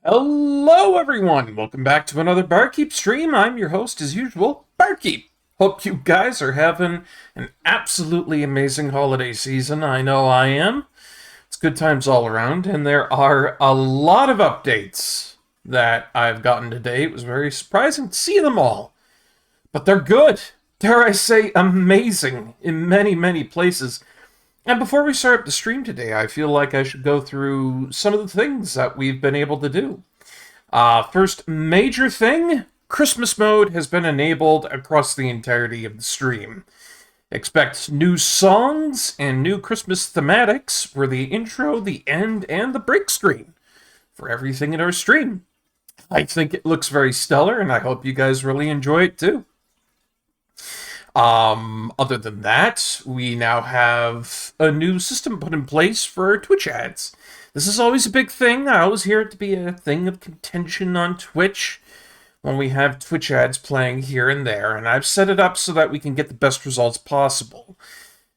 Hello, everyone. Welcome back to another Barkeep stream. I'm your host, as usual, Barkeep. Hope you guys are having an absolutely amazing holiday season. I know I am. It's good times all around, and there are a lot of updates that I've gotten today. It was very surprising to see them all, but they're good. Dare I say, amazing in many, many places. And before we start the stream today, I feel like I should go through some of the things that we've been able to do. First major thing, Christmas mode has been enabled across the entirety of the stream. Expect new songs and new Christmas thematics for the intro, the end, and the break screen for everything in our stream. I think it looks very stellar, and I hope you guys really enjoy it too. Other than that, we now have a new system put in place for Twitch ads. This is always a big thing. I always hear it to be a thing of contention on Twitch when we have Twitch ads playing here and there, and I've set it up so that we can get the best results possible.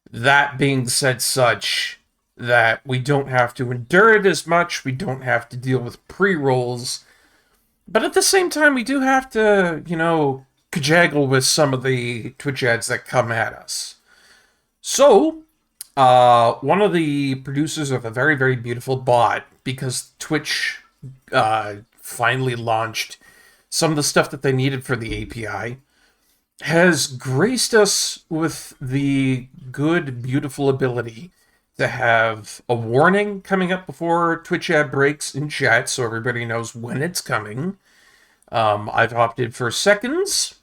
That being said, such that we don't have to endure it as much, we don't have to deal with pre-rolls, but at the same time, we do have to, cajaggle with some of the Twitch ads that come at us. So, one of the producers of a very, very beautiful bot, because Twitch finally launched some of the stuff that they needed for the API, has graced us with the good, beautiful ability to have a warning coming up before Twitch ad breaks in chat so everybody knows when it's coming. I've opted for seconds.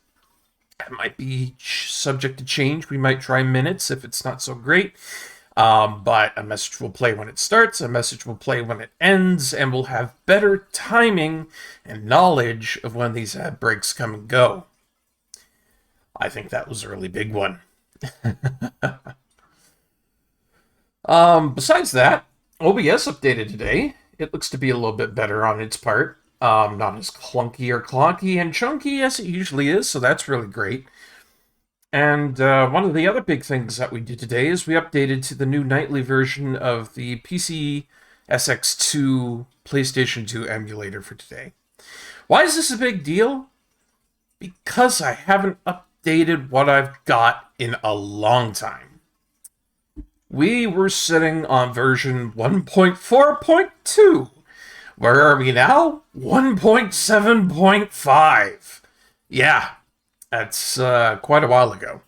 It might be subject to change. We might try minutes if it's not so great. But a message will play when it starts, a message will play when it ends, and we'll have better timing and knowledge of when these ad breaks come and go. I think that was a really big one. Besides that, OBS updated today. It looks to be a little bit better on its part. Not as clunky or clonky and chunky as it usually is, so that's really great. And one of the other big things that we did today is we updated to the new nightly version of the PC SX2 PlayStation 2 emulator for today. Why is this a big deal? Because I haven't updated what I've got in a long time. We were sitting on version 1.4.2. Where are we now? 1.7.5. Yeah, that's quite a while ago.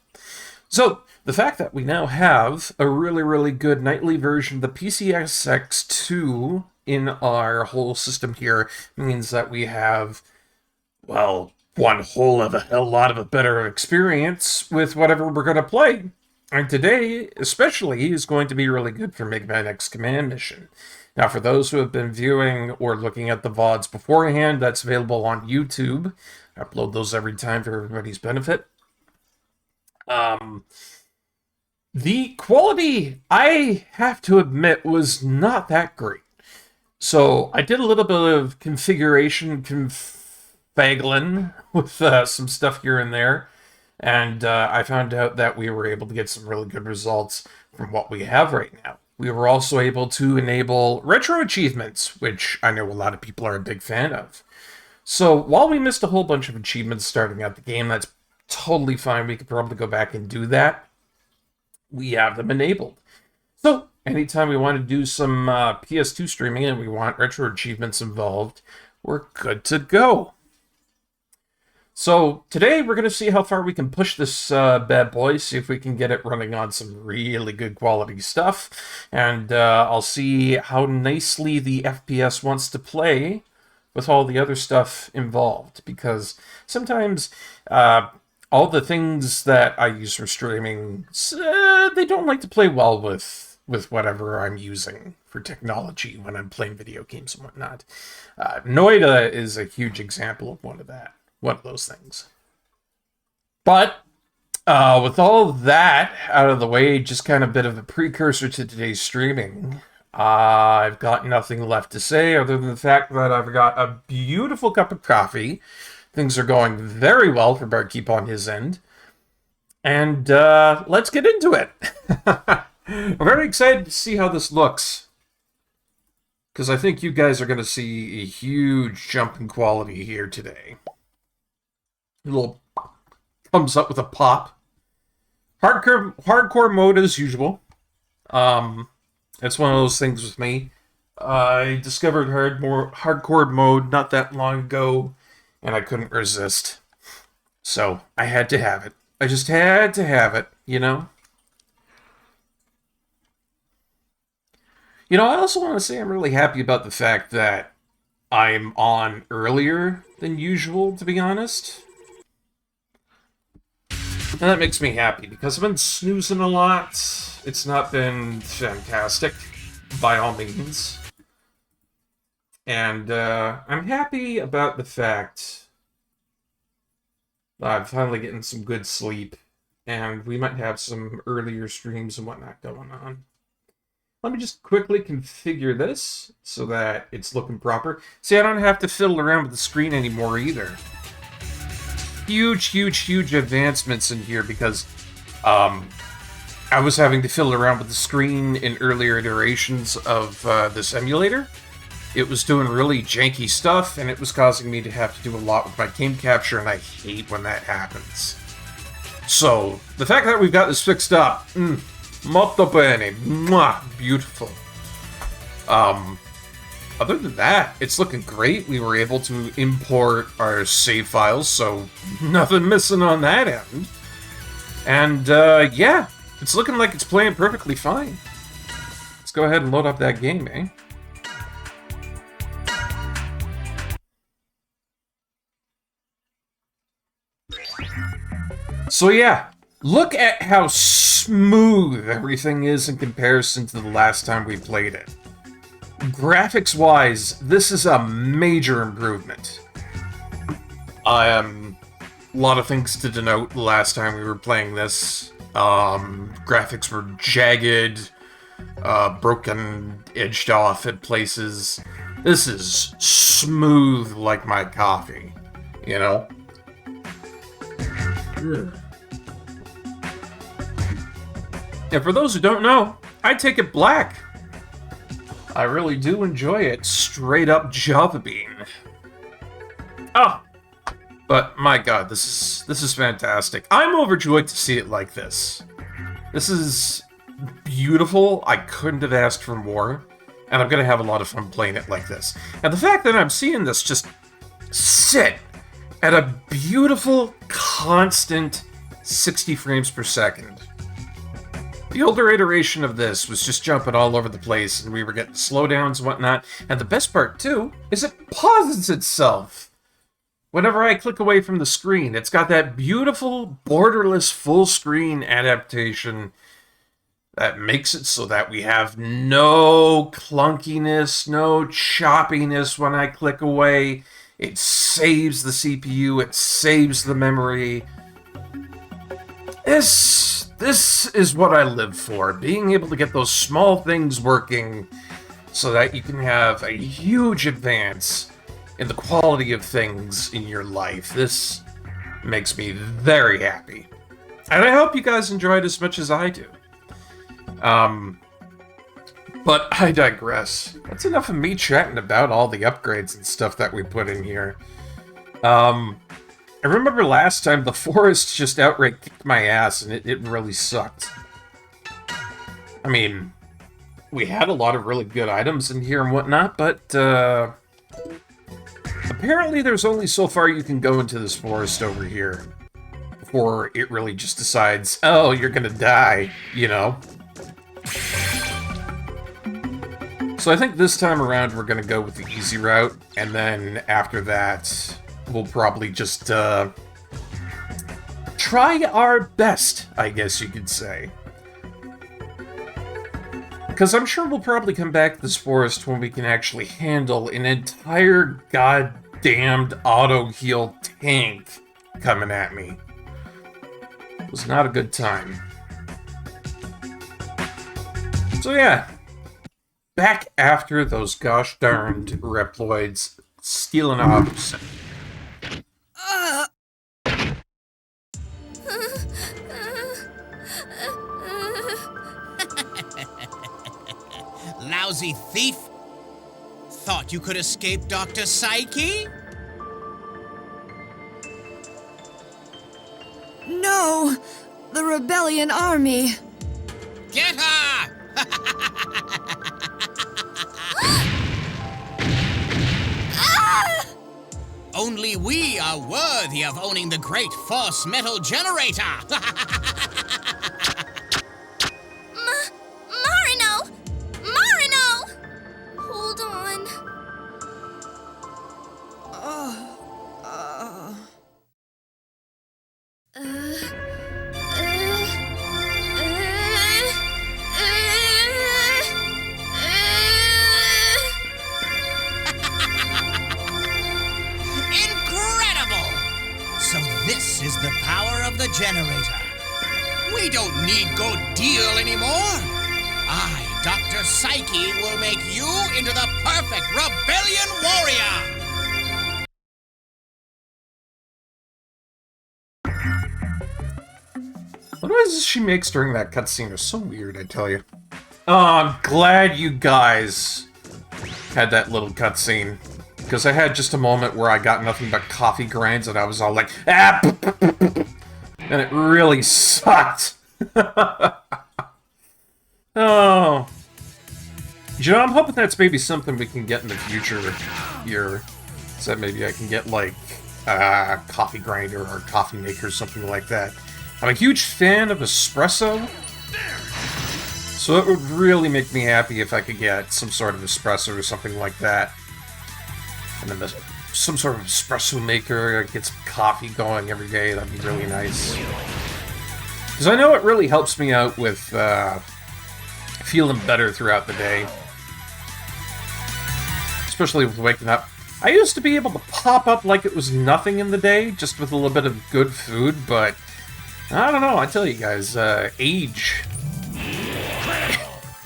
So, the fact that we now have a really, really good nightly version of the PCSX2 in our whole system here means that we have, well, one whole of a hell lot of a better experience with whatever we're going to play. And today, especially, is going to be really good for Megaman X Command Mission. Now, for those who have been viewing or looking at the VODs beforehand, that's available on YouTube. I upload those every time for everybody's benefit. The quality, I have to admit, was not that great. So I did a little bit of configuration confagling with some stuff here and there. And I found out that we were able to get some really good results from what we have right now. We were also able to enable retro achievements, which I know a lot of people are a big fan of. So while we missed a whole bunch of achievements starting out the game, that's totally fine. We could probably go back and do that. We have them enabled. So anytime we want to do some PS2 streaming and we want retro achievements involved, we're good to go. So today we're going to see how far we can push this bad boy, see if we can get it running on some really good quality stuff, and I'll see how nicely the FPS wants to play with all the other stuff involved, because sometimes all the things that I use for streaming, they don't like to play well with whatever I'm using for technology when I'm playing video games and whatnot. Noida is a huge example of one of those things. But with all that out of the way, just kind of a bit of a precursor to today's streaming, I've got nothing left to say other than the fact that I've got a beautiful cup of coffee. Things are going very well for Barkeep on his end. And let's get into it. I'm very excited to see how this looks. because I think you guys are going to see a huge jump in quality here today. A little comes up with a pop. Hardcore mode as usual. It's one of those things with me. I discovered hardcore mode not that long ago, and I couldn't resist. So I had to have it. I just had to have it, you know? You know, I also want to say I'm really happy about the fact that I'm on earlier than usual, to be honest. And that makes me happy, because I've been snoozing a lot. It's not been fantastic, by all means. And I'm happy about the fact that I'm finally getting some good sleep, and we might have some earlier streams and whatnot going on. Let me just quickly configure this so that it's looking proper. See, I don't have to fiddle around with the screen anymore either. Huge advancements in here, because I was having to fiddle around with the screen in earlier iterations of this emulator. It was doing really janky stuff, and it was causing me to have to do a lot with my game capture, and I hate when that happens. So, the fact that we've got this fixed up, molto bene, mwah, beautiful. Other than that, it's looking great. We were able to import our save files, so nothing missing on that end. And, yeah, it's looking like it's playing perfectly fine. Let's go ahead and load up that game, eh? So yeah, look at how smooth everything is in comparison to the last time we played it. Graphics-wise, this is a major improvement. A lot of things to denote the last time we were playing this. Graphics were jagged, broken, edged off at places. This is smooth like my coffee, you know? And for those who don't know, I take it black. I really do enjoy it. Straight up Java Bean. Oh, but my god, this is fantastic. I'm overjoyed to see it like this. This is beautiful. I couldn't have asked for more, and I'm gonna have a lot of fun playing it like this. And the fact that I'm seeing this just sit at a beautiful, constant 60 frames per second. The older iteration of this was just jumping all over the place, and we were getting slowdowns and whatnot. And the best part, too, is it pauses itself. Whenever I click away from the screen, it's got that beautiful, borderless full-screen adaptation that makes it so that we have no clunkiness, no choppiness when I click away. It saves the CPU, it saves the memory. This is what I live for, being able to get those small things working so that you can have a huge advance in the quality of things in your life. This makes me very happy. And I hope you guys enjoyed as much as I do. But I digress. That's enough of me chatting about all the upgrades and stuff that we put in here. I remember last time the forest just outright kicked my ass, and it really sucked. I mean, we had a lot of really good items in here and whatnot, but apparently there's only so far you can go into this forest over here before it really just decides, oh, you're gonna die, you know? So I think this time around we're gonna go with the easy route, and then after that we'll probably just try our best, I guess you could say. Because I'm sure we'll probably come back to this forest when we can actually handle an entire goddamned auto-heal tank coming at me. It was not a good time. So yeah, back after those gosh darned Reploids stealing ops. Lousy thief! thought you could escape Dr. Psyche? No! The rebellion army! Get her! Ah! Only we are worthy of owning the great force metal generator! Marino! Marino! Hold on. Incredible! So this is the power of the generator. We don't need go deal anymore. I, Dr. Psyche, will make you into the perfect rebellion warrior! What noises she makes during that cutscene are so weird, I tell you. Oh, I'm glad you guys had that little cutscene. Because I had just a moment where I got nothing but coffee grinds and I was all like, ah! And it really sucked. Oh. You know, I'm hoping that's maybe something we can get in the future here. So that maybe I can get, like, a coffee grinder or a coffee maker or something like that. I'm a huge fan of espresso, so it would really make me happy if I could get some sort of espresso or something like that. And then some sort of espresso maker, get some coffee going every day, that'd be really nice. Because I know it really helps me out with feeling better throughout the day. Especially with waking up. I used to be able to pop up like it was nothing in the day, just with a little bit of good food, but I don't know, I tell you guys, age,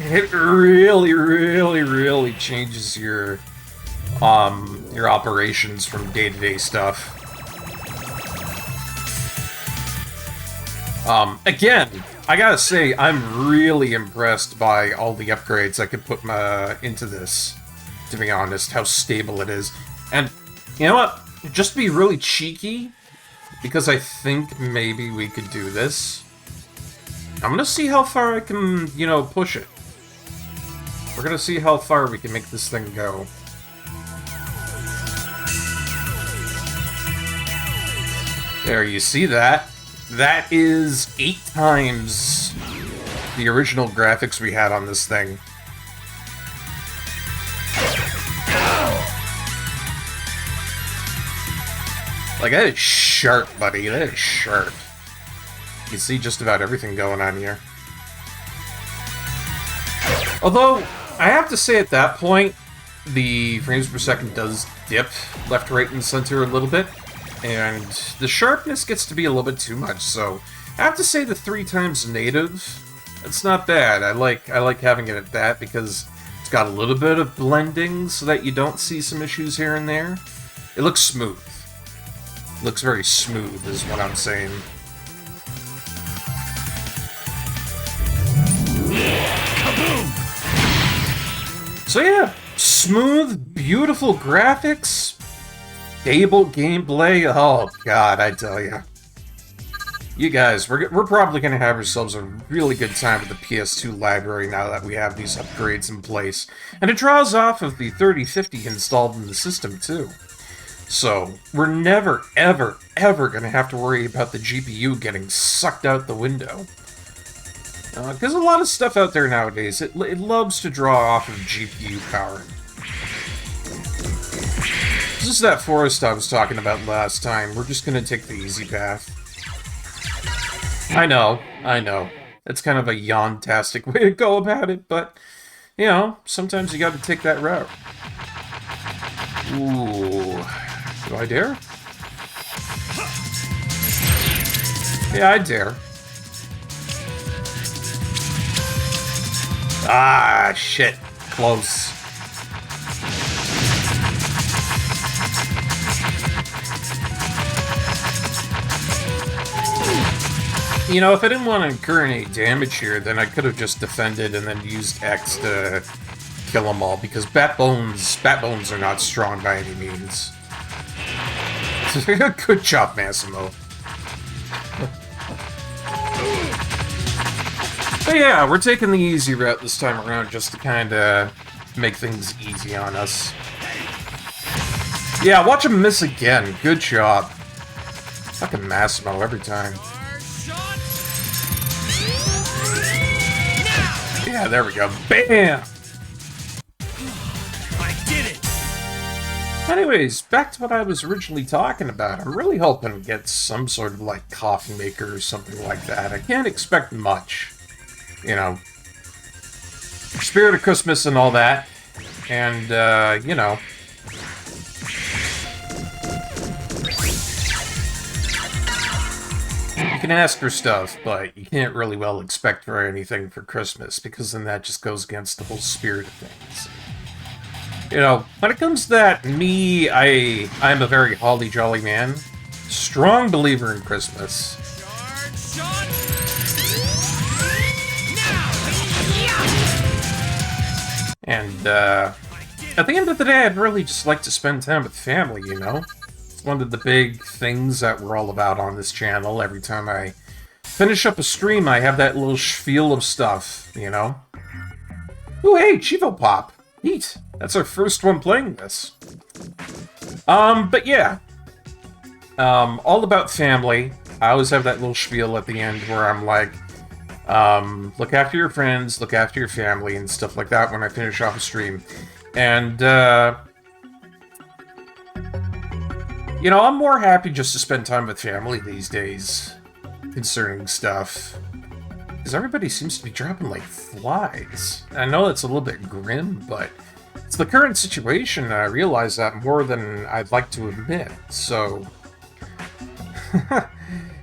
it really, really, really changes your operations from day-to-day stuff. Again, I gotta say, I'm really impressed by all the upgrades I could put into this, to be honest, how stable it is. And, you know what, just to be really cheeky, because I think maybe we could do this, I'm gonna see how far I can, you know, push it. We're gonna see how far we can make this thing go. There, you see that? That is 8 times the original graphics we had on this thing. Like, that is sharp, buddy. That is sharp. You can see just about everything going on here. Although, I have to say at that point, the frames per second does dip left, right, and center a little bit. And the sharpness gets to be a little bit too much, so I have to say the 3 times native, it's not bad. I like having it at that because it's got a little bit of blending so that you don't see some issues here and there. It looks smooth. It looks very smooth is what I'm saying. Kaboom! So yeah, smooth, beautiful graphics, stable gameplay. Oh god, I tell you. You guys, we're probably going to have ourselves a really good time with the PS2 library now that we have these upgrades in place. And it draws off of the 3050 installed in the system, too. So, we're never, ever, ever going to have to worry about the GPU getting sucked out the window. Because a lot of stuff out there nowadays, it loves to draw off of GPU power. This is that forest I was talking about last time. We're just going to take the easy path. I know. It's kind of a yawn-tastic way to go about it, but, you know, sometimes you gotta take that route. Ooh. Do I dare? Yeah, I dare. Ah, shit. Close. You know, if I didn't want to incur any damage here, then I could have just defended and then used X to kill them all, because bat bones are not strong by any means. Good job, Massimo. But yeah, we're taking the easy route this time around just to kind of make things easy on us. Yeah, watch him miss again. Good job. Fucking Massimo every time. Yeah, there we go. Bam! I did it! Anyways, back to what I was originally talking about. I'm really hoping to get some sort of, like, coffee maker or something like that. I can't expect much. You know. Spirit of Christmas and all that. And, you know. You can ask for stuff, but you can't really well expect for anything for Christmas, because then that just goes against the whole spirit of things. You know, when it comes to that, me, I'm a very holly jolly man. Strong believer in Christmas. And, at the end of the day, I'd really just like to spend time with family, you know? It's one of the big things that we're all about on this channel. Every time I finish up a stream, I have that little spiel of stuff, you know? Ooh, hey, Chivo Pop! Neat! That's our first one playing this. But yeah. All about family. I always have that little spiel at the end where I'm like, look after your friends, look after your family, and stuff like that when I finish off a stream. And, you know, I'm more happy just to spend time with family these days, concerning stuff. Because everybody seems to be dropping like flies. I know it's a little bit grim, but it's the current situation, and I realize that more than I'd like to admit, so...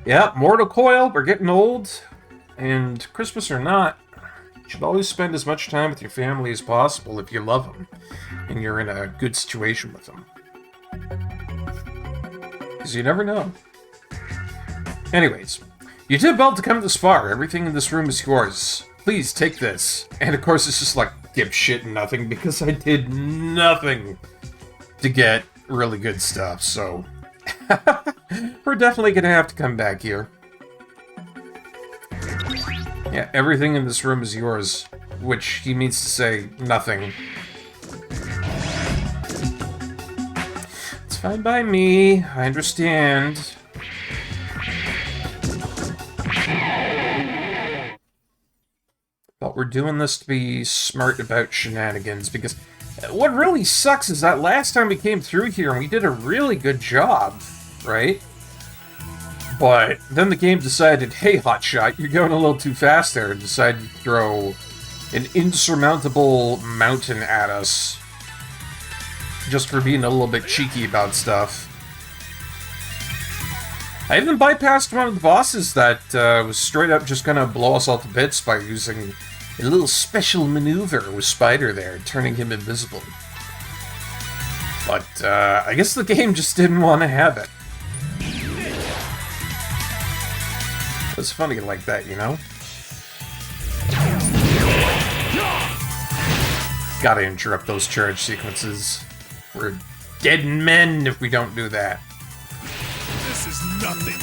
yeah, mortal coil, we're getting old, and Christmas or not, you should always spend as much time with your family as possible if you love them, and you're in a good situation with them. Because you never know. Anyways, you did well to come this far. Everything in this room is yours. Please take this. And of course it's just like dipshit and nothing, because I did nothing to get really good stuff, so... we're definitely gonna have to come back here. Yeah, everything in this room is yours. Which he means to say nothing. It's fine by me. I understand. But we're doing this to be smart about shenanigans, because what really sucks is that last time we came through here and we did a really good job, right? But then the game decided, hey, hotshot, you're going a little too fast there, and decided to throw an insurmountable mountain at us. Just for being a little bit cheeky about stuff. I even bypassed one of the bosses that was straight up just gonna blow us all to bits by using a little special maneuver with Spider there, turning him invisible. But I guess the game just didn't want to have it. It's funny like that, you know? Gotta interrupt those charge sequences. We're dead men if we don't do that. This is nothing.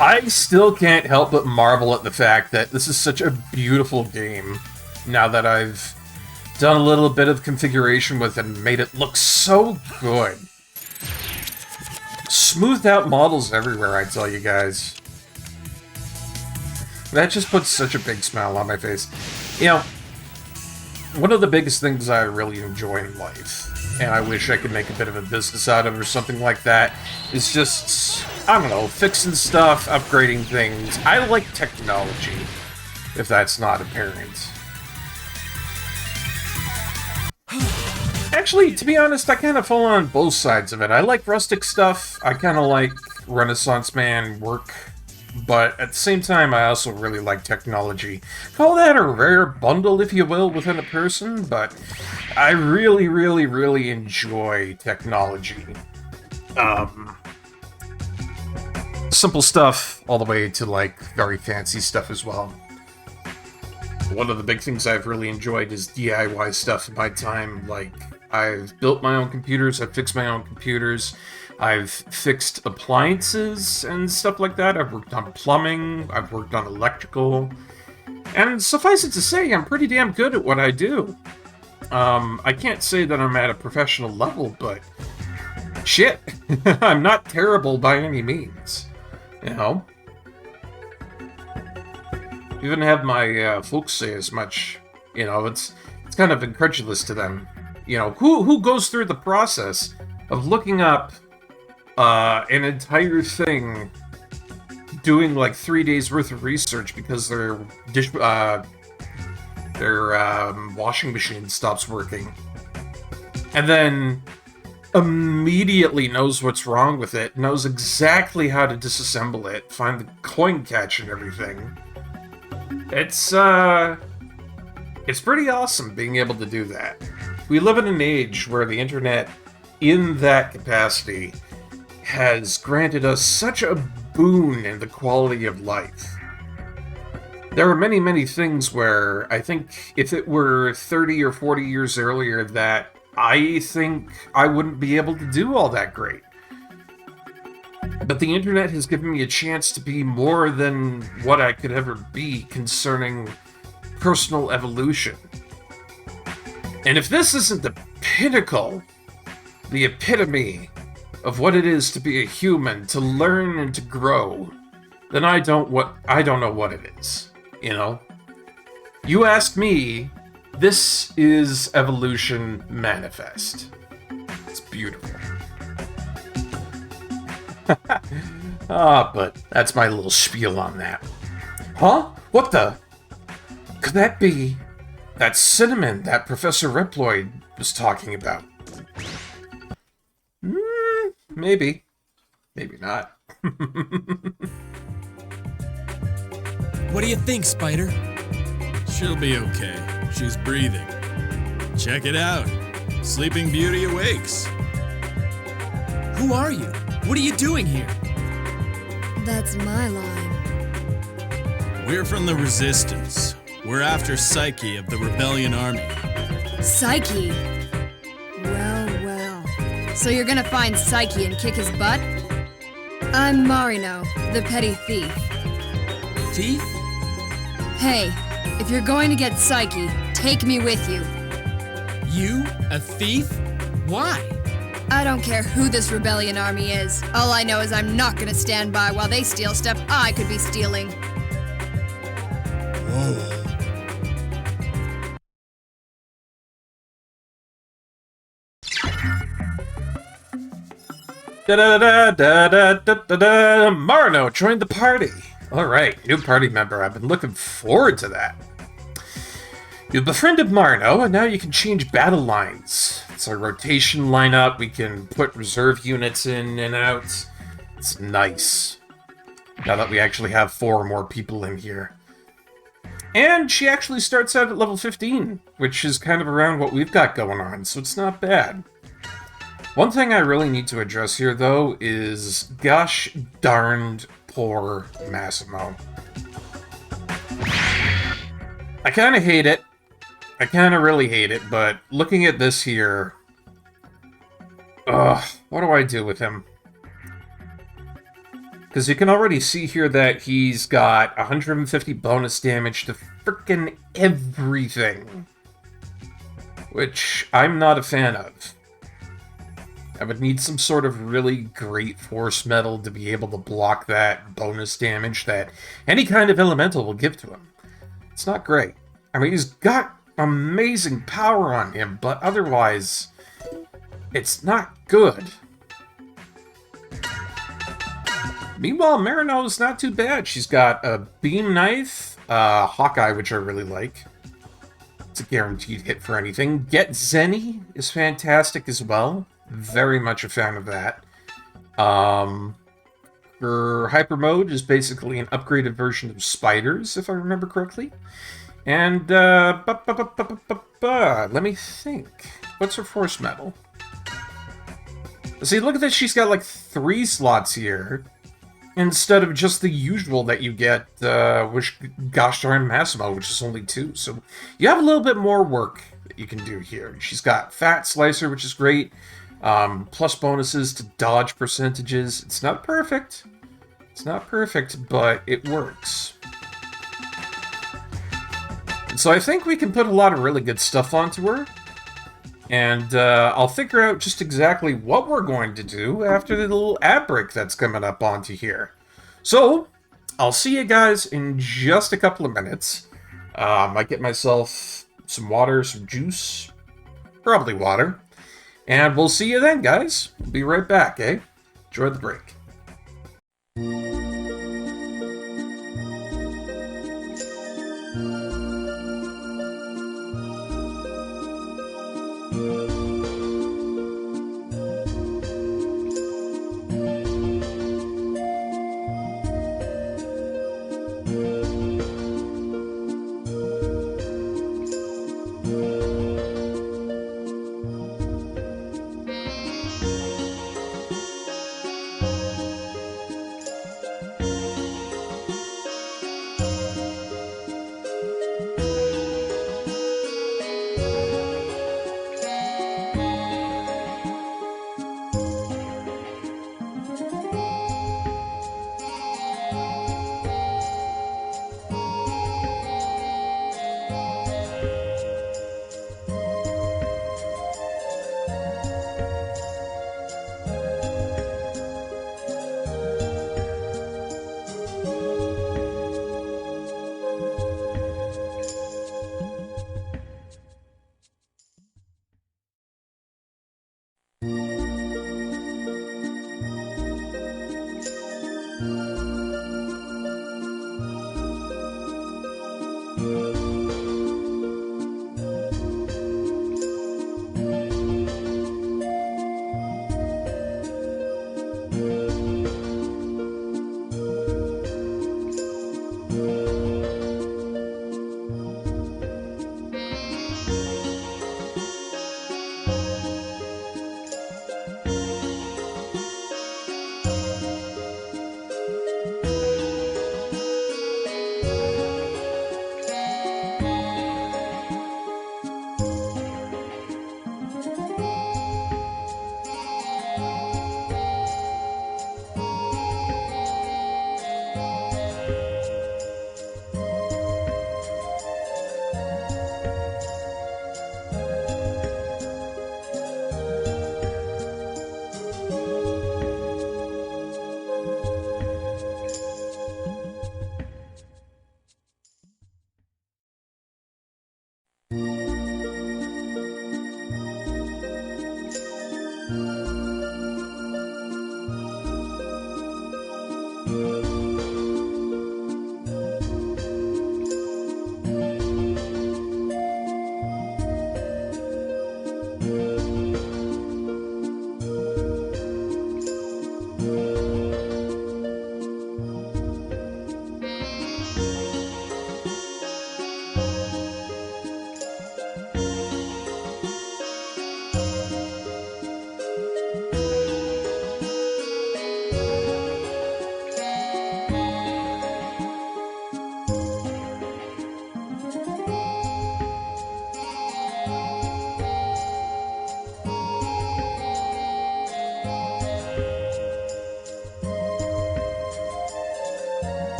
I still can't help but marvel at the fact that this is such a beautiful game. Now that I've done a little bit of configuration with it and made it look so good. Smoothed out models everywhere, I tell you guys. That just puts such a big smile on my face. You know, one of the biggest things I really enjoy in life, and I wish I could make a bit of a business out of or something like that, is just, I don't know, fixing stuff, upgrading things. I like technology, if that's not apparent. Actually, to be honest, I kind of fall on both sides of it. I like rustic stuff, I kind of like Renaissance Man work, but at the same time, I also really like technology. Call that a rare bundle, if you will, within a person, but I really, really, really enjoy technology. Simple stuff, all the way to, like, very fancy stuff as well. One of the big things I've really enjoyed is DIY stuff in my time. Like, I've built my own computers, I've fixed my own computers, I've fixed appliances and stuff like that. I've worked on plumbing, I've worked on electrical, and suffice it to say, I'm pretty damn good at what I do. I can't say that I'm at a professional level, but shit, I'm not terrible by any means, you know? Even have my folks say as much. You know, it's kind of incredulous to them. You know, who goes through the process of looking up an entire thing, doing like 3 days worth of research because their washing machine stops working, and then immediately knows what's wrong with it, knows exactly how to disassemble it, find the coin catch and everything. It's pretty awesome being able to do that. We live in an age where the internet, in that capacity, has granted us such a boon in the quality of life. There are many, many things where I think if it were 30 or 40 years earlier that I think I wouldn't be able to do all that great. But the internet has given me a chance to be more than what I could ever be concerning personal evolution. And if this isn't the pinnacle, the epitome of what it is to be a human, to learn and to grow, then I don't know what it is, you know? You ask me, this is evolution manifest. It's beautiful. But that's my little spiel on that. Huh? What the? Could that be that cinnamon that Professor Reploid was talking about? Maybe. Maybe not. What do you think, Spider? She'll be okay. She's breathing. Check it out. Sleeping Beauty awakes. Who are you? What are you doing here? That's my line. We're from the Resistance. We're after Psyche of the Rebellion Army. Psyche? Well, well. So you're gonna find Psyche and kick his butt? I'm Marino, the petty thief. Thief? Hey, if you're going to get Psyche, take me with you. You? A thief? Why? I don't care who this rebellion army is. All I know is I'm not gonna stand by while they steal stuff I could be stealing. Whoa. Da-da-da-da-da-da-da-da! Marno joined the party. Alright, new party member. I've been looking forward to that. You've befriended Marno, and now you can change battle lines. It's a rotation lineup. We can put reserve units in and out. It's nice. Now that we actually have 4 more people in here. And she actually starts out at level 15, which is kind of around what we've got going on, so it's not bad. One thing I really need to address here, though, is gosh darned poor Massimo. I kind of hate it. I kind of really hate it, but looking at this here... what do I do with him? Because you can already see here that he's got 150 bonus damage to frickin' everything. Which I'm not a fan of. I would need some sort of really great force metal to be able to block that bonus damage that any kind of elemental will give to him. It's not great. I mean, he's got amazing power on him, but otherwise, it's not good. Meanwhile, Marino's not too bad. She's got a beam knife, Hawkeye, which I really like. It's a guaranteed hit for anything. Get Zenny is fantastic as well. Very much a fan of that. Her hyper mode is basically an upgraded version of Spiders, if I remember correctly. And, let me think. What's her force metal? See, look at this. She's got like 3 slots here. instead of just the usual that you get, which gosh darn Massimo, which is only 2. So you have a little bit more work that you can do here. She's got Fat Slicer, which is great. Plus bonuses to dodge percentages. It's not perfect. It's not perfect, but it works. And so I think we can put a lot of really good stuff onto her. And I'll figure out just exactly what we're going to do after the little ad break that's coming up onto here. So, I'll see you guys in just a couple of minutes. I get myself some water, some juice, probably water. And we'll see you then, guys. We'll be right back, eh? Enjoy the break.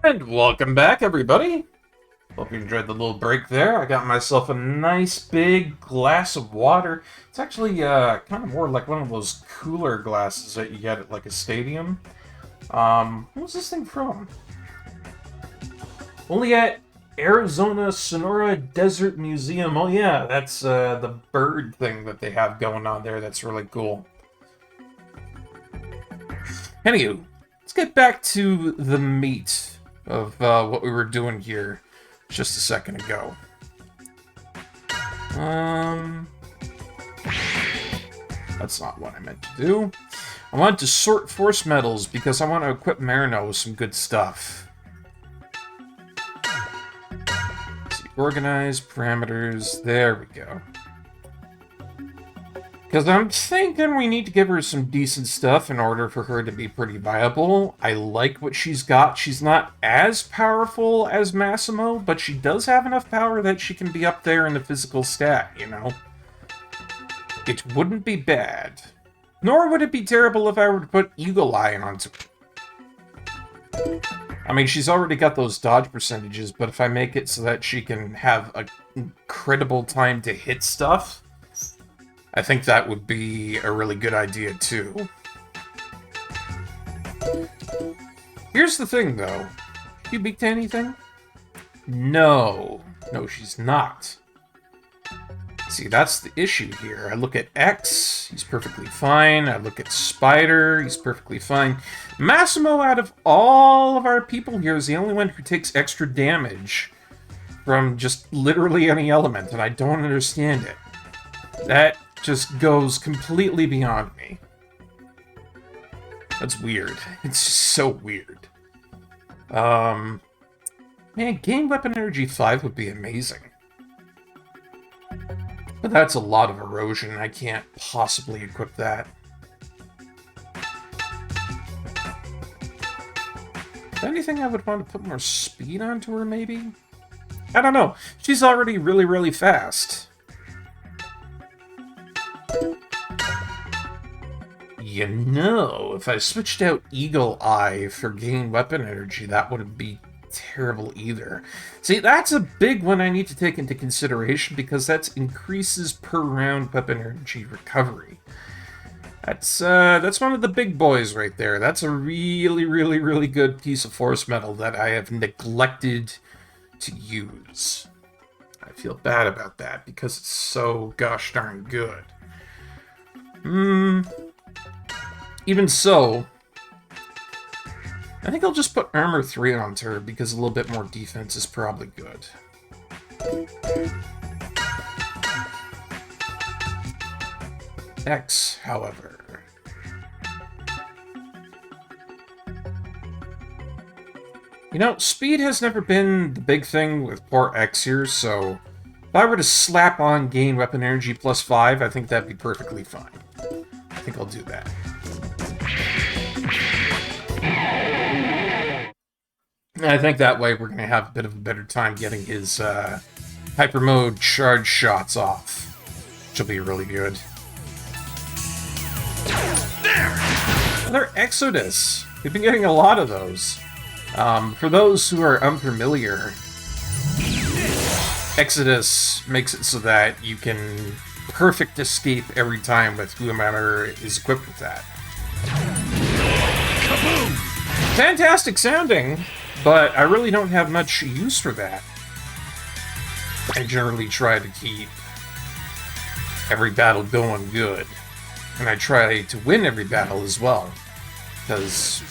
And welcome back, everybody. Hope you enjoyed the little break there. I got myself a nice big glass of water. It's actually kind of more like one of those cooler glasses that you get at like a stadium. What's this thing from? Only at Arizona Sonora Desert Museum. Oh yeah, that's the bird thing that they have going on there. That's really cool. Anywho, let's get back to the meat of what we were doing here just a second ago. That's not what I meant to do. I wanted to sort force metals because I want to equip Marino with some good stuff. Let's see, organize parameters. There we go. Because I'm thinking we need to give her some decent stuff in order for her to be pretty viable. I like what she's got. She's not as powerful as Massimo, but she does have enough power that she can be up there in the physical stat, you know? It wouldn't be bad. Nor would it be terrible if I were to put Eagle Eye onto her. I mean, she's already got those dodge percentages, but if I make it so that she can have an incredible time to hit stuff, I think that would be a really good idea, too. Here's the thing, though. You beat to anything? No. No, she's not. See, that's the issue here. I look at X, he's perfectly fine. I look at Spider, he's perfectly fine. Massimo, out of all of our people here, is the only one who takes extra damage from just literally any element, and I don't understand it. That just goes completely beyond me. That's weird. It's just so weird. Man, Gain Weapon Energy 5 would be amazing. But that's a lot of erosion. I can't possibly equip that. Anything I would want to put more speed onto her, maybe? I don't know. She's already really, really fast. You know, if I switched out Eagle Eye for Gain Weapon Energy, that wouldn't be terrible either. See, that's a big one I need to take into consideration because that's increases per round weapon energy recovery. That's one of the big boys right there. That's a really, really, really good piece of force metal that I have neglected to use. I feel bad about that because it's so gosh darn good. Even so, I think I'll just put Armor 3 onto her because a little bit more defense is probably good. X, however. You know, speed has never been the big thing with poor X here, so if I were to slap on Gain Weapon Energy plus 5, I think that'd be perfectly fine. I think I'll do that. I think that way we're going to have a bit of a better time getting his hyper mode charge shots off, which will be really good. Another Exodus. We've been getting a lot of those. For those who are unfamiliar, Exodus makes it so that you can perfect escape every time with whomever is equipped with that. Kaboom! Fantastic sounding, but I really don't have much use for that. I generally try to keep every battle going good, and I try to win every battle as well, because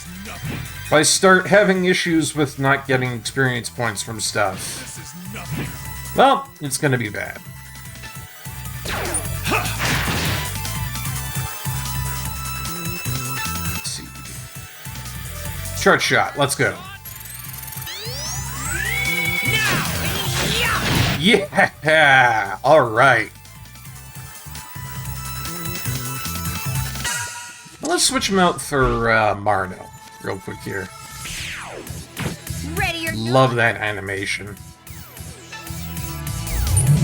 if I start having issues with not getting experience points from stuff, well, it's going to be bad. Let's see. Charge shot, let's go. Yeah! Alright. Let's switch him out for Marno real quick here. Ready or not. Love that animation.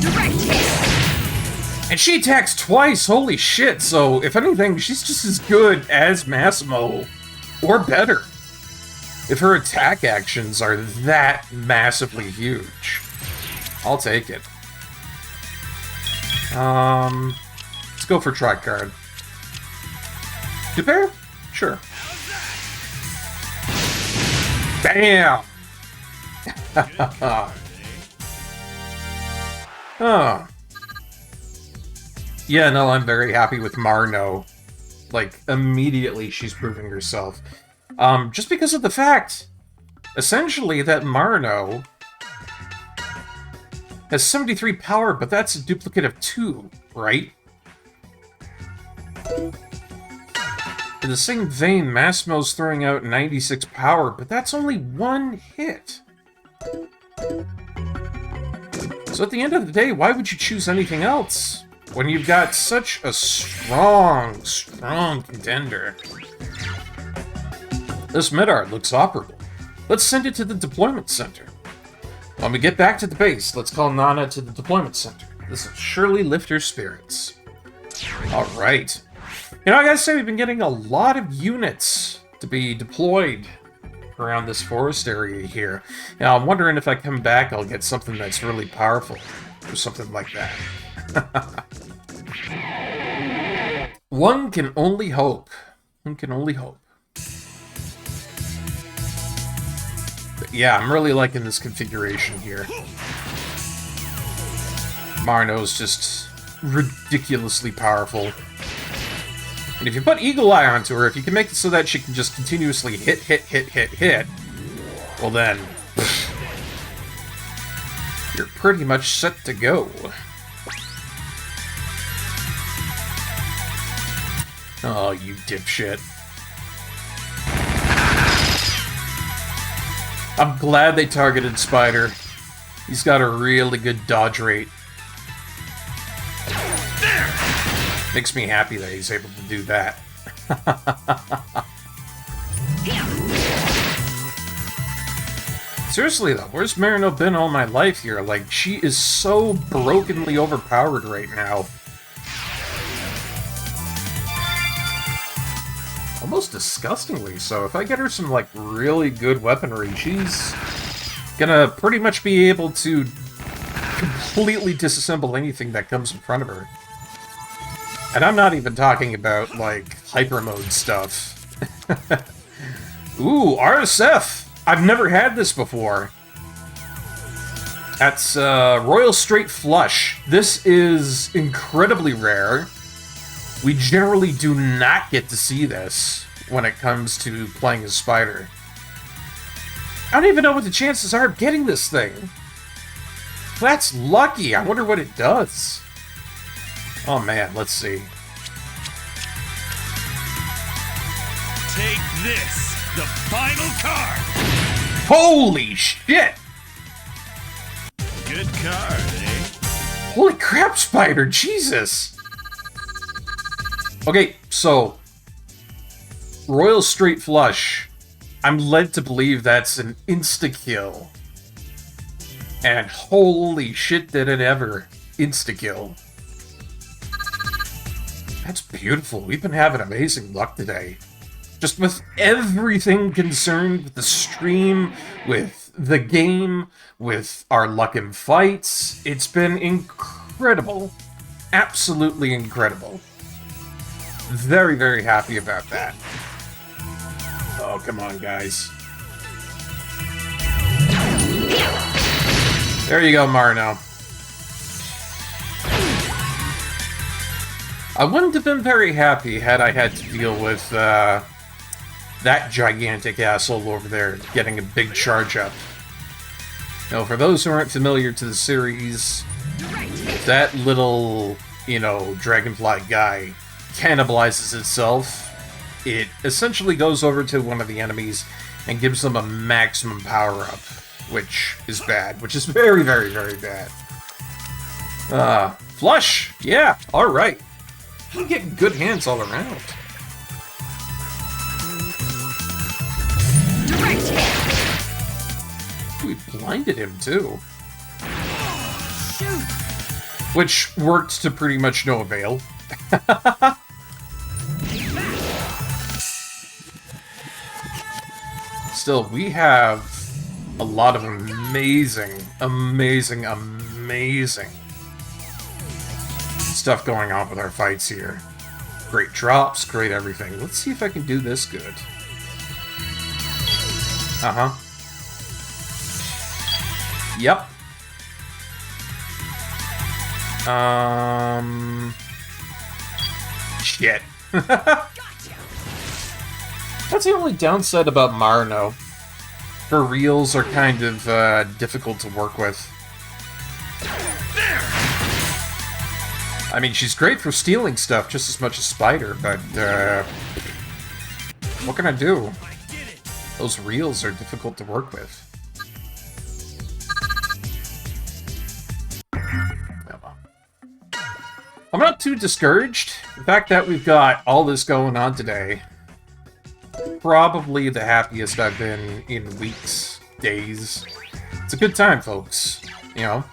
Direct hit. And she attacks twice, holy shit, so if anything, she's just as good as Massimo, or better. if her attack actions are that massively huge. I'll take it. Let's go for Tricard. Repair? Sure. Bam! Oh. Yeah, no, I'm very happy with Marno. Like, immediately she's proving herself. Just because of the fact, essentially, that Marno has 73 power, but that's a duplicate of 2, right? In the same vein, Massimo's throwing out 96 power, but that's only 1 hit. So at the end of the day, why would you choose anything else when you've got such a strong contender? This mid-art looks operable. Let's send it to the deployment center. When we get back to the base, let's call Nana to the deployment center. This will surely lift her spirits. Alright. You know, I gotta say, we've been getting a lot of units to be deployed around this forest area here. Now, I'm wondering if I come back, I'll get something that's really powerful, or something like that. One can only hope. One can only hope. But yeah, I'm really liking this configuration here. Marno's just ridiculously powerful. And if you put Eagle Eye onto her, if you can make it so that she can just continuously hit, well then, you're pretty much set to go. Oh, you dipshit. I'm glad they targeted Spider. He's got a really good dodge rate. Makes me happy that he's able to do that. Seriously though, where's Marino been all my life here? Like, she is so brokenly overpowered right now. Almost disgustingly so. If I get her some, like, really good weaponry, she's gonna pretty much be able to completely disassemble anything that comes in front of her. And I'm not even talking about, like, hyper mode stuff. Ooh, RSF! I've never had this before. That's Royal Straight Flush. This is incredibly rare. We generally do not get to see this when it comes to playing as Spider. I don't even know what the chances are of getting this thing. That's lucky. I wonder what it does. Oh man, let's see. Take this, the final card. Holy shit! Good card, eh? Holy crap, Spider! Jesus! Okay, so Royal Straight Flush. I'm led to believe that's an insta-kill. And holy shit, did it ever insta-kill. That's beautiful. We've been having amazing luck today. Just with everything concerned with the stream, with the game, with our luck in fights. It's been incredible. Absolutely incredible. Very, very happy about that. Oh, come on, guys. There you go, Marno. I wouldn't have been very happy had I had to deal with that gigantic asshole over there getting a big charge up. Now, for those who aren't familiar to the series, that little, you know, dragonfly guy cannibalizes itself. It essentially goes over to one of the enemies and gives them a maximum power-up, which is bad, which is very, very, very bad. Flush! Yeah, alright. I'm getting good hands all around. We blinded him, too. Shoot! Which worked to pretty much no avail. still, we have a lot of amazing stuff going on with our fights here. Great drops, great everything. Let's see if I can do this good. Yep. Shit. That's the only downside about Marino. Her reels are kind of difficult to work with. I mean, she's great for stealing stuff just as much as Spider, but what can I do? Those reels are difficult to work with. I'm not too discouraged. The fact that we've got all this going on today, probably the happiest I've been in weeks, days. It's a good time, folks. You know?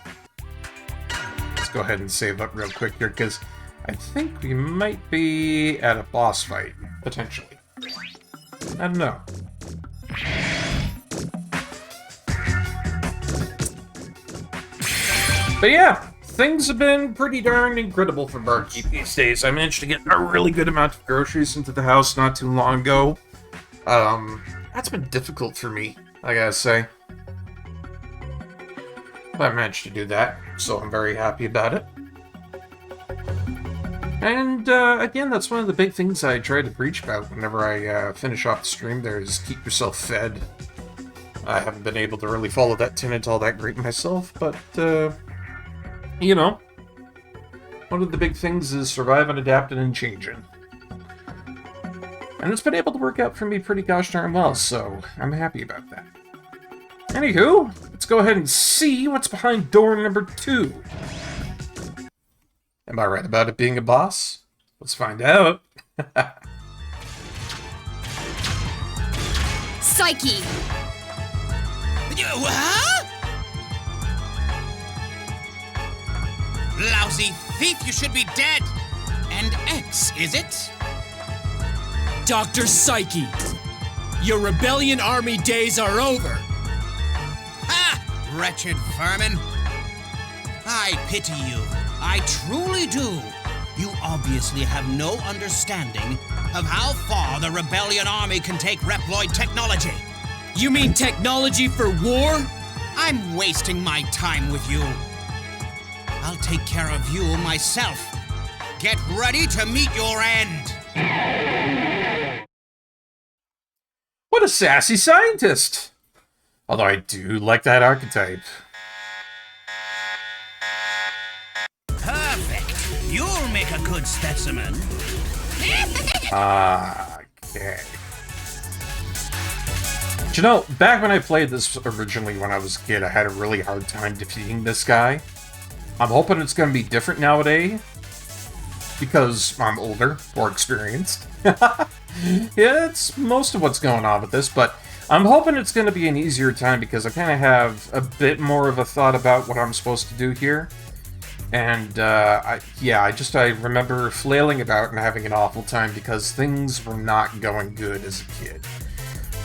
Let's go ahead and save up real quick here, because I think we might be at a boss fight, potentially. I don't know. But yeah, things have been pretty darn incredible for Barkeep these days. I managed to get a really good amount of groceries into the house not too long ago. That's been difficult for me, I gotta say. But I managed to do that, so I'm very happy about it. And, again, that's one of the big things I try to preach about whenever I finish off the stream there, is keep yourself fed. I haven't been able to really follow that tenet all that great myself, but, you know, one of the big things is surviving, adapting, and changing. And it's been able to work out for me pretty gosh darn well, so I'm happy about that. Anywho, let's go ahead and see what's behind door number 2. Am I right about it being a boss? Let's find out. Psyche! Huh? Lousy thief, you should be dead! And X, is it? Dr. Psyche, your rebellion army days are over. Ha! Wretched vermin! I pity you. I truly do. You obviously have no understanding of how far the rebellion army can take Reploid technology. You mean technology for war? I'm wasting my time with you. I'll take care of you myself. Get ready to meet your end. What a sassy scientist! Although I do like that archetype. Perfect. You'll make a good specimen. Okay. But you know, back when I played this originally when I was a kid, I had a really hard time defeating this guy. I'm hoping it's going to be different nowadays, because I'm older, more experienced. Yeah, it's most of what's going on with this, but I'm hoping it's going to be an easier time because I kind of have a bit more of a thought about what I'm supposed to do here. And, I remember flailing about and having an awful time because things were not going good as a kid.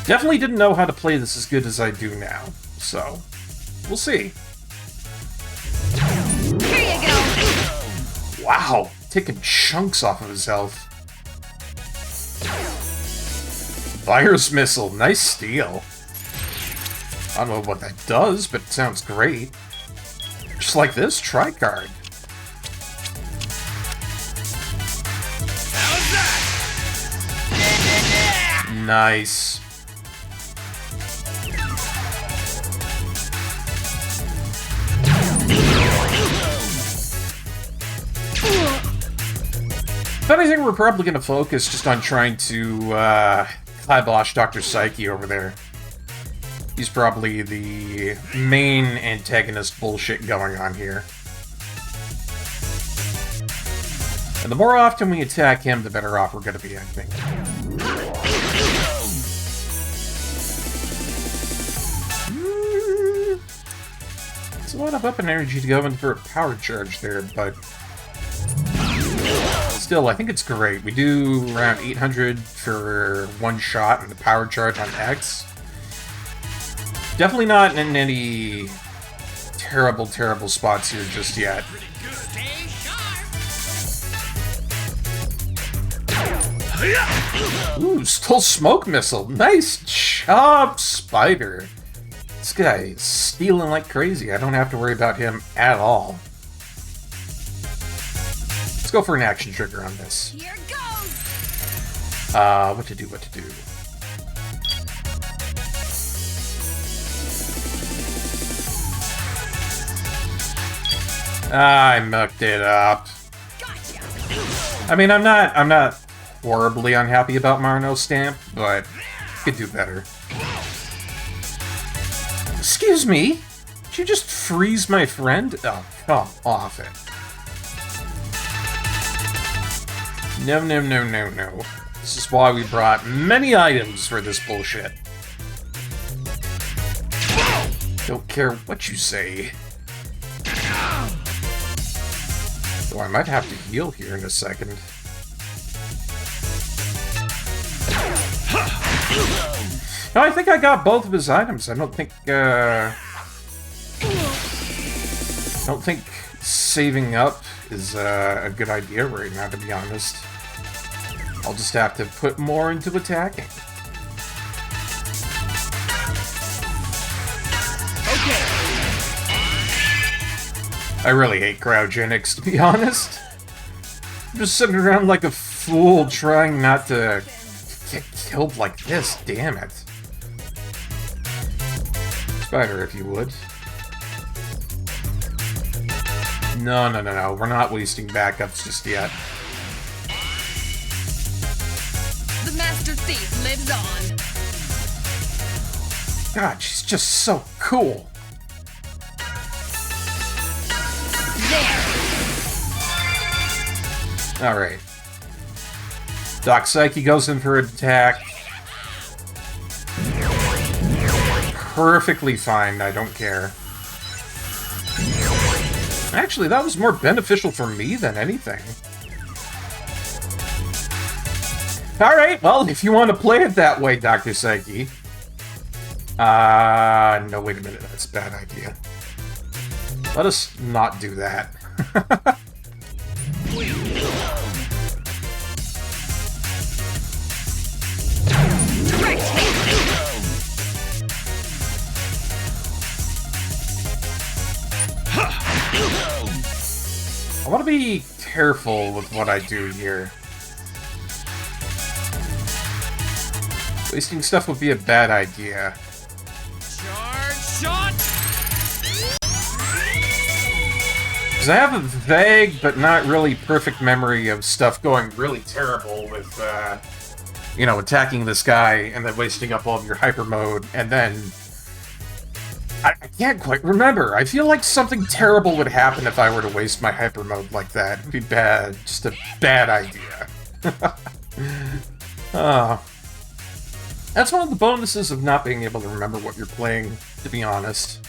Definitely didn't know how to play this as good as I do now, so we'll see. Here you go! Wow, taking chunks off of his health. Virus missile, nice steal. I don't know what that does, but it sounds great. Just like this, tri-card. How's that? Nice. If anything, we're probably going to focus just on trying to kibosh Dr. Psyche over there. He's probably the main antagonist bullshit going on here. And the more often we attack him, the better off we're going to be, I think. It's a lot of weapon energy to go in for a power charge there, but still, I think it's great. We do around 800 for one shot and the power charge on X. Definitely not in any terrible, terrible spots here just yet. Stay sharp. Ooh, still smoke missile. Nice job, Spider. This guy is stealing like crazy. I don't have to worry about him at all. Let's go for an action trigger on this. Here goes! What to do, what to do. I mucked it up. Gotcha! I mean, I'm not horribly unhappy about Marno's stamp, but could do better. Excuse me? Did you just freeze my friend? Oh, come off it. No, no, no, no, no. This is why we brought many items for this bullshit. Don't care what you say. Oh, I might have to heal here in a second. No, I think I got both of his items. I don't think saving up is a good idea right now, to be honest. I'll just have to put more into attacking. I really hate cryogenics, to be honest. I'm just sitting around like a fool trying not to get killed like this, damn it. Spider, if you would. No, no, no, no. We're not wasting backups just yet. The Master Thief lives on. God, she's just so cool. There! Alright. Doc Psyche goes in for an attack. Perfectly fine, I don't care. Actually, that was more beneficial for me than anything. Alright, well, if you want to play it that way, Dr. Psyche. No, wait a minute, that's a bad idea. Let us not do that. I want to be careful with what I do here. Wasting stuff would be a bad idea. Charge shot. Because I have a vague but not really perfect memory of stuff going really terrible with, you know, attacking this guy and then wasting up all of your hyper mode, and then I can't quite remember. I feel like something terrible would happen if I were to waste my hyper mode like that. It'd be bad. Just a bad idea. That's one of the bonuses of not being able to remember what you're playing, to be honest.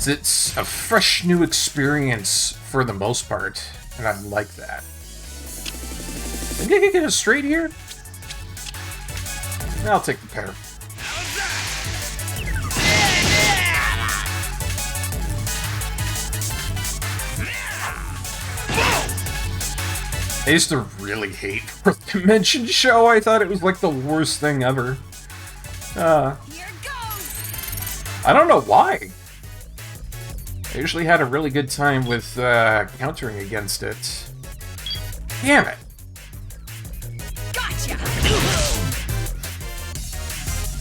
It's a fresh new experience for the most part, and I like that. Think I can get it straight here? I'll take the pair. I used to really hate Fourth Dimension Show. I thought it was like the worst thing ever. Here goes! I don't know why. I usually had a really good time with countering against it. Damn it. Gotcha!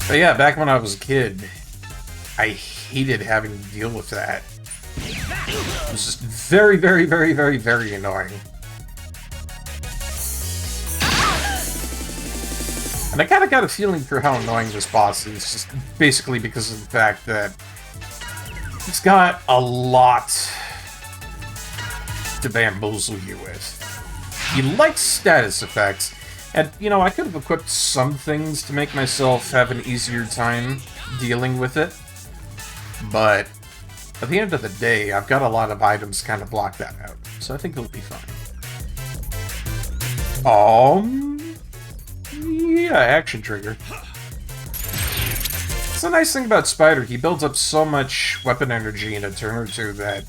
But yeah, back when I was a kid, I hated having to deal with that. It was just very, very, very, very, very annoying. And I kind of got a feeling for how annoying this boss is, just basically because of the fact that it's got a lot to bamboozle you with. He likes status effects, and, you know, I could have equipped some things to make myself have an easier time dealing with it, but at the end of the day, I've got a lot of items to kind of block that out, so I think it'll be fine. Yeah, action trigger. It's the nice thing about Spider. He builds up so much weapon energy in a turn or two that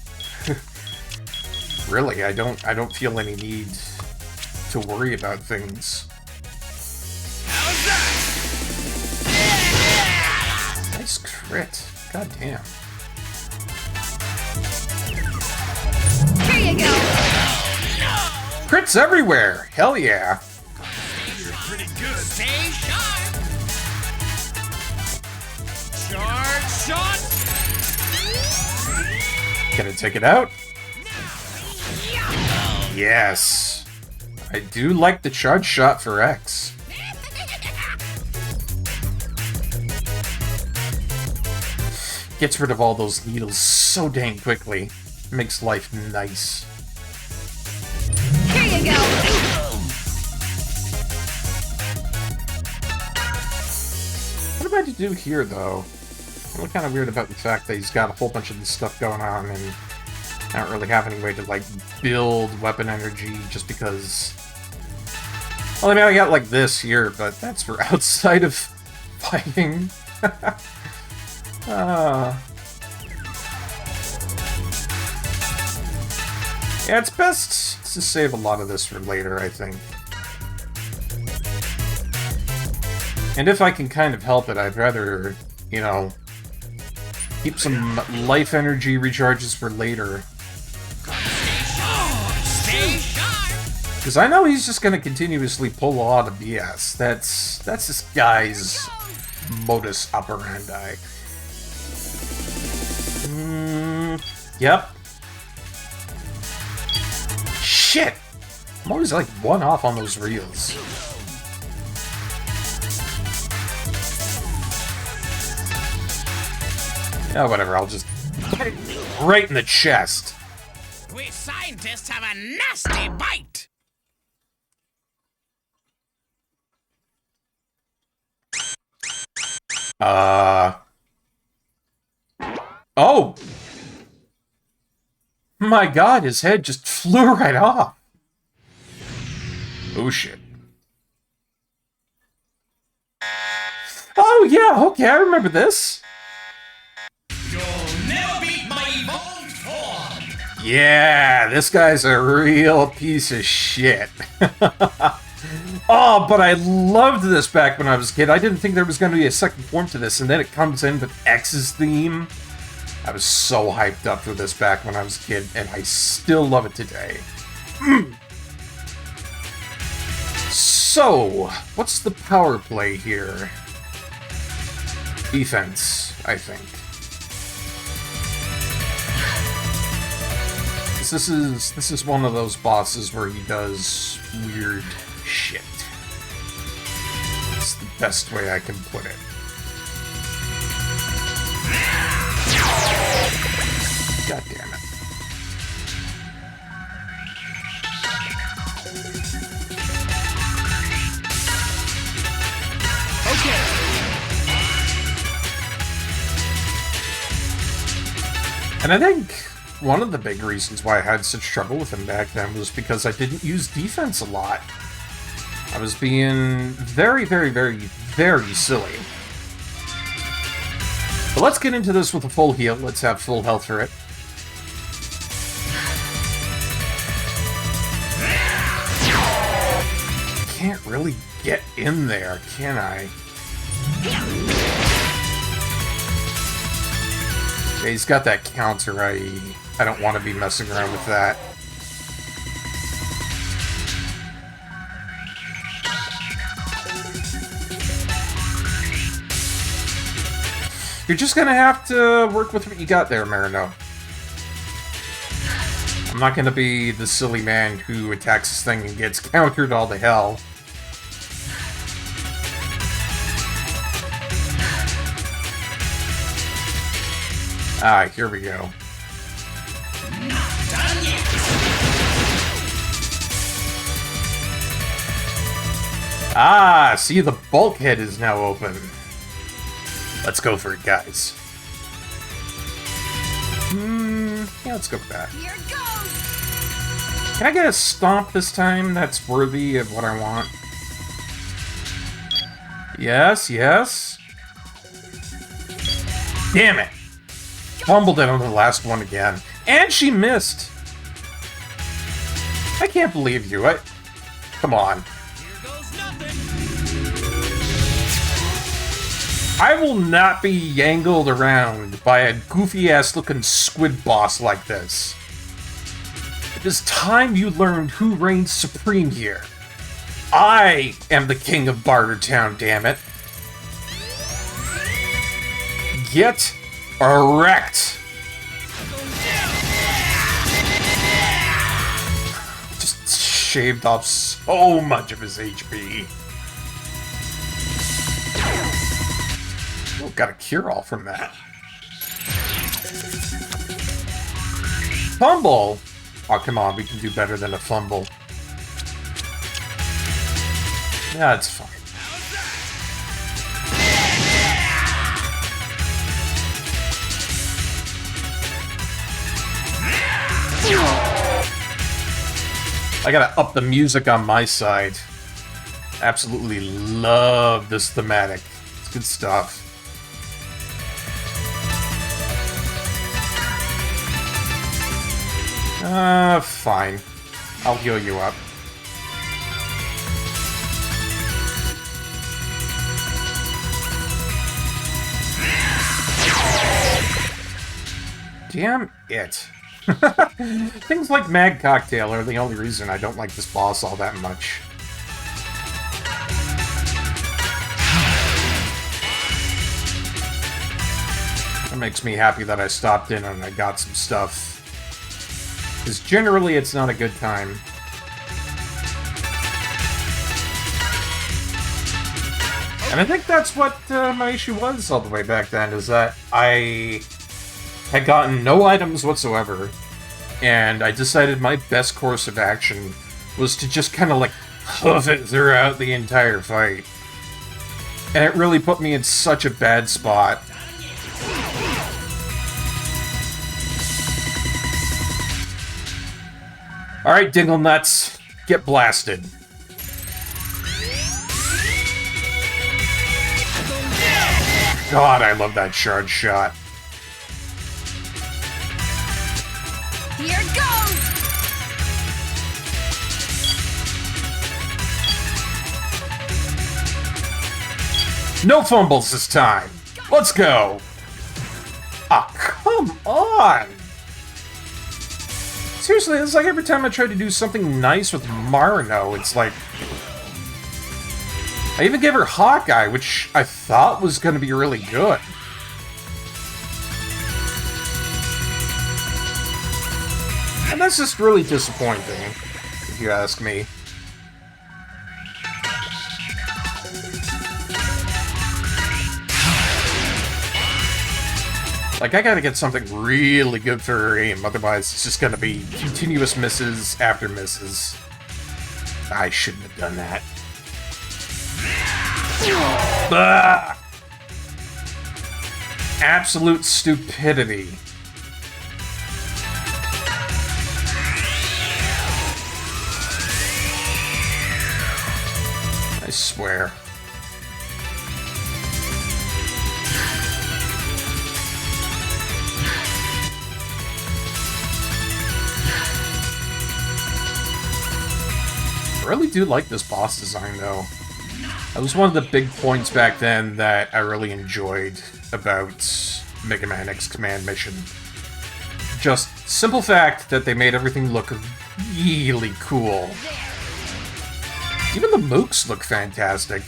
really I don't feel any need to worry about things. How's that? Nice crit. God damn. Here you go. Crits everywhere! Hell yeah. You're pretty good. Stay sharp. Charge shot. Gonna take it out? Yes. I do like the charge shot for X. Gets rid of all those needles so dang quickly. Makes life nice. Here you go. What am I to do here, though? I'm kind of weird about the fact that he's got a whole bunch of this stuff going on, and I don't really have any way to, like, build weapon energy just because... Well, I mean, I got, like, this here, but that's for outside of fighting. Yeah, it's best to save a lot of this for later, I think. And if I can kind of help it, I'd rather, you know, keep some life energy recharges for later. Stay sharp. Because I know he's just going to continuously pull a lot of BS. That's this guy's modus operandi. Yep. Shit! I'm always like one off on those reels. Yeah, whatever, I'll just put it right in the chest. We scientists have a nasty bite. Oh! My god, his head just flew right off. Oh shit. Oh yeah, okay, I remember this. You'll never beat my evolved form. Yeah, this guy's a real piece of shit. Oh, but I loved this back when I was a kid. I didn't think there was going to be a second form to this, and then it comes in with X's theme. I was so hyped up for this back when I was a kid, and I still love it today. So, what's the power play here? Defense, I think. This is one of those bosses where he does weird shit. It's the best way I can put it. God damn it. Okay. And I think one of the big reasons why I had such trouble with him back then was because I didn't use defense a lot. I was being very, very, very, very silly. But let's get into this with a full heal. Let's have full health for it. Can't really get in there, can I? Yeah, he's got that counter. I don't want to be messing around with that. You're just gonna have to work with what you got there, Marino. I'm not gonna be the silly man who attacks this thing and gets countered all to hell. Alright, here we go. Ah, see, the bulkhead is now open. Let's go for it, guys. Yeah, let's go with that. Here goes. Can I get a stomp this time that's worthy of what I want? Yes, yes. Damn it! Fumbled it on the last one again. And she missed! I can't believe you. Come on. I will not be yangled around by a goofy-ass looking squid boss like this. It is time you learned who reigns supreme here. I am the king of Bartertown, damn it. Get wrecked. Just shaved off so much of his HP. Oh, got a cure-all from that. Fumble! Oh, come on, we can do better than a fumble. Yeah, it's fine. I gotta up the music on my side. Absolutely love this thematic. It's good stuff. Fine. I'll heal you up. Damn it. Things like Mag Cocktail are the only reason I don't like this boss all that much. It makes me happy that I stopped in and I got some stuff. Because generally it's not a good time. And I think that's what my issue was all the way back then, is that I had gotten no items whatsoever, and I decided my best course of action was to just kind of like hoof it throughout the entire fight. And it really put me in such a bad spot. Alright, Dingle Nuts, get blasted. God, I love that shard shot. Here goes! No fumbles this time. Let's go. Ah, come on. Seriously, it's like every time I try to do something nice with Marino, it's like... I even gave her Hawkeye, which I thought was going to be really good. And that's just really disappointing, if you ask me. Like, I gotta get something really good for her aim, otherwise it's just gonna be continuous misses after misses. I shouldn't have done that. Ah! Absolute stupidity. I swear. I really do like this boss design, though. That was one of the big points back then that I really enjoyed about Megaman X Command Mission. Just simple fact that they made everything look really cool. Even the mooks look fantastic.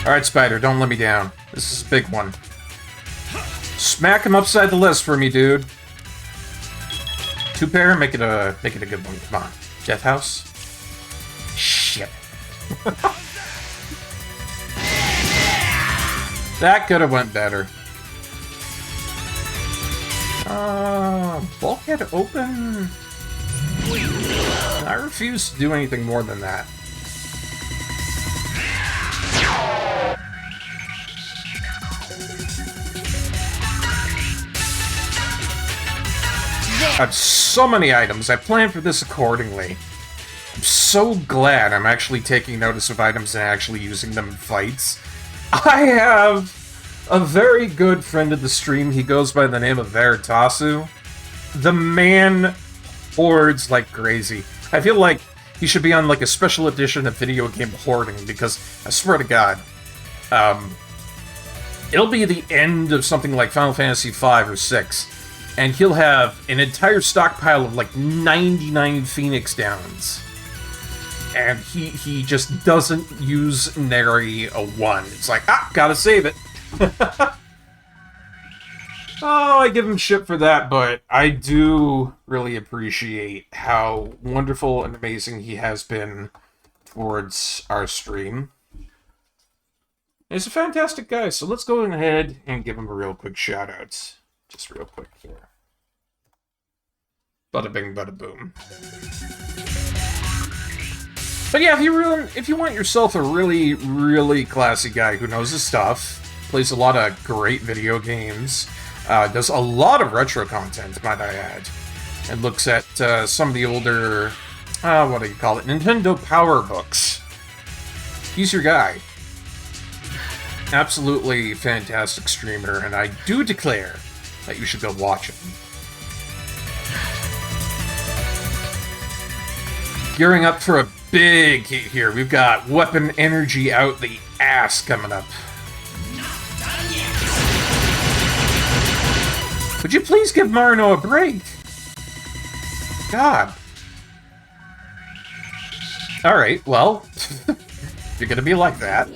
Alright, Spider, don't let me down. This is a big one. Smack him upside the list for me, dude. Two pair, make it a good one. Come on. Death House? Shit. That could have went better. Bulkhead open? I refuse to do anything more than that. I have so many items. I planned for this accordingly. I'm so glad I'm actually taking notice of items and actually using them in fights. I have a very good friend of the stream. He goes by the name of Veritasu. The man hoards like crazy. I feel like he should be on like a special edition of video game hoarding, because I swear to God, it'll be the end of something like Final Fantasy V or VI, and he'll have an entire stockpile of like 99 Phoenix Downs. And he just doesn't use nary a one. It's like, gotta save it. Oh, I give him shit for that, but I do really appreciate how wonderful and amazing he has been towards our stream. He's a fantastic guy, so let's go ahead and give him a real quick shout-out. Just real quick here. Bada bing, bada boom. But yeah, if you want yourself a really, really classy guy who knows his stuff, plays a lot of great video games, does a lot of retro content, might I add, and looks at some of the older, what do you call it, Nintendo Power books. He's your guy. Absolutely fantastic streamer, and I do declare that you should go watch him. Gearing up for a big heat here. We've got weapon energy out the ass coming up. Would you please give Marino a break? God. Alright, well, you're gonna be like that.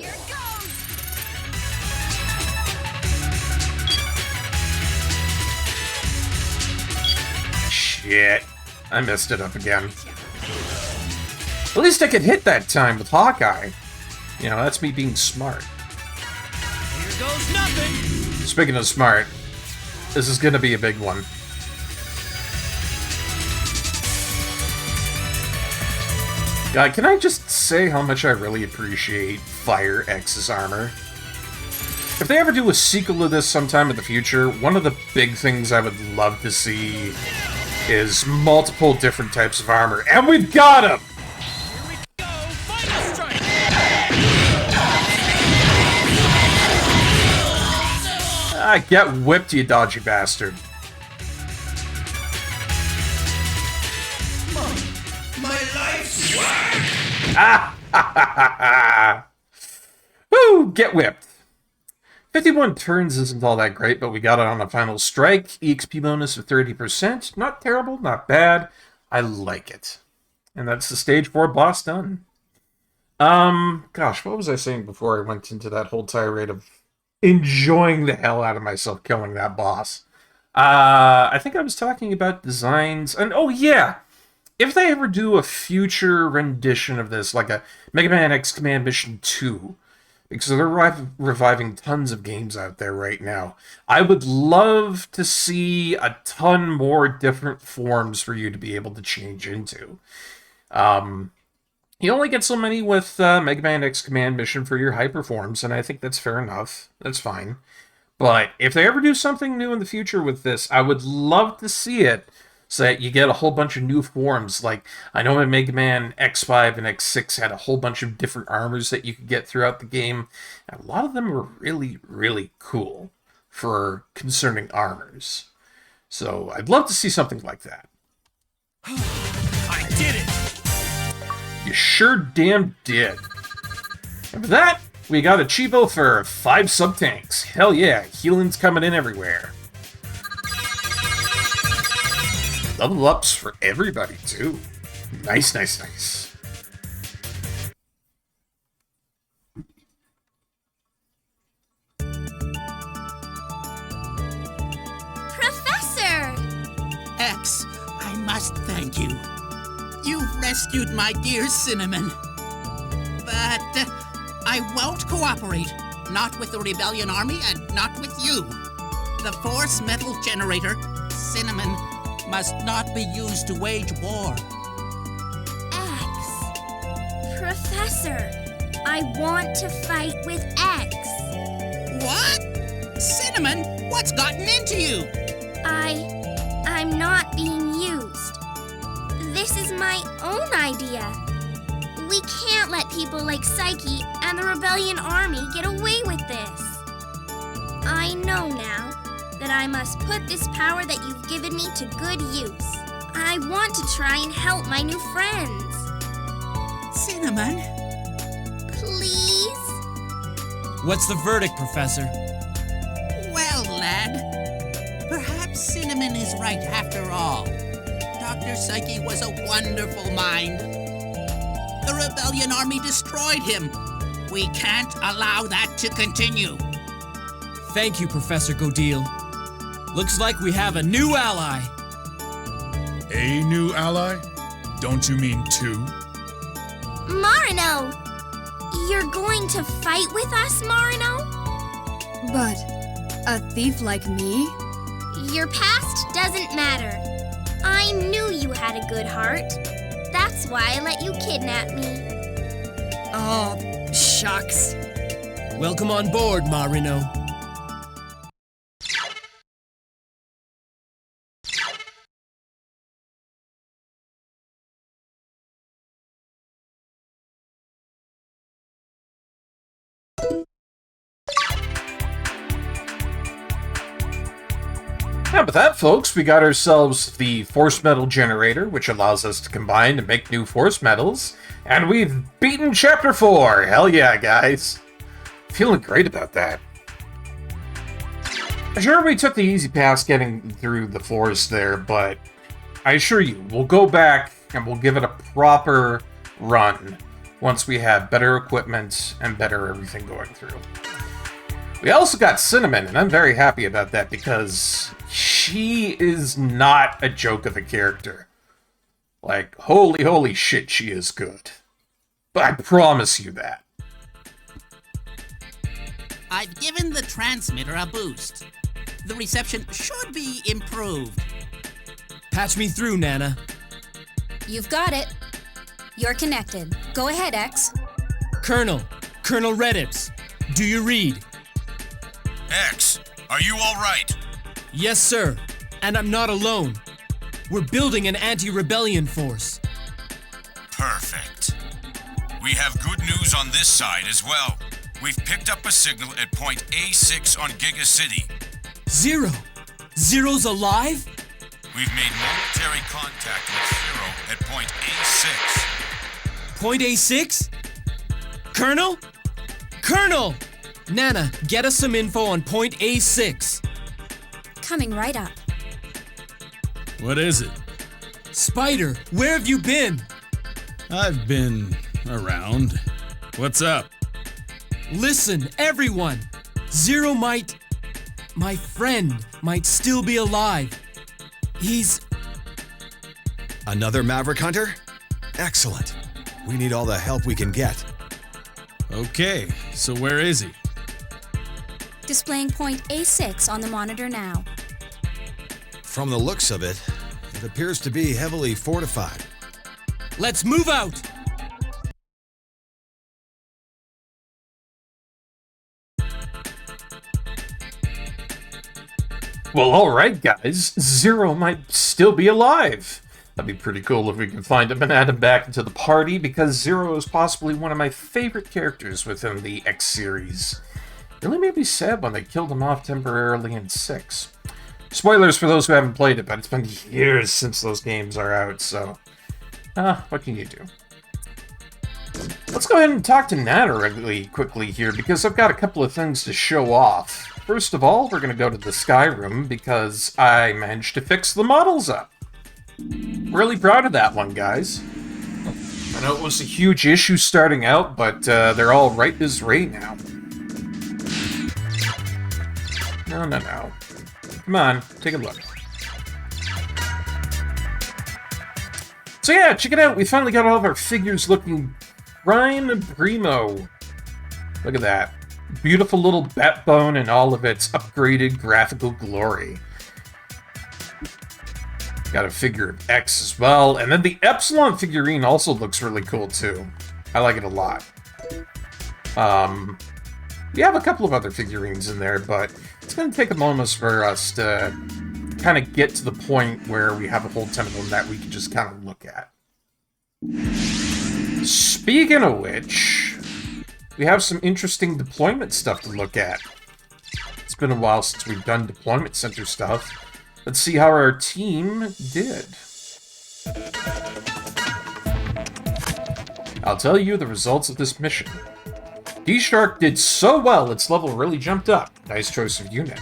Shit. I messed it up again. At least I could hit that time with Hawkeye. You know, that's me being smart. Here goes nothing. Speaking of smart, this is gonna be a big one. God, can I just say how much I really appreciate Fire X's armor? If they ever do a sequel to this sometime in the future, one of the big things I would love to see is multiple different types of armor. And we've got them! Get whipped, you dodgy bastard. My life's work! Ah! Ha ha ha ha! Woo! Get whipped. 51 turns isn't all that great, but we got it on a final strike. EXP bonus of 30%. Not terrible, not bad. I like it. And that's the stage 4 boss done. Gosh, what was I saying before I went into that whole tirade of enjoying the hell out of myself killing that boss? I think I was talking about designs, and oh yeah, if they ever do a future rendition of this, like a Mega Man X Command Mission 2, because they're reviving tons of games out there right now, I would love to see a ton more different forms for you to be able to change into. You only get so many with Mega Man X Command Mission for your hyper forms, and I think that's fair enough. That's fine. But if they ever do something new in the future with this, I would love to see it so that you get a whole bunch of new forms. Like, I know in Mega Man X5 and X6 had a whole bunch of different armors that you could get throughout the game, and a lot of them were really, really cool for concerning armors. So I'd love to see something like that. I did it! You sure damn did. And for that, we got a cheapo for 5 sub-tanks. Hell yeah, healing's coming in everywhere. Level ups for everybody, too. Nice, nice, nice. Professor! X, I must thank you. You've rescued my dear Cinnamon. But I won't cooperate. Not with the Rebellion Army and not with you. The Force Metal Generator, Cinnamon, must not be used to wage war. X. Professor, I want to fight with X. What? Cinnamon, what's gotten into you? I'm not being used. This is my own idea. We can't let people like Psyche and the Rebellion Army get away with this. I know now that I must put this power that you've given me to good use. I want to try and help my new friends. Cinnamon? Please? What's the verdict, Professor? Well, lad, perhaps Cinnamon is right after all. Dr. Psyche was a wonderful mind. The Rebellion Army destroyed him. We can't allow that to continue. Thank you, Professor Godil. Looks like we have a new ally. A new ally? Don't you mean two? Marino! You're going to fight with us, Marino? But a thief like me? Your past doesn't matter. I knew you had a good heart. That's why I let you kidnap me. Oh, shucks. Welcome on board, Marino. Yeah, with that, folks, we got ourselves the Force Metal Generator, which allows us to combine and make new Force Metals, and we've beaten Chapter 4! Hell yeah, guys! Feeling great about that. Sure, we took the easy pass getting through the forest there, but I assure you, we'll go back and we'll give it a proper run once we have better equipment and better everything going through. We also got Cinnamon, and I'm very happy about that because she is not a joke of a character. Like, holy shit, she is good. But I promise you that. I've given the transmitter a boost. The reception should be improved. Patch me through, Nana. You've got it. You're connected. Go ahead, X. Colonel Redips, do you read? X, are you all right? Yes, sir. And I'm not alone. We're building an anti-rebellion force. Perfect. We have good news on this side as well. We've picked up a signal at point A6 on Giga City. Zero? Zero's alive? We've made momentary contact with Zero at point A6. Point A6? Colonel? Colonel! Nana, get us some info on point A6. Coming right up. What is it? Spider, where have you been? I've been around. What's up? Listen, everyone! Zero my friend might still be alive. He's... Another Maverick Hunter? Excellent. We need all the help we can get. Okay, so where is he? Displaying point A6 on the monitor now. From the looks of it, it appears to be heavily fortified. Let's move out! Well, alright, guys. Zero might still be alive. That'd be pretty cool if we can find him and add him back into the party, because Zero is possibly one of my favorite characters within the X series. Really made me sad when they killed him off temporarily in 6. Spoilers for those who haven't played it, but it's been years since those games are out, so... what can you do? Let's go ahead and talk to Nana really quickly here, because I've got a couple of things to show off. First of all, we're going to go to the Sky Room, because I managed to fix the models up. Really proud of that one, guys. I know it was a huge issue starting out, but they're all right as rain now. No. Come on, take a look. So yeah, check it out. We finally got all of our figures looking prime and primo. Look at that. Beautiful little Batbone and all of its upgraded graphical glory. Got a figure of X as well. And then the Epsilon figurine also looks really cool too. I like it a lot. We have a couple of other figurines in there, but it's going to take a moment for us to kind of get to the point where we have a whole ton of them that we can just kind of look at. Speaking of which, we have some interesting deployment stuff to look at. It's been a while since we've done deployment center stuff. Let's see how our team did. I'll tell you the results of this mission. D-Shark did so well, its level really jumped up. Nice choice of unit.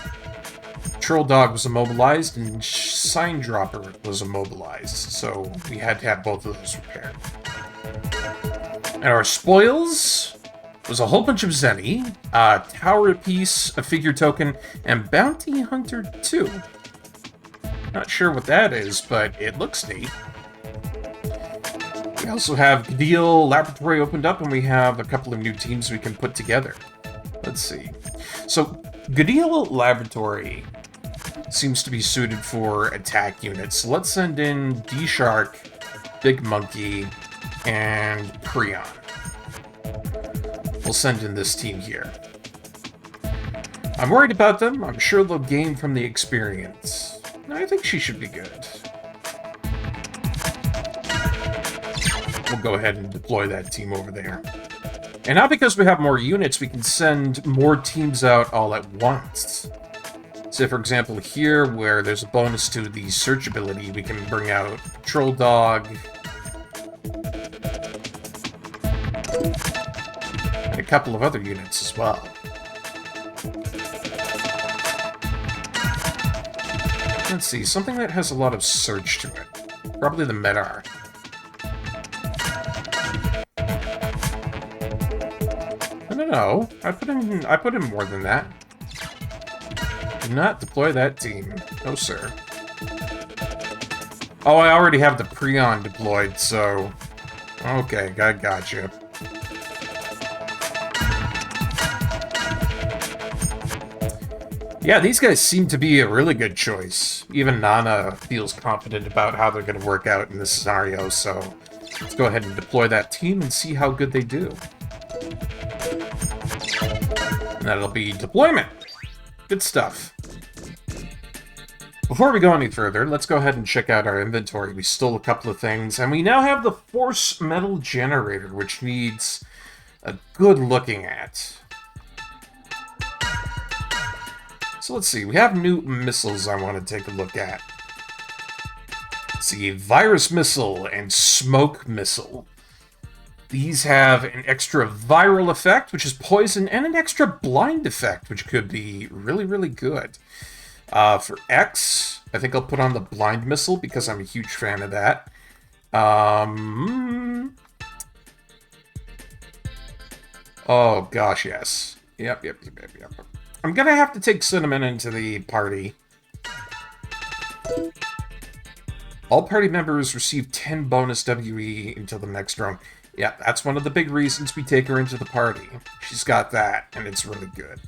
Troll Dog was immobilized, and Sign Dropper was immobilized, so we had to have both of those repaired. And our spoils was a whole bunch of Zenny, a Tower Piece, a Figure Token, and Bounty Hunter 2. Not sure what that is, but it looks neat. We also have Gdeal Laboratory opened up, and we have a couple of new teams we can put together. Let's see. So, Gdeal Laboratory seems to be suited for attack units. So let's send in D-Shark, Big Monkey, and Creon. We'll send in this team here. I'm worried about them. I'm sure they'll gain from the experience. I think she should be good. We'll go ahead and deploy that team over there. And now because we have more units, we can send more teams out all at once. So for example here, where there's a bonus to the search ability, we can bring out Troll Dog, and a couple of other units as well. Let's see, something that has a lot of search to it. Probably the Medar. No, I put in more than that. Do not deploy that team. No, sir. Oh, I already have the Preon deployed, so... Okay, I gotcha. Yeah, these guys seem to be a really good choice. Even Nana feels confident about how they're going to work out in this scenario, so... Let's go ahead and deploy that team and see how good they do. And that'll be deployment. Good stuff. Before we go any further, let's go ahead and check out our inventory. We stole a couple of things, and we now have the Force Metal Generator, which needs a good looking at. So let's see, we have new missiles I want to take a look at. Let's see, Virus Missile and Smoke Missile. These have an extra viral effect, which is poison, and an extra blind effect, which could be really, really good. For X, I think I'll put on the blind missile because I'm a huge fan of that. Oh, gosh, yes. Yep. I'm gonna have to take Cinnamon into the party. All party members receive 10 bonus WE until the next round. Yeah, that's one of the big reasons we take her into the party. She's got that, and it's really good.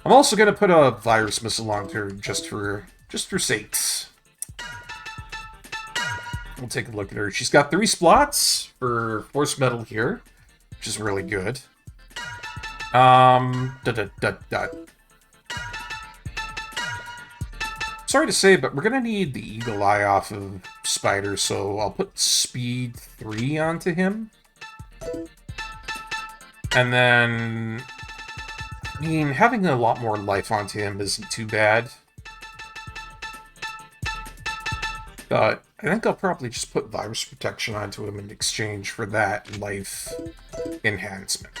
I'm also going to put a virus missile on her just for sakes. We'll take a look at her. She's got 3 slots for Force Metal here, which is really good. Sorry to say, but we're going to need the Eagle Eye off of Spider, so I'll put Speed 3 onto him. And then, I mean, having a lot more life onto him isn't too bad. But I think I'll probably just put virus protection onto him in exchange for that life enhancement.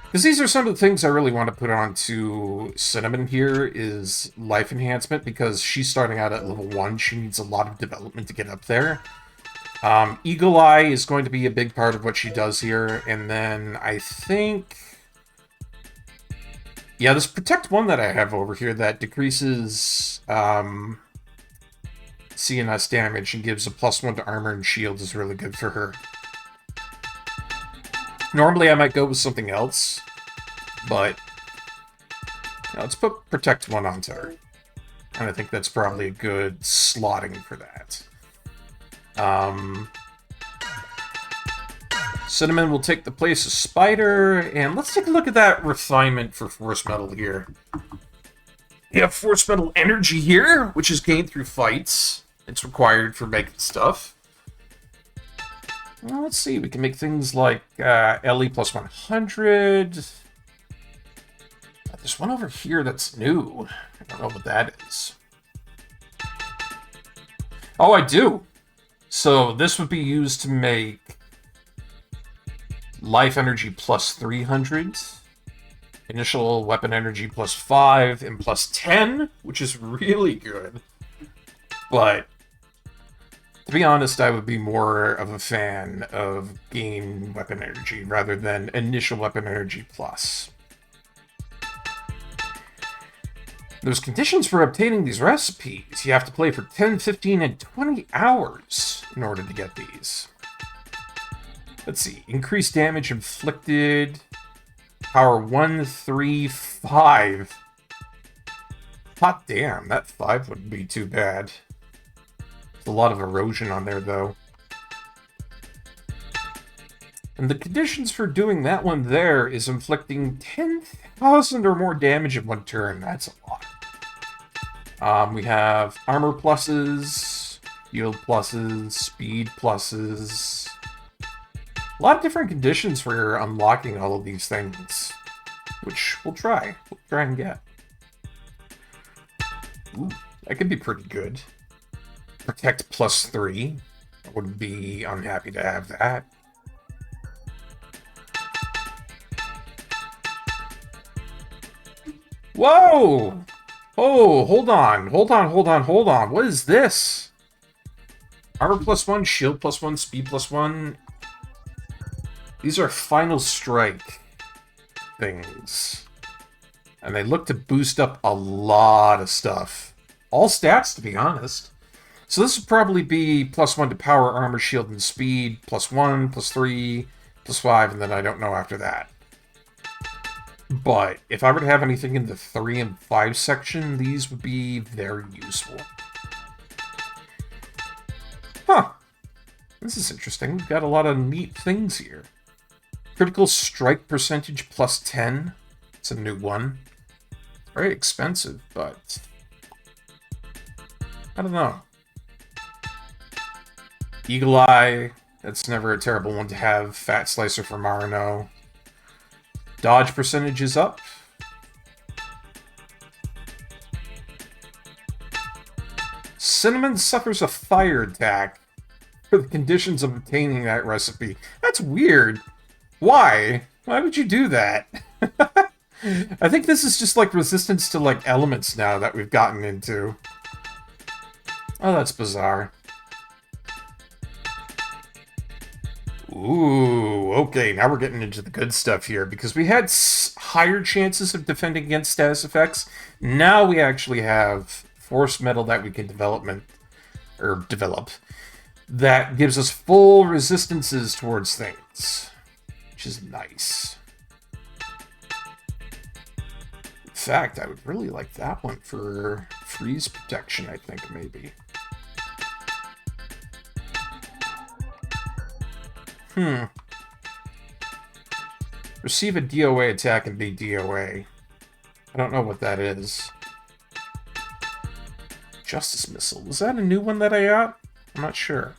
Because these are some of the things I really want to put onto Cinnamon here is life enhancement, because she's starting out at level 1. She needs a lot of development to get up there. Eagle Eye is going to be a big part of what she does here, and then I think... Yeah, this Protect 1 that I have over here that decreases CNS damage and gives a +1 to armor and shield is really good for her. Normally I might go with something else, but let's put Protect 1 onto her. And I think that's probably a good slotting for that. Cinnamon will take the place of Spider, and let's take a look at that refinement for Force Metal here. We have Force Metal Energy here, which is gained through fights. It's required for making stuff. Well, let's see. We can make things like LE plus 100. There's one over here that's new. I don't know what that is. Oh, I do. So this would be used to make life energy plus 300, initial weapon energy plus 5, and plus 10, which is really good. But to be honest, I would be more of a fan of gain weapon energy rather than initial weapon energy plus. There's conditions for obtaining these recipes. You have to play for 10, 15, and 20 hours in order to get these. Let's see. Increased damage inflicted. Power 1, 3, 5. Hot damn, that 5 wouldn't be too bad. There's a lot of erosion on there, though. And the conditions for doing that one there is inflicting 10,000 or more damage in one turn. That's a lot. We have armor pluses, yield pluses, speed pluses. A lot of different conditions for unlocking all of these things, which we'll try. We'll try and get. Ooh, that could be pretty good. Protect plus 3. I wouldn't be unhappy to have that. Whoa! Oh, hold on. What is this? Armor plus 1, shield plus 1, speed plus 1. These are final strike things. And they look to boost up a lot of stuff. All stats, to be honest. So this would probably be plus 1 to power, armor, shield, and speed. Plus 1, plus 3, plus 5, and then I don't know after that. But if I were to have anything in the 3 and 5 section, these would be very useful. Huh. This is interesting. We've got a lot of neat things here. Critical strike percentage plus 10. It's a new one. It's very expensive, but I don't know. Eagle Eye. That's never a terrible one to have. Fat Slicer for Marino. Dodge percentage is up. Cinnamon suffers a fire attack for the conditions of obtaining that recipe. That's weird. Why? Why would you do that? I think this is just like resistance to like elements now that we've gotten into. Oh, that's bizarre. Ooh, okay, now we're getting into the good stuff here, because we had higher chances of defending against status effects. Now we actually have force metal that we can develop that gives us full resistances towards things, which is nice. In fact, I would really like that one for freeze protection, I think, maybe. Receive a DOA attack and be DOA. I don't know what that is. Justice Missile. Was that a new one that I got? I'm not sure.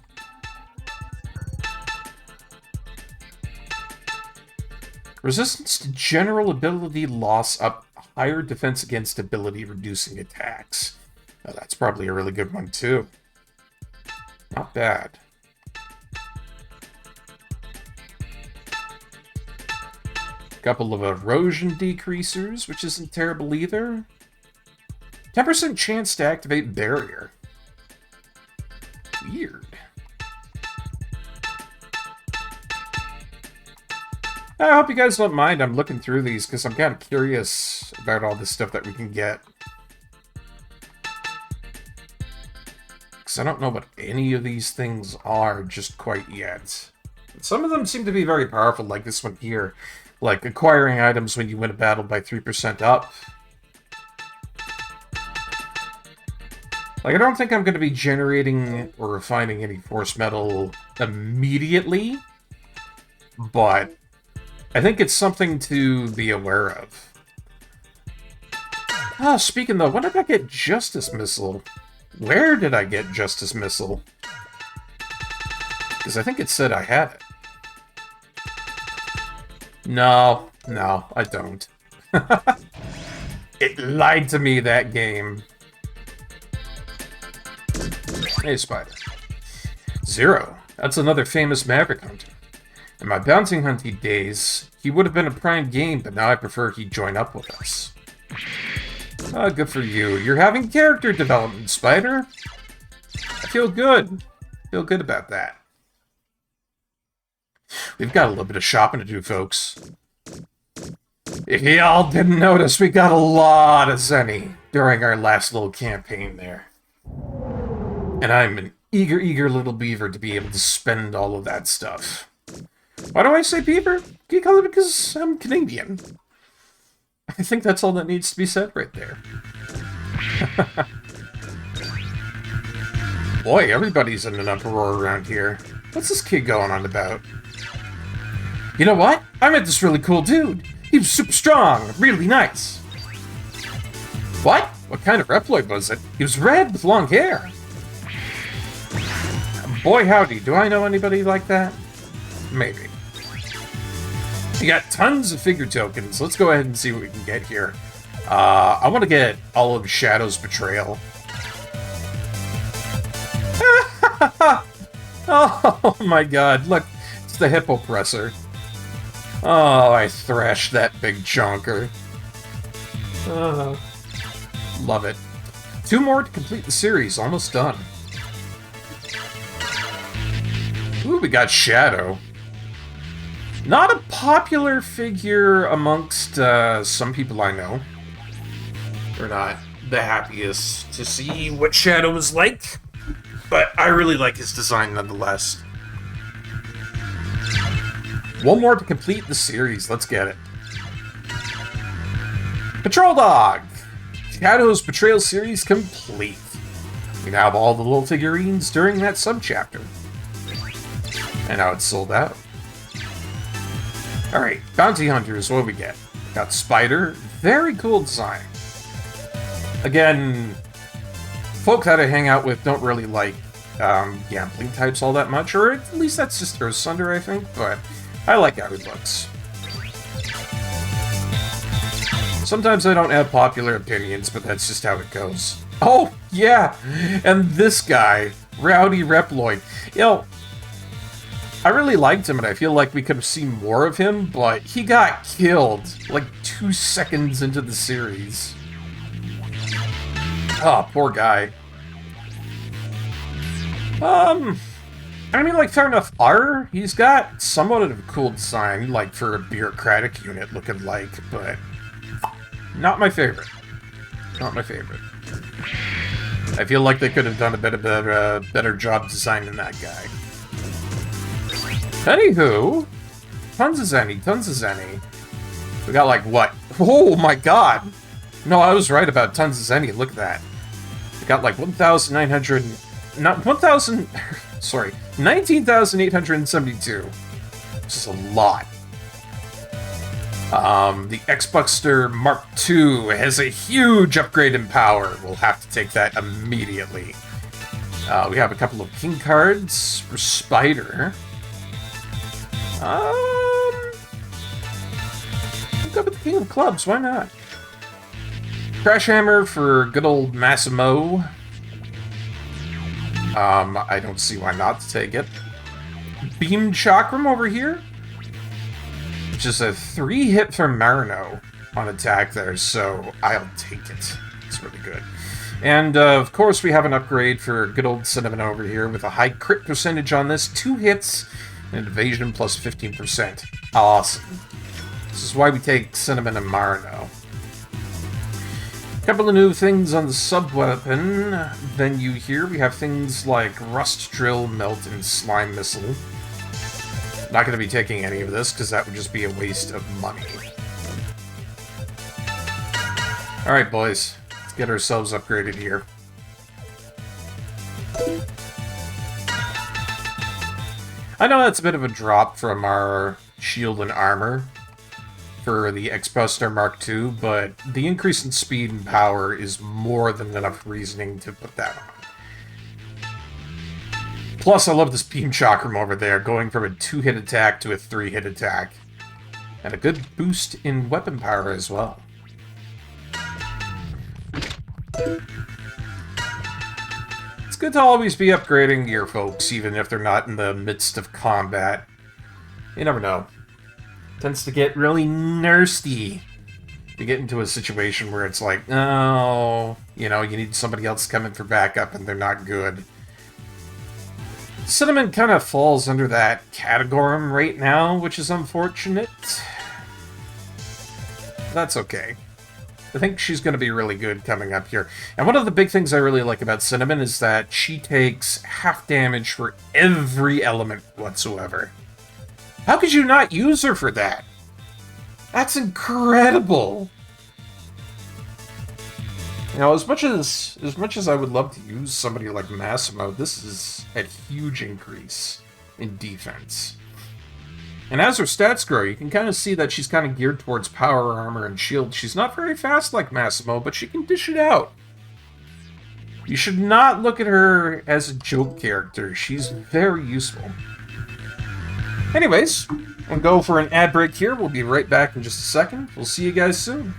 Resistance to general ability loss up. Higher defense against ability reducing attacks. Oh, that's probably a really good one too. Not bad. Couple of erosion decreasers, which isn't terrible either. 10% chance to activate barrier. Weird. I hope you guys don't mind. I'm looking through these because I'm kind of curious about all this stuff that we can get. Because I don't know what any of these things are just quite yet. Some of them seem to be very powerful, like this one here. Like acquiring items when you win a battle by 3% up. Like, I don't think I'm going to be generating or refining any force metal immediately, but I think it's something to be aware of. Ah, speaking though, when did I get Justice Missile? Where did I get Justice Missile? Because I think it said I had it. No, I don't. It lied to me, that game. Hey, Spider. Zero. That's another famous Maverick Hunter. In my bounty hunting days, he would have been a prime game, but now I prefer he join up with us. Good for you. You're having character development, Spider. I feel good. Feel good about that. We've got a little bit of shopping to do, folks. If y'all didn't notice, we got a lot of Zenny during our last little campaign there. And I'm an eager little beaver to be able to spend all of that stuff. Why do I say beaver? Can you call it because I'm Canadian? I think that's all that needs to be said right there. Boy, everybody's in an uproar around here. What's this kid going on about? You know what? I met this really cool dude. He was super strong, really nice. What? What kind of Reploid was it? He was red with long hair. Boy howdy, do I know anybody like that? Maybe. You got tons of figure tokens. Let's go ahead and see what we can get here. I want to get all of Shadow's betrayal. Oh my god, look. It's the hippo presser. Oh, I thrashed that big chonker. Love it. 2 more to complete the series. Almost done. Ooh, we got Shadow. Not a popular figure amongst some people I know. We're not the happiest to see what Shadow is like, but I really like his design nonetheless. 1 more to complete the series. Let's get it. Patrol Dog! Shadow's Betrayal series complete. We now have all the little figurines during that subchapter. And now it's sold out. Alright, Bounty Hunters, what do we get? Got Spider, very cool design. Again, folk that I hang out with don't really like gambling types all that much, or at least that's just Earth Sunder, I think, but I like how he looks. Sometimes I don't have popular opinions, but that's just how it goes. Oh, yeah! And this guy, Rowdy Reploid. You know, I really liked him, and I feel like we could have seen more of him, but he got killed like 2 seconds into the series. Oh, poor guy. I mean, like, fair enough, he's got somewhat of a cool design, like, for a bureaucratic unit looking like, but not my favorite. Not my favorite. I feel like they could have done a bit of a better job designing that guy. Anywho, tons of Zenny. We got like what? Oh my god! No, I was right about tons of Zenny. Look at that. We got like 1,900, not 1,000. Sorry, 19,872. Which is a lot. The X-Buckster Mark II has a huge upgrade in power. We'll have to take that immediately. We have a couple of king cards for Spider. I'll go with the King of Clubs, why not? Crash Hammer for good old Massimo. I don't see why not to take it. Beam Chakram over here. Which is a 3-hit for Marino on attack there, so I'll take it. It's really good. And, of course, we have an upgrade for good old Cinnamon over here with a high crit percentage on this. 2 hits and evasion plus 15%. Awesome. This is why we take Cinnamon and Marino. Couple of new things on the sub-weapon venue here. We have things like Rust Drill, Melt, and Slime Missile. Not going to be taking any of this, because that would just be a waste of money. Alright, boys. Let's get ourselves upgraded here. I know that's a bit of a drop from our shield and armor for the X-Buster Mark II, but the increase in speed and power is more than enough reasoning to put that on. Plus, I love this beam chakram over there, going from a 2-hit attack to a 3-hit attack. And a good boost in weapon power as well. It's good to always be upgrading gear, folks, even if they're not in the midst of combat. You never know. Tends to get really nasty. You get into a situation where it's like, oh, you know, you need somebody else coming for backup and they're not good. Cinnamon kind of falls under that category right now, which is unfortunate. That's okay. I think she's going to be really good coming up here. And one of the big things I really like about Cinnamon is that she takes half damage for every element whatsoever. How could you not use her for that? That's incredible! You know, as much as I would love to use somebody like Massimo, this is a huge increase in defense. And as her stats grow, you can kind of see that she's kind of geared towards power armor and shield. She's not very fast like Massimo, but she can dish it out. You should not look at her as a joke character. She's very useful. Anyways, we'll go for an ad break here. We'll be right back in just a second. We'll see you guys soon.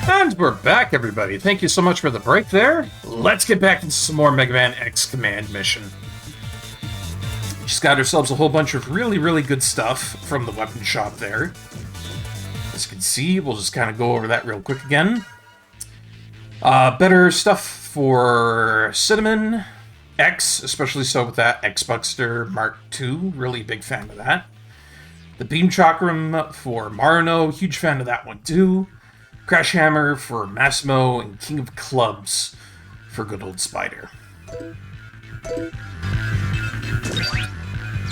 And we're back, everybody. Thank you so much for the break there. Let's get back into some more Mega Man X Command mission. She's got ourselves a whole bunch of really, really good stuff from the weapon shop there. As you can see, we'll just kind of go over that real quick again. Better stuff for Cinnamon, X, especially so with that X-Buckster Mark II, really big fan of that. The Beam Chakram for Marino, huge fan of that one too. Crash Hammer for Massimo, and King of Clubs for good old Spider.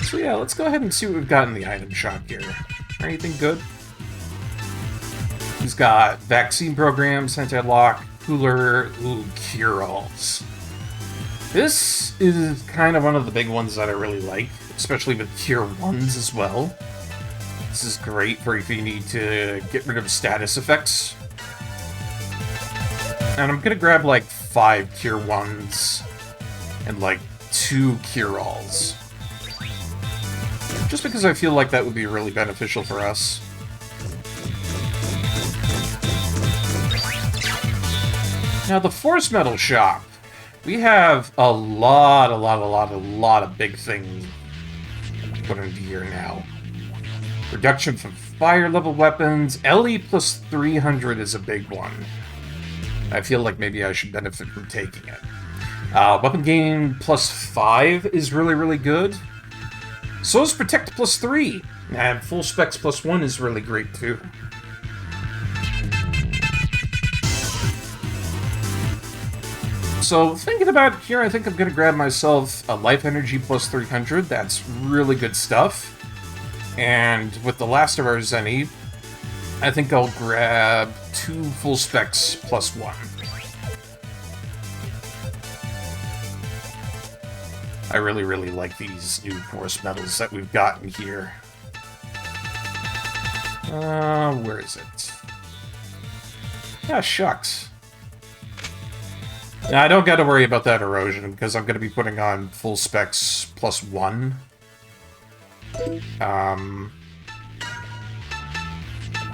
So yeah, let's go ahead and see what we've got in the item shop here. Anything good? He's got vaccine programs, anti-lock, cooler, cure-alls. This is kind of one of the big ones that I really like, especially with cure ones as well. This is great for if you need to get rid of status effects. And I'm gonna grab like 5 cure ones and like 2 cure-alls. Just because I feel like that would be really beneficial for us. Now the Force Metal Shop. We have a lot of big things put into here now. Reduction from fire level weapons. LE plus 300 is a big one. I feel like maybe I should benefit from taking it. Weapon gain plus 5 is really good. So is Protect plus 3. And Full Specs plus 1 is really great too. So thinking about it here, I think I'm going to grab myself a Life Energy plus 300. That's really good stuff. And with the last of our Zenny, I think I'll grab 2 Full Specs plus 1. I really like these new Force Metals that we've gotten here. Where is it? Ah, shucks. Now, I don't got to worry about that erosion, because I'm going to be putting on Full Specs plus 1.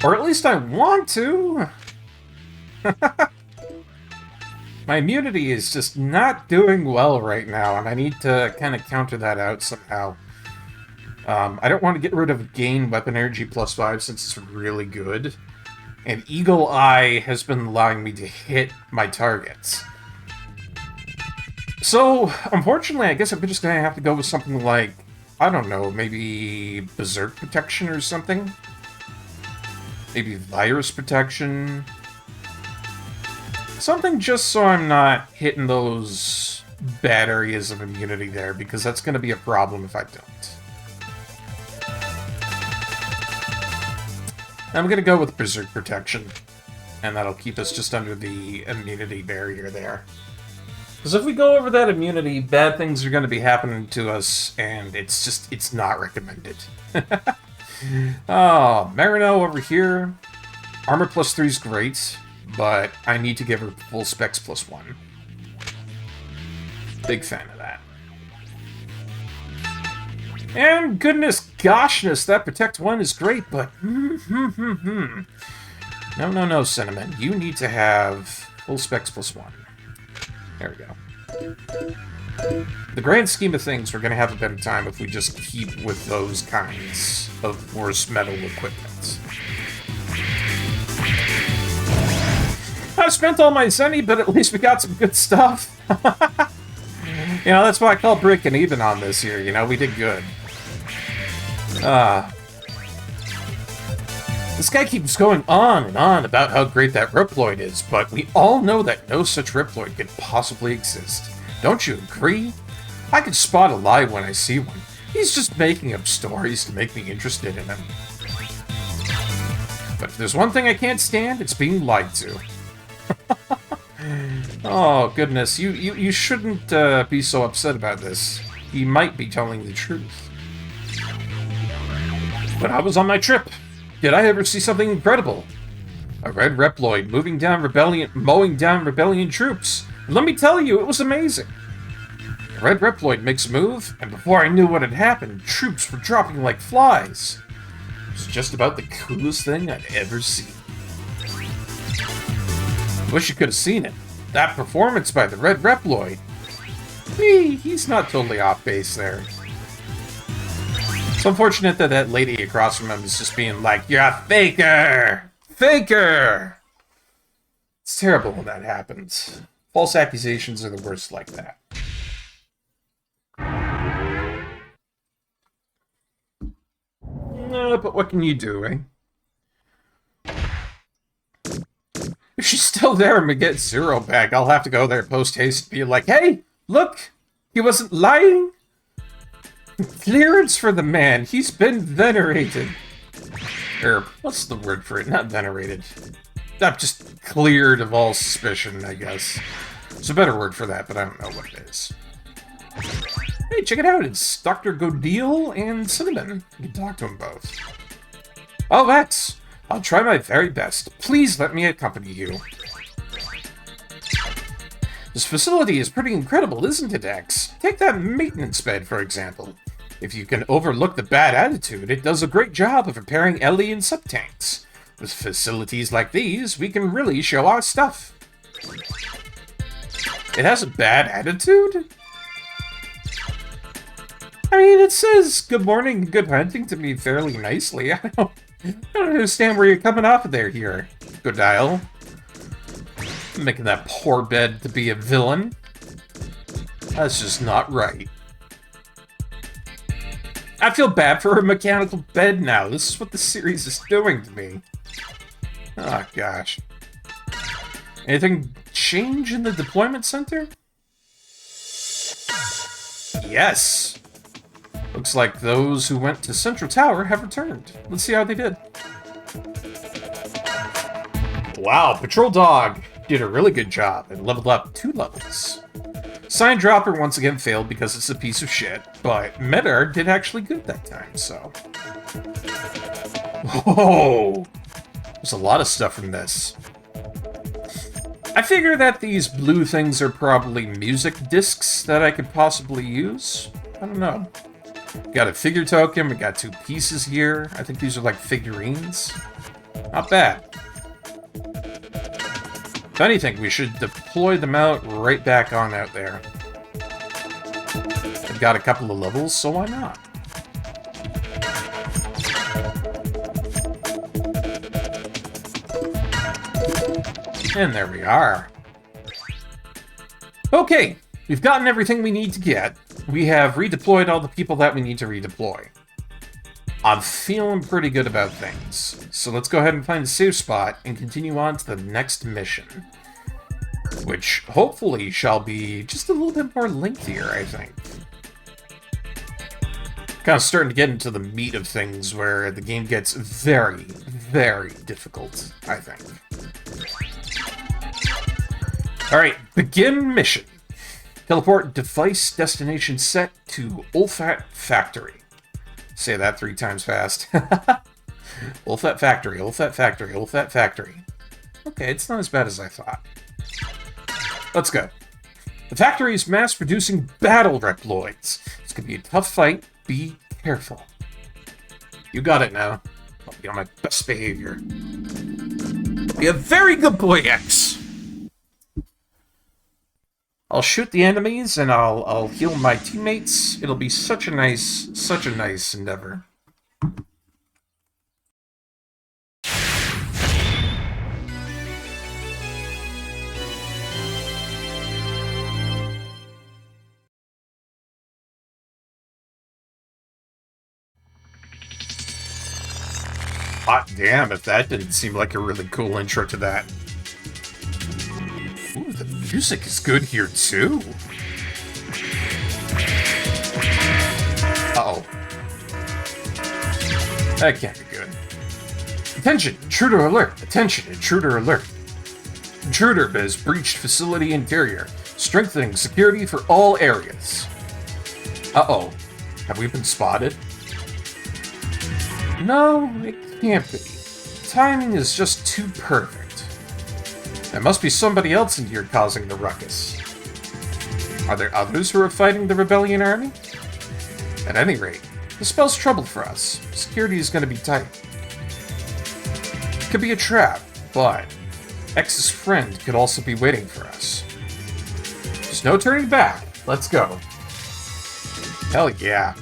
Or at least I want to! My immunity is just not doing well right now, and I need to kind of counter that out somehow. I don't want to get rid of Gain Weapon Energy plus 5 since it's really good. And Eagle Eye has been allowing me to hit my targets. So, unfortunately, I guess I'm just going to have to go with something like, I don't know, maybe Berserk Protection or something? Maybe Virus Protection? Something just so I'm not hitting those bad areas of immunity there, because that's going to be a problem if I don't. I'm going to go with Berserk Protection, and that'll keep us just under the immunity barrier there. Because if we go over that immunity, bad things are going to be happening to us, and it's not recommended. Oh, Marino over here. Armor plus 3 is great, but I need to give her Full Specs plus 1. Big fan of that. And goodness goshness, that Protect 1 is great, but No, Cinnamon. You need to have Full Specs plus 1. There we go. The grand scheme of things, we're going to have a better time if we just keep with those kinds of Force Metal equipment. I spent all my Zenny, but at least we got some good stuff. You know, that's why I call breaking even on this here. You know, we did good. This guy keeps going on and on about how great that Reploid is, but we all know that no such Reploid could possibly exist. Don't you agree? I can spot a lie when I see one. He's just making up stories to make me interested in him. But if there's one thing I can't stand, it's being lied to. Oh, goodness. You shouldn't be so upset about this. He might be telling the truth. But I was on my trip. Did I ever see something incredible? A red Reploid mowing down rebellion troops. And let me tell you, it was amazing. The red Reploid makes a move, and before I knew what had happened, troops were dropping like flies. It was just about the coolest thing I'd ever seen. Wish you could have seen it. That performance by the red Reploid. He's not totally off base there. It's unfortunate that that lady across from him is just being like, "You're a faker! Faker!" It's terrible when that happens. False accusations are the worst like that. But what can you do, eh? If she's still there and we get Zero back, I'll have to go there post-haste and be like, "Hey, look! He wasn't lying! Clearance for the man. He's been venerated." Or, what's the word for it? Not venerated. Not just cleared of all suspicion, I guess. There's a better word for that, but I don't know what it is. Hey, check it out. It's Dr. Godeel and Cinnamon. You can talk to them both. "Oh, X, I'll try my very best. Please let me accompany you." "This facility is pretty incredible, isn't it, X? Take that maintenance bed, for example. If you can overlook the bad attitude, it does a great job of repairing LE and sub-tanks. With facilities like these, we can really show our stuff." It has a bad attitude? I mean, it says good morning and good hunting to me fairly nicely. I don't understand where you're coming off of there here, Godile. Making that poor bed to be a villain. That's just not right. I feel bad for her mechanical bed now. This is what the series is doing to me. Oh, gosh. Anything change in the deployment center? Yes! Looks like those who went to Central Tower have returned. Let's see how they did. Wow, Patrol Dog did a really good job and leveled up 2 levels. Sign Dropper once again failed because it's a piece of shit, but Medar did actually good that time, so... Whoa! There's a lot of stuff from this. I figure that these blue things are probably music discs that I could possibly use. I don't know. Got a figure token, we got 2 pieces here. I think these are like figurines. Not bad. If anything, we should deploy them out right back on out there. I've got a couple of levels, so why not? And there we are. Okay, we've gotten everything we need to get. We have redeployed all the people that we need to redeploy. I'm feeling pretty good about things. So let's go ahead and find a safe spot and continue on to the next mission. Which hopefully shall be just a little bit more lengthier, I think. Kind of starting to get into the meat of things where the game gets very, very difficult, I think. Alright, begin mission. Teleport device destination set to Olfat Factory. Say that 3 times fast. Olfat Factory, Olfat Factory, Olfat Factory. Okay, it's not as bad as I thought. Let's go. The factory is mass-producing battle reploids. It's gonna be a tough fight. Be careful. You got it now. I'll be on my best behavior. Be a very good boy, X. I'll shoot the enemies and I'll heal my teammates. It'll be such a nice endeavor. Hot damn, if that didn't seem like a really cool intro to that. Ooh, the music is good here, too. Uh-oh. That can't be good. Attention, intruder alert! Attention, intruder alert! Intruder has breached facility interior, strengthening security for all areas. Uh-oh. Have we been spotted? No, it can't be. Timing is just too perfect. There must be somebody else in here causing the ruckus. Are there others who are fighting the rebellion army? At any rate, this spells trouble for us. Security is going to be tight. It could be a trap, but X's friend could also be waiting for us. There's no turning back. Let's go. Hell yeah.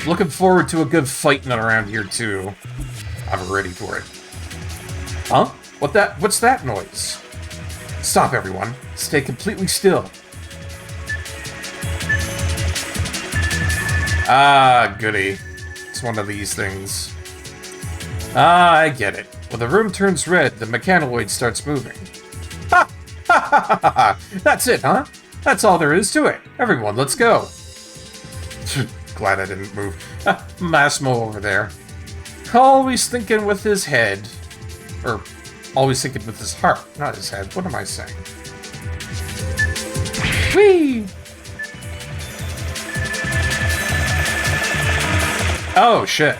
Looking forward to a good fighting around here, too. I'm ready for it. Huh? What's that noise? Stop, everyone. Stay completely still. Ah, goody. It's one of these things. Ah, I get it. When the room turns red, the mechanoid starts moving. Ha! Ha ha ha ha! That's it, huh? That's all there is to it. Everyone, let's go. Glad I didn't move. Massimo over there. Always thinking with his head. Or, always thinking with his heart, not his head. What am I saying? Whee! Oh, shit.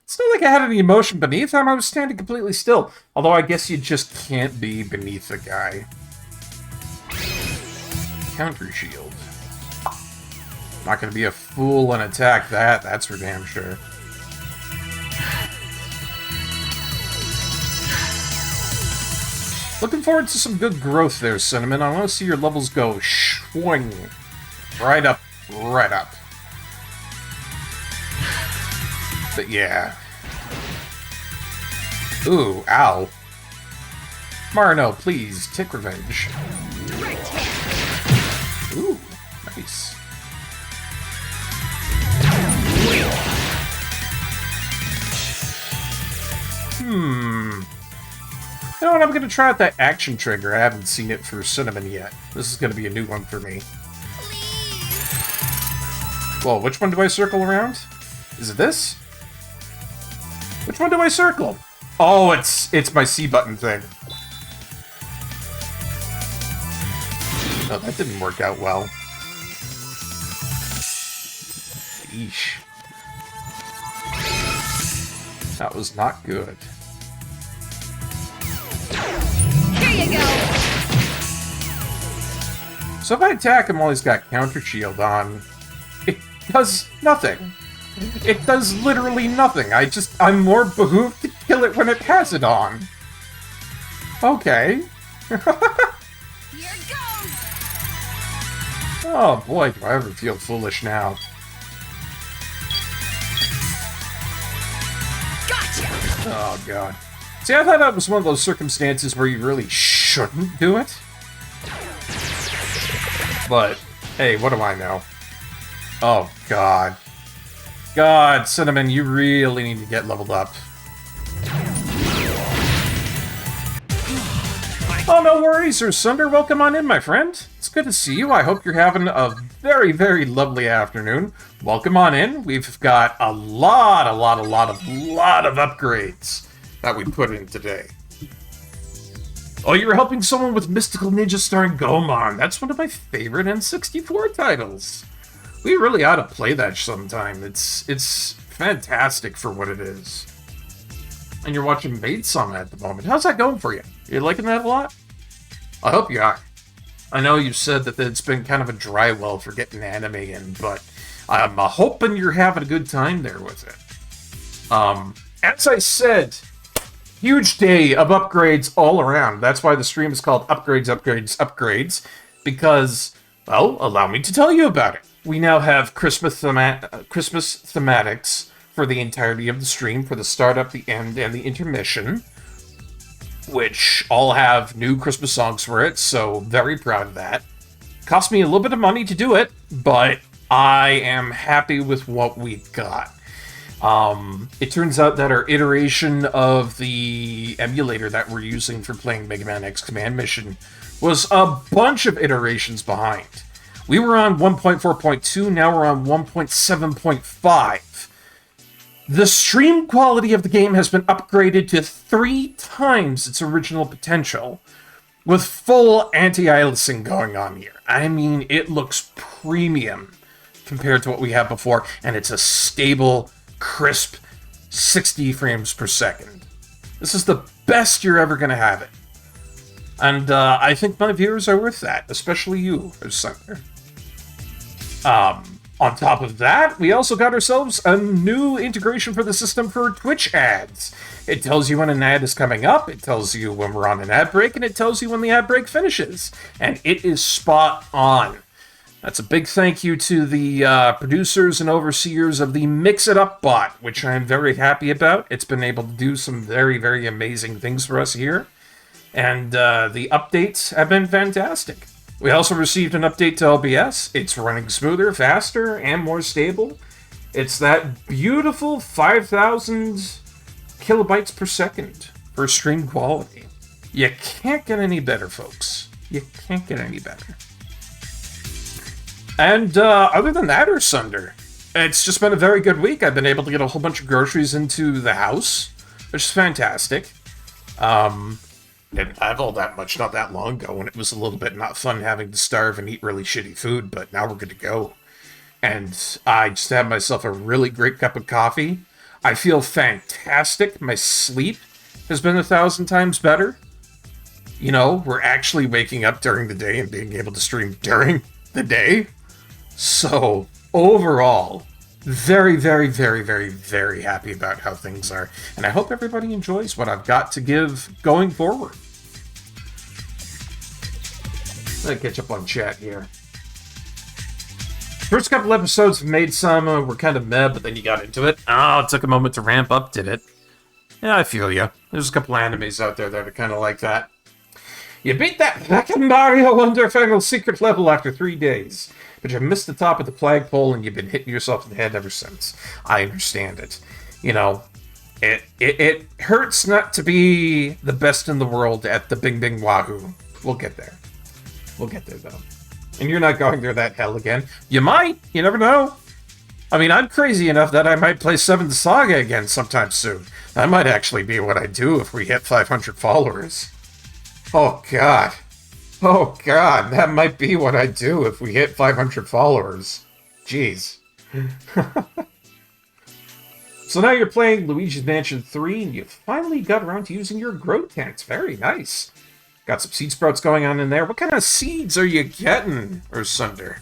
It's not like I had any emotion beneath him. I was standing completely still. Although I guess you just can't be beneath a guy. Counter shield. Not gonna be a fool and attack that, that's for damn sure. Looking forward to some good growth there, Cinnamon. I want to see your levels go swing. Right up, right up. But yeah. Ooh, ow. Marino, please, take revenge. Ooh, nice. You know what, I'm gonna try out that action trigger. I haven't seen it for Cinnamon yet. This is gonna be a new one for me. Well, which one do I circle around? Is it this? Which one do I circle? Oh, it's my C button thing. Oh, that didn't work out well. Eesh. That was not good. Here you go! So if I attack him while he's got counter shield on, it does nothing. It does literally nothing. I'm more behooved to kill it when it has it on. Okay. Here it goes! Oh boy, do I ever feel foolish now. Gotcha! Oh god. See, I thought that was one of those circumstances where you really shouldn't do it. But, hey, what do I know? Oh god. God, Cinnamon, you really need to get leveled up. Oh, no worries, Sir Sunder. Welcome on in, my friend. It's good to see you. I hope you're having a very, very lovely afternoon. Welcome on in. We've got a lot of upgrades that we put in today. Oh, you're helping someone with Mystical Ninja starring Goemon. That's one of my favorite N64 titles. We really ought to play that sometime. It's fantastic for what it is. And you're watching Maid Sama at the moment. How's that going for you? You liking that a lot? I hope you are. I know you said that it's been kind of a dry well for getting anime in, but I'm hoping you're having a good time there with it. As I said, huge day of upgrades all around. That's why the stream is called Upgrades, because, well, allow me to tell you about it. We now have Christmas thematics for the entirety of the stream, for the start, up, the end, and the intermission, which all have new Christmas songs for it, so very proud of that. Cost me a little bit of money to do it, but I am happy with what we got. It turns out that our iteration of the emulator that we're using for playing Mega Man X Command Mission was a bunch of iterations behind. We were on 1.4.2, now we're on 1.7.5. The stream quality of the game has been upgraded to 3 times its original potential, with full anti-aliasing going on here. I mean, it looks premium compared to what we had before, and it's a stable, crisp 60 frames per second. This is the best you're ever going to have it. And I think my viewers are worth that, especially you, Sunder. On top of that, we also got ourselves a new integration for the system for Twitch ads. It tells you when an ad is coming up, it tells you when we're on an ad break, and it tells you when the ad break finishes. And it is spot on. That's a big thank you to the producers and overseers of the Mix It Up bot, which I'm very happy about. It's been able to do some very, very amazing things for us here. And the updates have been fantastic. We also received an update to OBS. It's running smoother, faster, and more stable. It's that beautiful 5,000 kilobytes per second for stream quality. You can't get any better, folks. You can't get any better. And other than that, Ursunder, it's just been a very good week. I've been able to get a whole bunch of groceries into the house, which is fantastic. Didn't have all that much not that long ago, and it was a little bit not fun having to starve and eat really shitty food, but now we're good to go. And I just had myself a really great cup of coffee. I feel fantastic. My sleep has been 1,000 times better. You know, we're actually waking up during the day and being able to stream during the day. So, overall, very, very, very, very, very happy about how things are. And I hope everybody enjoys what I've got to give going forward. Let me catch up on chat here. First couple episodes have made some, were kind of meh, but then you got into it. It took a moment to ramp up, did it? Yeah, I feel ya. There's a couple animes out there that are kind of like that. You beat that fucking Mario Wonder Final Secret level after 3 days, but you missed the top of the flagpole and you've been hitting yourself in the head ever since. I understand it. You know, it hurts not to be the best in the world at the Bing Bing Wahoo. We'll get there. We'll get there, though. And you're not going through that hell again. You might. You never know. I mean, I'm crazy enough that I might play 7th Saga again sometime soon. That might actually be what I do if we hit 500 followers. Oh, God. Oh, God. That might be what I do if we hit 500 followers. Jeez. So now you're playing Luigi's Mansion 3, and you finally got around to using your grow tents. Very nice. Got some seed sprouts going on in there. What kind of seeds are you getting, Ursunder?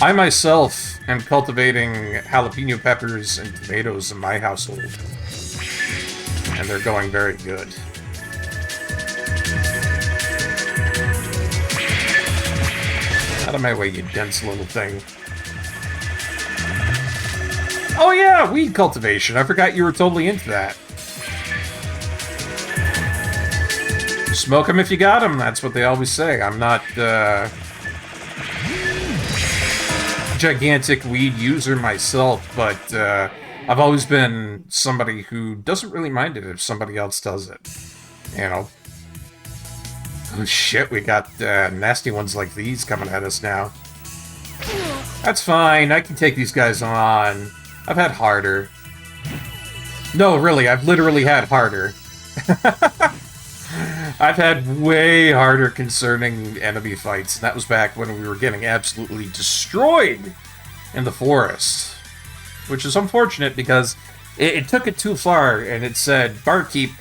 I myself am cultivating jalapeno peppers and tomatoes in my household. And they're going very good. Out of my way, you dense little thing. Oh yeah, weed cultivation. I forgot you were totally into that. Smoke them if you got them. That's what they always say. I'm not a gigantic weed user myself, but I've always been somebody who doesn't really mind it if somebody else does it. You know? Oh shit, we got nasty ones like these coming at us now. That's fine, I can take these guys on. I've had harder. No, really, I've literally had harder. I've had way harder concerning enemy fights, and that was back when we were getting absolutely destroyed in the forest. Which is unfortunate because it took it too far, and it said, Barkeep,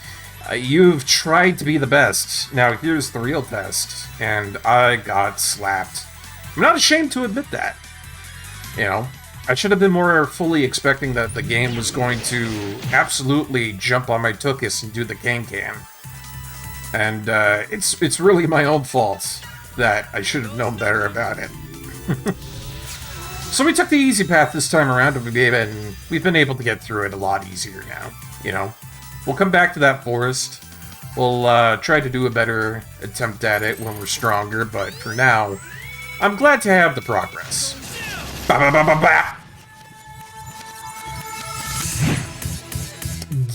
you've tried to be the best. Now here's the real test. And I got slapped. I'm not ashamed to admit that. You know, I should have been more fully expecting that the game was going to absolutely jump on my tuchus and do the can-can. And it's really my own fault that I should have known better about it. So we took the easy path this time around, and we've been able to get through it a lot easier now. You know, we'll come back to that forest. We'll try to do a better attempt at it when we're stronger, but for now, I'm glad to have the progress. Ba ba ba ba ba.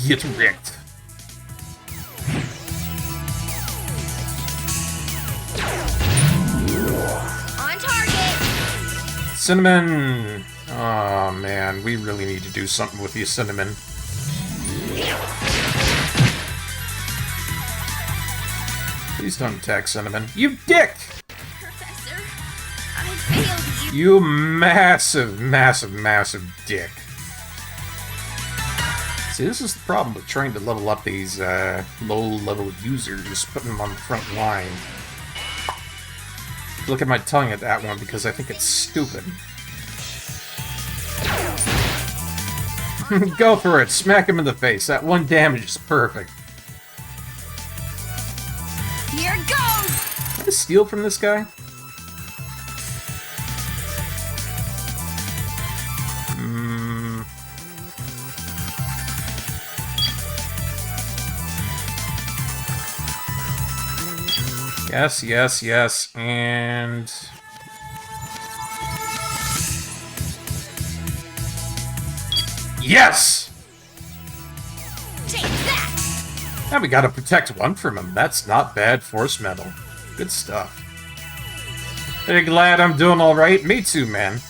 Get wrecked. On target. Cinnamon. Oh man, we really need to do something with you, Cinnamon. Please don't attack Cinnamon. You dick! Professor, I failed you. You massive, massive, massive dick. See, this is the problem with trying to level up these low-level users, putting them on the front line. Look at my tongue at that one because I think it's stupid. Go for it, smack him in the face. That one damage is perfect. Here goes! Can I steal from this guy? Yes, yes, yes, and... Yes! Take that! Now we gotta protect one from him. That's not bad force metal. Good stuff. Hey, glad I'm doing alright? Me too, man.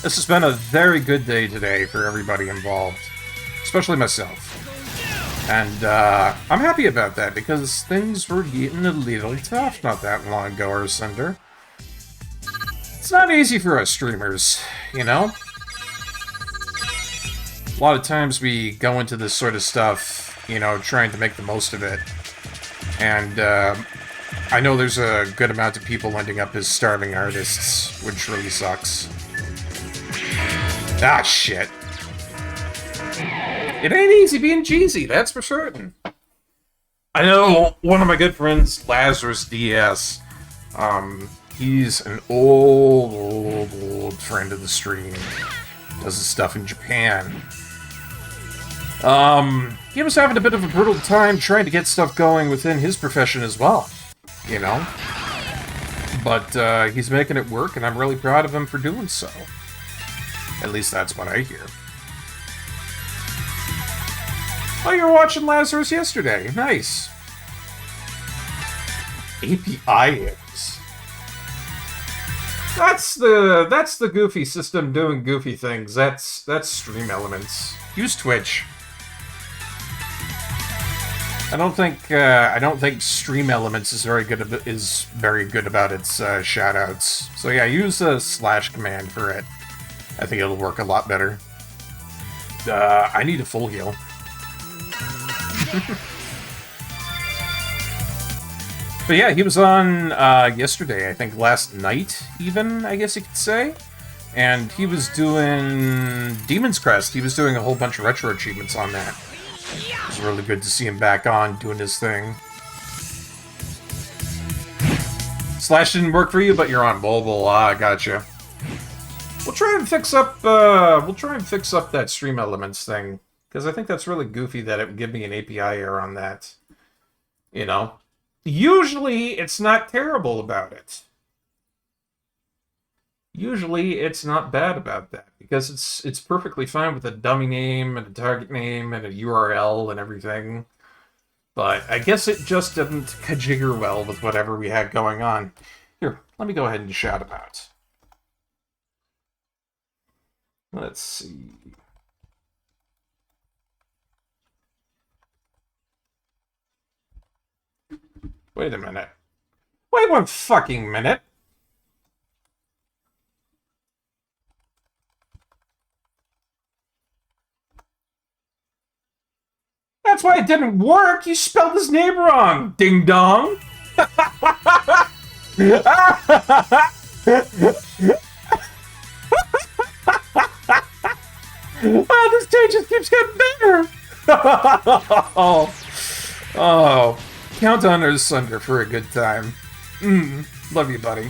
This has been a very good day today for everybody involved. Especially myself. And, I'm happy about that, because things were getting a little tough not that long ago, or Cinder. It's not easy for us streamers, you know? A lot of times we go into this sort of stuff, you know, trying to make the most of it. And, I know there's a good amount of people ending up as starving artists, which really sucks. Ah, shit. It ain't easy being cheesy, that's for certain. I know one of my good friends, Lazarus DS, he's an old friend of the stream. Does his stuff in Japan. He was having a bit of a brutal time trying to get stuff going within his profession as well, you know? But, he's making it work, and I'm really proud of him for doing so. At least that's what I hear. Oh, you were watching Lazarus yesterday. Nice. API errors. That's the goofy system doing goofy things. That's Stream Elements. Use Twitch. I don't think Stream Elements is very good about its shoutouts. So yeah, use the / command for it. I think it'll work a lot better. I need a full heal. But yeah, he was on yesterday, I think last night even, I guess you could say. And he was doing Demon's Crest. He was doing a whole bunch of retro achievements on that. It was really good to see him back on doing his thing. Slash didn't work for you, but you're on mobile. Ah, gotcha. We'll try and fix up that Stream Elements thing. Because I think that's really goofy that it would give me an API error on that. You know? Usually, it's not terrible about it. Usually, it's not bad about that. Because it's perfectly fine with a dummy name, and a target name, and a URL, and everything. But I guess it just didn't conjigger well with whatever we had going on. Here, let me go ahead and shout about. Let's see... Wait a minute. Wait one fucking minute. That's why it didn't work. You spelled his name wrong. Ding dong. Oh, this day just keeps getting better. Oh. Count on her Sunder for a good time. Love you, buddy.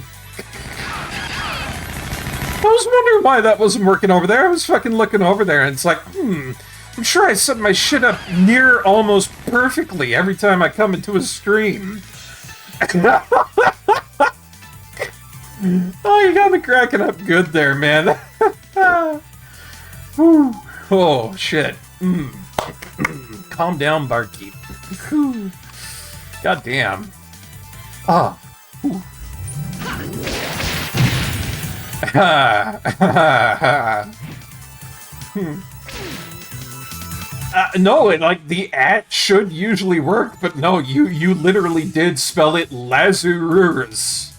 I was wondering why that wasn't working over there. I was fucking looking over there, and it's like, I'm sure I set my shit up near almost perfectly every time I come into a stream. Oh, you got me cracking up good there, man. Whew. Oh, shit. Calm down, Barkeep. Whew. God damn. Ah. No, like the @ should usually work, but no, you literally did spell it Lazarus.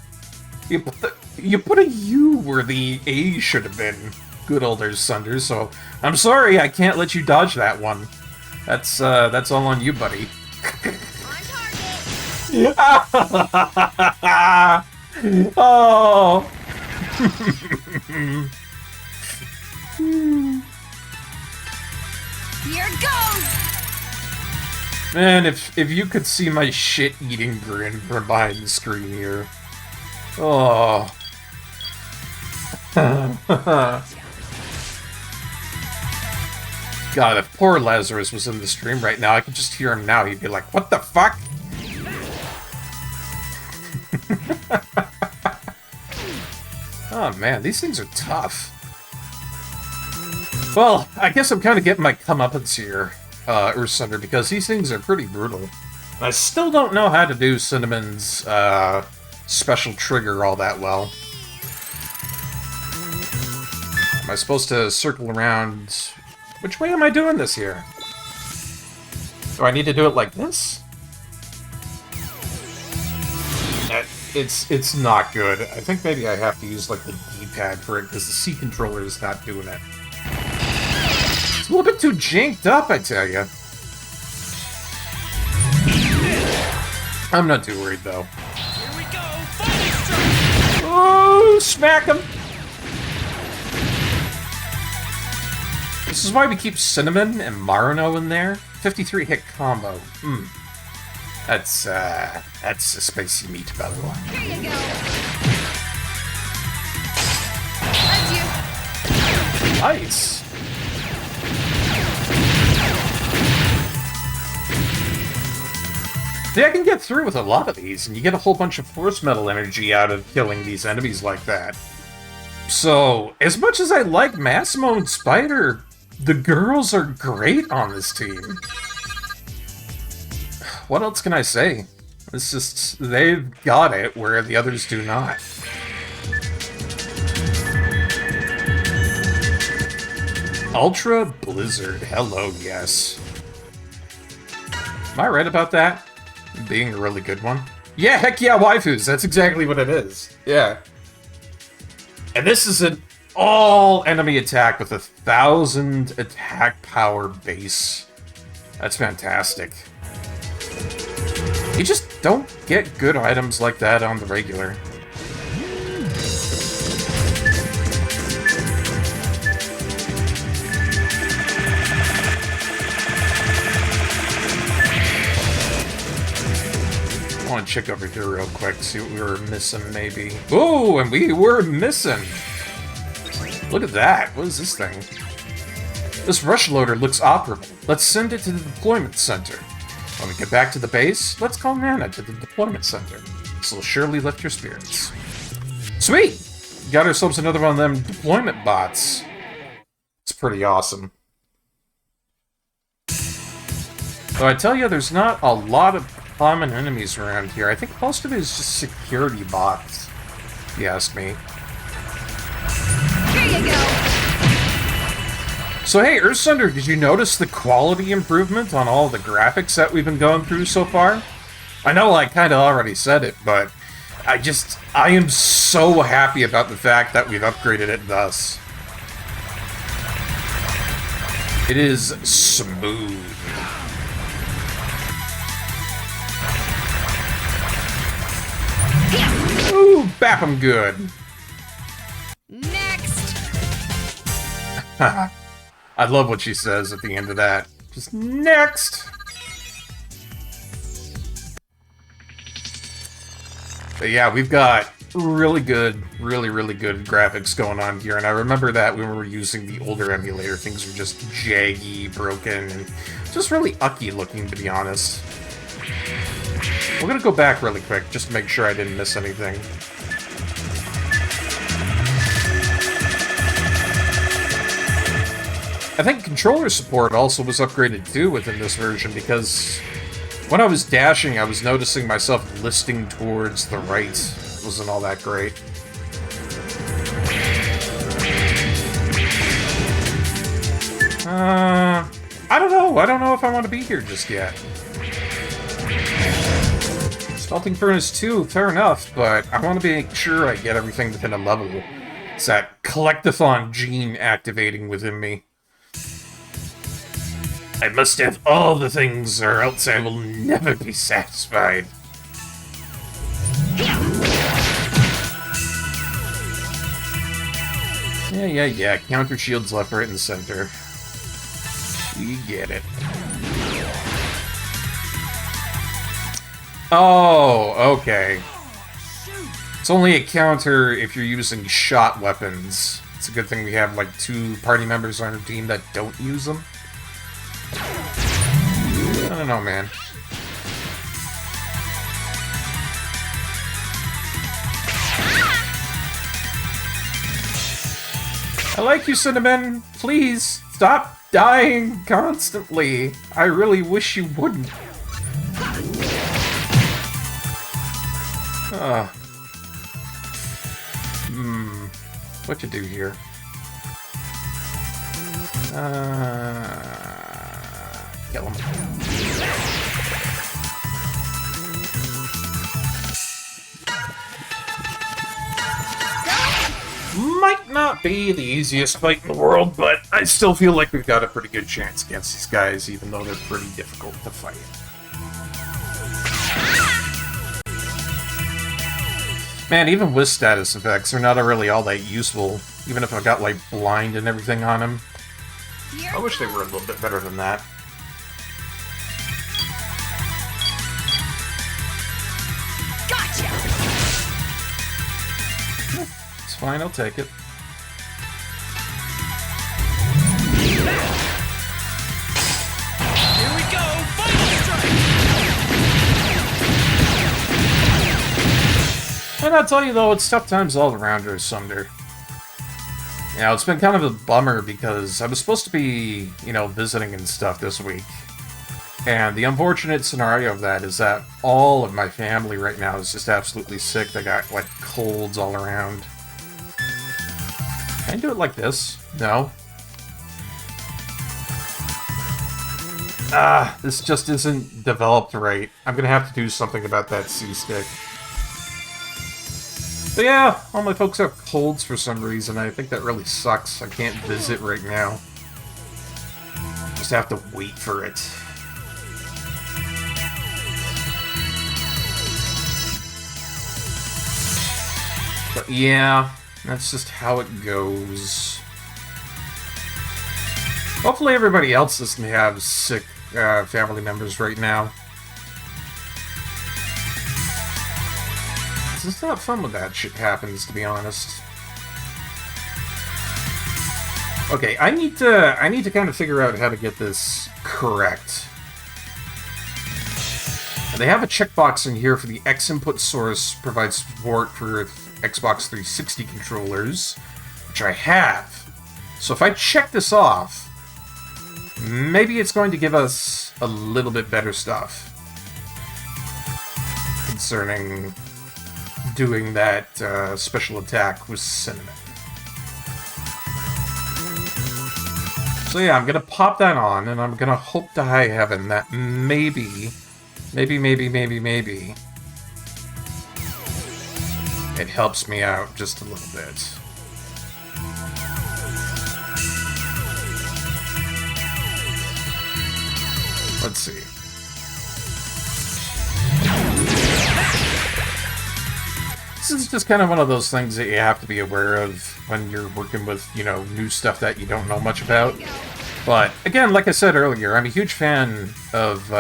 You put a U where the A should have been. Good old Sunder. So I'm sorry, I can't let you dodge that one. That's all on you, buddy. Oh. Here goes! Man, if you could see my shit-eating grin from behind the screen here. Oh. God, if poor Lazarus was in the stream right now, I could just hear him now. He'd be like, what the fuck? Oh man, these things are tough. Well, I guess I'm kind of getting my comeuppance here, Earthsunder, because these things are pretty brutal. I still don't know how to do Cinnamon's special trigger all that well. Am I supposed to circle around? Which way am I doing this here? Do I need to do it like this? It's not good. I think maybe I have to use like the D-pad for it because the C controller is not doing it. It's a little bit too janked up, I tell you. I'm not too worried though. Here we go! Body strike! Oh, smack him! This is why we keep Cinnamon and Marino in there. 53 hit combo. That's a spicy meat, by the way. Here you go. That's you. Nice. See, I can get through with a lot of these, and you get a whole bunch of force metal energy out of killing these enemies like that. So, as much as I like Massimo and Spider, the girls are great on this team. What else can I say? It's just, they've got it where the others do not. Ultra Blizzard, hello, yes. Am I right about that? Being a really good one? Yeah, heck yeah, waifus, that's exactly what it is. Yeah. And this is an all-enemy attack with 1,000 attack power base. That's fantastic. You just don't get good items like that on the regular. I want to check over here real quick, see what we were missing, maybe. Oh, and we were missing! Look at that! What is this thing? This rush loader looks operable. Let's send it to the deployment center. When we get back to the base, let's call Nana to the deployment center. This will surely lift your spirits. Sweet! Got ourselves another one of them deployment bots. It's pretty awesome. So I tell you, there's not a lot of common enemies around here. I think most of it is just security bots, if you ask me. Here you go. So hey, Earthsunder, did you notice the quality improvement on all the graphics that we've been going through so far? I know I kind of already said it, but I am so happy about the fact that we've upgraded it thus. It is smooth. Ooh, bap him good. Next. I love what she says at the end of that. Just next. But yeah, we've got really good, really good graphics going on here. And I remember that when we were using the older emulator, things were just jaggy, broken, and just really ucky looking, to be honest. We're gonna go back really quick, just to make sure I didn't miss anything. I think controller support also was upgraded too within this version, because when I was dashing, I was noticing myself listing towards the right. It wasn't all that great. I don't know. I don't know if I want to be here just yet. Smelting Furnace 2, fair enough, but I want to make sure I get everything within a level. It's that collectathon gene activating within me. I must have all the things, or else I will never be satisfied. Yeah. Counter shields left, right, and center. We get it. Oh, okay. It's only a counter if you're using shot weapons. It's a good thing we have like 2 party members on our team that don't use them. I don't know, man. I like you, Cinnamon. Please, stop dying constantly. I really wish you wouldn't. What you do here? Kill him. Might not be the easiest fight in the world, but I still feel like we've got a pretty good chance against these guys, even though they're pretty difficult to fight. Man, even with status effects, they're not really all that useful, even if I got, like, blind and everything on them. I wish they were a little bit better than that. Gotcha! It's fine, I'll take it. Here we go! Final strike! And I'll tell you though, it's tough times all around here, Sunder. You know, it's been kind of a bummer because I was supposed to be, you know, visiting and stuff this week. And the unfortunate scenario of that is that all of my family right now is just absolutely sick. They got, like, colds all around. Can I do it like this? No. This just isn't developed right. I'm gonna have to do something about that C-stick. But yeah, all my folks have colds for some reason. I think that really sucks. I can't visit right now. Just have to wait for it. But yeah, that's just how it goes. Hopefully everybody else doesn't have sick family members right now. It's not fun when that shit happens, to be honest. Okay, I need to kind of figure out how to get this correct. They have a checkbox in here for the X input source provides support for Xbox 360 controllers, which I have. So if I check this off, maybe it's going to give us a little bit better stuff concerning doing that special attack with Cinnamon. So yeah, I'm gonna pop that on, and I'm gonna hope to high heaven that maybe it helps me out just a little bit. Let's see. This is just kind of one of those things that you have to be aware of when you're working with, you know, new stuff that you don't know much about. But, again, like I said earlier, I'm a huge fan of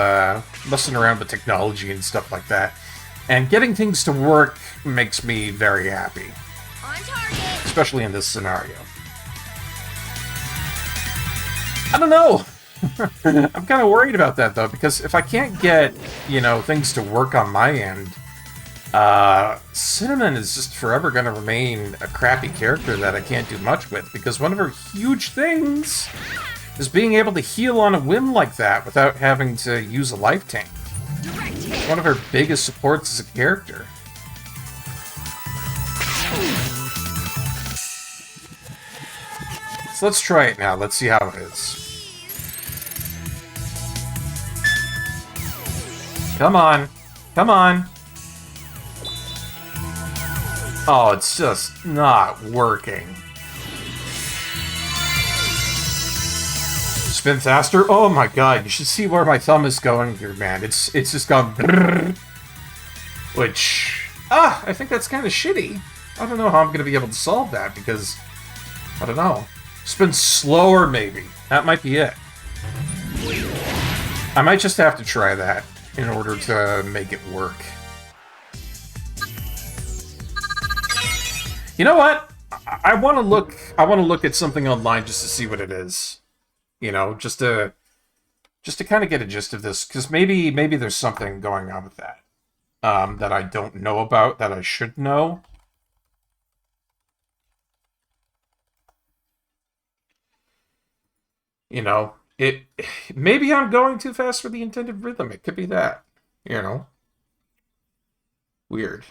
messing around with technology and stuff like that. And getting things to work makes me very happy. On target. Especially in this scenario. I don't know. I'm kind of worried about that, though, because if I can't get, you know, things to work on my end, Cinnamon is just forever going to remain a crappy character that I can't do much with, because one of her huge things is being able to heal on a whim like that without having to use a life tank. It's one of her biggest supports as a character. So let's try it now. Let's see how it is. Come on. Come on. Oh, it's just not working. Spin faster? Oh my god, you should see where my thumb is going here, man. It's just gone brrr, which, I think that's kind of shitty. I don't know how I'm going to be able to solve that, because, I don't know. Spin slower, maybe. That might be it. I might just have to try that in order to make it work. You know what? I want to look. I want to look at something online just to see what it is. You know, just to kind of get a gist of this, because maybe there's something going on with that that I don't know about that I should know. You know, maybe I'm going too fast for the intended rhythm. It could be that. You know, weird.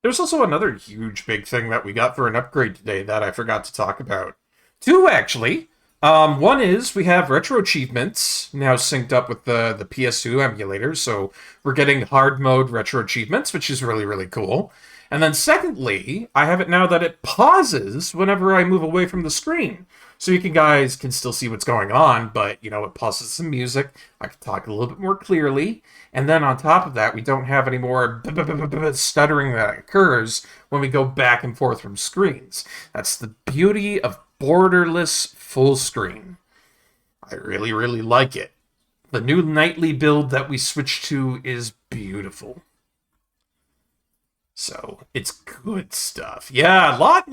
There's also another huge big thing that we got for an upgrade today that I forgot to talk about. Two, actually. One is we have retro achievements now synced up with the PS2 emulator, so we're getting hard mode retro achievements, which is really, really cool. And then secondly, I have it now that it pauses whenever I move away from the screen. So you guys can still see what's going on, but, you know, it pauses some music. I can talk a little bit more clearly. And then on top of that, we don't have any more stuttering that occurs when we go back and forth from screens. That's the beauty of borderless full screen. I really, really like it. The new nightly build that we switched to is beautiful. So, it's good stuff. Yeah, a lot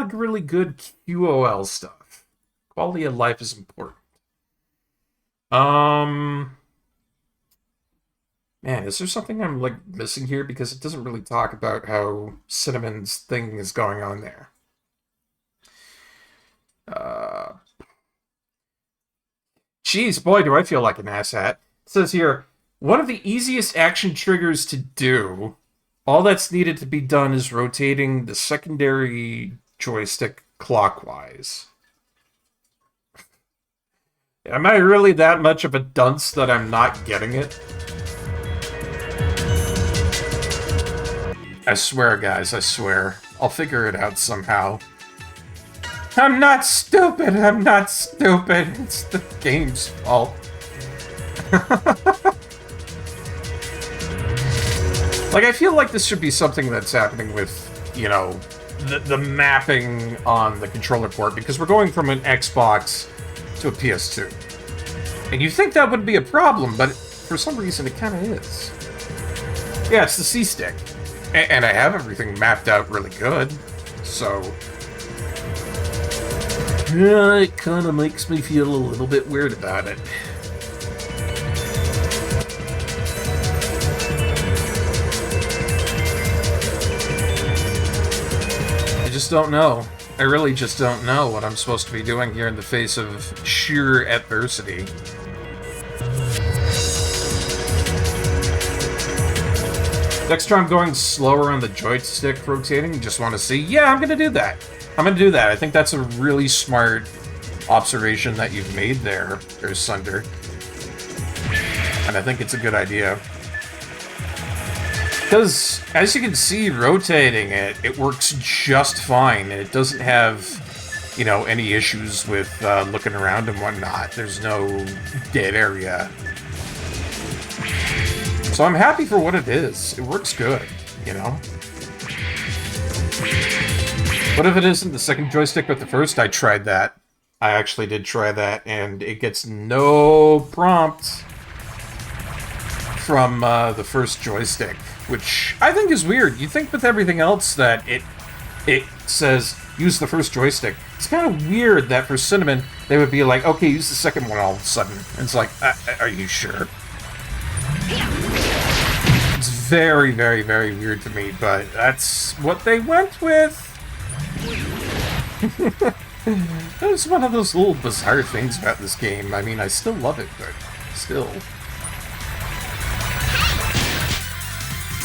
of really good QOL stuff. Quality of life is important. Man, is there something I'm, like, missing here? Because it doesn't really talk about how Cinnamon's thing is going on there. Jeez, boy, do I feel like an asshat. It says here, one of the easiest action triggers to do, all that's needed to be done is rotating the secondary joystick clockwise. Am I really that much of a dunce that I'm not getting it? I swear, guys, I swear. I'll figure it out somehow. I'm not stupid! I'm not stupid! It's the game's fault. Like, I feel like this should be something that's happening with, you know, the mapping on the controller port, because we're going from an Xbox to a PS2. And you think that would be a problem, but for some reason it kind of is. Yeah, it's the C-Stick. And I have everything mapped out really good, so... yeah, it kind of makes me feel a little bit weird about it. I just don't know. I really just don't know what I'm supposed to be doing here in the face of sheer adversity. Next time I'm going slower on the joystick rotating, just want to see, yeah, I'm going to do that. I'm going to do that. I think that's a really smart observation that you've made there, Sunder. And I think it's a good idea. Because, as you can see, rotating it works just fine. And it doesn't have, you know, any issues with looking around and whatnot. There's no dead area. So I'm happy for what it is. It works good, you know? What if it isn't the second joystick but the first? I tried that. I actually did try that, and it gets no prompt from the first joystick, which I think is weird. You think with everything else that it says use the first joystick. It's kind of weird that for Cinnamon they would be like, okay, use the second one all of a sudden. And it's like, are you sure? It's very, very, very weird to me, but that's what they went with. That was one of those little bizarre things about this game. I mean, I still love it, but still.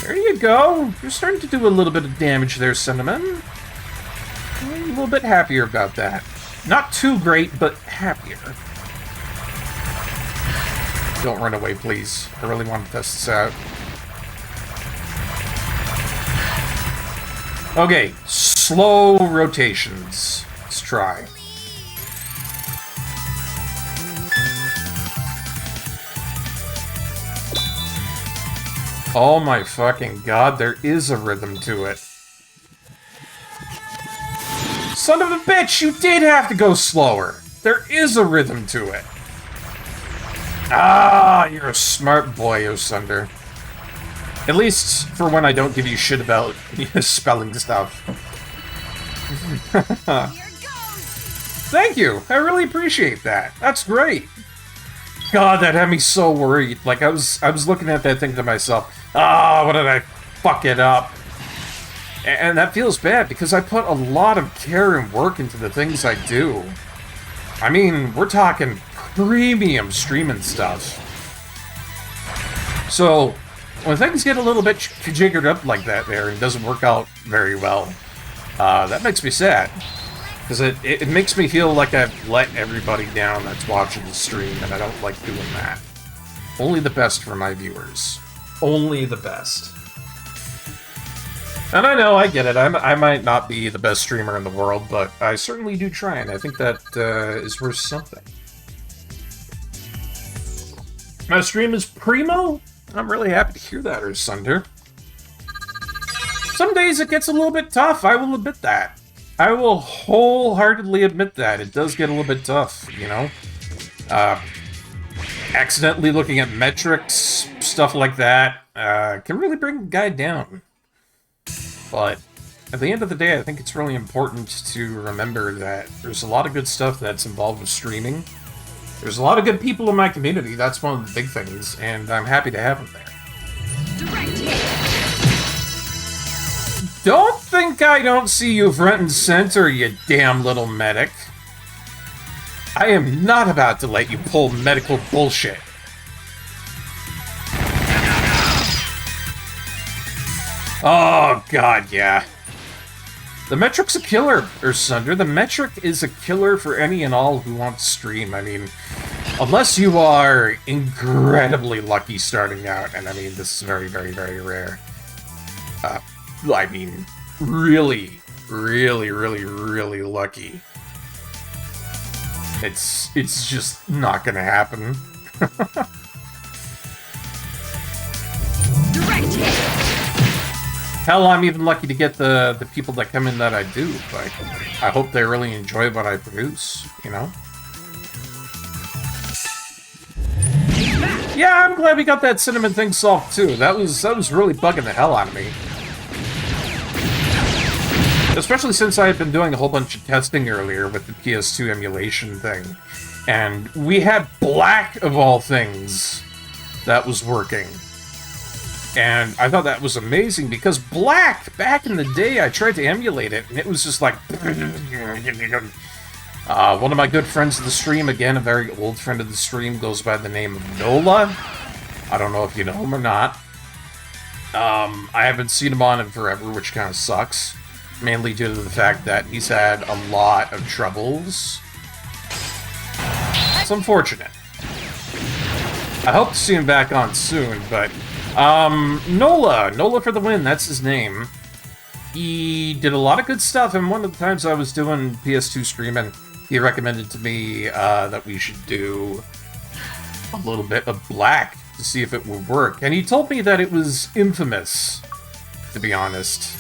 There you go. You're starting to do a little bit of damage there, Cinnamon. I'm a little bit happier about that. Not too great, but happier. Don't run away, please. I really want to test this out. Okay, slow rotations. Let's try. Oh my fucking god, there is a rhythm to it. Son of a bitch, you did have to go slower. There is a rhythm to it. Ah, you're a smart boy, Osunder. At least for when I don't give you shit about spelling stuff. Thank you. I really appreciate that. That's great. God, that had me so worried. Like, I was looking at that thing to myself, what did I fuck it up? And that feels bad because I put a lot of care and work into the things I do. I mean, we're talking premium streaming stuff. So, when things get a little bit jiggered up like that there and it doesn't work out very well, that makes me sad. Because it makes me feel like I've let everybody down that's watching the stream, and I don't like doing that. Only the best for my viewers. Only the best. And I know, I get it. I might not be the best streamer in the world, but I certainly do try, and I think that is worth something. My stream is primo? I'm really happy to hear that, Ursunder. Some days it gets a little bit tough, I will admit that. I will wholeheartedly admit that. It does get a little bit tough, you know? Accidentally looking at metrics, stuff like that, can really bring a guy down. But at the end of the day, I think it's really important to remember that there's a lot of good stuff that's involved with streaming. There's a lot of good people in my community, that's one of the big things, and I'm happy to have them there. Direct hit. Don't think I don't see you front and center, you damn little medic. I am not about to let you pull medical bullshit. Oh, God, yeah. The metric's a killer, Ursunder. The metric is a killer for any and all who want to stream. I mean, unless you are incredibly lucky starting out, and I mean, this is very, very, very rare. I mean, really, really, really, really lucky. It's just not gonna happen. Direct hit. Hell, I'm even lucky to get the people that come in that I do, but I hope they really enjoy what I produce, you know? Yeah, I'm glad we got that cinnamon thing solved too. That was really bugging the hell out of me. Especially since I had been doing a whole bunch of testing earlier with the PS2 emulation thing. And we had Black, of all things, that was working. And I thought that was amazing, because Black, back in the day, I tried to emulate it, and it was just like... one of my good friends of the stream, again, a very old friend of the stream, goes by the name of Nola. I don't know if you know him or not. I haven't seen him on in forever, which kind of sucks. Mainly due to the fact that he's had a lot of troubles. It's unfortunate. I hope to see him back on soon, but... Nola for the win, that's his name. He did a lot of good stuff, and one of the times I was doing PS2 streaming, he recommended to me that we should do a little bit of Black to see if it would work. And he told me that it was infamous, to be honest.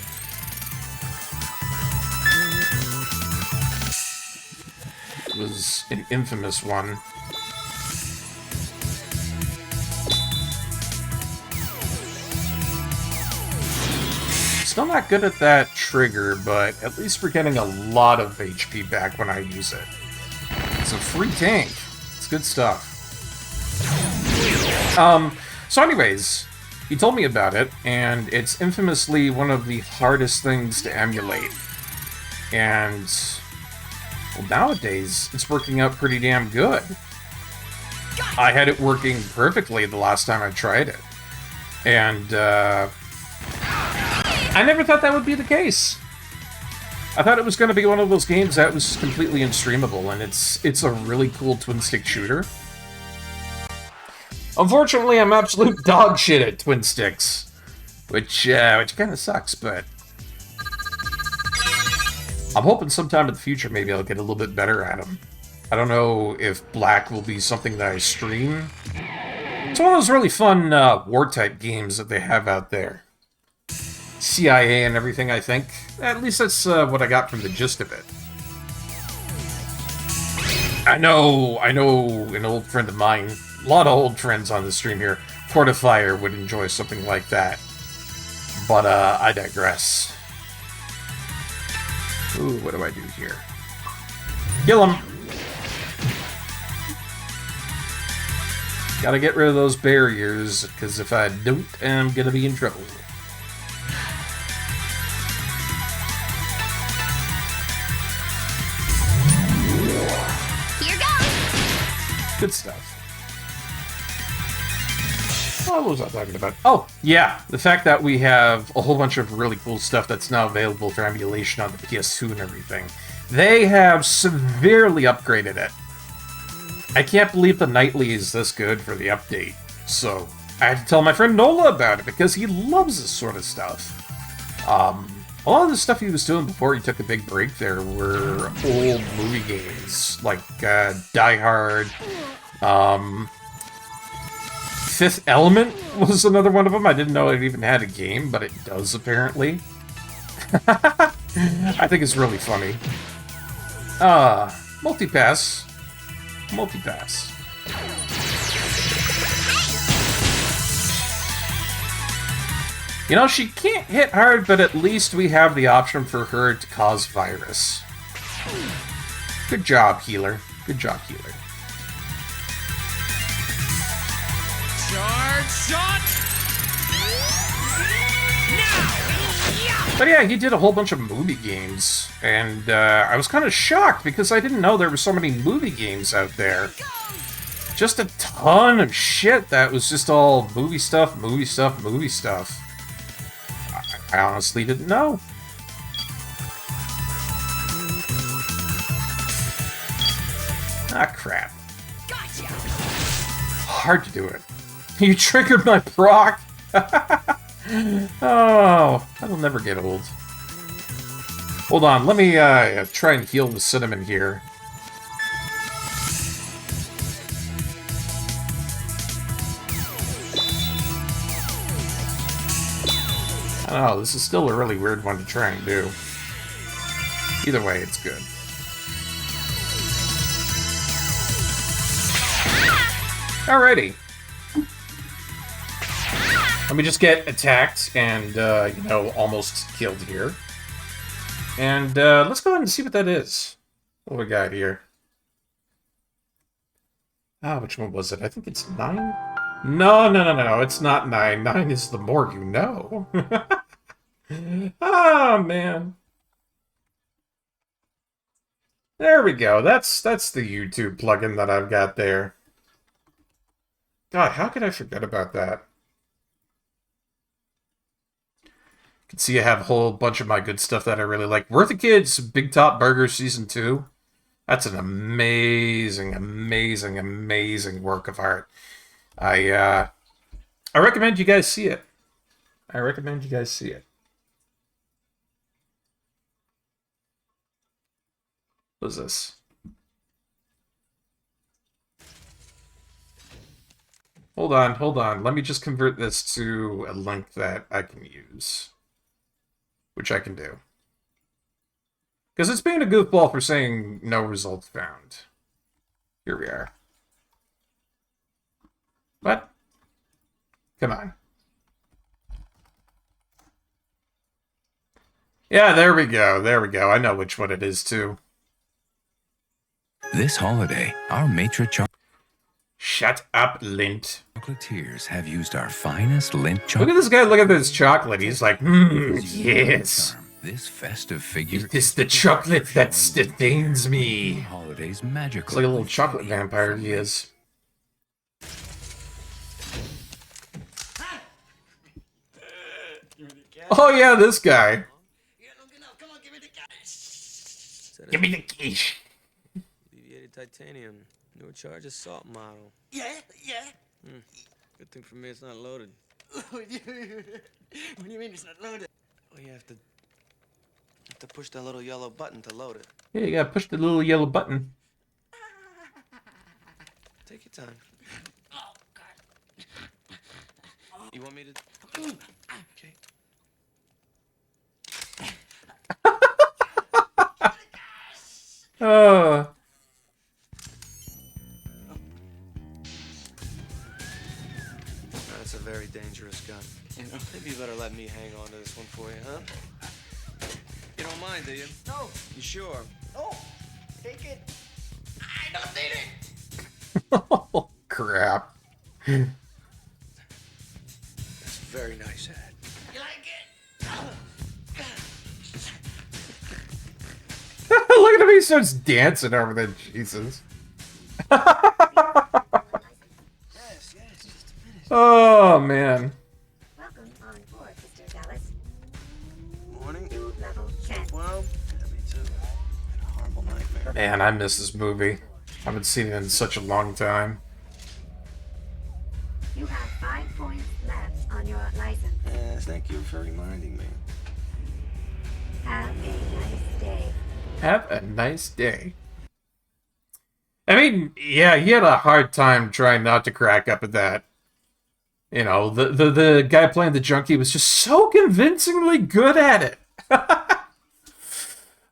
It was an infamous one. Still not good at that trigger, but at least we're getting a lot of HP back when I use it. It's a free tank. It's good stuff. So anyways, he told me about it, and it's infamously one of the hardest things to emulate. And, well, nowadays, it's working out pretty damn good. I had it working perfectly the last time I tried it. And, I never thought that would be the case. I thought it was going to be one of those games that was just completely unstreamable, and it's a really cool twin-stick shooter. Unfortunately, I'm absolute dog shit at twin sticks, which kind of sucks, but I'm hoping sometime in the future maybe I'll get a little bit better at them. I don't know if Black will be something that I stream. It's one of those really fun war-type games that they have out there. CIA and everything, I think. At least that's what I got from the gist of it. I know an old friend of mine lot of old friends on the stream here. Fortifier would enjoy something like that. But, I digress. Ooh, what do I do here? Kill him! Gotta get rid of those barriers, because if I don't, I'm gonna be in trouble. Here goes. Good stuff. What was I talking about? Oh, yeah, the fact that we have a whole bunch of really cool stuff that's now available for emulation on the PS2 and everything. They have severely upgraded it. I can't believe the nightly is this good for the update. So, I had to tell my friend Nola about it because he loves this sort of stuff. A lot of the stuff he was doing before he took a big break there were old movie games, like Die Hard. Fifth Element was another one of them. I didn't know it even had a game, but it does apparently. I think it's really funny. Multipass. Multipass. You know, she can't hit hard, but at least we have the option for her to cause virus. Good job, healer. Good job, healer. Charge shot! But yeah, he did a whole bunch of movie games, and I was kind of shocked because I didn't know there were so many movie games out there. Just a ton of shit that was just all movie stuff, movie stuff, movie stuff. I honestly didn't know. Ah, crap. Hard to do it. You triggered my proc! Oh, that'll never get old. Hold on, let me try and heal the cinnamon here. I don't know, this is still a really weird one to try and do. Either way, it's good. Alrighty. Let me just get attacked and, you know, almost killed here. And, let's go ahead and see what that is. What do we got here? Ah, which one was it? I think it's 9? No, it's not 9. 9 is the more you know. Ah, man. There we go. That's the YouTube plugin that I've got there. God, how could I forget about that? You can see I have a whole bunch of my good stuff that I really like. Worth the Kids, Big Top Burger Season 2. That's an amazing, amazing, amazing work of art. I recommend you guys see it. I recommend you guys see it. What is this? Hold on. Let me just convert this to a link that I can use. Which I can do. Because it's being a goofball for saying no results found. Here we are. What? Come on. Yeah, there we go. There we go. I know which one it is, too. This holiday, our maitre Shut up, Lint. chocolatiers have used our finest Lindt Look chocolate. at this guy, look at this chocolate. He's like, yes. This festive figure It is the chocolate that sustains me. Holidays magical. It's like a little chocolate vampire he is. Oh yeah, this guy. Give me the quiche. Alleviated titanium. Newer charge of salt model. Yeah. Good thing for me it's not loaded. What do you mean it's not loaded? Well, you have to push that little yellow button to load it. Yeah, you gotta push the little yellow button. Take your time. Oh, God. You want me to? Okay. dangerous gun. You know, maybe you better let me hang on to this one for you, huh? You don't mind, do you? No. You sure? No. Take it. I don't need it. Oh, crap. That's a very nice hat. You like it? Look at him, he starts dancing over there. Jesus. Yes, just a minute. Oh, man. Welcome on board, Mr. Dallas. Morning. To level 10. Well, yeah, me too. Had a horrible nightmare. Man, I miss this movie. I haven't seen it in such a long time. You have 5 points left on your license. Thank you for reminding me. Have a nice day. Have a nice day. I mean, yeah, he had a hard time trying not to crack up at that. You know, the guy playing the junkie was just so convincingly good at it.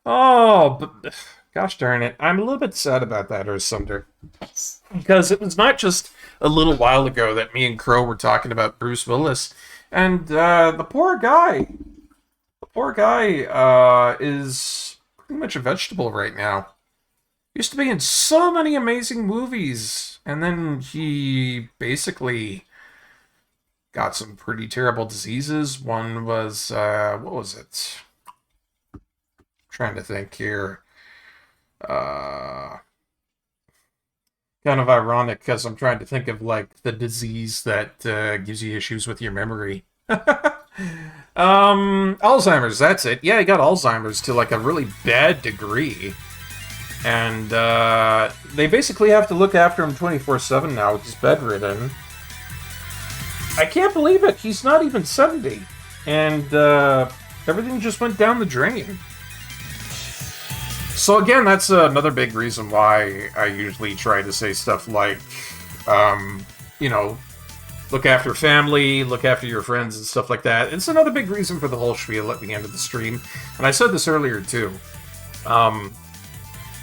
Oh, but gosh darn it. I'm a little bit sad about that, Ursunder. Because it was not just a little while ago that me and Crow were talking about Bruce Willis. And the poor guy is pretty much a vegetable right now. Used to be in so many amazing movies. And then he basically got some pretty terrible diseases. One was, what was it? I'm trying to think here. Kind of ironic because I'm trying to think of like the disease that gives you issues with your memory. Alzheimer's, that's it. Yeah, he got Alzheimer's to like a really bad degree. And they basically have to look after him 24/7 now. He's bedridden. I can't believe it. He's not even 70. And everything just went down the drain. So again, that's another big reason why I usually try to say stuff like, you know, look after family, look after your friends and stuff like that. It's another big reason for the whole spiel at the end of the stream. And I said this earlier too.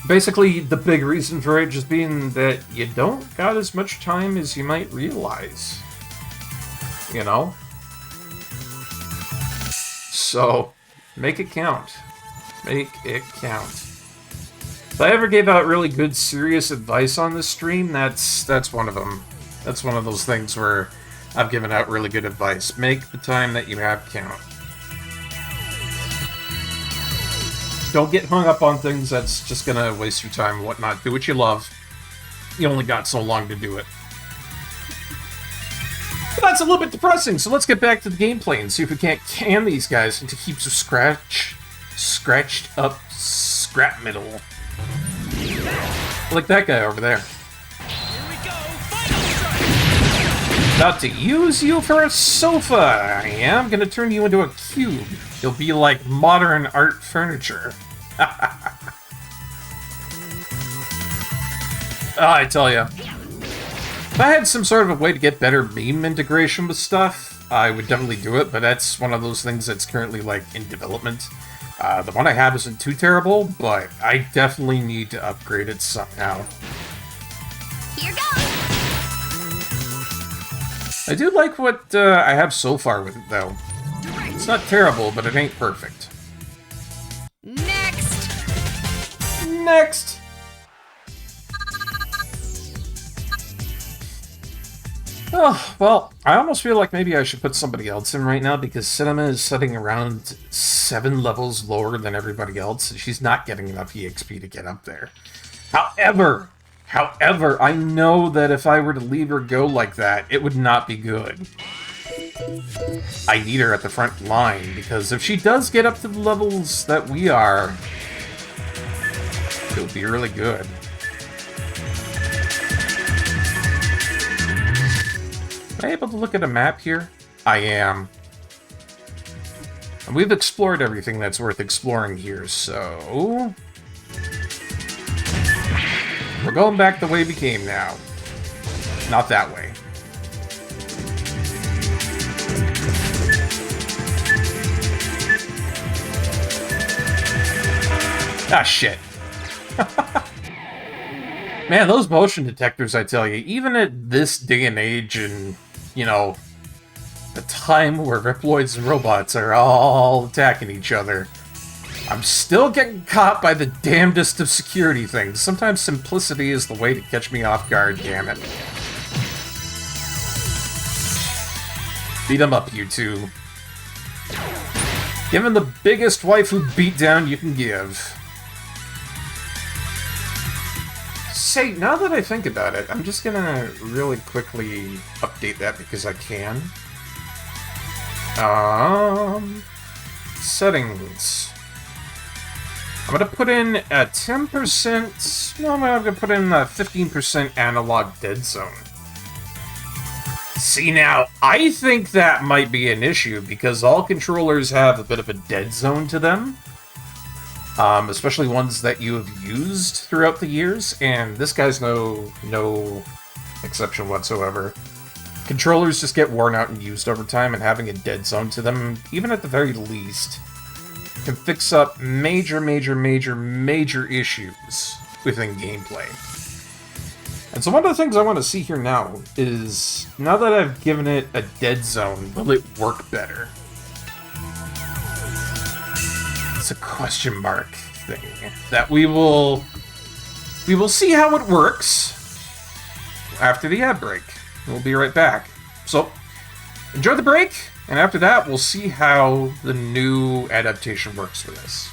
Basically, the big reason for it just being that you don't got as much time as you might realize. You know? So, make it count. Make it count. If I ever gave out really good, serious advice on this stream, that's one of them. That's one of those things where I've given out really good advice. Make the time that you have count. Don't get hung up on things that's just gonna waste your time and whatnot. Do what you love. You only got so long to do it. But that's a little bit depressing, so let's get back to the gameplay and see if we can't can these guys into heaps of scratched up scrap metal. Like that guy over there. Here we go. Final strike. About to use you for a sofa. I am gonna turn you into a cube. You'll be like modern art furniture. I tell ya. If I had some sort of a way to get better meme integration with stuff, I would definitely do it, but that's one of those things that's currently, like, in development. The one I have isn't too terrible, but I definitely need to upgrade it somehow. Here goes! I do like what I have so far with it, though. It's not terrible, but it ain't perfect. Next! Next! Oh, well, I almost feel like maybe I should put somebody else in right now because Cinema is sitting around 7 levels lower than everybody else, and she's not getting enough EXP to get up there. However, I know that if I were to leave her go like that, it would not be good. I need her at the front line, because if she does get up to the levels that we are, it'll be really good. Am I able to look at a map here? I am. And we've explored everything that's worth exploring here, so... we're going back the way we came now. Not that way. Ah, shit. Man, those motion detectors, I tell you, even at this day and age and, you know, A time where Reploids and robots are all attacking each other. I'm still getting caught by the damnedest of security things. Sometimes simplicity is the way to catch me off guard, damn it. Beat 'em up, you two. Give him the biggest waifu beatdown you can give. Say, now that I think about it, I'm just gonna really quickly update that because I can. Settings. I'm gonna put in a 10%... No, I'm gonna put in a 15% analog dead zone. See, now, I think that might be an issue because all controllers have a bit of a dead zone to them. Especially ones that you have used throughout the years, and this guy's no exception whatsoever. Controllers just get worn out and used over time, and having a dead zone to them, even at the very least, can fix up major issues within gameplay. And so one of the things I want to see here now is, now that I've given it a dead zone, will it work better? It's a question mark thing that we will see how it works after the ad break. We'll be right back. So, enjoy the break, and after that, we'll see how the new adaptation works for this.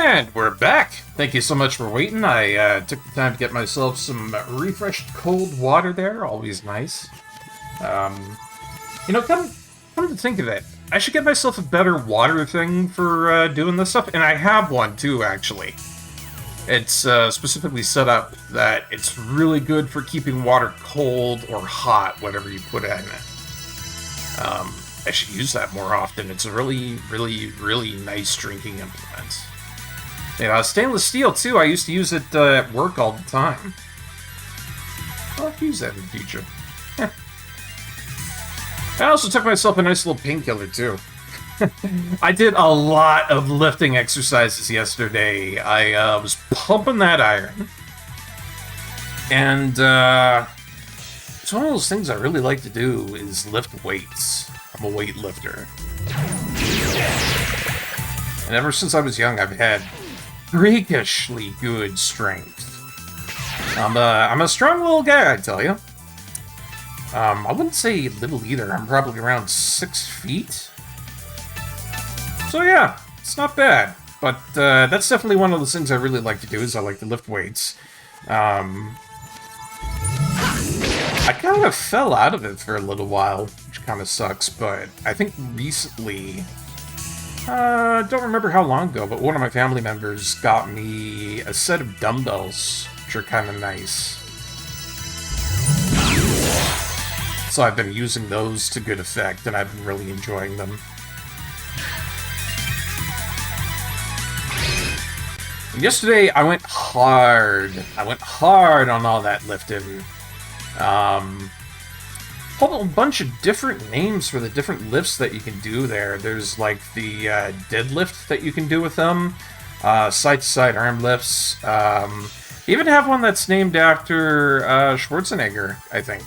And we're back! Thank you so much for waiting. I took the time to get myself some refreshed cold water there, always nice. You know, come to think of it, I should get myself a better water thing for doing this stuff, and I have one too, actually. It's specifically set up that it's really good for keeping water cold or hot, whatever you put in it. I should use that more often. It's a really, really, really nice drinking implement. Yeah, stainless steel, too. I used to use it at work all the time. I'll have to use that in the future. I also took myself a nice little painkiller, too. I did a lot of lifting exercises yesterday. I was pumping that iron. And it's one of those things I really like to do is lift weights. I'm a weightlifter. And ever since I was young, I've had freakishly good strength. I'm a strong little guy, I tell you. I wouldn't say little either. I'm probably around 6 feet. So yeah, it's not bad. But that's definitely one of those things I really like to do, is I like to lift weights. I kind of fell out of it for a little while, which kind of sucks, but I think recently, don't remember how long ago, but one of my family members got me a set of dumbbells, which are kind of nice. So I've been using those to good effect, and I've been really enjoying them. And yesterday, I went hard. I went hard on all that lifting. Whole bunch of different names for the different lifts that you can do there. There's like the deadlift that you can do with them, side-to-side arm lifts. You even have one that's named after Schwarzenegger, I think.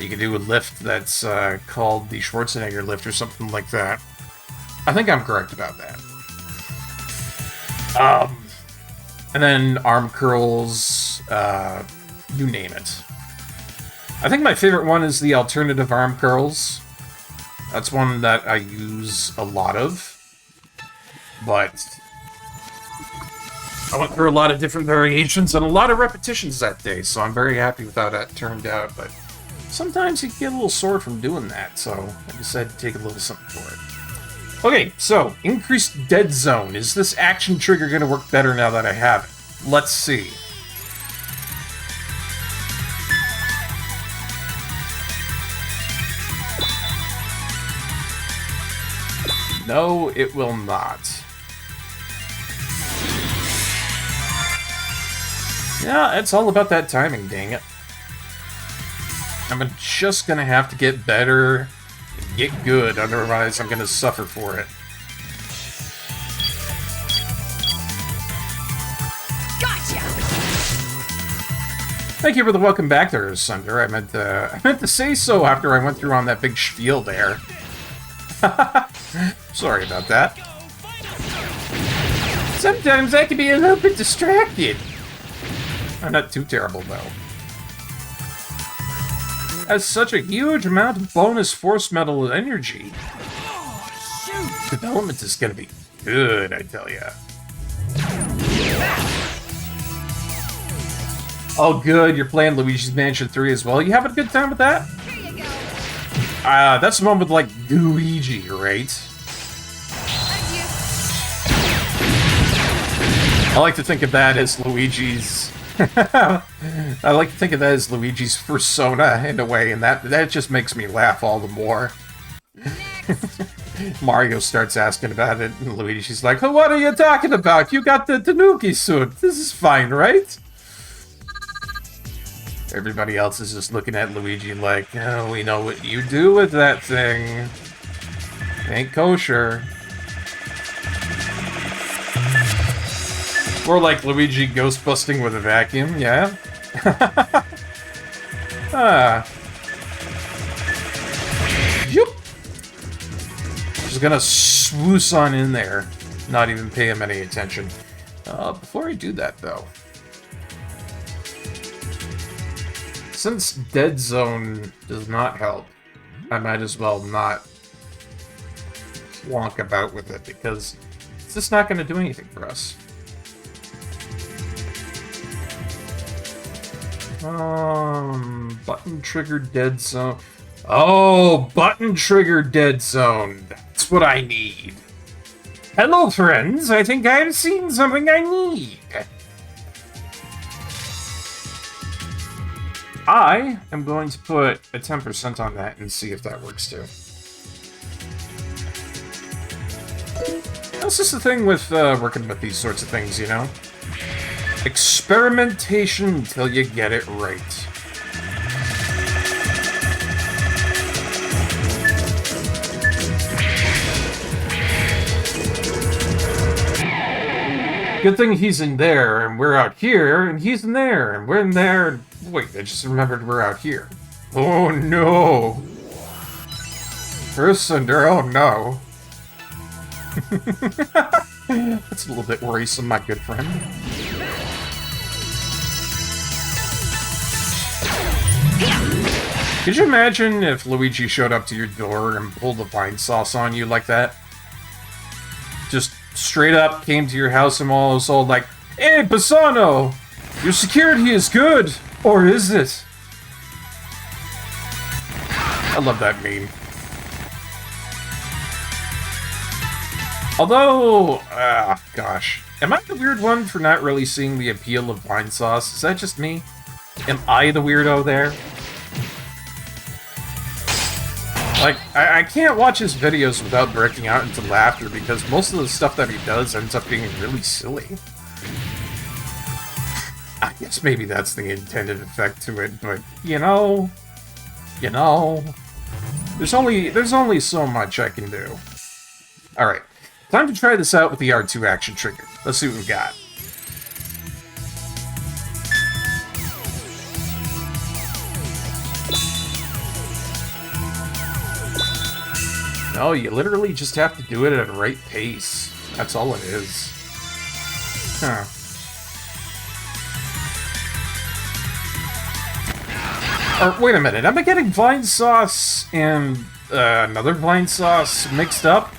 You can do a lift that's called the Schwarzenegger lift or something like that. I think I'm correct about that. And then arm curls, you name it. I think my favorite one is the alternative arm curls. That's one that I use a lot of. But I went through a lot of different variations and a lot of repetitions that day, so I'm very happy with how that turned out. But sometimes you get a little sore from doing that, so I decided to take a little something for it. Okay, so increased dead zone. Is this action trigger going to work better now that I have it? Let's see. No, it will not. Yeah, it's all about that timing, dang it. I'm just gonna have to get better, get good, otherwise I'm gonna suffer for it. Gotcha! Thank you for the welcome back there, Sunder. I meant to say so after I went through on that big spiel there. Sorry about that. Sometimes I can be a little bit distracted. I'm not too terrible, though. Has such a huge amount of bonus force metal energy. Development is going to be good, I tell ya. Oh, good. You're playing Luigi's Mansion 3 as well. You having a good time with that? That's the one with, like, Luigi, right? I like to think of that as Luigi's... I like to think of that as Luigi's persona, in a way, and that just makes me laugh all the more. Mario starts asking about it, and Luigi's like, oh, what are you talking about? You got the Tanuki suit. This is fine, right? Everybody else is just looking at Luigi like, oh, we know what you do with that thing. Ain't kosher. Or like Luigi ghost busting with a vacuum, yeah? Yoop! Just gonna swoosh on in there, not even pay him any attention. Before I do that, though, since Dead Zone does not help, I might as well not wonk about with it, because it's just not going to do anything for us. Button trigger dead zone. Oh, button trigger dead zone. That's what I need. Hello, friends. I think I've seen something I need. I am going to put a 10% on that and see if that works too. That's just the thing with working with these sorts of things, you know? Experimentation until you get it right. Good thing he's in there, and we're out here, and he's in there, and we're in there, and... Wait, I just remembered we're out here. Oh no! Cinder, oh no. That's a little bit worrisome, my good friend. Could you imagine if Luigi showed up to your door and pulled the vine sauce on you like that? Just straight up came to your house and all was all like, "Hey, Bassano! Your security is good! Or is it?" I love that meme. Although, gosh. Am I the weird one for not really seeing the appeal of vine sauce? Is that just me? Am I the weirdo there? Like, I can't watch his videos without breaking out into laughter because most of the stuff that he does ends up being really silly. I guess maybe that's the intended effect to it, but, you know, there's only so much I can do. Alright, time to try this out with the R2 action trigger. Let's see what we've got. No, you literally just have to do it at a right pace. That's all it is. Huh. Or, wait a minute, am I getting vine sauce and another vine sauce mixed up?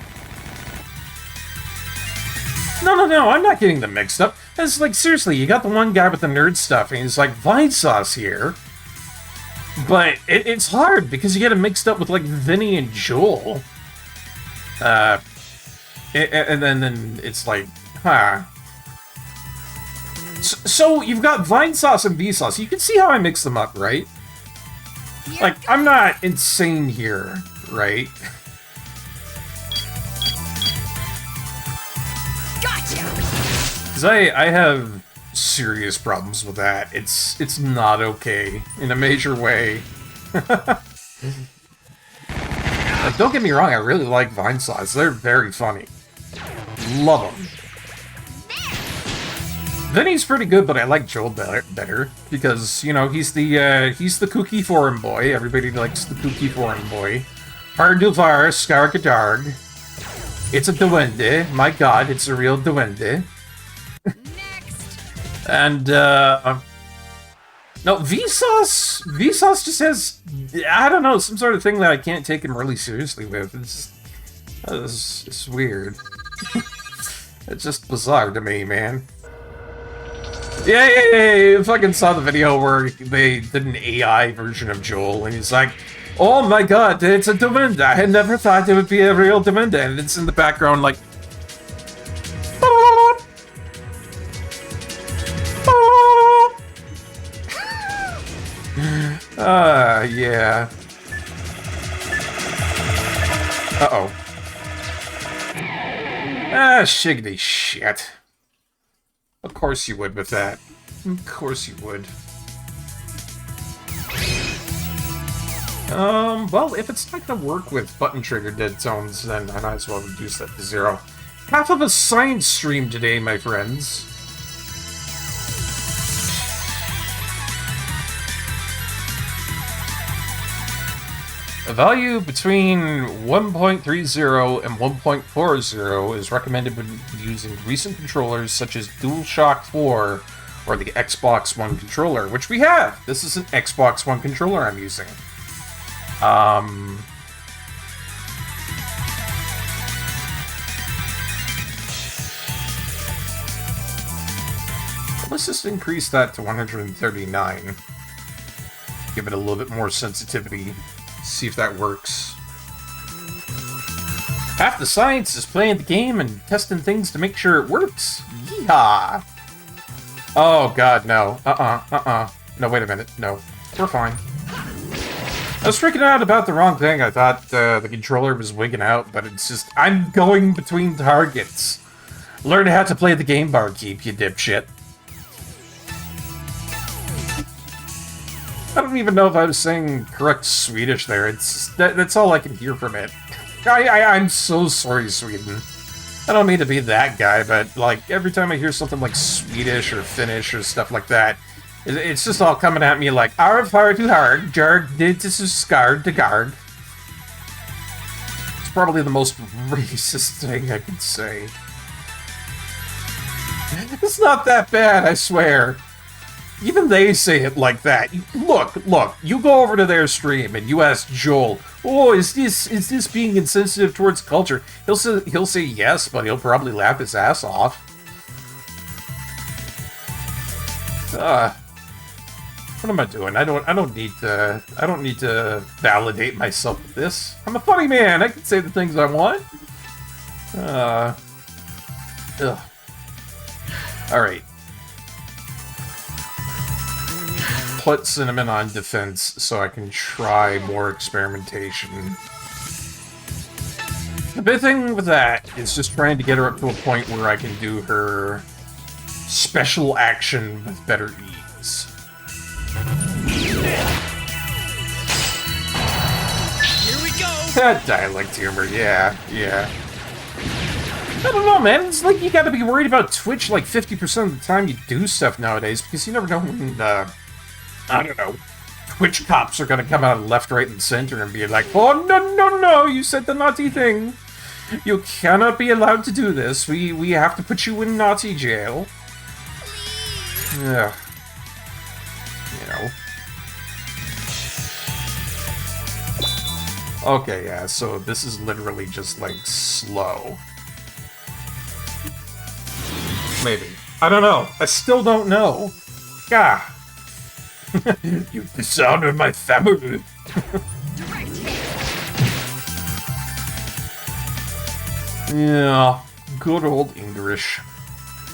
No, I'm not getting them mixed up. It's like, seriously, you got the one guy with the nerd stuff, and he's like, vine sauce here. But it's hard, because you get it mixed up with, like, Vinny and Joel. And then it's like, huh. So you've got vine sauce and bee sauce. You can see how I mix them up, right? Like, I'm not insane here, right? Gotcha! Because I have serious problems with that. It's not okay in a major way. Like, don't get me wrong, I really like vine sauce. They're very funny. Love them. Vinny's pretty good, but I like Joel better because, you know, he's the kooky foreign boy. Everybody likes the kooky foreign boy. Hard to var, scarkadarg. It's a duende. My god, it's a real duende. And, no, Vsauce just has, I don't know, some sort of thing that I can't take him really seriously with. It's weird. It's just bizarre to me, man. Yeah, I fucking saw the video where they did an AI version of Joel, and he's like, "Oh my god, it's a Demenda. I had never thought it would be a real Demenda," and it's in the background like... yeah. Uh-oh. Shiggity shit. Of course you would with that. Of course you would. Well, if it's not gonna work with button trigger dead zones, then I might as well reduce that to 0. Half of a science stream today, my friends. A value between 1.30 and 1.40 is recommended when using recent controllers such as DualShock 4 or the Xbox One controller, which we have. This is an Xbox One controller I'm using. Let's just increase that to 139. Give it a little bit more sensitivity. See if that works. Half the science is playing the game and testing things to make sure it works. Yeehaw! Oh god, no. No, wait a minute. No. we're fine. I was freaking out about the wrong thing. I thought the controller was wigging out, but it's just... I'm going between targets. Learn how to play the game, Barkeep, you dipshit. I don't even know if I was saying correct Swedish there. That's all I can hear from it. I'm so sorry, Sweden. I don't mean to be that guy, but like every time I hear something like Swedish or Finnish or stuff like that, it's just all coming at me like "arv hard to hard, jarg did to scarred to guard." It's probably the most racist thing I could say. It's not that bad, I swear. Even they say it like that. Look, you go over to their stream and you ask Joel, "Oh, is this being insensitive towards culture?" He'll say yes, but he'll probably laugh his ass off. What am I doing? I don't need to validate myself with this. I'm a funny man. I can say the things I want. Ugh. All right. Put Cinnamon on defense so I can try more experimentation. The big thing with that is just trying to get her up to a point where I can do her special action with better ease. Here we go! That dialect humor, yeah. I don't know, man. It's like you gotta be worried about Twitch like 50% of the time you do stuff nowadays, because you never know when, I don't know, Twitch cops are gonna come out of left, right, and center and be like, "Oh, no, you said the naughty thing. You cannot be allowed to do this. We have to put you in naughty jail." Yeah. You know. Okay, yeah, so this is literally just, like, slow. Maybe. I don't know. I still don't know. Gah. You dishonored my family. Yeah, good old English.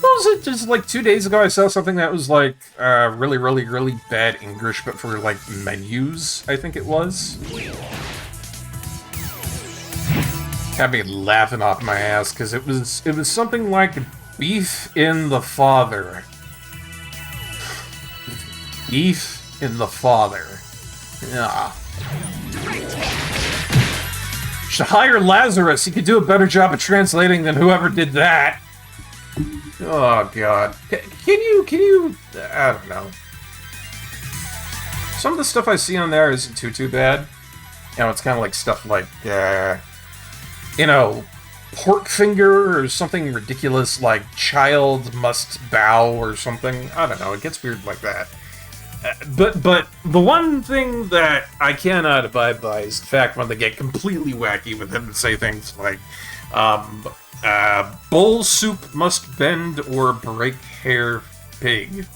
What was it? Just like 2 days ago I saw something that was like really bad English, but for like menus, I think it was. Had me laughing off my ass because it was something like beef in the father. Beef in the father. Yeah. Should hire Lazarus. He could do a better job of translating than whoever did that. Oh god. Can you? I don't know. Some of the stuff I see on there isn't too bad. You know, it's kind of like stuff like, you know, pork finger or something ridiculous like child must bow or something. I don't know. It gets weird like that. But the one thing that I cannot abide by is the fact when they get completely wacky with him and say things like, bowl soup must bend or break hair pig.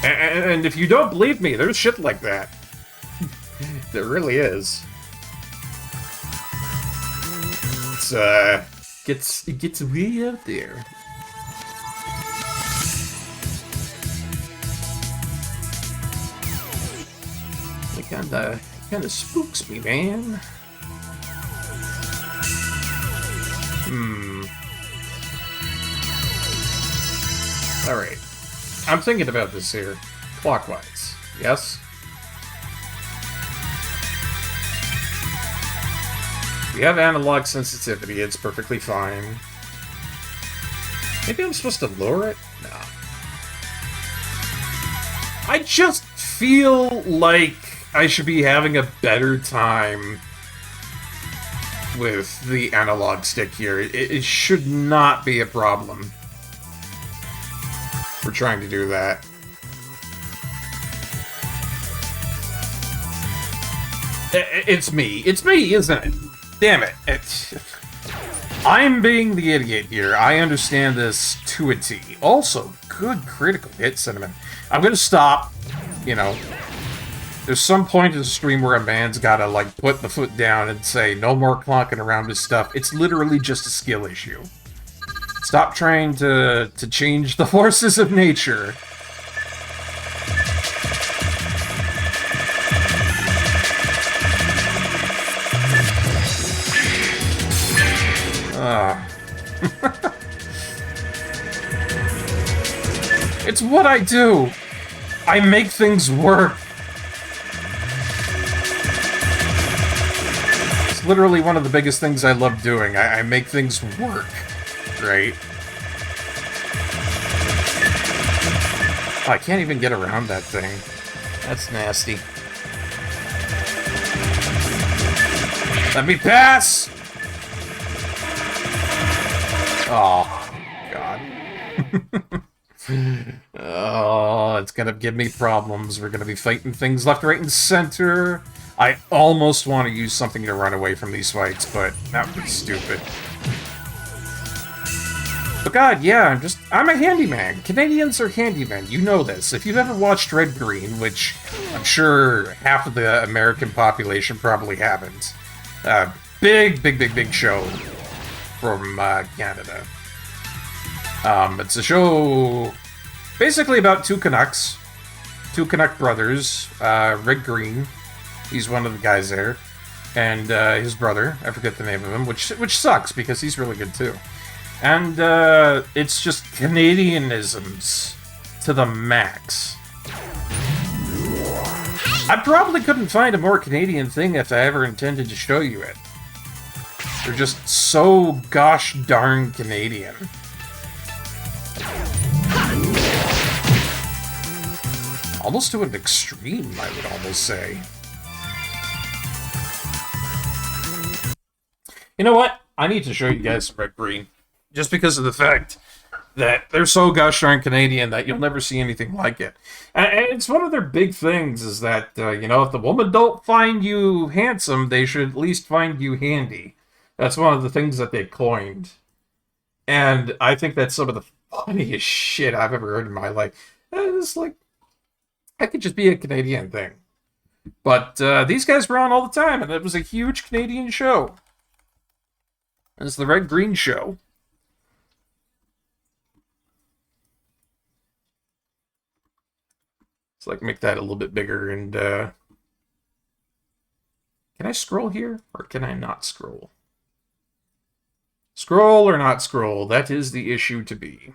And if you don't believe me, there's shit like that. There really is. It gets way out there. It kinda spooks me, man. Alright. I'm thinking about this here. Clockwise. Yes? We have analog sensitivity, it's perfectly fine. Maybe I'm supposed to lower it? No. I just feel like I should be having a better time with the analog stick here. It should not be a problem for trying to do that. It's me, isn't it? Damn it. I'm being the idiot here. I understand this to a T. Also, good critical hit, Cinnamon. I'm gonna stop, you know. There's some point in the stream where a man's gotta, like, put the foot down and say, no more clonking around his stuff. It's literally just a skill issue. Stop trying to change the forces of nature. It's what I do. I make things work. It's literally one of the biggest things I love doing. I make things work, right? Oh, I can't even get around that thing. That's nasty. Let me pass! Oh, God. Oh, it's gonna give me problems. We're gonna be fighting things left, right, and center. I almost want to use something to run away from these fights, but that would be stupid. But God, yeah, I'm a handyman. Canadians are handymen. You know this. If you've ever watched Red Green, which I'm sure half of the American population probably haven't. Big show from Canada. It's a show basically about two Canuck brothers, Red Green, he's one of the guys there, and his brother, I forget the name of him, which sucks because he's really good too. And it's just Canadianisms to the max. I probably couldn't find a more Canadian thing if I ever intended to show you it. They're just so gosh darn Canadian. Almost to an extreme, I would almost say. You know what? I need to show you guys Red Green. Just because of the fact that they're so gosh darn Canadian that you'll never see anything like it. And it's one of their big things is that, you know, if the woman don't find you handsome, they should at least find you handy. That's one of the things that they coined. And I think that's some of the funniest shit I've ever heard in my life. It's like, that could just be a Canadian thing. But these guys were on all the time, and it was a huge Canadian show. It's the Red Green Show. So I can make that a little bit bigger, and can I scroll here, or can I not scroll? Scroll or not scroll, that is the issue to be.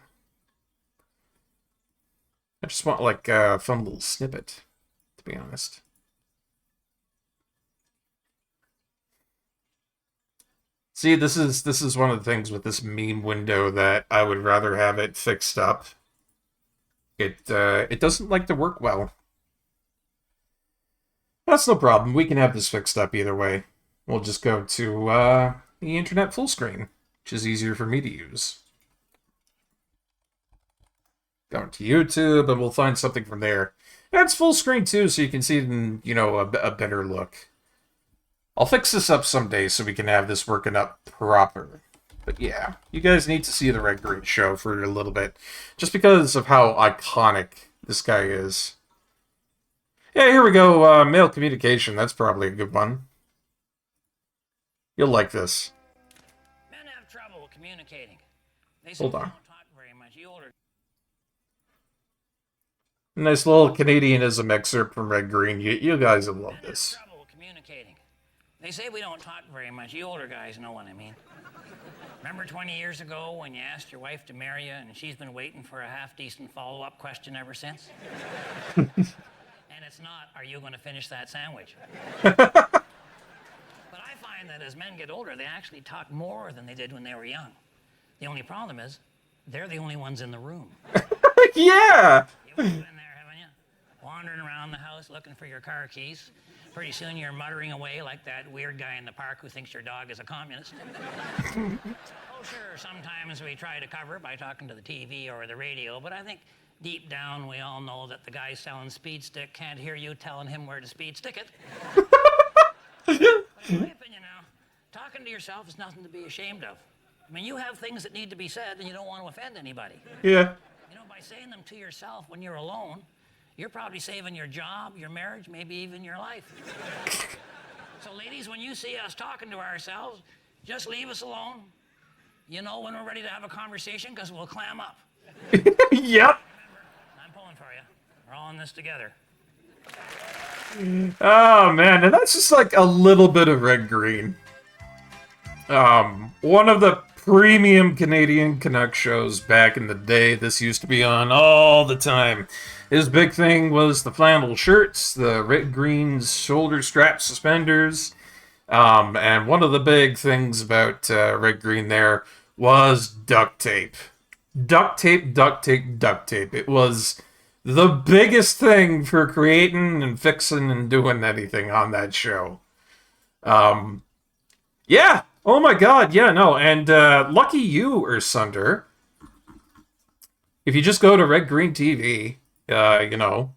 I just want, like, a fun little snippet, to be honest. See, this is one of the things with this meme window that I would rather have it fixed up. It doesn't like to work well. That's no problem. We can have this fixed up either way. We'll just go to the internet full screen, which is easier for me to use. Go to YouTube, and we'll find something from there. That's full screen too, so you can see it in, you know, a better look. I'll fix this up someday so we can have this working up proper. But yeah, you guys need to see the Red Green Show for a little bit, just because of how iconic this guy is. Yeah, here we go. Male communication. That's probably a good one. You'll like this. Men have trouble communicating. They Hold on. Don't talk very much. You older. Nice little Canadianism excerpt from Red Green. You guys will love this. Trouble communicating. They say we don't talk very much. You older guys know what I mean. Remember 20 years ago when you asked your wife to marry you and she's been waiting for a half-decent follow-up question ever since? And it's not, are you going to finish that sandwich? But I find that as men get older, they actually talk more than they did when they were young. The only problem is, they're the only ones in the room. Yeah! You've been there, haven't you? Wandering around the house looking for your car keys. Pretty soon you're muttering away like that weird guy in the park who thinks your dog is a communist. Oh, sure, sometimes we try to cover it by talking to the TV or the radio, but I think deep down we all know that the guy selling Speed Stick can't hear you telling him where to speed stick it. But in my opinion now, talking to yourself is nothing to be ashamed of. I mean, you have things that need to be said and you don't want to offend anybody. Yeah. You know, by saying them to yourself when you're alone, you're probably saving your job, your marriage, maybe even your life. So ladies, when you see us talking to ourselves, just leave us alone. You know when we're ready to have a conversation, because we'll clam up. Yep. Remember, I'm pulling for you. We're all in this together. Oh, man, and that's just like a little bit of Red Green. One of the premium Canadian Canuck shows back in the day. This used to be on all the time. His big thing was the flannel shirts, the red-green shoulder strap suspenders, and one of the big things about red-green there was duct tape. Duct tape, duct tape, duct tape. It was the biggest thing for creating and fixing and doing anything on that show. Yeah. Oh my god, yeah, no. And lucky you, Ursunder. If you just go to Red Green TV, you know,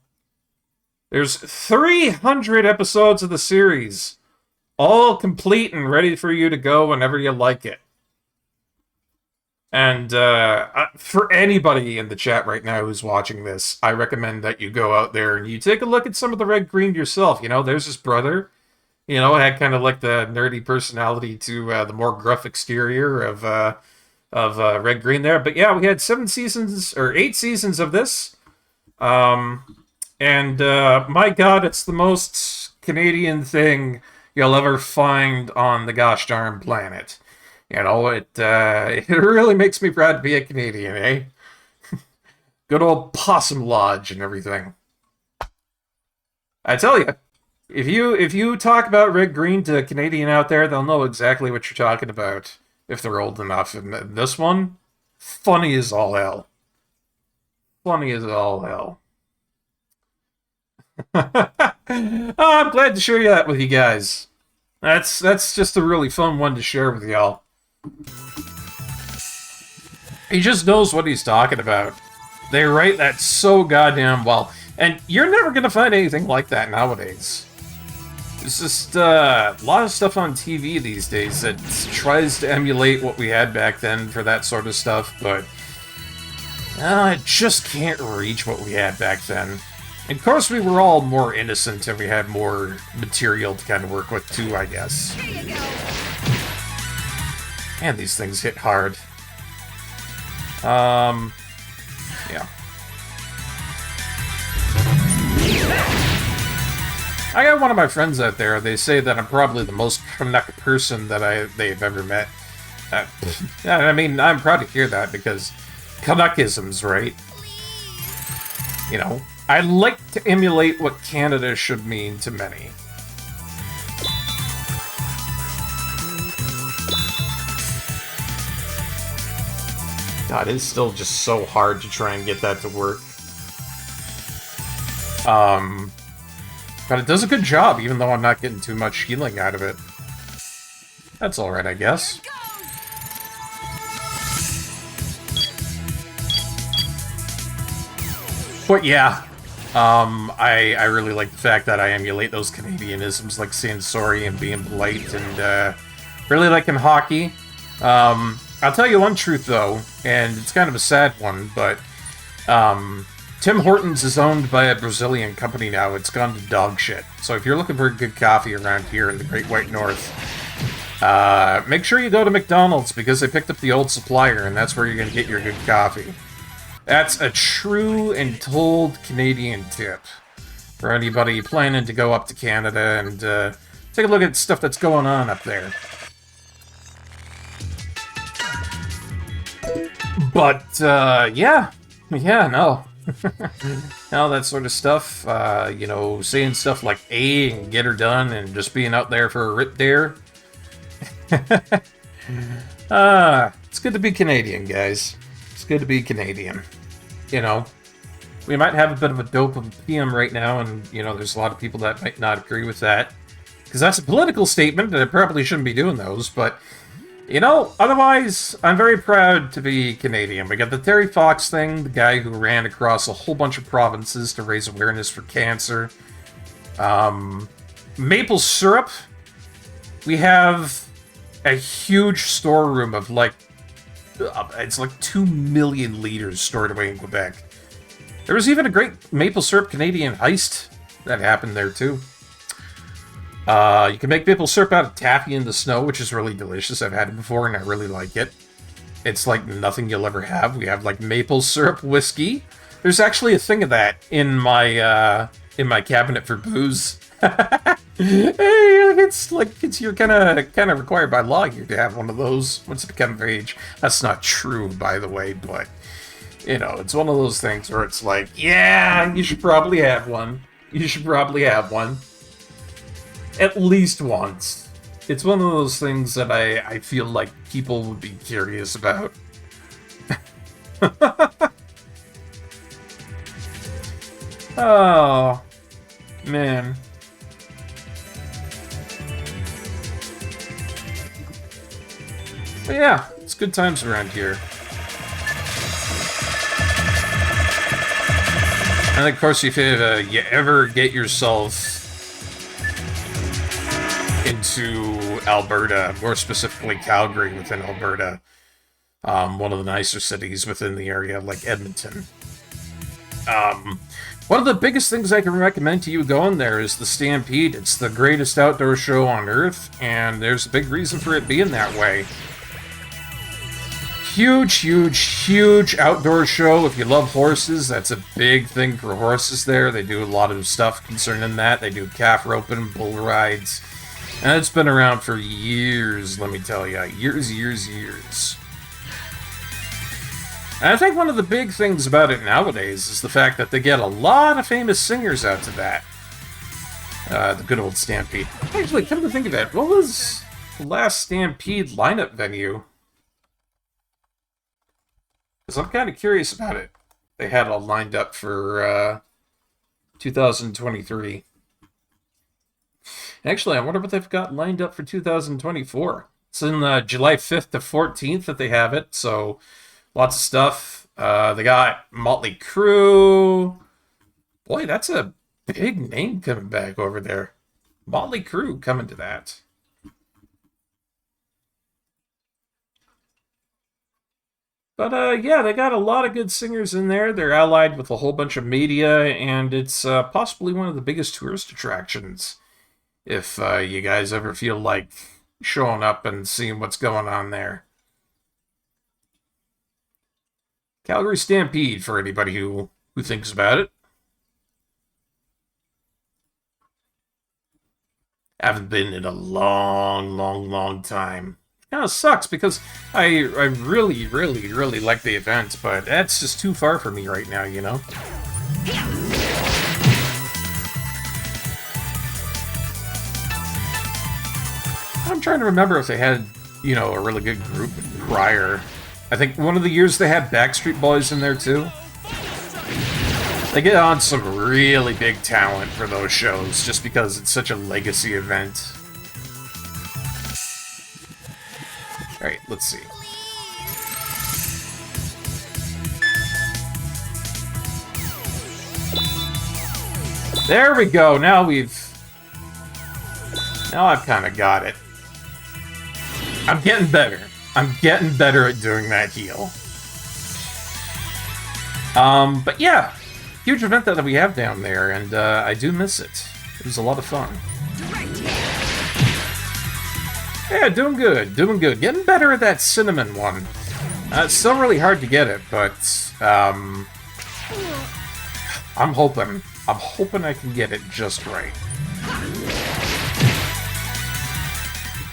there's 300 episodes of the series, all complete and ready for you to go whenever you like it. And for anybody in the chat right now who's watching this, I recommend that you go out there and you take a look at some of the Red Green yourself. You know, there's his brother. You know, had kind of like the nerdy personality to the more gruff exterior of Red Green there. But yeah, we had 8 seasons of this. And my god, it's the most Canadian thing you'll ever find on the gosh darn planet. You know, it really makes me proud to be a Canadian, eh? Good old Possum Lodge and everything. I tell you, if you talk about Red Green to a Canadian out there, they'll know exactly what you're talking about if they're old enough. And this one, funny as all hell. Funny as all hell. I'm glad to share that with you guys. That's just a really fun one to share with y'all. He just knows what he's talking about. They write that so goddamn well. And you're never going to find anything like that nowadays. It's just a lot of stuff on TV these days that tries to emulate what we had back then for that sort of stuff, but it just can't reach what we had back then. And of course, we were all more innocent and we had more material to kind of work with too, I guess. And these things hit hard. Yeah. I got one of my friends out there. They say that I'm probably the most Canuck person that they've ever met. I mean, I'm proud to hear that because Canuckisms, right? You know, I like to emulate what Canada should mean to many. God, it's still just so hard to try and get that to work. But it does a good job, even though I'm not getting too much healing out of it. That's alright, I guess. But yeah, I really like the fact that I emulate those Canadianisms like saying sorry and being polite and really liking hockey. I'll tell you one truth though, and it's kind of a sad one, but Tim Hortons is owned by a Brazilian company now. It's gone to dog shit. So if you're looking for good coffee around here in the Great White North, make sure you go to McDonald's because they picked up the old supplier and that's where you're going to get your good coffee. That's a true and told Canadian tip for anybody planning to go up to Canada and take a look at stuff that's going on up there. But, yeah, no. All that sort of stuff, you know, saying stuff like A and get her done and just being out there for a rip dare. It's good to be Canadian, guys. It's good to be Canadian. You know, we might have a bit of a dope of a PM right now, and, you know, there's a lot of people that might not agree with that. Because that's a political statement, and I probably shouldn't be doing those, but... You know, otherwise, I'm very proud to be Canadian. We got the Terry Fox thing, the guy who ran across a whole bunch of provinces to raise awareness for cancer. Maple syrup. We have a huge storeroom of like, it's like 2 million liters stored away in Quebec. There was even a great maple syrup Canadian heist that happened there too. You can make maple syrup out of taffy in the snow, which is really delicious. I've had it before and I really like it. It's like nothing you'll ever have. We have like maple syrup whiskey. There's actually a thing of that in my cabinet for booze. Hey, it's you're kind of required by law here to have one of those once you become of age. That's not true, by the way, but you know, it's one of those things where it's like, yeah, you should probably have one. You should probably have one. At least once. It's one of those things that I feel like people would be curious about. Oh, man. But yeah, it's good times around here. And of course, if you ever get yourself into Alberta, more specifically Calgary within Alberta, one of the nicer cities within the area, like Edmonton. One of the biggest things I can recommend to you going there is the Stampede. It's the greatest outdoor show on Earth, and there's a big reason for it being that way. Huge, huge, huge outdoor show. If you love horses, that's a big thing for horses there. They do a lot of stuff concerning that. They do calf roping, bull rides. And it's been around for years, let me tell you. Years, years, years. And I think one of the big things about it nowadays is the fact that they get a lot of famous singers out to that. The good old Stampede. Actually, come to think of it, what was the last Stampede lineup venue? Because I'm kind of curious about it. They had all lined up for 2023. Actually, I wonder what they've got lined up for 2024. It's in July 5th to 14th that they have it, so lots of stuff. They got Motley Crue. Boy, that's a big name coming back over there. Motley Crue coming to that. But, yeah, they got a lot of good singers in there. They're allied with a whole bunch of media, and it's possibly one of the biggest tourist attractions. If you guys ever feel like showing up and seeing what's going on there. Calgary Stampede, for anybody who thinks about it. Haven't been in a long, long, long time. Kind of sucks because I really, really, really like the event, but that's just too far for me right now, you know? I'm trying to remember if they had, you know, a really good group prior. I think one of the years they had Backstreet Boys in there too. They get on some really big talent for those shows just because it's such a legacy event. Alright, let's see. There we go. Now I've kind of got it. I'm getting better. I'm getting better at doing that heal. But yeah, huge event that we have down there, and I do miss it. It was a lot of fun. Yeah, doing good, doing good. Getting better at that cinnamon one. It's still really hard to get it, but I'm hoping I can get it just right.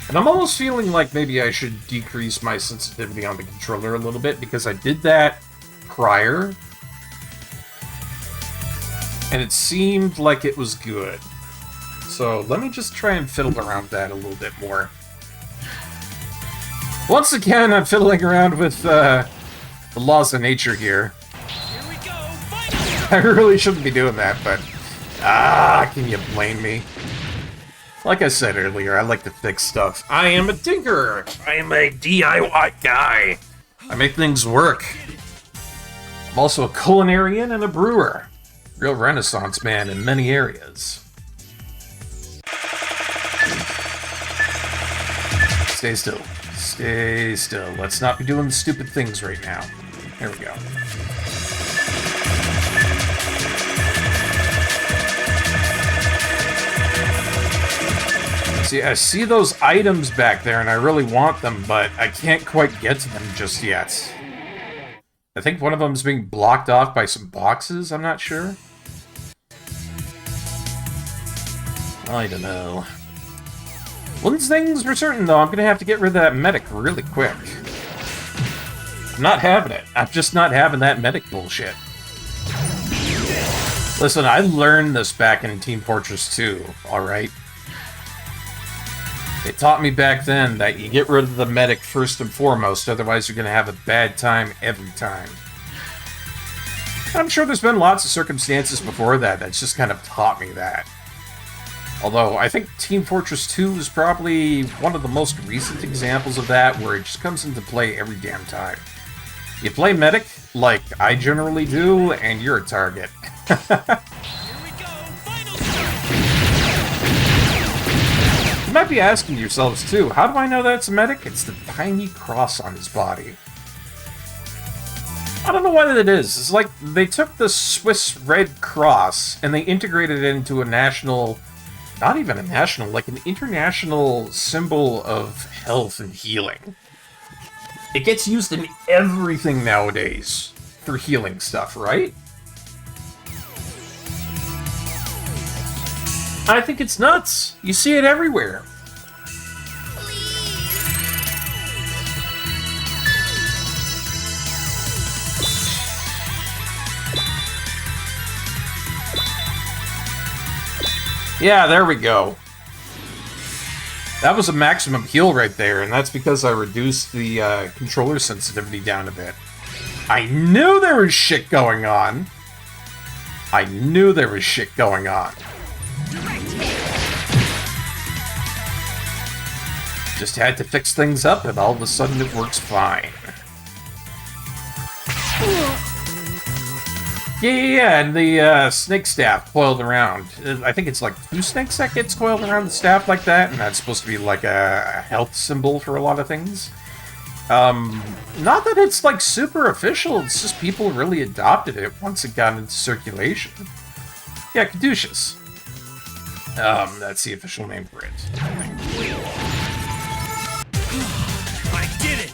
And I'm almost feeling like maybe I should decrease my sensitivity on the controller a little bit, because I did that prior, and it seemed like it was good. So let me just try and fiddle around with that a little bit more. Once again, I'm fiddling around with the laws of nature here. I really shouldn't be doing that, but can you blame me? Like I said earlier, I like to fix stuff. I am a tinkerer. I am a DIY guy. I make things work. I'm also a culinarian and a brewer. Real Renaissance man in many areas. Stay still. Stay still. Let's not be doing stupid things right now. There we go. See, I see those items back there, and I really want them, but I can't quite get to them just yet. I think one of them is being blocked off by some boxes, I'm not sure. I don't know. One thing's for certain, though, I'm gonna have to get rid of that medic really quick. I'm not having it. I'm just not having that medic bullshit. Listen, I learned this back in Team Fortress 2, alright? It taught me back then that you get rid of the medic first and foremost, otherwise you're gonna have a bad time every time. I'm sure there's been lots of circumstances before that that's just kind of taught me that. Although, I think Team Fortress 2 is probably one of the most recent examples of that, where it just comes into play every damn time. You play medic, like I generally do, and you're a target. You might be asking yourselves too, how do I know that's a medic? It's the tiny cross on his body. I don't know what it is. It's like they took the Swiss Red Cross and they integrated it into a national, not even a national, like an international symbol of health and healing. It gets used in everything nowadays for healing stuff, right? I think it's nuts. You see it everywhere. Yeah, there we go. That was a maximum heal right there, and that's because I reduced the controller sensitivity down a bit. I knew there was shit going on. I knew there was shit going on. Just had to fix things up, and all of a sudden it works fine. Yeah, and the snake staff coiled around. I think it's like 2 snakes that gets coiled around the staff like that, and that's supposed to be like a health symbol for a lot of things. Not that it's like super official, it's just people really adopted it once it got into circulation. Yeah, caduceus. That's the official name for it. I did it!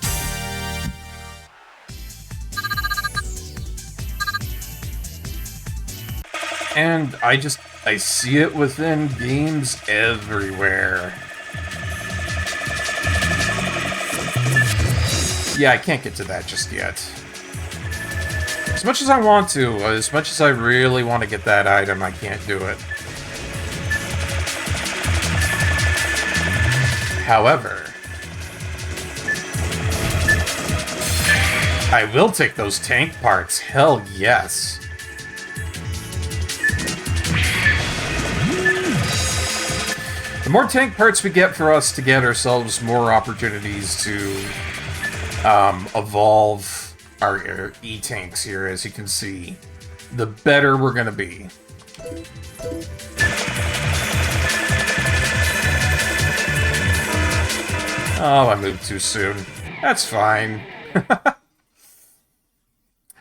And I see it within games everywhere. Yeah, I can't get to that just yet. As much as I want to, as much as I really want to get that item, I can't do it. However, I will take those tank parts, hell yes. The more tank parts we get for us to get ourselves more opportunities to evolve our E-tanks here, as you can see, the better we're gonna be. Oh, I moved too soon. That's fine.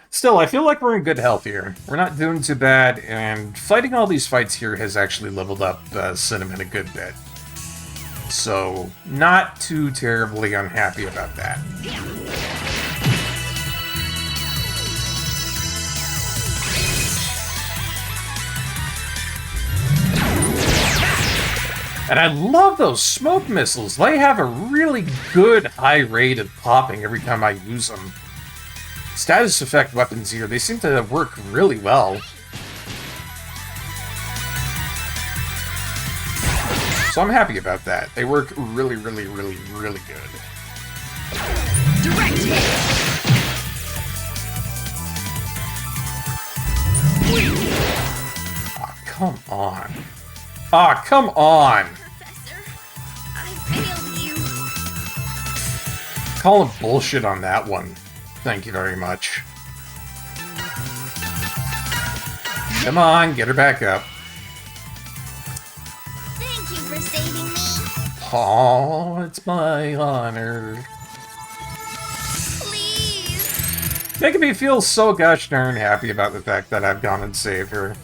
Still, I feel like we're in good health here. We're not doing too bad, and fighting all these fights here has actually leveled up Cinnamon a good bit. So, not too terribly unhappy about that. And I love those smoke missiles. They have a really good high rate of popping every time I use them. Status effect weapons here, they seem to work really well. So I'm happy about that. They work really, really, really, really good. Direct hit! Aw, come on. Aw, come on! Professor, I failed you. Calling bullshit on that one. Thank you very much. Come on, get her back up. Thank you for saving me. Oh, it's my honor. Please. Making me feel so gosh darn happy about the fact that I've gone and saved her.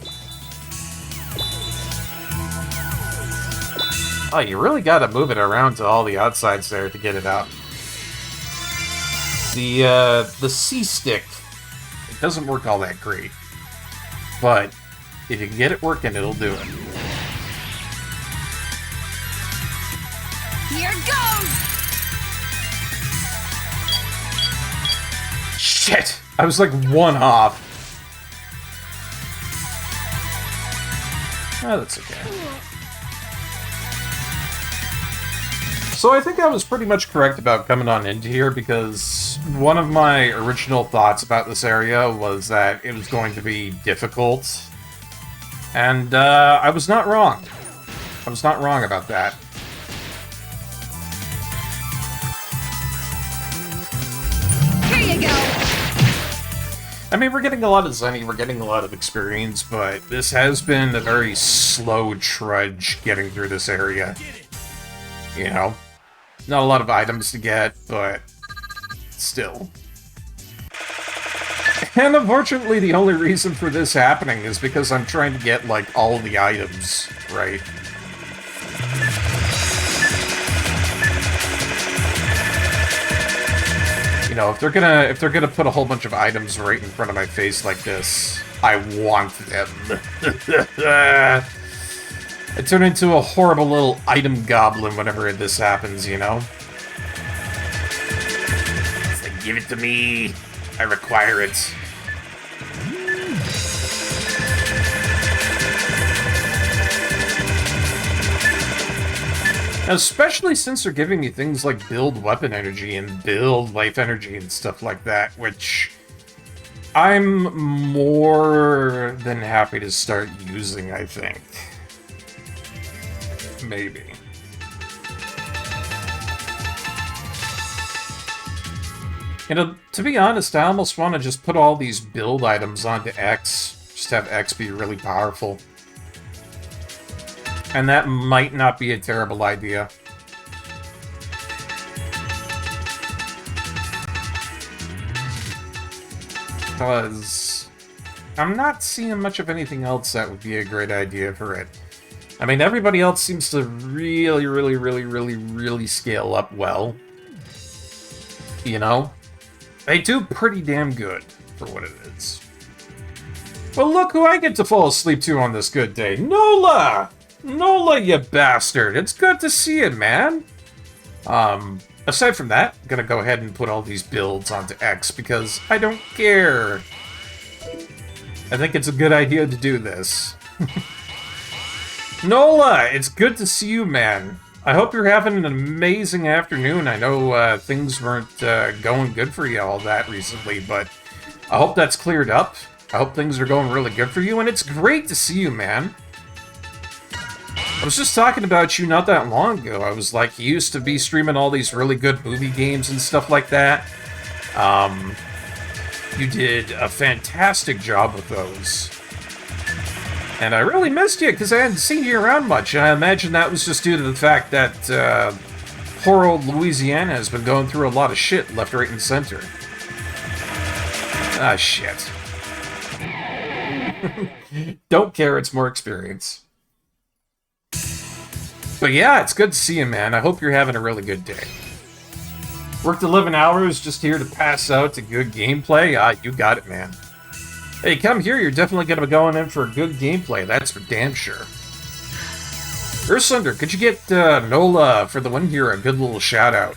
Oh, you really gotta move it around to all the outsides there to get it out. The C-stick, it doesn't work all that great. But if you can get it working, it'll do it. Here goes! Shit! I was like one off. Oh, that's okay. So I think I was pretty much correct about coming on into here, because one of my original thoughts about this area was that it was going to be difficult. And I was not wrong. I was not wrong about that. Here you go! I mean, we're getting a lot of Zenny, we're getting a lot of experience, but this has been a very slow trudge getting through this area. You know? Not a lot of items to get, but still. And unfortunately, the only reason for this happening is because I'm trying to get, like, all the items, right? You know, if they're gonna put a whole bunch of items right in front of my face like this, I want them. I turn into a horrible little item goblin whenever this happens, you know? It's like, give it to me. I require it. Especially since they're giving me things like build weapon energy and build life energy and stuff like that, which I'm more than happy to start using, I think. Maybe. You know, to be honest, I almost want to just put all these build items onto X. Just have X be really powerful. And that might not be a terrible idea. Because I'm not seeing much of anything else that would be a great idea for it. I mean, everybody else seems to really scale up well. You know? They do pretty damn good for what it is. Well, look who I get to fall asleep to on this good day. Nola! Nola, you bastard! It's good to see you, man! Aside from that, I'm gonna go ahead and put all these builds onto X because I don't care. I think it's a good idea to do this. Nola, it's good to see you, man. I hope you're having an amazing afternoon. I know things weren't going good for you all that recently, but I hope that's cleared up. I hope things are going really good for you, and it's great to see you, man. I was just talking about you not that long ago. I was like, you used to be streaming all these really good movie games and stuff like that. You did a fantastic job with those. And I really missed you, because I hadn't seen you around much. And I imagine that was just due to the fact that poor old Louisiana has been going through a lot of shit left, right, and center. Ah, shit. Don't care, it's more experience. But yeah, it's good to see you, man. I hope you're having a really good day. Worked 11 hours just here to pass out to good gameplay? Ah, you got it, man. Hey, come here, you're definitely going to be going in for good gameplay, that's for damn sure. Ursunder, could you get Nola for the win here a good little shout-out?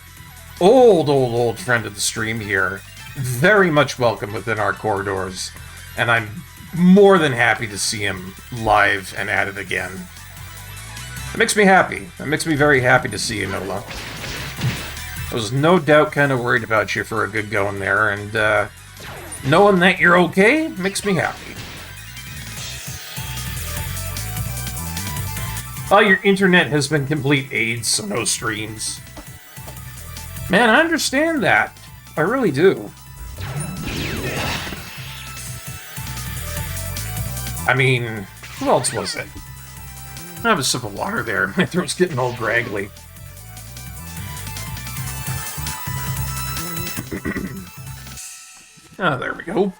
Old friend of the stream here. Very much welcome within our corridors. And I'm more than happy to see him live and at it again. It makes me happy. It makes me very happy to see you, Nola. I was no doubt kind of worried about you for a good going there, and knowing that you're okay makes me happy. Oh, your internet has been complete AIDS, so no streams. Man, I understand that. I really do. I mean, who else was it? I have a sip of water there. My throat's getting all graggly. Oh, there we go.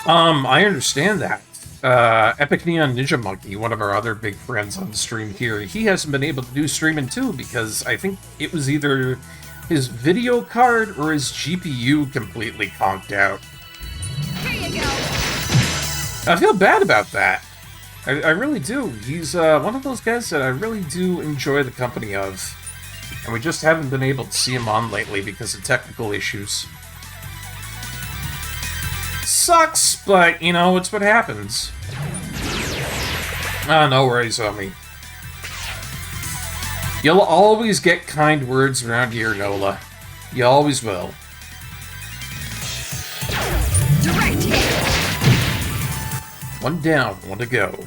I understand that. Epic Neon Ninja Monkey, one of our other big friends on the stream here, he hasn't been able to do streaming too because I think it was either his video card or his GPU completely conked out. Here you go. I feel bad about that. I really do. He's one of those guys that I really do enjoy the company of. And we just haven't been able to see him on lately because of technical issues. Sucks, but, you know, it's what happens. Ah, no worries, homie. You'll always get kind words around here, Nola. You always will. Direct hit! One down, one to go.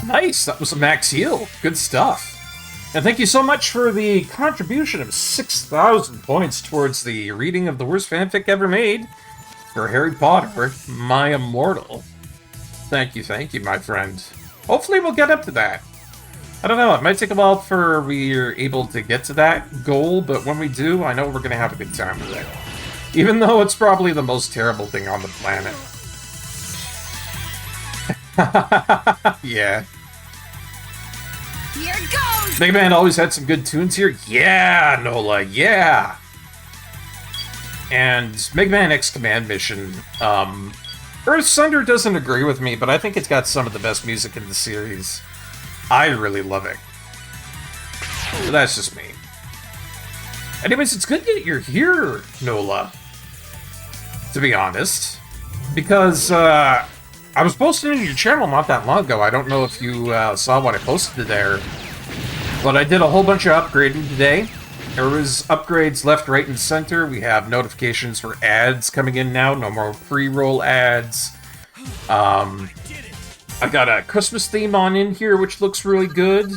Nice, that was a max heal. Good stuff. And thank you so much for the contribution of 6,000 points towards the reading of the worst fanfic ever made for Harry Potter, My Immortal. Thank you, my friend. Hopefully we'll get up to that. I don't know, it might take a while for we're able to get to that goal, but when we do, I know we're going to have a good time with it. Even though it's probably the most terrible thing on the planet. Yeah. Here goes! Megaman always had some good tunes here. Yeah, Nola, yeah! And Megaman X Command Mission, Earth Sunder doesn't agree with me, but I think it's got some of the best music in the series. I really love it. But that's just me. Anyways, it's good that you're here, Nola. To be honest. Because, I was posting in your channel not that long ago. I don't know if you saw what I posted there. But I did a whole bunch of upgrading today. There was upgrades left, right, and center. We have notifications for ads coming in now. No more pre-roll ads. I got a Christmas theme on in here, which looks really good.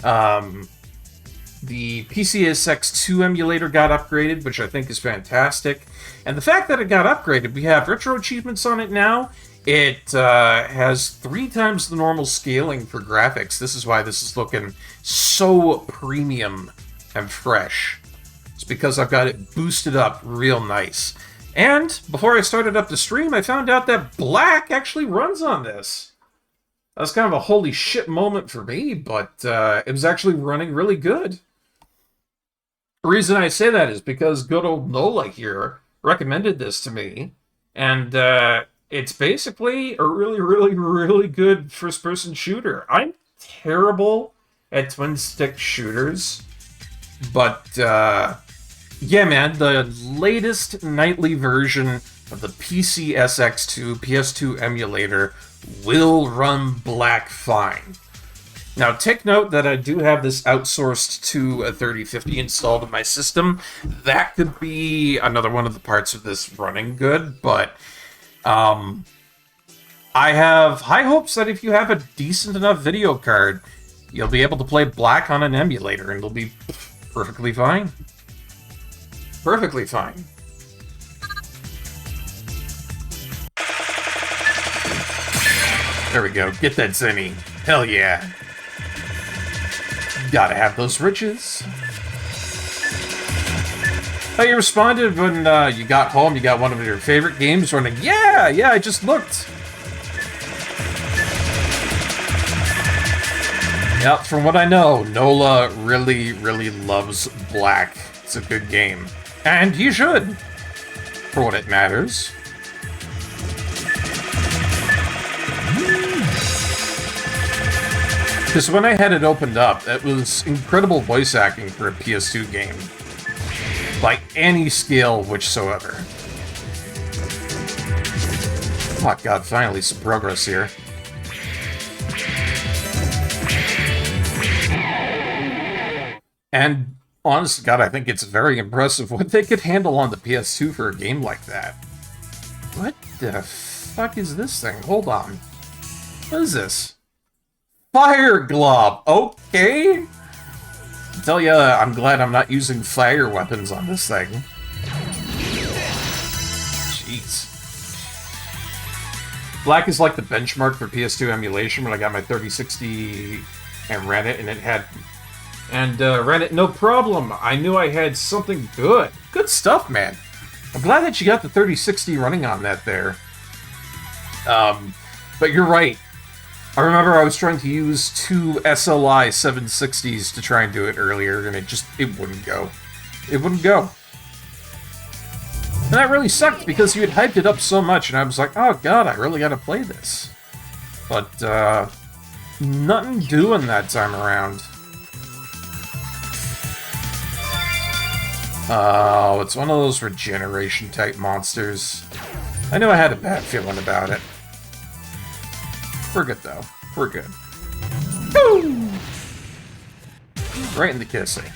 The PCSX2 emulator got upgraded, which I think is fantastic. And the fact that it got upgraded, we have retro achievements on it now. It has 3 times the normal scaling for graphics. This is why this is looking so premium and fresh. It's because I've got it boosted up real nice. And before I started up the stream, I found out that black actually runs on this. That was kind of a holy shit moment for me, but it was actually running really good. The reason I say that is because good old Nola here recommended this to me, and it's basically a really, really, really good first-person shooter. I'm terrible at twin-stick shooters, but yeah, man, the latest nightly version of the PCSX2 PS2 emulator will run black fine. Now, take note that I do have this outsourced to a 3050 installed in my system. That could be another one of the parts of this running good, but I have high hopes that if you have a decent enough video card, you'll be able to play black on an emulator, and it'll be perfectly fine. Perfectly fine. There we go. Get that Zenny. Hell yeah. Gotta have those riches. Oh, you responded when you got home. You got one of your favorite games running. Yeah, I just looked. Yep, from what I know, Nola really, really loves black. It's a good game. And you should, for what it matters. Because when I had it opened up, it was incredible voice acting for a PS2 game. By any scale whatsoever. Oh god, finally some progress here. And honest to God, I think it's very impressive what they could handle on the PS2 for a game like that. What the fuck is this thing? Hold on. What is this? Fire Glob! Okay! I tell ya, I'm glad I'm not using fire weapons on this thing. Jeez. Black is like the benchmark for PS2 emulation when I got my 3060 and ran it, and it had... And ran it no problem. I knew I had something good. Good stuff, man. I'm glad that you got the 3060 running on that there. But you're right. I remember I was trying to use 2 SLI 760s to try and do it earlier, and it wouldn't go. It wouldn't go. And that really sucked because you had hyped it up so much, and I was like, oh god, I really gotta play this. But, nothing doing that time around. Oh, it's one of those regeneration-type monsters. I knew I had a bad feeling about it. We're good, though. We're good. Woo! Right in the kissing.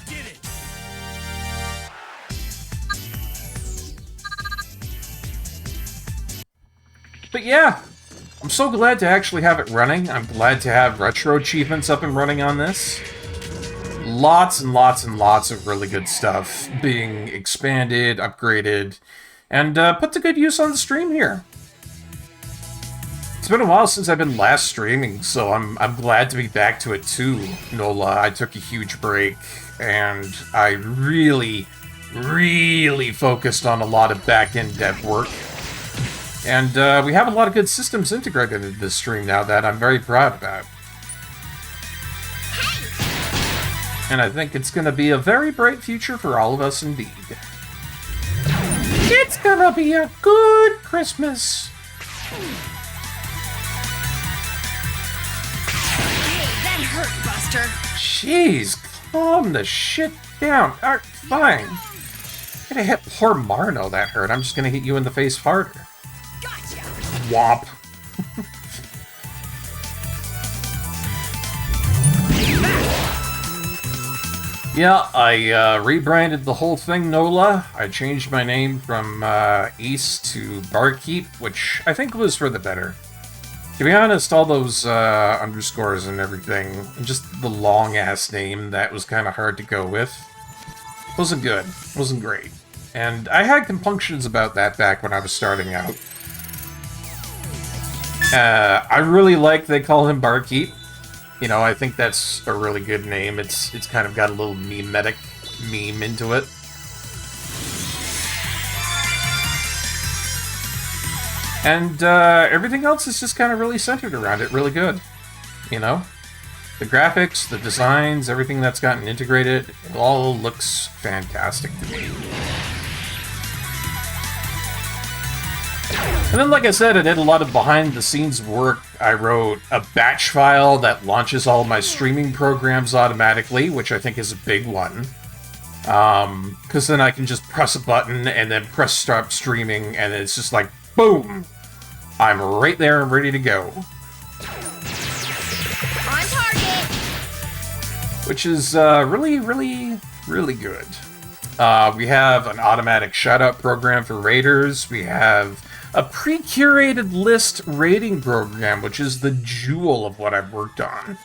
But yeah, I'm so glad to actually have it running. I'm glad to have retro achievements up and running on this. Lots and lots and lots of really good stuff being expanded, upgraded, and put to good use on the stream here. It's been a while since I've been last streaming, so I'm glad to be back to it too, Nola. I took a huge break, and I really focused on a lot of back-end dev work. And we have a lot of good systems integrated into this stream now that I'm very proud about. And I think it's going to be a very bright future for all of us indeed. It's going to be a good Christmas. Hey, that hurt, Buster. Jeez, calm the shit down. Alright, fine. I'm gonna hit poor Marno that hurt. I'm just gonna hit you in the face harder. Gotcha. Womp. Yeah, I rebranded the whole thing, Nola. I changed my name from Ace to Barkeep, which I think was for the better. To be honest, all those underscores and everything, and just the long-ass name that was kind of hard to go with, wasn't good. Wasn't great. And I had compunctions about that back when I was starting out. I really like They Call Him Barkeep. You know, I think that's a really good name. It's kind of got a little memetic meme into it. And everything else is just kind of really centered around it. Really good. You know? The graphics, the designs, everything that's gotten integrated, it all looks fantastic to me. And then, like I said, I did a lot of behind-the-scenes work. I wrote a batch file that launches all my streaming programs automatically, which I think is a big one. Because then I can just press a button and then press start streaming, and it's just like, boom! I'm right there and ready to go. On target! Which is really good. We have an automatic shout-out program for raiders. We have a pre-curated list rating program, which is the jewel of what I've worked on.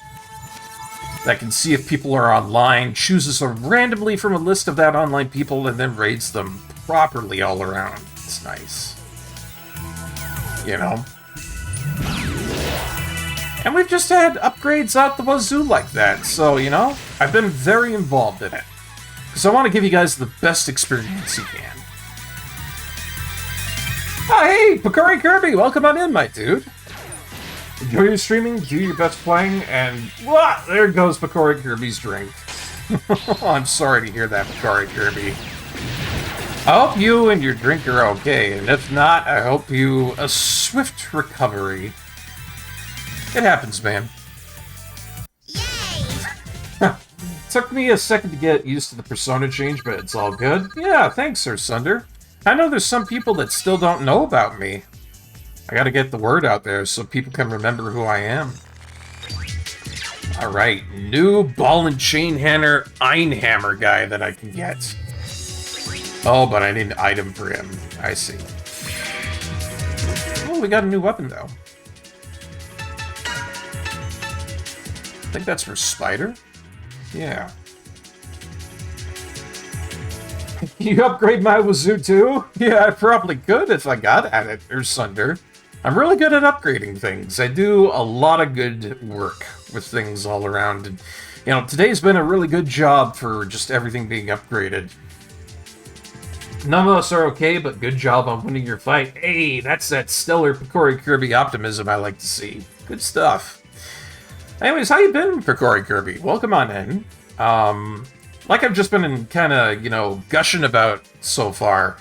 That can see if people are online, chooses randomly from a list of that online people, and then rates them properly all around. It's nice. You know? And we've just had upgrades out the wazoo like that, so, you know, I've been very involved in it. Because I want to give you guys the best experience you can. Oh, hey, Pakori Kirby, welcome on in, my dude. Enjoy your streaming, do your best playing, and wah, there goes Pakori Kirby's drink. I'm sorry to hear that, Pakori Kirby. I hope you and your drink are okay, and if not, I hope you a swift recovery. It happens, man. Yay! Took me a second to get used to the persona change, but it's all good. Yeah, thanks, Sir Sunder. I know there's some people that still don't know about me. I gotta get the word out there so people can remember who I am. Alright, new ball and chain hammer Einhammer guy that I can get. Oh, but I need an item for him. I see. Oh, we got a new weapon, though. I think that's for Spider? Yeah. You upgrade my wazoo too? Yeah, I probably could if I got at it, or Sunder. I'm really good at upgrading things. I do a lot of good work with things all around. And, you know, today's been a really good job for just everything being upgraded. None of us are okay, but good job on winning your fight. Hey, that's that stellar Pakori Kirby optimism I like to see. Good stuff. Anyways, how you been, Pakori Kirby? Welcome on in. Like I've just been kind of, you know, gushing about so far,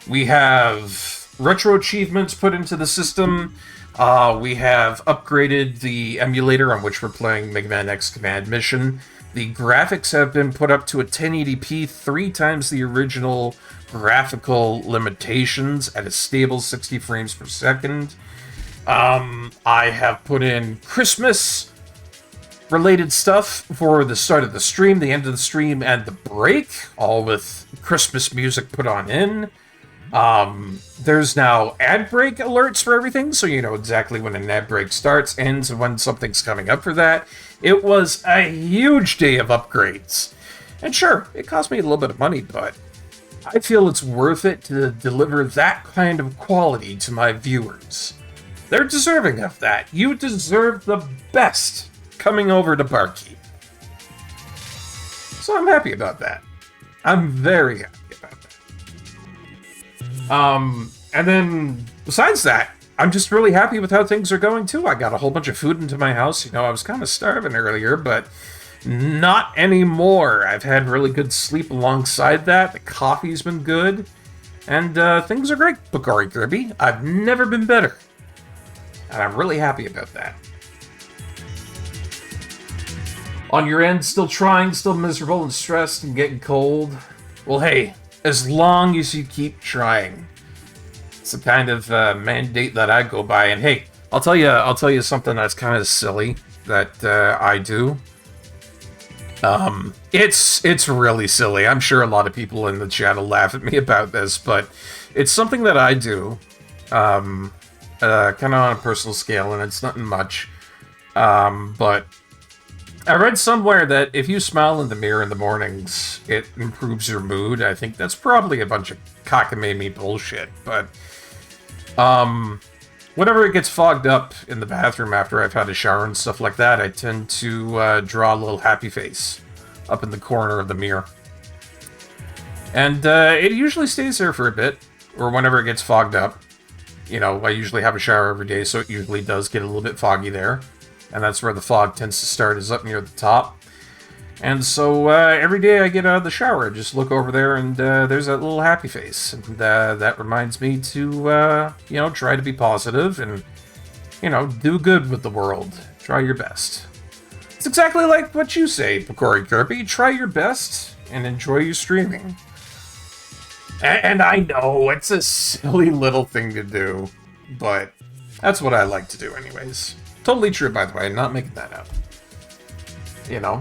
We have retro achievements put into the system. We have upgraded the emulator on which we're playing Mega Man X Command Mission. The graphics have been put up to a 1080p, 3 times the original graphical limitations at a stable 60 frames per second. I have put in Christmas-related stuff for the start of the stream, the end of the stream, and the break, all with Christmas music put on in. There's now ad break alerts for everything, so you know exactly when an ad break starts, ends, and when something's coming up for that. It was a huge day of upgrades. And sure, it cost me a little bit of money, but I feel it's worth it to deliver that kind of quality to my viewers. They're deserving of that. You deserve the best coming over to Barkeep. So I'm happy about that. I'm very happy about that. And then, besides that, I'm just really happy with how things are going, too. I got a whole bunch of food into my house. You know, I was kind of starving earlier, but not anymore. I've had really good sleep alongside that. The coffee's been good. And things are great, Picori Kirby. I've never been better. And I'm really happy about that. On your end, still trying, still miserable and stressed and getting cold? Well, hey, as long as you keep trying. It's the kind of mandate that I go by. And hey, I'll tell you something that's kind of silly that I do. It's really silly. I'm sure a lot of people in the chat will laugh at me about this, but it's something that I do, kind of on a personal scale, and it's nothing much. But I read somewhere that if you smile in the mirror in the mornings, it improves your mood. I think that's probably a bunch of cockamamie bullshit, but whenever it gets fogged up in the bathroom after I've had a shower and stuff like that, I tend to draw a little happy face up in the corner of the mirror. And it usually stays there for a bit, or whenever it gets fogged up. You know, I usually have a shower every day, so it usually does get a little bit foggy there. And that's where the fog tends to start, is up near the top. And so every day I get out of the shower, I just look over there and there's that little happy face. And that reminds me to, you know, try to be positive and, you know, do good with the world. Try your best. It's exactly like what you say, Picori Kirby. Try your best and enjoy your streaming. And I know, it's a silly little thing to do, but that's what I like to do anyways. Totally true, by the way, I'm not making that up. You know?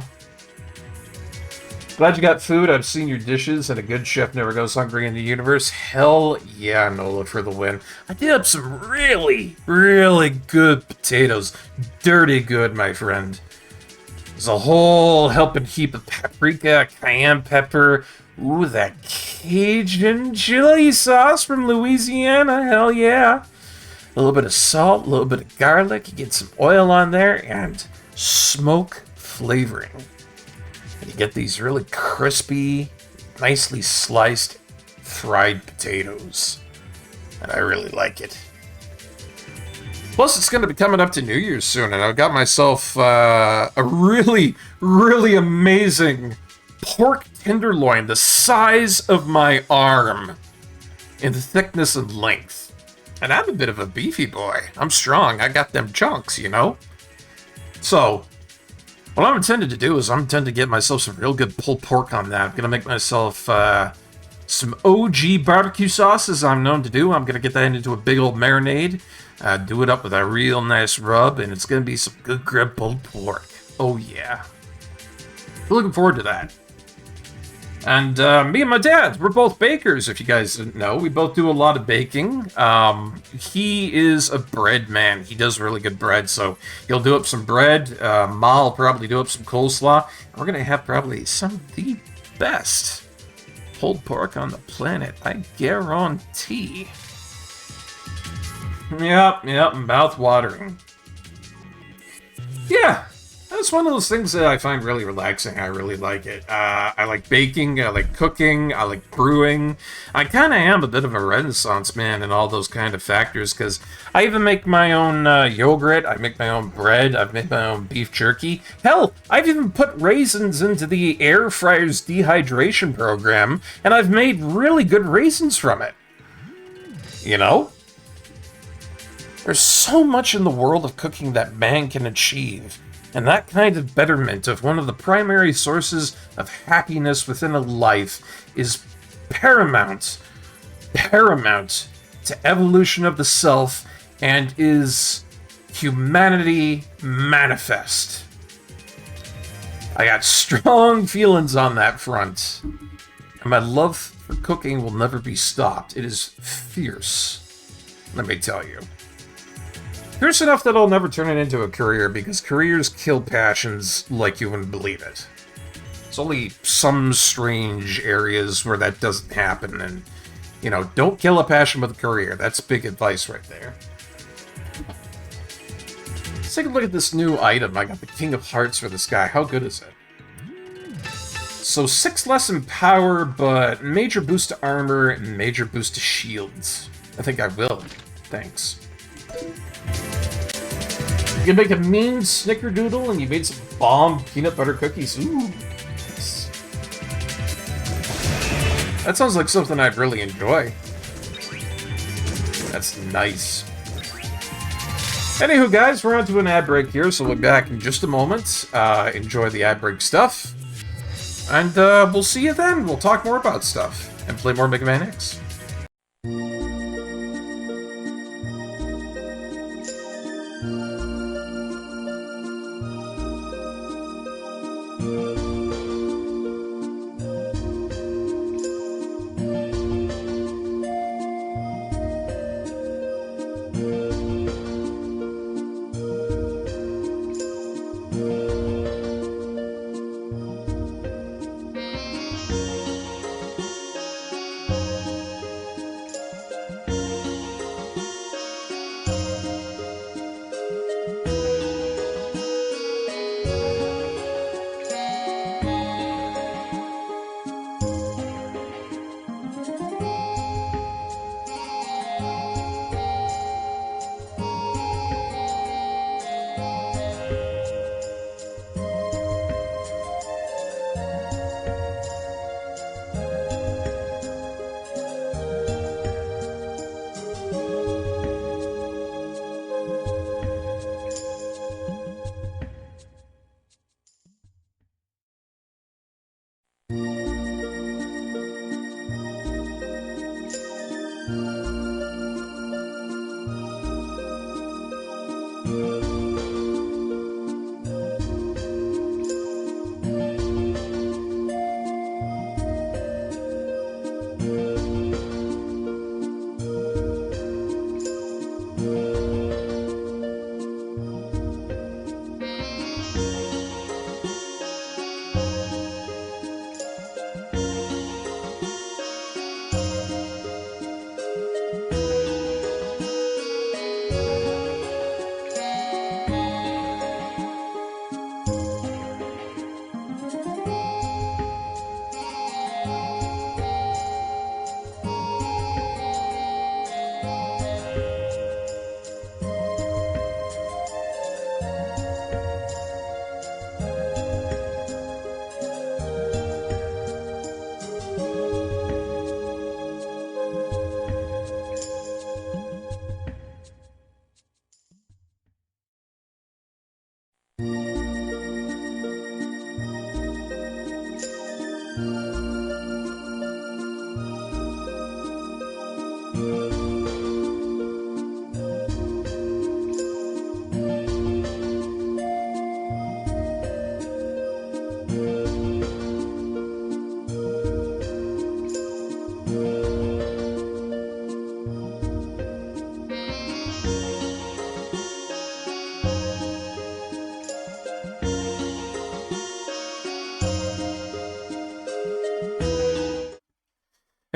Glad you got food, I've seen your dishes, and a good chef never goes hungry in the universe. Hell yeah, Nola, for the win. I did up some really, really good potatoes. Dirty good, my friend. There's a whole helping heap of paprika, cayenne pepper. Ooh, that Cajun chili sauce from Louisiana, hell yeah. A little bit of salt, a little bit of garlic, you get some oil on there, and smoke flavoring. And you get these really crispy, nicely sliced, fried potatoes. And I really like it. Plus, it's going to be coming up to New Year's soon, and I've got myself a really, really amazing pork tenderloin the size of my arm in thickness and length. And I'm a bit of a beefy boy. I'm strong. I got them chunks, you know? So, what I'm intended to do is I'm intended to get myself some real good pulled pork on that. I'm going to make myself some OG barbecue sauce, as I'm known to do. I'm going to get that into a big old marinade. Do it up with a real nice rub, and it's going to be some good grilled pulled pork. Oh, yeah. Looking forward to that. And me and my dad, we're both bakers, if you guys didn't know. We both do a lot of baking. He is a bread man. He does really good bread, so he'll do up some bread. Ma will probably do up some coleslaw. And we're going to have probably some of the best pulled pork on the planet, I guarantee. Yep, mouth-watering. Yeah. That's one of those things that I find really relaxing. I really like it. I like baking, I like cooking, I like brewing. I kind of am a bit of a renaissance man in all those kind of factors, because I even make my own yogurt, I make my own bread, I've made my own beef jerky. Hell, I've even put raisins into the air fryer's dehydration program, and I've made really good raisins from it. You know? There's so much in the world of cooking that man can achieve, and that kind of betterment of one of the primary sources of happiness within a life is paramount to evolution of the self, and is humanity manifest. I got strong feelings on that front, and my love for cooking will never be stopped. It is fierce, let me tell you. Fierce enough that I'll never turn it into a career, because careers kill passions like you wouldn't believe it. There's only some strange areas where that doesn't happen, and, you know, don't kill a passion with a career. That's big advice right there. Let's take a look at this new item. I got the King of Hearts for this guy. How good is it? So 6 less in power, but major boost to armor and major boost to shields. I think I will. Thanks. You can make a mean snickerdoodle and you made some bomb peanut butter cookies. Ooh. Nice. That sounds like something I'd really enjoy. That's nice. Anywho, guys, we're on to an ad break here, so we'll be back in just a moment. Enjoy the ad break stuff. And we'll see you then. We'll talk more about stuff and play more Mega Man X.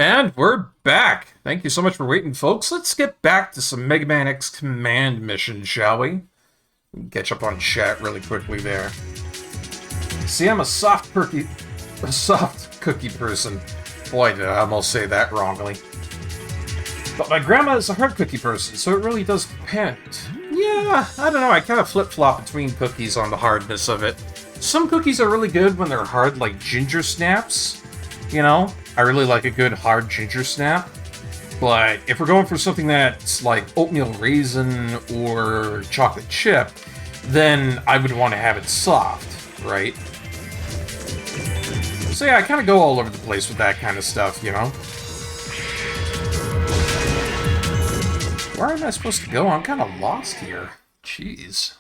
And we're back. Thank you so much for waiting, folks. Let's get back to some Mega Man X command missions, shall we? Catch up on chat really quickly there. See, I'm a soft cookie person. Boy, did I almost say that wrongly. But my grandma is a hard cookie person, so it really does depend. Yeah, I don't know, I kind of flip-flop between cookies on the hardness of it. Some cookies are really good when they're hard, like ginger snaps. You know, I really like a good hard ginger snap. But if we're going for something that's like oatmeal raisin or chocolate chip, then I would want to have it soft, right? So yeah, I kind of go all over the place with that kind of stuff, you know? Where am I supposed to go? I'm kind of lost here. Jeez.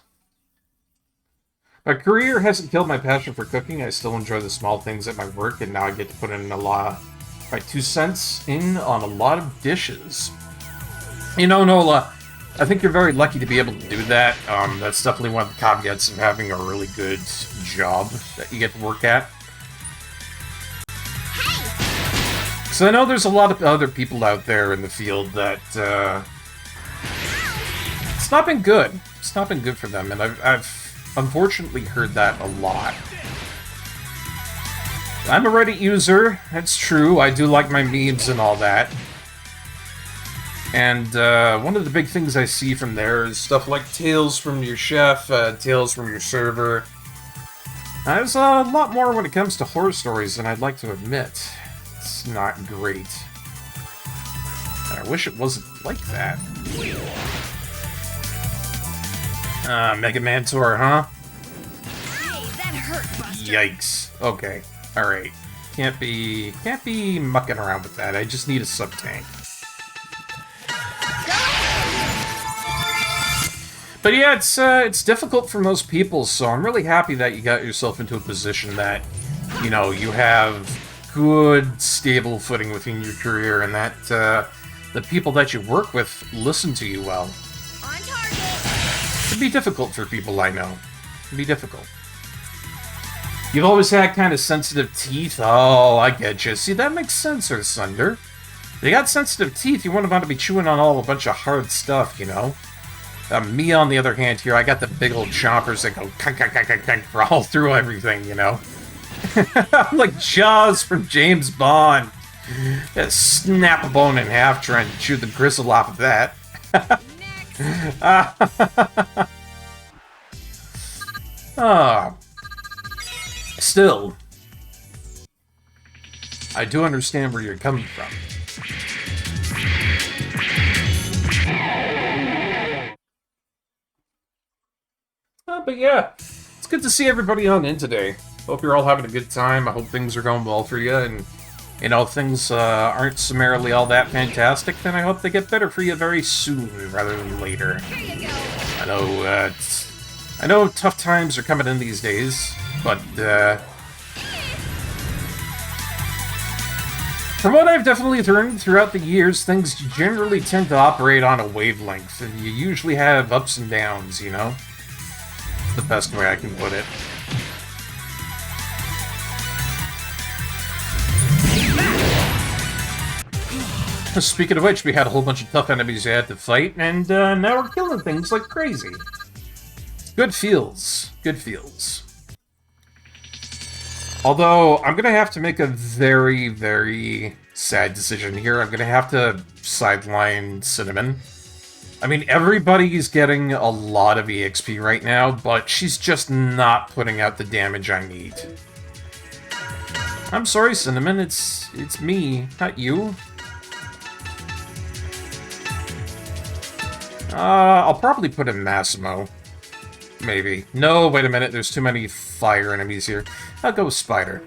My career hasn't killed my passion for cooking. I still enjoy the small things at my work, and now I get to put in my 2 cents in on a lot of dishes. You know, Nola, I think you're very lucky to be able to do that. That's definitely one of the caveats of having a really good job that you get to work at. So I know there's a lot of other people out there in the field that, it's not been good. It's not been good for them, and I've unfortunately heard that a lot. I'm a Reddit user, that's true. I do like my memes and all that. And one of the big things I see from there is stuff like tales from your chef, tales from your server. There's a lot more when it comes to horror stories than I'd like to admit. It's not great. I wish it wasn't like that. Megaman tour, huh? Hey, that hurt, Buster. Yikes. Okay. Alright. Can't be mucking around with that. I just need a sub-tank. But yeah, it's difficult for most people, so I'm really happy that you got yourself into a position that, you know, you have good, stable footing within your career, and that the people that you work with listen to you well. On target. It can be difficult for people, I know. It can be difficult. You've always had kind of sensitive teeth. Oh, I get you. See, that makes sense, Earth Sunder. You got sensitive teeth, you wouldn't want to be chewing on a bunch of hard stuff, you know? Me, on the other hand, here, I got the big old chompers that go crawl through everything, you know? I'm like Jaws from James Bond. Just snap a bone in half trying to chew the gristle off of that. Still, I do understand where you're coming from. But yeah, it's good to see everybody on in today. Hope you're all having a good time. I hope things are going well for you, and you know, things aren't summarily all that fantastic, then I hope they get better for you very soon rather than later. I know tough times are coming in these days, but from what I've definitely learned throughout the years, things generally tend to operate on a wavelength, and you usually have ups and downs, you know? The best way I can put it. Speaking of which, we had a whole bunch of tough enemies you had to fight, and now we're killing things like crazy. Good feels. Good feels. Although, I'm gonna have to make a very, very sad decision here. I'm gonna have to sideline Cinnamon. I mean, everybody's getting a lot of EXP right now, but she's just not putting out the damage I need. I'm sorry, Cinnamon. It's me, not you. I'll probably put in Massimo. Maybe. No, wait a minute. There's too many fire enemies here. I'll go with Spider.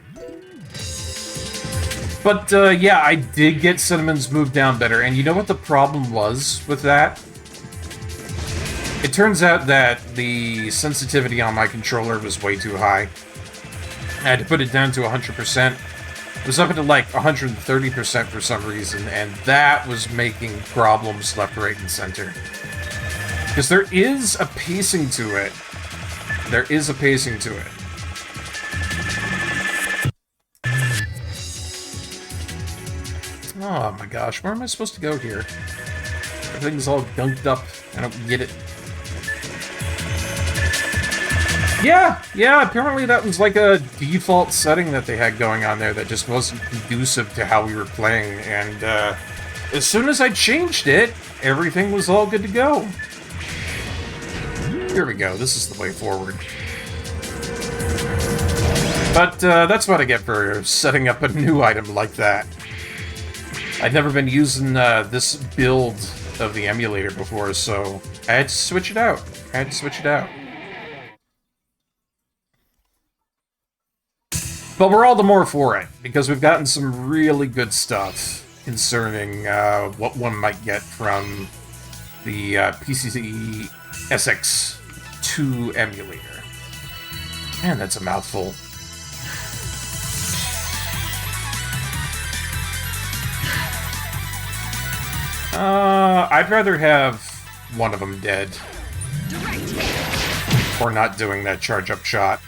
But, yeah, I did get Cinnamon's move down better, and you know what the problem was with that? It turns out that the sensitivity on my controller was way too high. I had to put it down to 100%. It was up to like 130% for some reason, and that was making problems left, right, and center. Because there is a pacing to it. There is a pacing to it. Oh my gosh, where am I supposed to go here? Everything's all gunked up. I don't get it. Yeah, apparently that was like a default setting that they had going on there that just wasn't conducive to how we were playing, and as soon as I changed it, everything was all good to go. Here we go, this is the way forward. But that's what I get for setting up a new item like that. I'd never been using this build of the emulator before, so I had to switch it out. But we're all the more for it, because we've gotten some really good stuff concerning what one might get from the PCC SX2 emulator. Man, that's a mouthful. I'd rather have one of them dead. Or not doing that charge-up shot.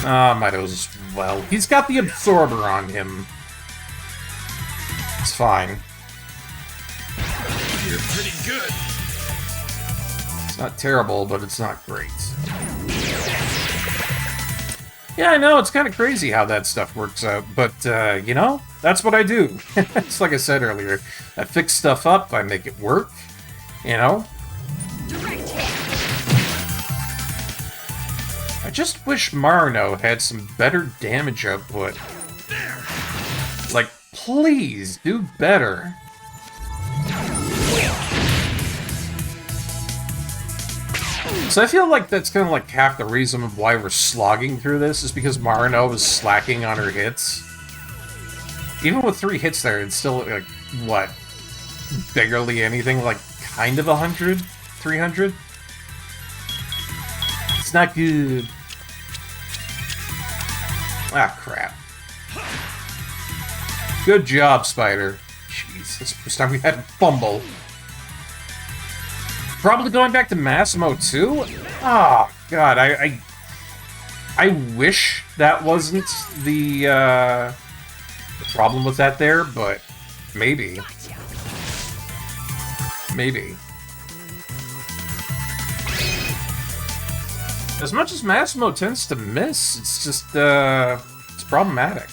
Might as well. He's got the absorber on him. It's fine. You're pretty good. It's not terrible, but it's not great. Yeah, I know, it's kind of crazy how that stuff works out, but, you know, that's what I do. It's like I said earlier. I fix stuff up, I make it work, you know? I just wish Marino had some better damage output. Like, please, do better. So I feel like that's kind of like half the reason of why we're slogging through this, is because Marino was slacking on her hits. Even with 3 hits there, it's still, like, what? Barely anything, like, kind of 100? 300? It's not good. Ah, crap. Good job, Spider. Jeez, that's the first time we had a fumble. Probably going back to Massimo, too? Oh, God, I wish that wasn't the problem with that there, but maybe. Maybe. As much as Massimo tends to miss, it's just, it's problematic.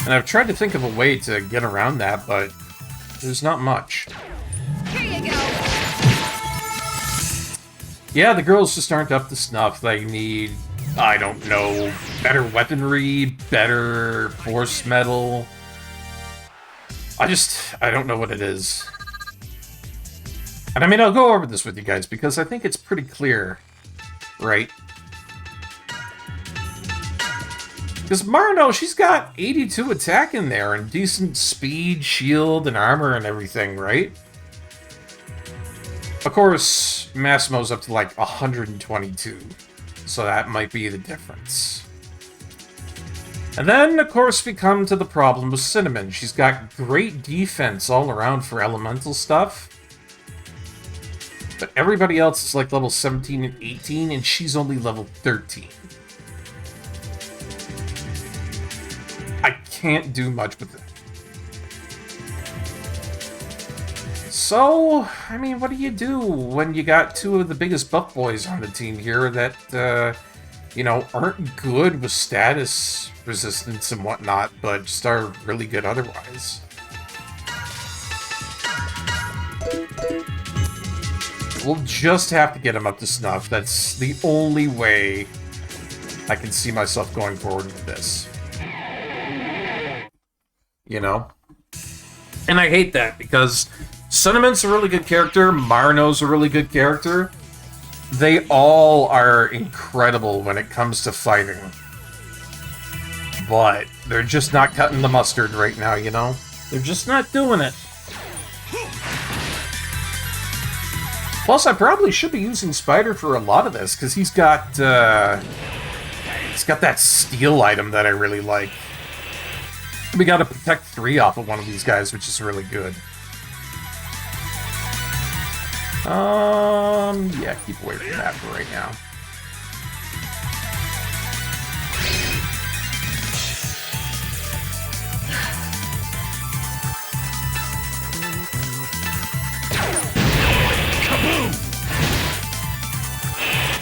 And I've tried to think of a way to get around that, but there's not much. Here you go. Yeah, the girls just aren't up to snuff. They need, I don't know, better weaponry, better force metal. I don't know what it is. And I mean, I'll go over this with you guys because I think it's pretty clear, right? Because Marino, she's got 82 attack in there and decent speed, shield, and armor and everything, right? Of course, Massimo's up to like 122, so that might be the difference. And then, of course, we come to the problem with Cinnamon. She's got great defense all around for elemental stuff. But everybody else is like level 17 and 18, and she's only level 13. I can't do much with it. So, I mean, what do you do when you got 2 of the biggest buff boys on the team here that, you know, aren't good with status resistance and whatnot, but just are really good otherwise? We'll just have to get him up to snuff. That's the only way I can see myself going forward with this. You know? And I hate that, because Cinnamon's a really good character, Marino's a really good character. They all are incredible when it comes to fighting. But they're just not cutting the mustard right now, you know? They're just not doing it. Plus, I probably should be using Spider for a lot of this, because he's got that steel item that I really like. We got to protect 3 off of one of these guys, which is really good. Yeah, keep away from that for right now.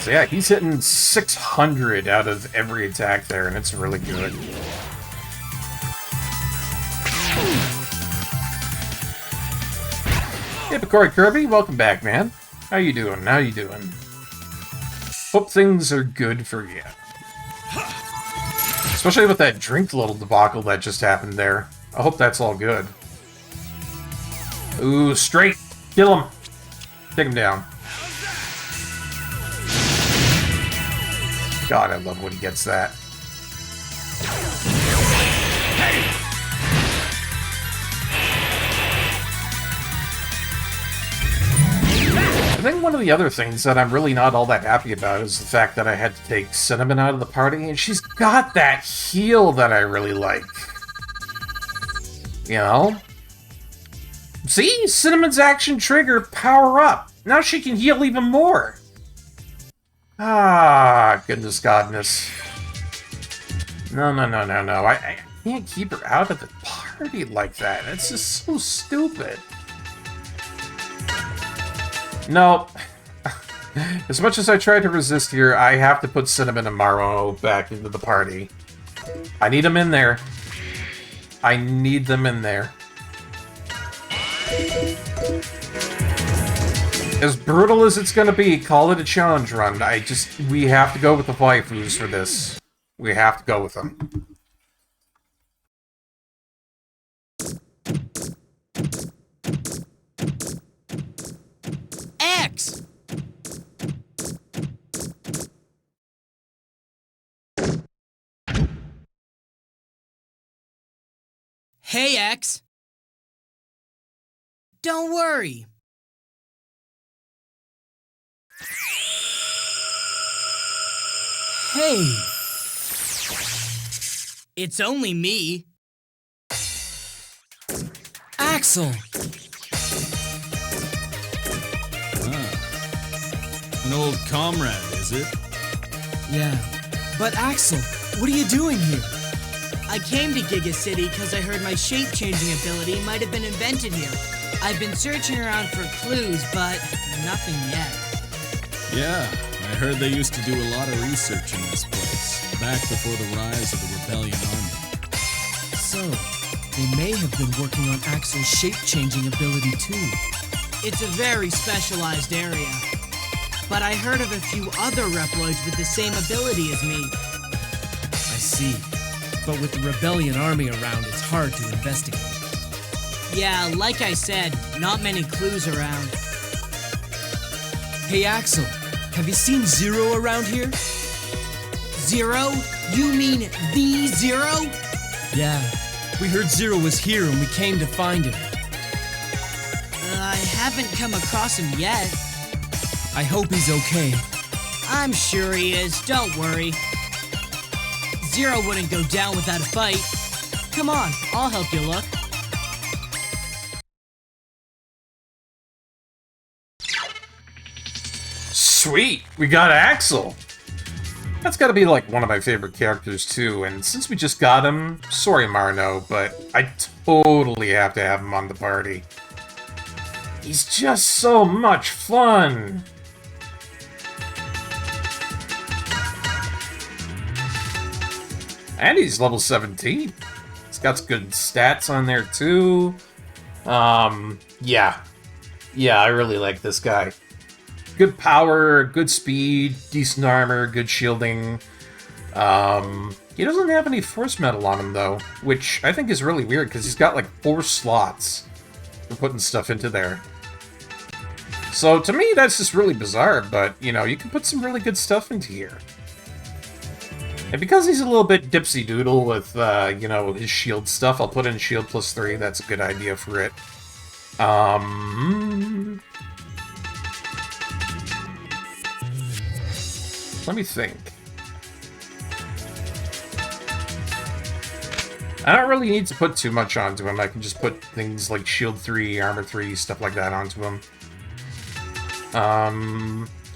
So yeah, he's hitting 600 out of every attack there, and it's really good. Hey, Corey Kirby, welcome back, man. How you doing? How you doing? Hope things are good for you. Especially with that drink little debacle that just happened there. I hope that's all good. Ooh, straight. Kill him. Take him down. God, I love when he gets that. I think one of the other things that I'm really not all that happy about is the fact that I had to take Cinnamon out of the party, and she's got that heal that I really like. You know? See? Cinnamon's action trigger, power up. Now she can heal even more. Ah, goodness godness. No. I can't keep her out of the party like that. It's just so stupid. No. As much as I try to resist here, I have to put Cinnamon and Maro back into the party. I need them in there. I need them in there. As brutal as it's gonna be, call it a challenge run. We have to go with the waifus for this. We have to go with them. X! Hey, X! Don't worry. Hey! It's only me. Axel! An old comrade, is it? Yeah. But Axel, what are you doing here? I came to Giga City because I heard my shape-changing ability might have been invented here. I've been searching around for clues, but nothing yet. Yeah, I heard they used to do a lot of research in this place, back before the rise of the Rebellion Army. So, they may have been working on Axel's shape-changing ability too. It's a very specialized area. But I heard of a few other Reploids with the same ability as me. I see. But with the Rebellion Army around, it's hard to investigate. Yeah, like I said, not many clues around. Hey Axel, have you seen Zero around here? Zero? You mean the Zero? Yeah, we heard Zero was here and we came to find him. I haven't come across him yet. I hope he's okay. I'm sure he is, don't worry. Zero wouldn't go down without a fight. Come on, I'll help you look. Sweet, we got Axel. That's gotta be like one of my favorite characters too, and since we just got him, sorry Marno, but I totally have to have him on the party. He's just so much fun. And he's level 17. He's got some good stats on there too. Yeah, I really like this guy. Good power, good speed, decent armor, good shielding. He doesn't have any force metal on him though, which I think is really weird because he's got like 4 slots for putting stuff into there. So to me, that's just really bizarre, but you know, you can put some really good stuff into here. And because he's a little bit dipsy-doodle with, you know, his shield stuff, I'll put in shield +3. That's a good idea for it. Let me think. I don't really need to put too much onto him. I can just put things like shield 3, armor 3, stuff like that onto him.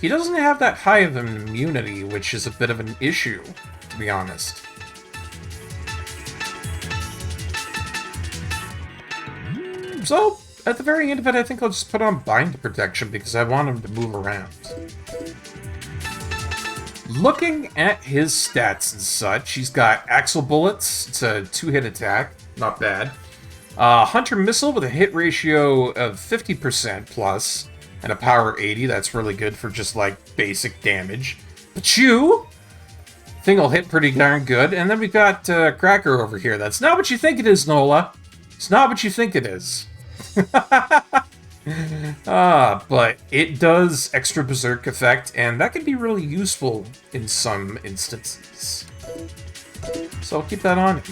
He doesn't have that high of an immunity, which is a bit of an issue, to be honest. So, at the very end of it, I think I'll just put on bind protection because I want him to move around. Looking at his stats and such, he's got Axle Bullets. It's a 2-hit attack. Not bad. Hunter Missile with a hit ratio of 50% plus and a power of 80. That's really good for just, like, basic damage. Pachu! Thing will hit pretty darn good. And then we've got Cracker over here. That's not what you think it is, Nola. It's not what you think it is. But it does extra Berserk effect, and that can be really useful in some instances. So I'll keep that on.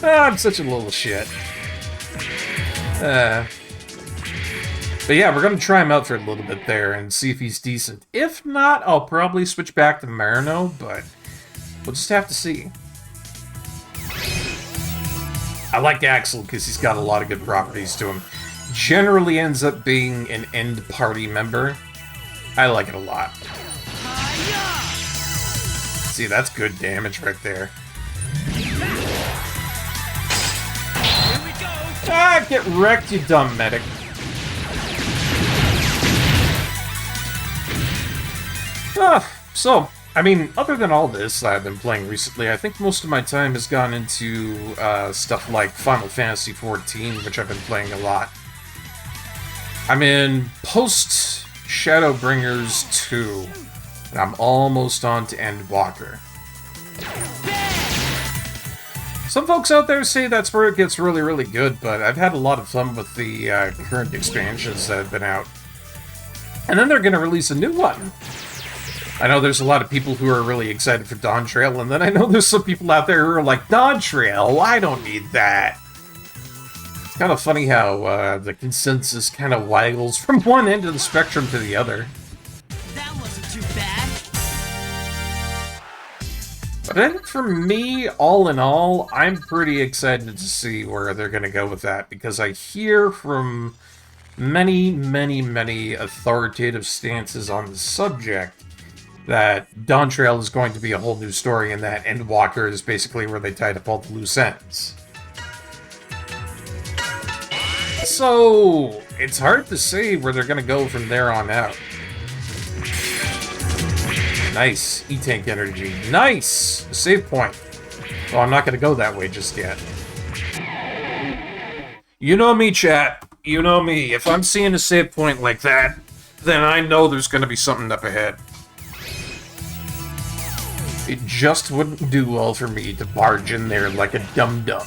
I'm such a little shit. But yeah, we're going to try him out for a little bit there and see if he's decent. If not, I'll probably switch back to Marino, but we'll just have to see. I like Axel because he's got a lot of good properties to him. Generally ends up being an end party member. I like it a lot. See, that's good damage right there. Ah, get wrecked, you dumb medic. So, I mean, other than all this that I've been playing recently, I think most of my time has gone into stuff like Final Fantasy XIV, which I've been playing a lot. I'm in post-Shadowbringers 2, and I'm almost on to Endwalker. Some folks out there say that's where it gets really, really good, but I've had a lot of fun with the current expansions that have been out. And then they're going to release a new one. I know there's a lot of people who are really excited for Dawn Trail, and then I know there's some people out there who are like, Dawn Trail? I don't need that. It's kind of funny how the consensus kind of waggles from one end of the spectrum to the other. That wasn't too bad. But I think for me, all in all, I'm pretty excited to see where they're going to go with that, because I hear from many, many, many authoritative stances on the subject that Dawn Trail is going to be a whole new story, and that Endwalker is basically where they tied up all the loose ends. So, it's hard to say where they're going to go from there on out. Nice. E-Tank energy. Nice! A save point. Well, I'm not going to go that way just yet. You know me, chat. You know me. If I'm seeing a save point like that, then I know there's going to be something up ahead. It just wouldn't do well for me to barge in there like a dum-dum.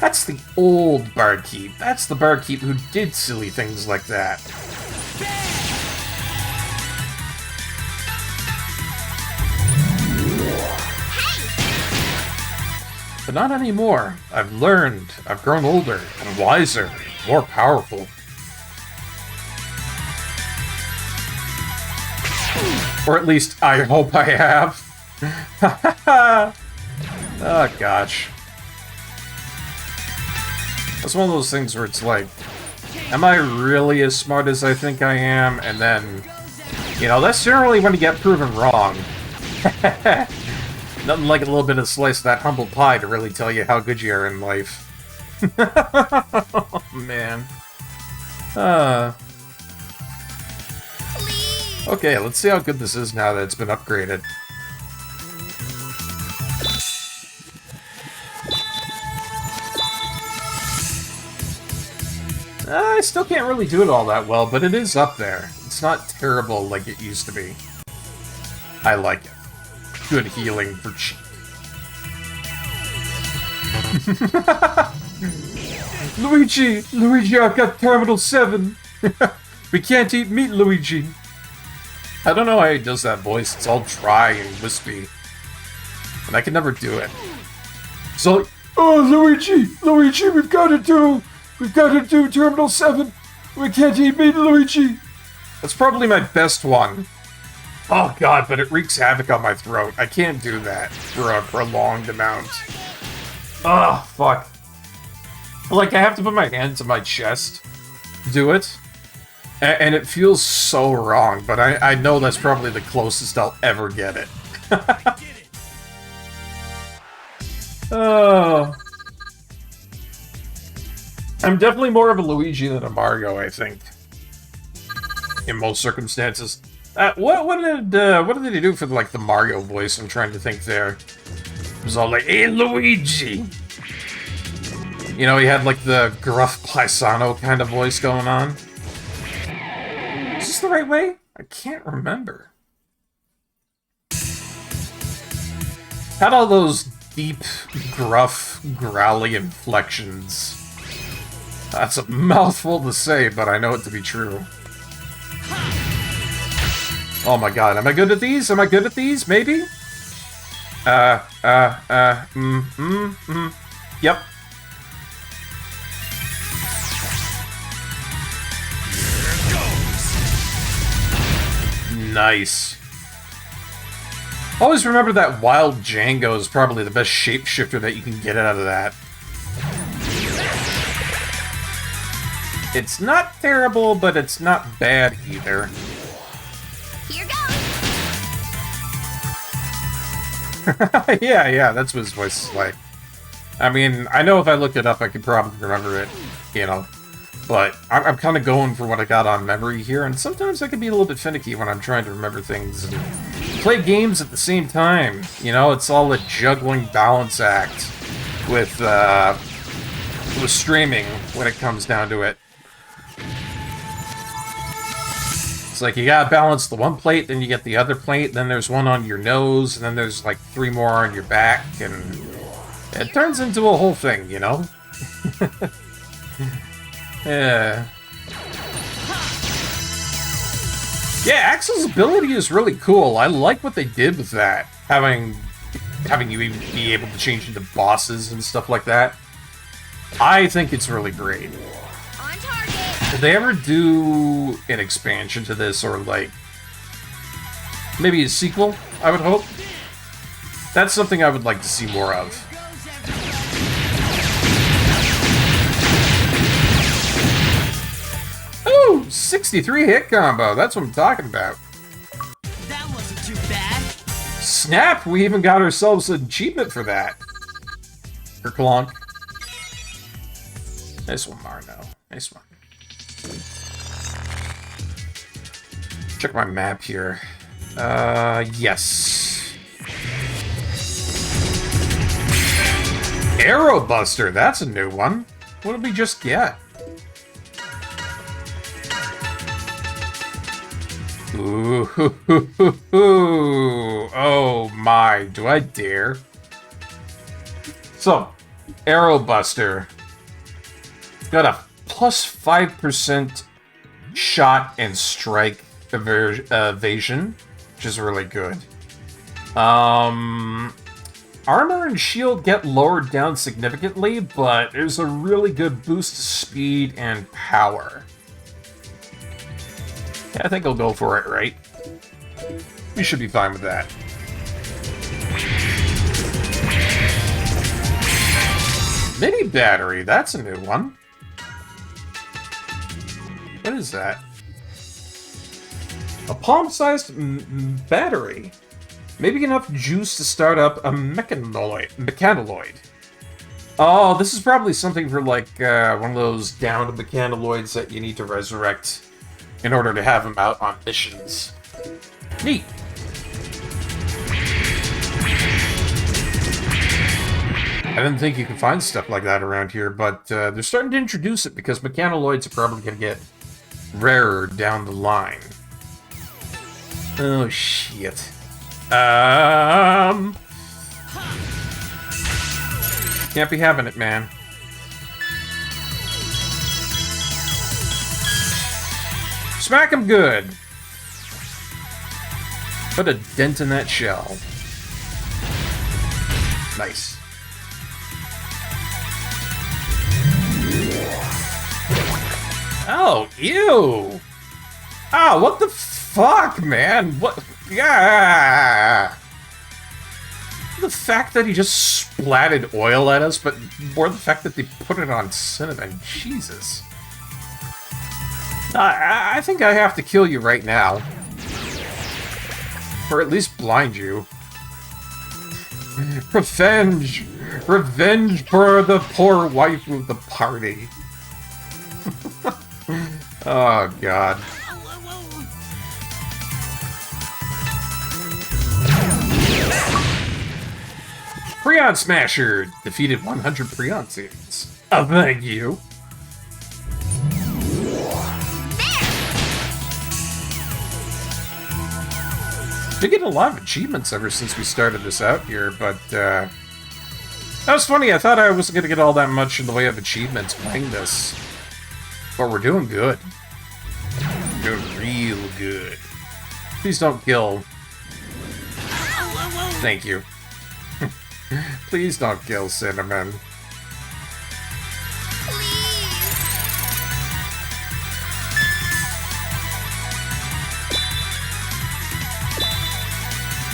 That's the old Barkeep. That's the Barkeep who did silly things like that. But not anymore. I've learned. I've grown older and wiser, more powerful. Or at least, I hope I have. Oh, gosh. That's one of those things where it's like, am I really as smart as I think I am? And then, you know, that's generally when you get proven wrong. Nothing like a little bit of slice of that humble pie to really tell you how good you are in life. Oh, man. Okay, let's see how good this is now that it's been upgraded. I still can't really do it all that well, but it is up there. It's not terrible like it used to be. I like it. Good healing for cheap. Luigi! Luigi, I've got Terminal 7! We can't eat meat, Luigi! I don't know how he does that voice. It's all dry and wispy. And I can never do it. So, oh, Luigi! Luigi, we've got to do Terminal 7! We can't eat meat, Luigi! That's probably my best one. Oh god, but it wreaks havoc on my throat. I can't do that for a prolonged amount. Oh, fuck. Like, I have to put my hand to my chest to do it. And it feels so wrong, but I know that's probably the closest I'll ever get it. Oh. I'm definitely more of a Luigi than a Mario, I think. In most circumstances. What did they do for like the Mario voice? I'm trying to think there. was all like, "Hey, Luigi!" You know, he had like the gruff paisano kind of voice going on. Is this the right way? I can't remember. Had all those deep, gruff, growly inflections. That's a mouthful to say, but I know it to be true. Oh my god, am I good at these? Am I good at these? Maybe? Yep. Nice. Always remember that Wild Django is probably the best shapeshifter that you can get out of that. It's not terrible, but it's not bad either. Here goes. Yeah, that's what his voice is like. I mean, I know if I looked it up, I could probably remember it, you know. But I'm kind of going for what I got on memory here, and sometimes I can be a little bit finicky when I'm trying to remember things and play games at the same time. You know, it's all a juggling balance act with streaming when it comes down to it. It's like you gotta balance the one plate, then you get the other plate, then there's one on your nose, and then there's like 3 more on your back, and it turns into a whole thing, you know? Yeah. Yeah, Axel's ability is really cool. I like what they did with that. Having you even be able to change into bosses and stuff like that. I think it's really great. On target. Did they ever do an expansion to this, or like maybe a sequel, I would hope? That's something I would like to see more of. Ooh, 63 hit combo. That's what I'm talking about. That wasn't too bad. Snap! We even got ourselves an achievement for that. Kerklonk. Nice one, Marno. Nice one. Check my map here. Yes. Arrow Buster. That's a new one. What did we just get? Ooh, oh my, do I dare? So, Arrow Buster. Got a plus 5% shot and strike evasion, which is really good. Armor and shield get lowered down significantly, but there's a really good boost to speed and power. Yeah, I think I'll go for it, right? We should be fine with that. Mini battery, that's a new one. What is that? A palm-sized battery. Maybe enough juice to start up a mechanoid. Oh, this is probably something for like one of those downed mechanoids that you need to resurrect in order to have them out on missions. Neat. I didn't think you could find stuff like that around here, but they're starting to introduce it because mechanoids are probably going to get rarer down the line. Oh, shit. Can't be having it, man. Smack him good. Put a dent in that shell. Nice. Oh, ew. Oh, what the fuck, man? What? Yeah. The fact that he just splatted oil at us, but more the fact that they put it on cinnamon. Jesus. I think I have to kill you right now. Or at least blind you. Revenge! Revenge for the poor wife of the party. Oh, God. Prion Smasher defeated 100 Prion teams. Oh, thank you. Been getting a lot of achievements ever since we started this out here, but that was funny. I thought I wasn't going to get all that much in the way of achievements playing this, but we're doing good. We're doing real good. Please don't kill. Thank you. Please don't kill Cinnamon.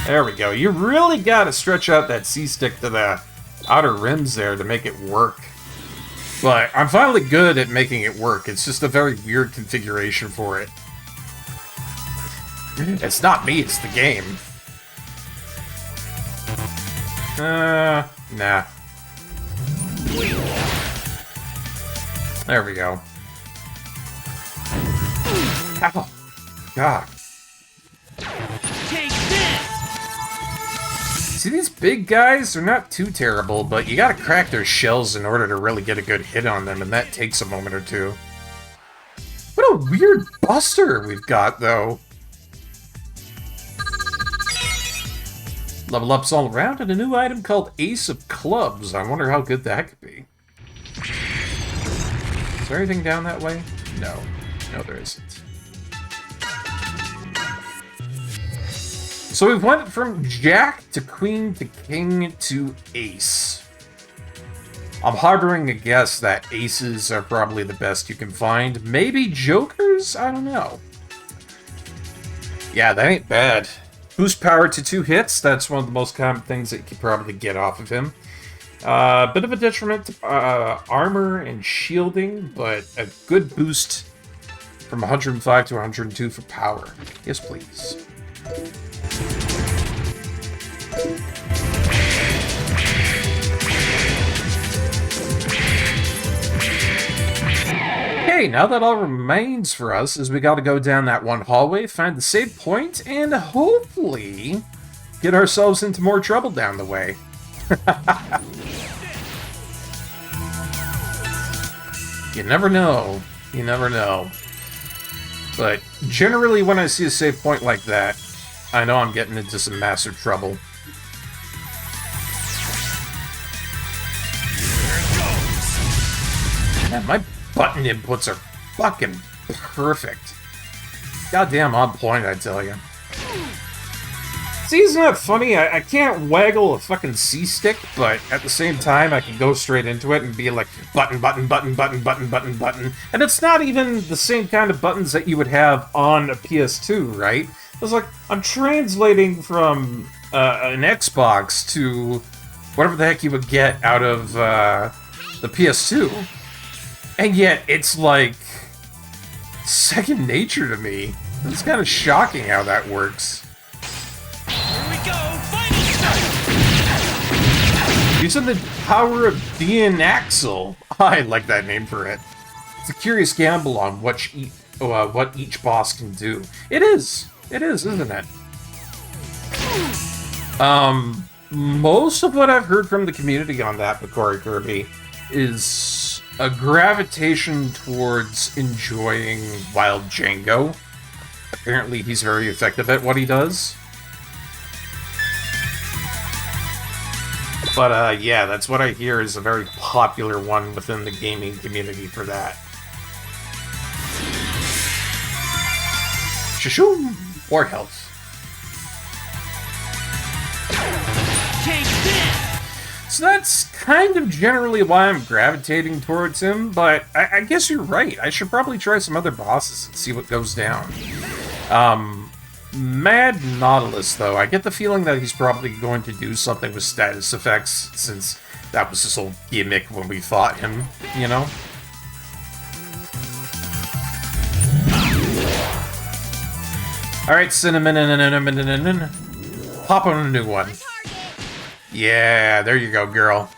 There we go. You really gotta stretch out that C-stick to the outer rims there to make it work. But I'm finally good at making it work. It's just a very weird configuration for it. It's not me, it's the game. Nah. There we go. Ow. God. Take this! See, these big guys, they're not too terrible, but you gotta crack their shells in order to really get a good hit on them, and that takes a moment or two. What a weird buster we've got, though. Level ups all around, and a new item called Ace of Clubs. I wonder how good that could be. Is there anything down that way? No. No, there isn't. So we went from Jack to Queen to King to Ace. I'm harboring a guess that aces are probably the best you can find. Maybe jokers? I don't know. Yeah, that ain't bad. Boost power to 2 hits. That's one of the most common things that you could probably get off of him. Bit of a detriment to armor and shielding, but a good boost from 105 to 102 for power. Yes, please. Okay, now that all remains for us is we gotta go down that one hallway, find the save point, and hopefully get ourselves into more trouble down the way. You never know. You never know. But generally when I see a save point like that, I know I'm getting into some massive trouble. Man, my button inputs are fucking perfect. Goddamn on point, I tell you. See, isn't that funny? I can't waggle a fucking C-stick, but at the same time, I can go straight into it and be like, button, button, button, button, button, button, button. And it's not even the same kind of buttons that you would have on a PS2, right? It's like, I'm translating from an Xbox to whatever the heck you would get out of the PS2. And yet, it's like second nature to me. It's kind of shocking how that works. Here we go! Final strike! Using the power of Dean Axel. I like that name for it. It's a curious gamble on what each boss can do. It is. It is, isn't it? Most of what I've heard from the community on that, Corey Kirby, is a gravitation towards enjoying Wild Django. Apparently he's very effective at what he does. But yeah, that's what I hear is a very popular one within the gaming community for that. Shashoom! Or health. Take this! So that's kind of generally why I'm gravitating towards him, but I guess you're right. I should probably try some other bosses and see what goes down. Mad Nautilus, though, I get the feeling that he's probably going to do something with status effects, since that was his whole gimmick when we fought him, you know? Alright, Cinnamon, pop on a new one. Yeah, there you go, girl.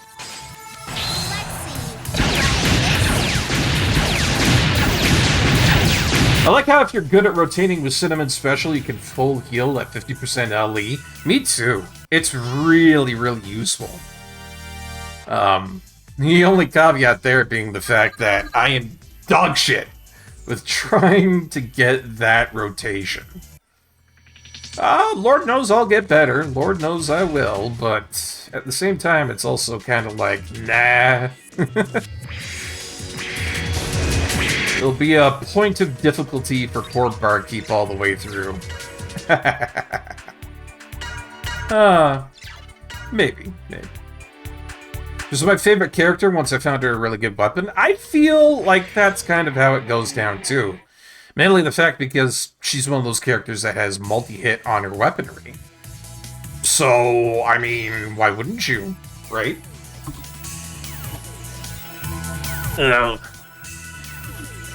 I like how if you're good at rotating with Cinnamon Special, you can full heal at 50% LE. Me too. It's really, really useful. The only caveat there being the fact that I am dog shit with trying to get that rotation. Lord knows I'll get better. Lord knows I will, but at the same time, it's also kind of like, nah. It'll be a point of difficulty for poor Barkeep all the way through. Maybe. This is my favorite character once I found her a really good weapon. I feel like that's kind of how it goes down, too. Mainly the fact because she's one of those characters that has multi-hit on her weaponry. So, I mean, why wouldn't you, right?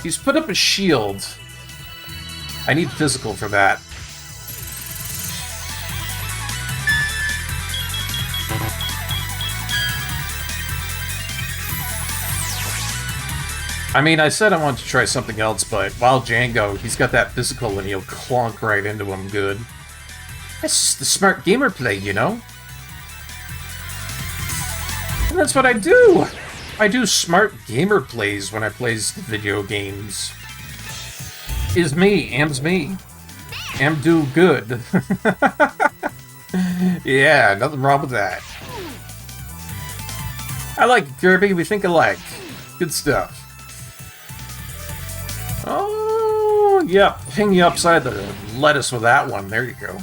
He's put up a shield. I need physical for that. I mean, I said I wanted to try something else, but while Django, he's got that physical and he'll clonk right into him good. That's just the smart gamer play, you know? And that's what I do! I do smart gamer plays when I play video games. Is me, am's me. Am do good. Yeah, nothing wrong with that. I like it, Kirby, we think alike. Good stuff. Oh, yeah, ping you upside the lettuce with that one. There you go.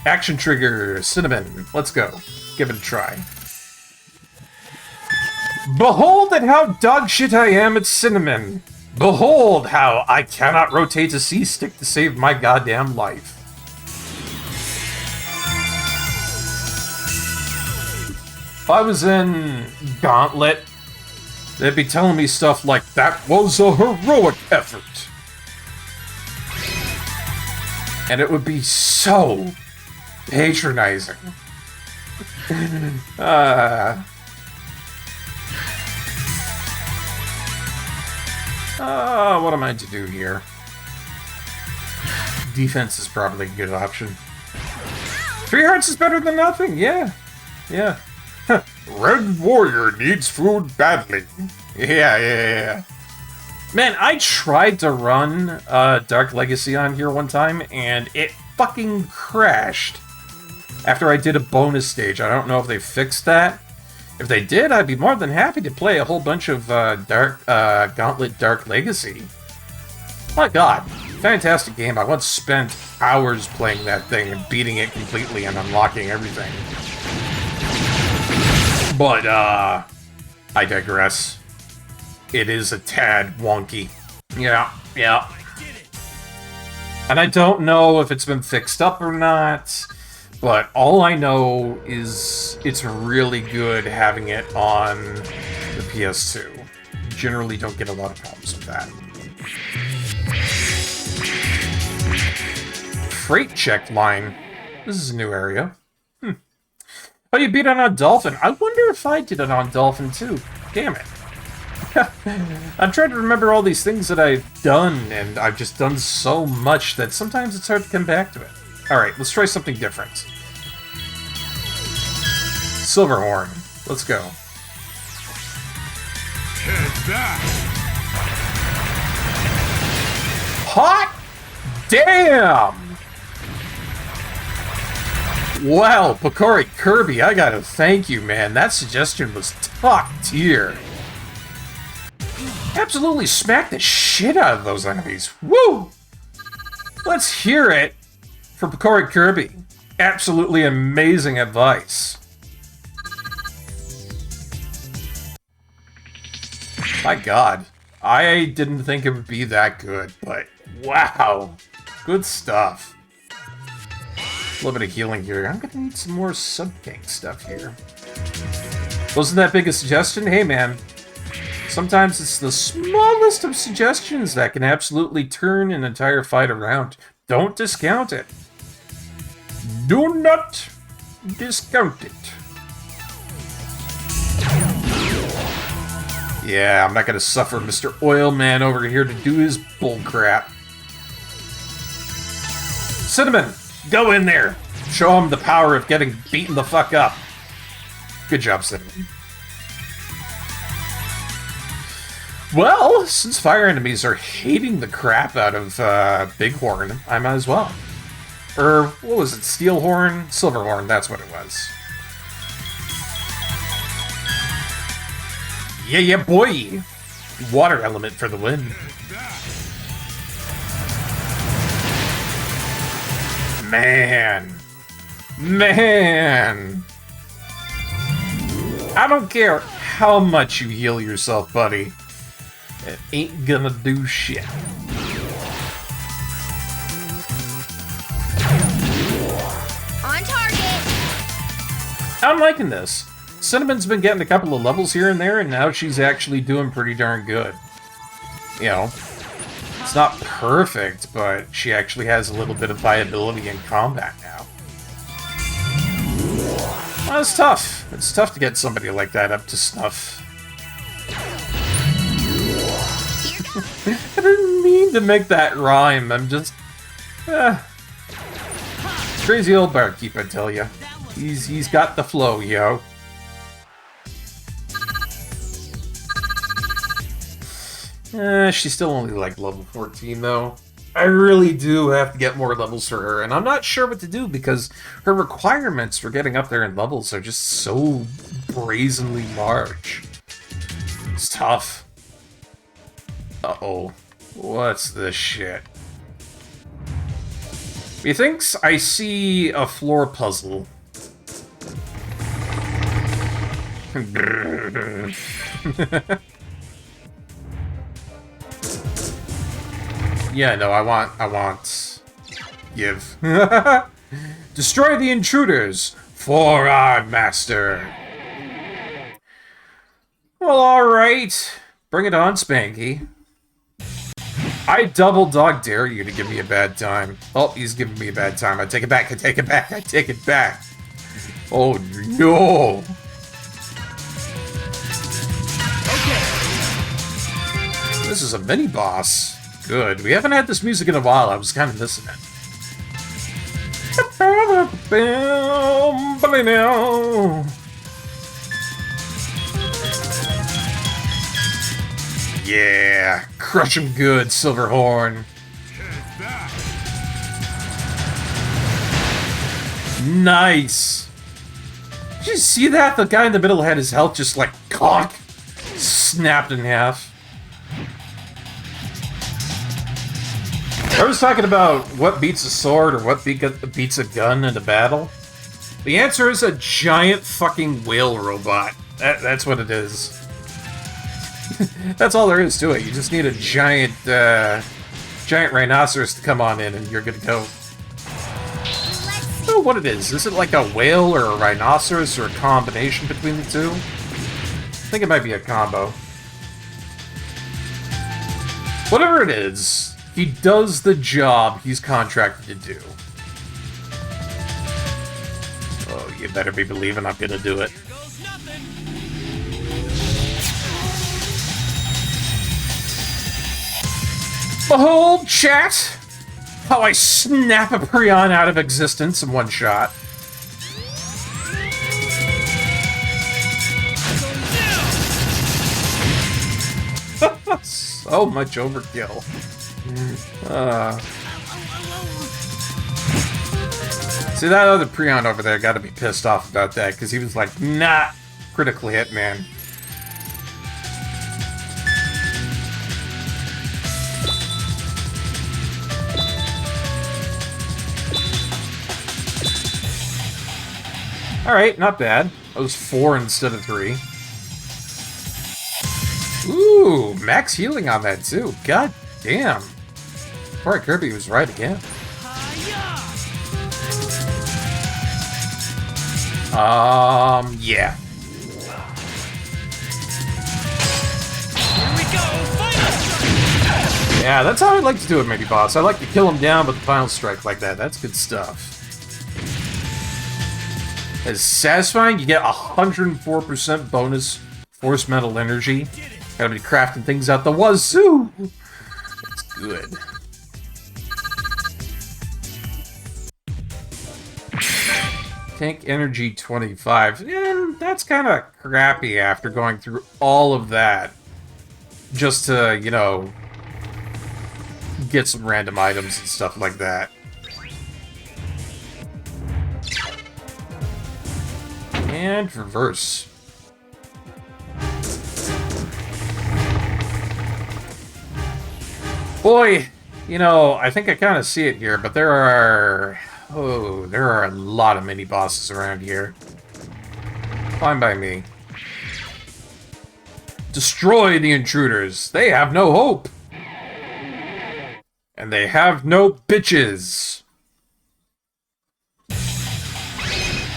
Action trigger, cinnamon. Let's go. Give it a try. Behold at how dog shit I am at cinnamon. Behold how I cannot rotate a C-stick to save my goddamn life. If I was in Gauntlet, they'd be telling me stuff like, that was a heroic effort. And it would be so patronizing. What am I to do here? Defense is probably a good option. 3 hearts is better than nothing, yeah. Red Warrior needs food badly. Yeah. Man, I tried to run Dark Legacy on here one time, and it fucking crashed after I did a bonus stage. I don't know if they fixed that. If they did, I'd be more than happy to play a whole bunch of Gauntlet Dark Legacy. My god, fantastic game. I once spent hours playing that thing and beating it completely and unlocking everything. But, I digress. It is a tad wonky. Yeah. And I don't know if it's been fixed up or not, but all I know is it's really good having it on the PS2. Generally don't get a lot of problems with that. Freight check line. This is a new area. Oh, you beat it on Dolphin. I wonder if I did it on Dolphin too. Damn it. I'm trying to remember all these things that I've done, and I've just done so much that sometimes it's hard to come back to it. Alright, let's try something different. Silverhorn. Let's go. Hot damn! Wow, Picori Kirby, I gotta thank you, man. That suggestion was top tier. Absolutely smacked the shit out of those enemies. Woo! Let's hear it for Picori Kirby. Absolutely amazing advice. My god. I didn't think it would be that good, but wow. Good stuff. A little bit of healing here. I'm gonna need some more sub-tank stuff here. Wasn't that big a suggestion? Hey, man. Sometimes it's the smallest of suggestions that can absolutely turn an entire fight around. Don't discount it. Do not discount it. Yeah, I'm not gonna suffer Mr. Oilman over here to do his bullcrap. Cinnamon, go in there. Show him the power of getting beaten the fuck up. Good job, Cinnamon. Well, since fire enemies are hating the crap out of Bighorn, I might as well. Or, what was it? Steelhorn? Silverhorn, that's what it was. Yeah, yeah, boy! Water element for the win. Man. Man. I don't care how much you heal yourself, buddy. It ain't gonna do shit. On target! I'm liking this. Cinnamon's been getting a couple of levels here and there, and now she's actually doing pretty darn good. You know, it's not perfect, but she actually has a little bit of viability in combat now. Well, it's tough. It's tough to get somebody like that up to snuff. I didn't mean to make that rhyme. I'm just... crazy old Barkeep, I tell ya. He's got the flow, yo. She's still only like level 14 though. I really do have to get more levels for her, and I'm not sure what to do because her requirements for getting up there in levels are just so brazenly large. It's tough. Uh-oh. What's this shit? Methinks I see a floor puzzle. Yeah, no, I want... Give. Destroy the intruders for our master. Well, alright. Bring it on, Spanky. I double dog dare you to give me a bad time. Oh, he's giving me a bad time. I take it back, I take it back, I take it back. Oh, no. Okay. This is a mini-boss. Good. We haven't had this music in a while. I was kind of missing it. Yeah, crush him good, Silverhorn. Nice. Did you see that? The guy in the middle had his health just like conk, snapped in half. I was talking about what beats a sword or what beats a gun in a battle. The answer is a giant fucking whale robot. That's what it is. That's all there is to it. You just need a giant rhinoceros to come on in and you're good to go. I don't know what it is. Is it like a whale or a rhinoceros or a combination between the two? I think it might be a combo. Whatever it is, he does the job he's contracted to do. Oh, you better be believing I'm gonna do it. Behold, chat! How I snap a Prion out of existence in one shot. So much overkill. See, that other Prion over there got to be pissed off about that, because he was like, nah, critical hit, man. Alright, not bad. That was 4 instead of 3. Ooh, max healing on that too. God damn. Poor Kirby was right again. Yeah. Yeah, that's how I'd like to do it, maybe, boss. I like to kill him down with the final strike like that. That's good stuff. It's satisfying. You get 104% bonus force metal energy. Gotta be crafting things out the wazoo. It's good. Tank energy 25. And that's kind of crappy after going through all of that. Just to, you know, get some random items and stuff like that. And reverse. Boy, you know, I think I kind of see it here, but there are a lot of mini bosses around here. Fine by me. Destroy the intruders. They have no hope. And they have no bitches.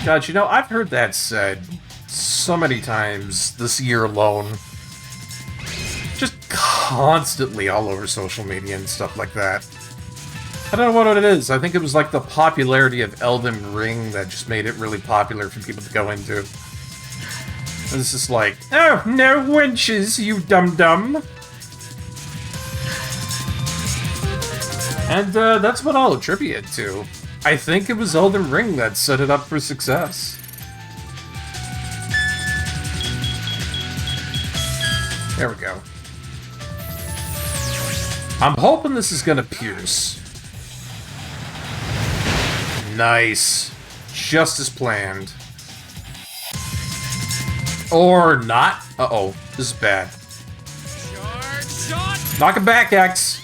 God, you know, I've heard that said so many times this year alone. Just constantly all over social media and stuff like that. I don't know what it is. I think it was like the popularity of Elden Ring that just made it really popular for people to go into. It's just like, oh, no wenches, you dum-dum. And that's what I'll attribute it to. I think it was Elden Ring that set it up for success. There we go. I'm hoping this is gonna pierce. Nice. Just as planned. Or not. Uh-oh. This is bad. Knock him back, X.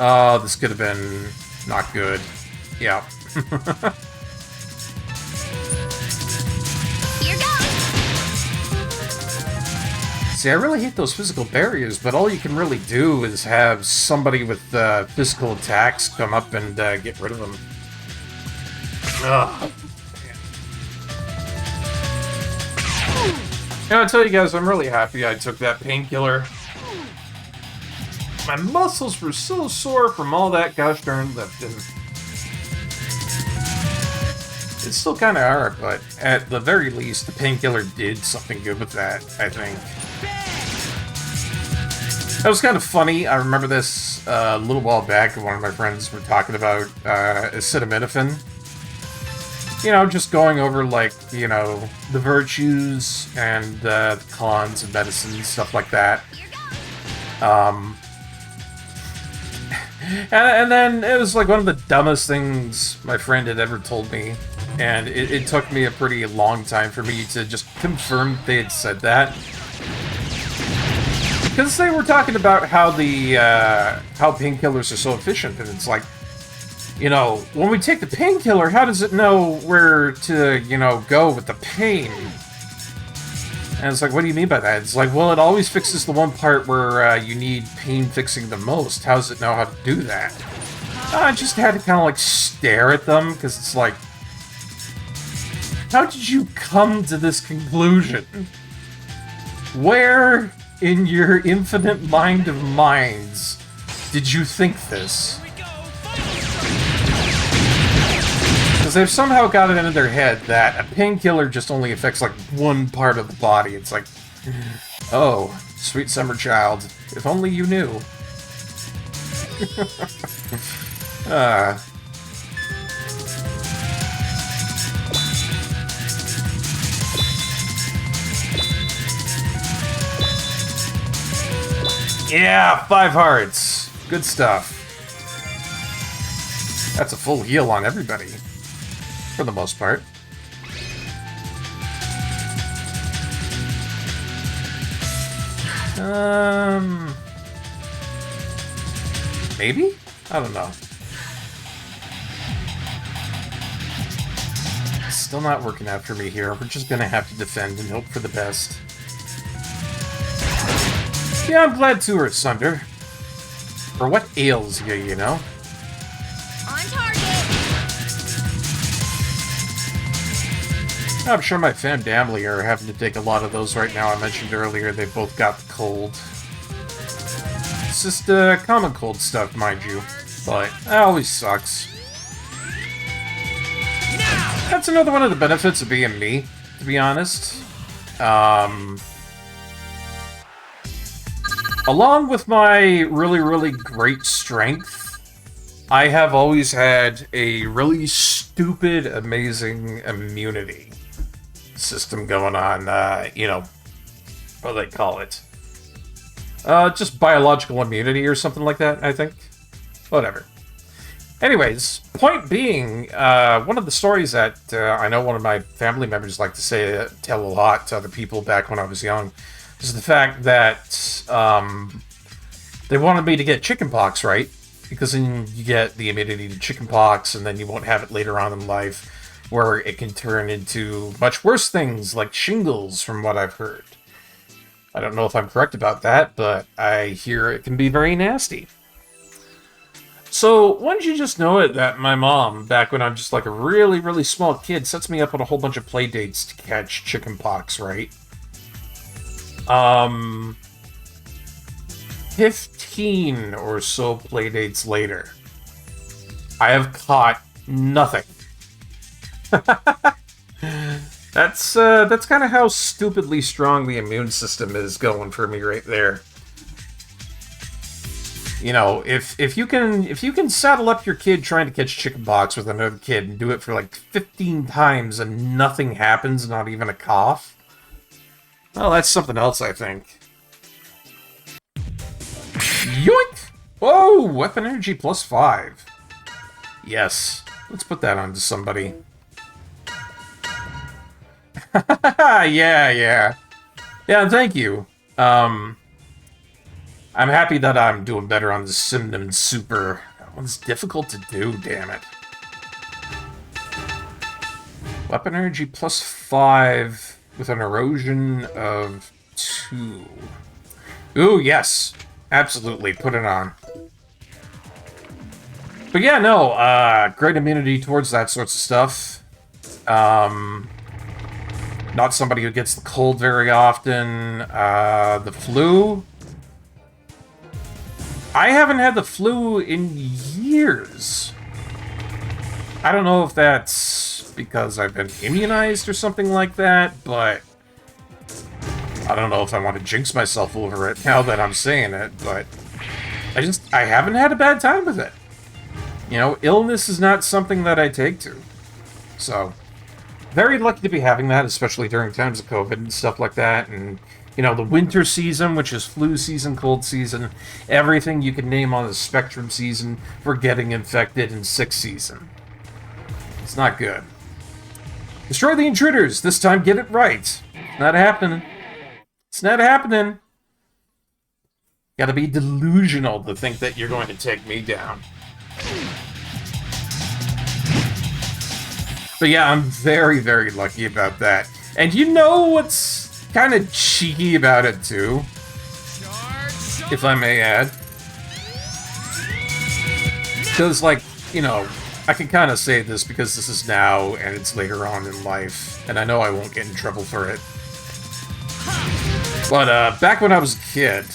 Oh, this could have been not good. Yeah. See, I really hate those physical barriers, but all you can really do is have somebody with physical attacks come up and get rid of them. Ugh. Yeah, I'll tell you guys, I'm really happy I took that painkiller. My muscles were so sore from all that gosh darn lifting. It's still kind of hard, but at the very least, the painkiller did something good with that, I think. That was kind of funny. I remember this a little while back, one of my friends were talking about acetaminophen. You know, just going over, like, you know, the virtues and the cons of medicine, stuff like that. And then it was like one of the dumbest things my friend had ever told me. And it took me a pretty long time for me to just confirm they had said that. Because they were talking about how the how painkillers are so efficient, and it's like, you know, when we take the painkiller, how does it know where to, you know, go with the pain? And it's like, what do you mean by that? It's like, well, it always fixes the one part where you need pain fixing the most. How does it know how to do that? I just had to kind of like stare at them, because it's like, how did you come to this conclusion? Where in your infinite mind of minds did you think this? Because they've somehow got it into their head that a painkiller just only affects like one part of the body. It's like, oh, sweet summer child, if only you knew. Yeah, 5 hearts. Good stuff. That's a full heal on everybody. For the most part. Maybe? I don't know. Still not working out for me here. We're just gonna have to defend and hope for the best. Yeah, I'm glad to hurt, Sunder. For what ails you, you know? On target. I'm sure my family are having to take a lot of those right now. I mentioned earlier they both got the cold. It's just common cold stuff, mind you. But that always sucks. That's another one of the benefits of being me, to be honest. Along with my really, really great strength, I have always had a really stupid, amazing immunity system going on. You know, what do they call it? Just biological immunity or something like that, I think. Whatever. Anyways, point being, one of the stories that I know one of my family members like to say, tell a lot to other people back when I was young, is the fact that they wanted me to get chickenpox, right? Because then you get the immunity to chickenpox, and then you won't have it later on in life, where it can turn into much worse things like shingles, from what I've heard. I don't know if I'm correct about that, but I hear it can be very nasty. So, why don't you just know it that my mom, back when I'm just like a really, really small kid, sets me up on a whole bunch of play dates to catch chickenpox, right? 15 or so play dates later, I have caught nothing. That's kind of how stupidly strong the immune system is going for me right there. You know, if you can saddle up your kid trying to catch chickenpox with another kid and do it for like 15 times and nothing happens, not even a cough, well, that's something else, I think. Yoink! Whoa! Weapon energy +5. Yes. Let's put that onto somebody. Yeah, thank you. I'm happy that I'm doing better on the Simnum Super. That one's difficult to do, damn it. Weapon energy +5 with an erosion of 2. Ooh, yes. Absolutely, put it on. But yeah, no, great immunity towards that sorts of stuff. Not somebody who gets the cold very often. The flu. I haven't had the flu in years. I don't know if that's because I've been immunized or something like that, but I don't know if I want to jinx myself over it now that I'm saying it, but I haven't had a bad time with it. You know, illness is not something that I take to. So, very lucky to be having that, especially during times of COVID and stuff like that, and, you know, the winter season, which is flu season, cold season, everything you can name on the spectrum season for getting infected and sick season. It's not good. Destroy the intruders, this time get it right. Not happening. It's not happening. Gotta be delusional to think that you're going to take me down. But yeah, I'm very, very lucky about that. And you know what's kind of cheeky about it too? If I may add. Because, like, you know, I can kind of say this because this is now and it's later on in life. And I know I won't get in trouble for it. But back when I was a kid,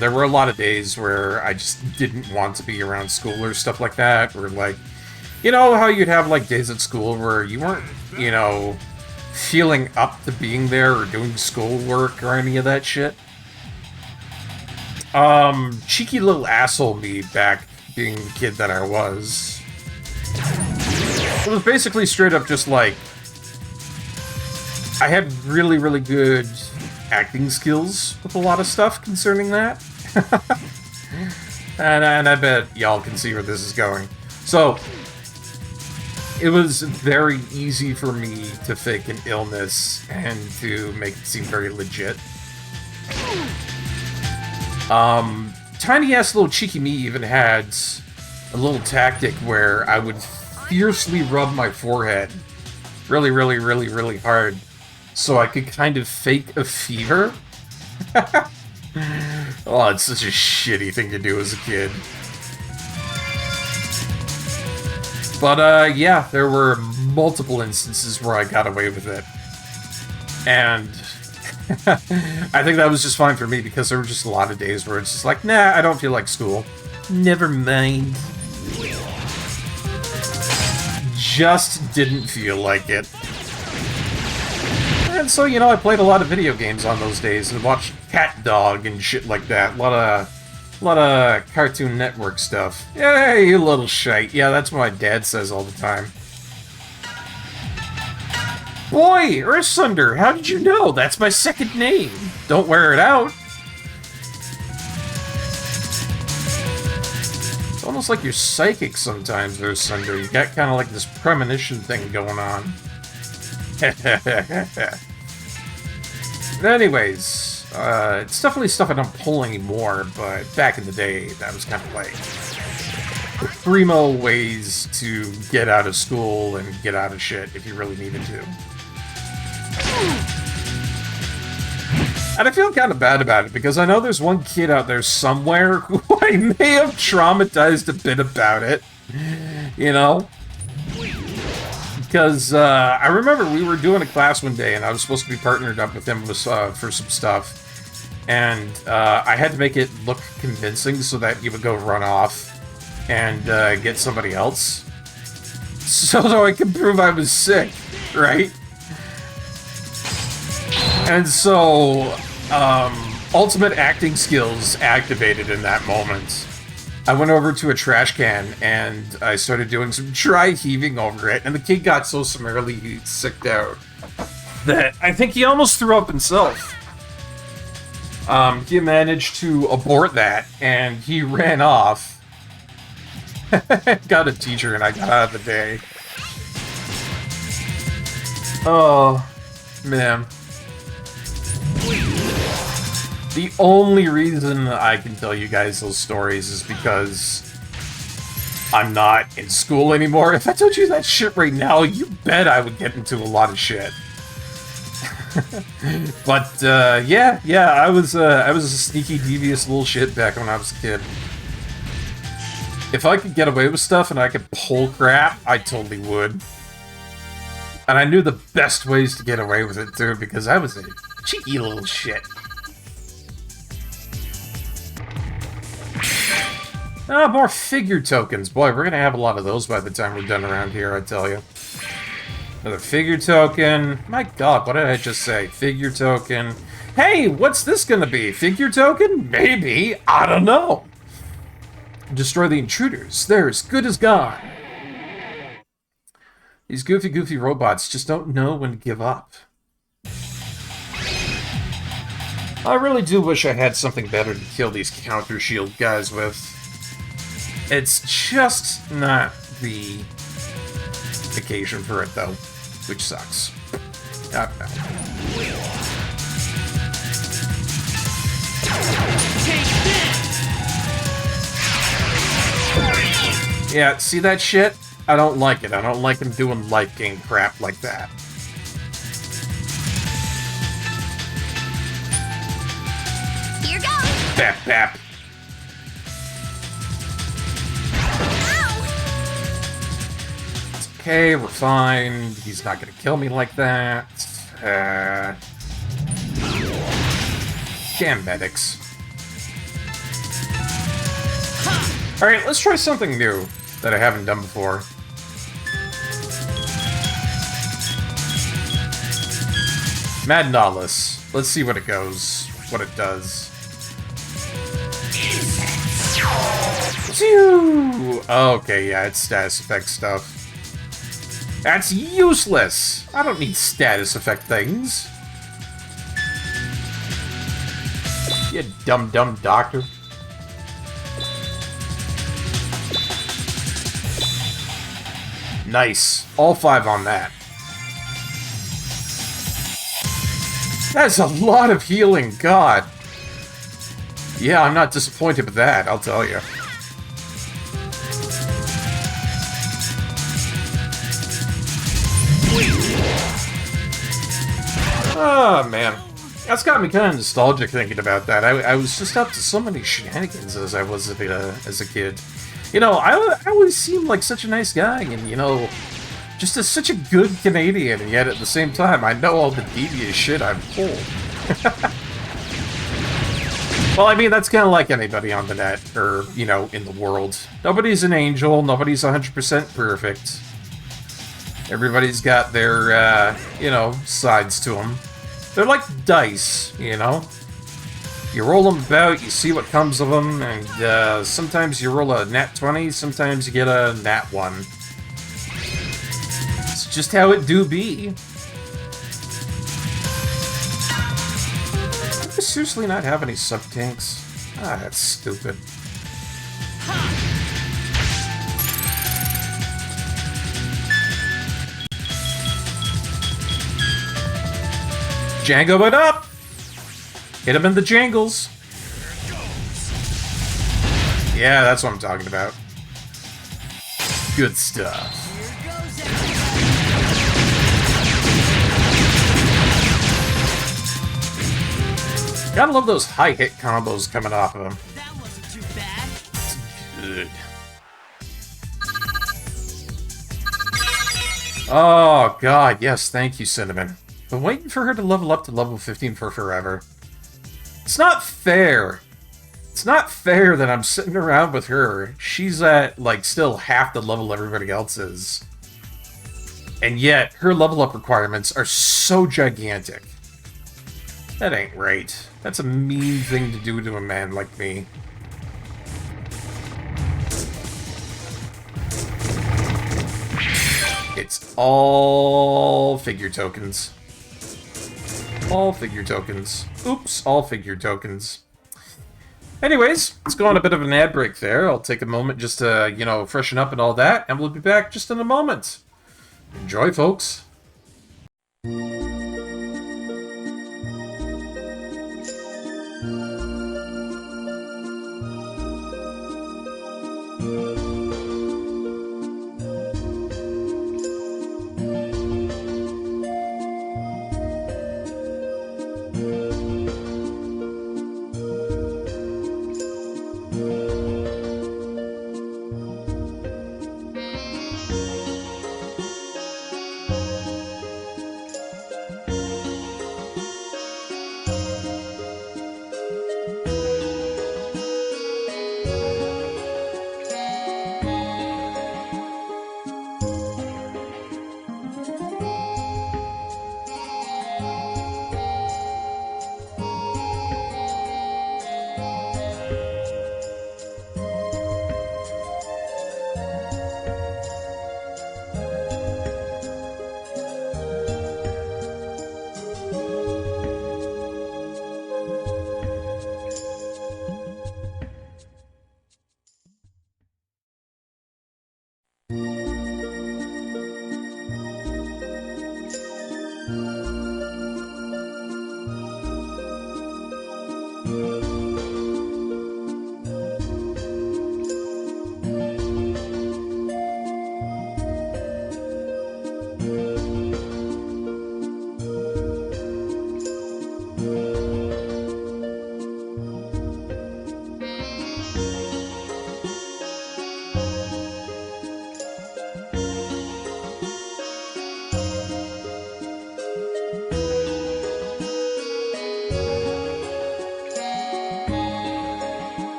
there were a lot of days where I just didn't want to be around school or stuff like that. Or like, you know how you'd have like days at school where you weren't, you know, feeling up to being there or doing schoolwork or any of that shit? Cheeky little asshole me back being the kid that I was. It was basically straight up just like, I had really, really good acting skills with a lot of stuff concerning that. and I bet y'all can see where this is going. So, it was very easy for me to fake an illness and to make it seem very legit. Tiny-ass little cheeky me even had a little tactic where I would fiercely rub my forehead really, really, really, really hard so I could kind of fake a fever. Oh, it's such a shitty thing to do as a kid. But, yeah, there were multiple instances where I got away with it. And I think that was just fine for me because there were just a lot of days where it's just like, nah, I don't feel like school. Never mind. Just didn't feel like it. And so, you know, I played a lot of video games on those days and watched Cat Dog and shit like that. A lot of A lot of Cartoon Network stuff. Yeah, you little shite. Yeah, that's what my dad says all the time. Boy, Earthsunder, how did you know? That's my second name. Don't wear it out. It's almost like you're psychic sometimes, Earthsunder. You got kind of like this premonition thing going on. Anyways, it's definitely stuff I don't pull anymore, but back in the day, that was kind of like the primo ways to get out of school and get out of shit if you really needed to. And I feel kind of bad about it, because I know there's one kid out there somewhere who I may have traumatized a bit about it, you know? Because I remember we were doing a class one day, and I was supposed to be partnered up with him for some stuff. And I had to make it look convincing so that he would go run off and get somebody else. So I could prove I was sick, right? And so, ultimate acting skills activated in that moment. I went over to a trash can, and I started doing some dry heaving over it, and the kid got so summarily sicked out that I think he almost threw up himself. He managed to abort that, and he ran off. Got a teacher, and I got out of the day. Oh, man. The only reason I can tell you guys those stories is because I'm not in school anymore. If I told you that shit right now, you bet I would get into a lot of shit. But yeah, I was a sneaky, devious little shit back when I was a kid. If I could get away with stuff and I could pull crap, I totally would. And I knew the best ways to get away with it too, because I was a cheeky little shit. Ah, more figure tokens. Boy, we're gonna have a lot of those by the time we're done around here, I tell you. Another figure token. My god, what did I just say? Figure token. Hey, what's this gonna be? Figure token? Maybe. I don't know. Destroy the intruders. They're as good as gone. These goofy robots just don't know when to give up. I really do wish I had something better to kill these counter shield guys with. It's just not the occasion for it, though, which sucks. I don't know. Yeah, see that shit? I don't like it. I don't like him doing life gain crap like that. Here goes. Bap, bap. It's okay, we're fine. He's not gonna kill me like that. Damn medics. Alright, let's try something new that I haven't done before. Mad Nautilus. Let's see what it goes. What it does. Okay, yeah, it's status effect stuff. That's useless! I don't need status effect things. You dumb doctor. Nice. All 5 on that. That's a lot of healing, God. Yeah, I'm not disappointed with that, I'll tell you. Oh, man. That's got me kind of nostalgic thinking about that. I was just up to so many shenanigans as I was as a kid. You know, I always seemed like such a nice guy, and, you know, just as such a good Canadian, and yet at the same time, I know all the devious shit I've pulled. Well, I mean, that's kind of like anybody on the net, or, you know, in the world. Nobody's an angel, nobody's 100% perfect. Everybody's got their, you know, sides to them. They're like dice, you know? You roll them about, you see what comes of them, and sometimes you roll a nat 20, sometimes you get a nat 1. It's just how it do be. Do I seriously not have any sub-tanks? Ah, that's stupid. Django it up! Hit him in the jangles. Yeah, that's what I'm talking about. Good stuff. Gotta love those high hit combos coming off of him. That wasn't too bad. Good. Oh, God, yes, thank you, Cinnamon. Been waiting for her to level up to level 15 for forever. It's not fair. It's not fair that I'm sitting around with her. She's at, like, still half the level everybody else is. And yet, her level up requirements are so gigantic. That ain't right. That's a mean thing to do to a man like me. It's all figure tokens. All figure tokens. Oops, all figure tokens. Anyways, let's go on a bit of an ad break there. I'll take a moment just to, you know, freshen up and all that, and we'll be back just in a moment. Enjoy, folks.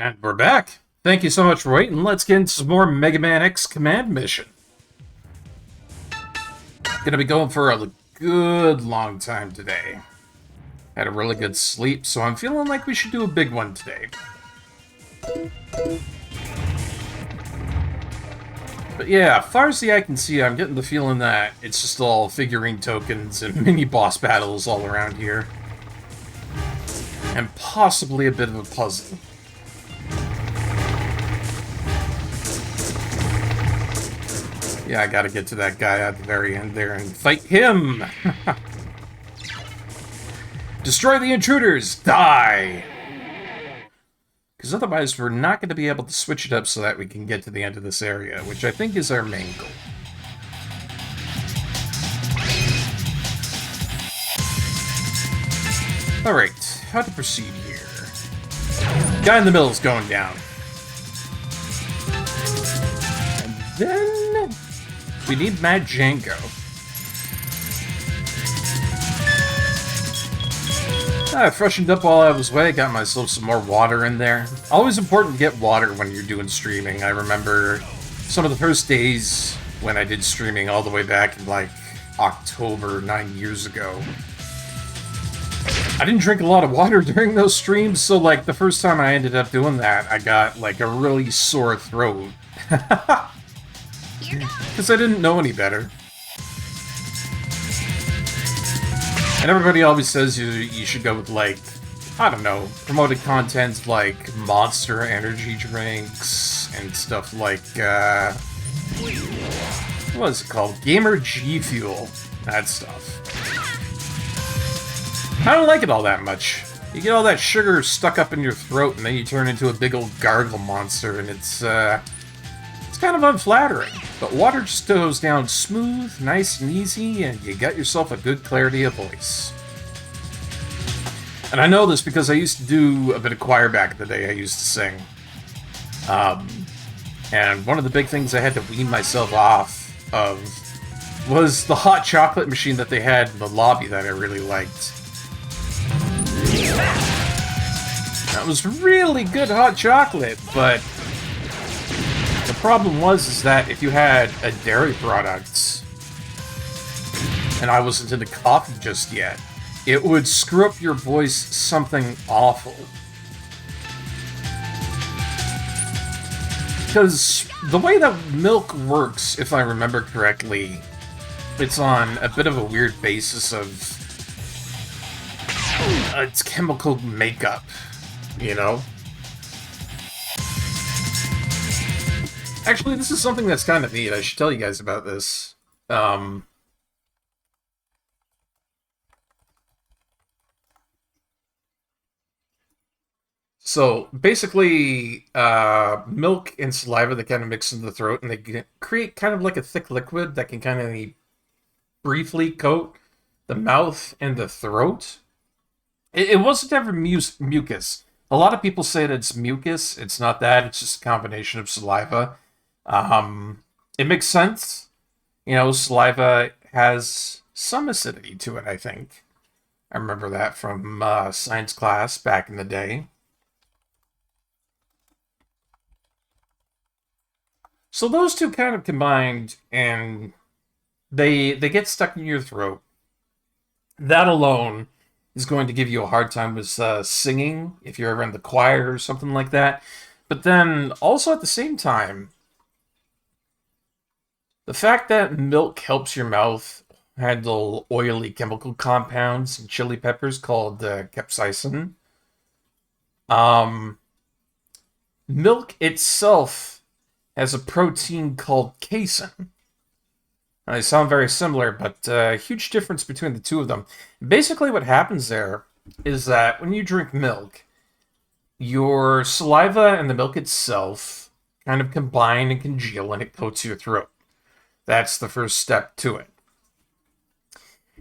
And we're back. Thank you so much for waiting. Let's get into some more Mega Man X command mission. Gonna be going for a good long time today. Had a really good sleep, so I'm feeling like we should do a big one today. But yeah, far as the eye can see, I'm getting the feeling that it's just all figurine tokens and mini boss battles all around here. And possibly a bit of a puzzle. Yeah, I gotta get to that guy at the very end there and fight him! Destroy the intruders! Die! Because otherwise we're not going to be able to switch it up so that we can get to the end of this area, which I think is our main goal. Alright, how to proceed here. Guy in the middle is going down. And then we need Mad Django. I freshened up while I was away, got myself some more water in there. Always important to get water when you're doing streaming. I remember some of the first days when I did streaming all the way back in like October 9 years ago. I didn't drink a lot of water during those streams, so like the first time I ended up doing that, I got like a really sore throat. Because I didn't know any better. And everybody always says you should go with, like, I don't know, promoted content like Monster Energy drinks and stuff like, what is it called? Gamer G Fuel. That stuff. I don't like it all that much. You get all that sugar stuck up in your throat and then you turn into a big old gargle monster and it's kind of unflattering. But water just goes down smooth, nice and easy, and you got yourself a good clarity of voice. And I know this because I used to do a bit of choir back in the day. I used to sing. And one of the big things I had to wean myself off of was the hot chocolate machine that they had in the lobby that I really liked. That was really good hot chocolate, but the problem was that if you had a dairy product, and I wasn't into coffee just yet, it would screw up your voice something awful. Because the way that milk works, if I remember correctly, it's on a bit of a weird basis of its chemical makeup, you know? Actually, this is something that's kind of neat. I should tell you guys about this. So, basically, milk and saliva, they kind of mix in the throat, and they create kind of like a thick liquid that can kind of briefly coat the mouth and the throat. It wasn't ever mucus. A lot of people say that it's mucus. It's not that. It's just a combination of saliva. It makes sense. You know, saliva has some acidity to it, I think. I remember that from science class back in the day. So those two kind of combined, and they get stuck in your throat. That alone is going to give you a hard time with singing, if you're ever in the choir or something like that. But then, also at the same time, the fact that milk helps your mouth handle oily chemical compounds and chili peppers called capsaicin. Milk itself has a protein called casein. Now, they sound very similar, but a huge difference between the two of them. Basically what happens there is that when you drink milk, your saliva and the milk itself kind of combine and congeal and it coats your throat. That's the first step to it.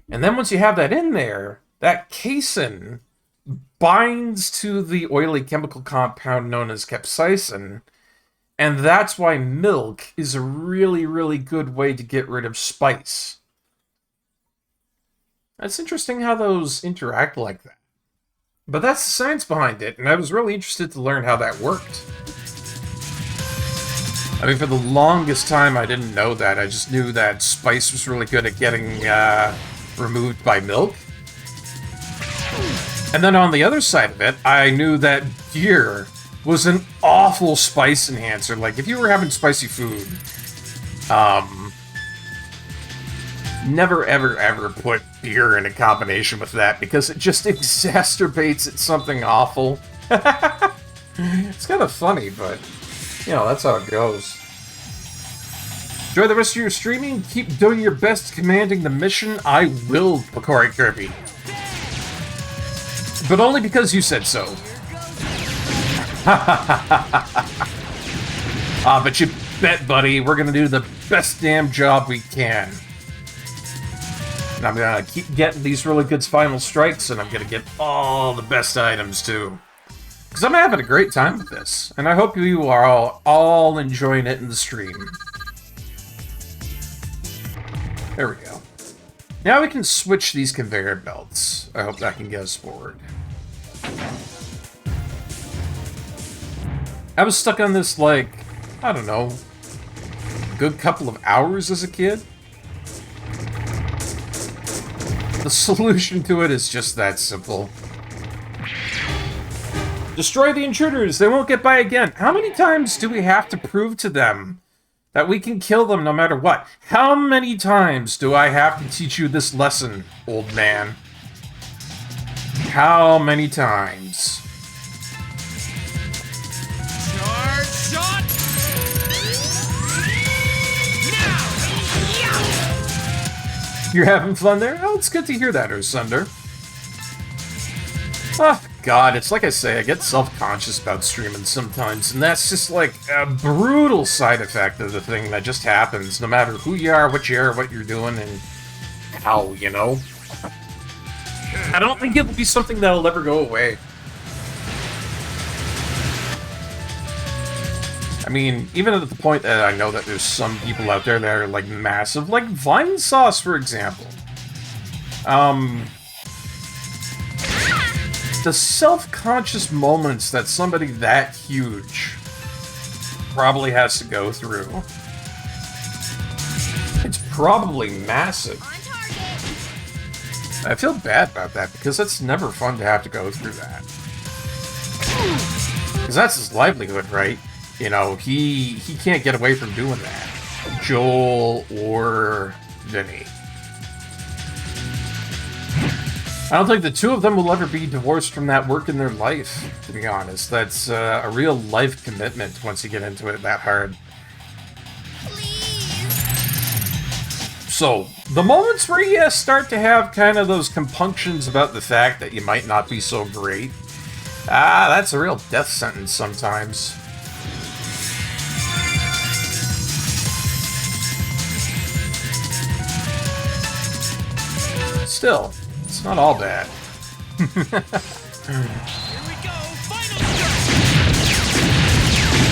And then once you have that in there, that casein binds to the oily chemical compound known as capsaicin, and that's why milk is a really, really good way to get rid of spice. That's interesting how those interact like that. But that's the science behind it, and I was really interested to learn how that worked. I mean, for the longest time, I didn't know that. I just knew that spice was really good at getting removed by milk. And then on the other side of it, I knew that beer was an awful spice enhancer. Like, if you were having spicy food, never, ever, ever put beer in a combination with that, because it just exacerbates it something awful. It's kind of funny, but, you know, that's how it goes. Enjoy the rest of your streaming. Keep doing your best commanding the mission. I will, Picori Kirby. But only because you said so. But you bet, buddy, we're gonna do the best damn job we can. And I'm gonna keep getting these really good final strikes, and I'm gonna get all the best items, too. Because I'm having a great time with this, and I hope you are all enjoying it in the stream. There we go. Now we can switch these conveyor belts. I hope that can get us forward. I was stuck on this, like, I don't know, a good couple of hours as a kid. The solution to it is just that simple. Destroy the intruders, they won't get by again. How many times do we have to prove to them that we can kill them no matter what? How many times do I have to teach you this lesson, old man? How many times? Charge shot! You're having fun there? Oh, it's good to hear that, Ursunder. Oh, God, it's like I say, I get self-conscious about streaming sometimes, and that's just like a brutal side effect of the thing that just happens, no matter who you are, what you're doing, and how, you know? I don't think it'll be something that'll ever go away. I mean, even at the point that I know that there's some people out there that are, like, massive, like Vine Sauce, for example. The self-conscious moments that somebody that huge probably has to go through. It's probably massive. I feel bad about that, because it's never fun to have to go through that. Because that's his livelihood, right? You know, he can't get away from doing that. Joel or Vinny. I don't think the two of them will ever be divorced from that work in their life, to be honest. That's a real life commitment once you get into it that hard. So, the moments where you start to have kind of those compunctions about the fact that you might not be so great, that's a real death sentence sometimes. Still, it's not all bad.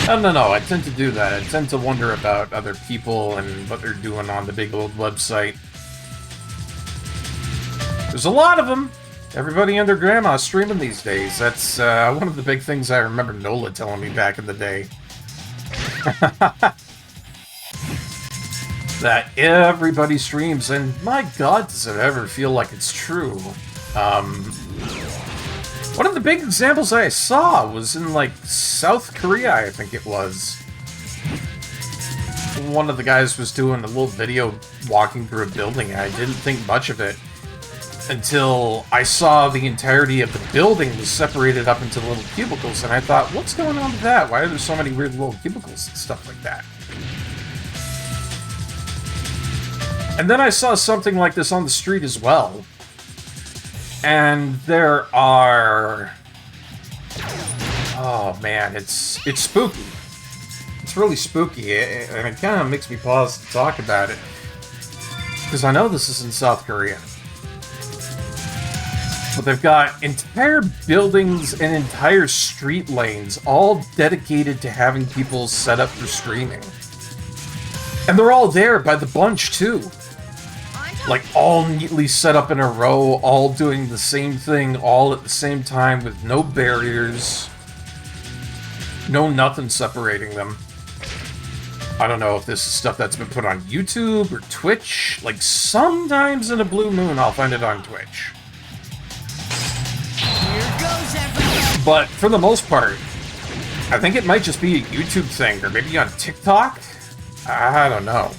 No, I tend to do that. I tend to wonder about other people and what they're doing on the big old website. There's a lot of them. Everybody and their grandma streaming these days. That's one of the big things I remember Nola telling me back in the day. That everybody streams, and my god, does it ever feel like it's true. One of the big examples I saw was in, like, South Korea, I think it was. One of the guys was doing a little video walking through a building, and I didn't think much of it until I saw the entirety of the building was separated up into little cubicles, and I thought, what's going on with that? Why are there so many weird little cubicles and stuff like that? And then I saw something like this on the street as well. And there are... Oh man, it's spooky. It's really spooky, and it kind of makes me pause to talk about it. Because I know this is in South Korea. But they've got entire buildings and entire street lanes all dedicated to having people set up for streaming. And they're all there by the bunch, too. Like, all neatly set up in a row, all doing the same thing, all at the same time, with no barriers. No nothing separating them. I don't know if this is stuff that's been put on YouTube or Twitch. Like, sometimes in a blue moon, I'll find it on Twitch. Here goes everyone. But for the most part, I think it might just be a YouTube thing, or maybe on TikTok? I don't know.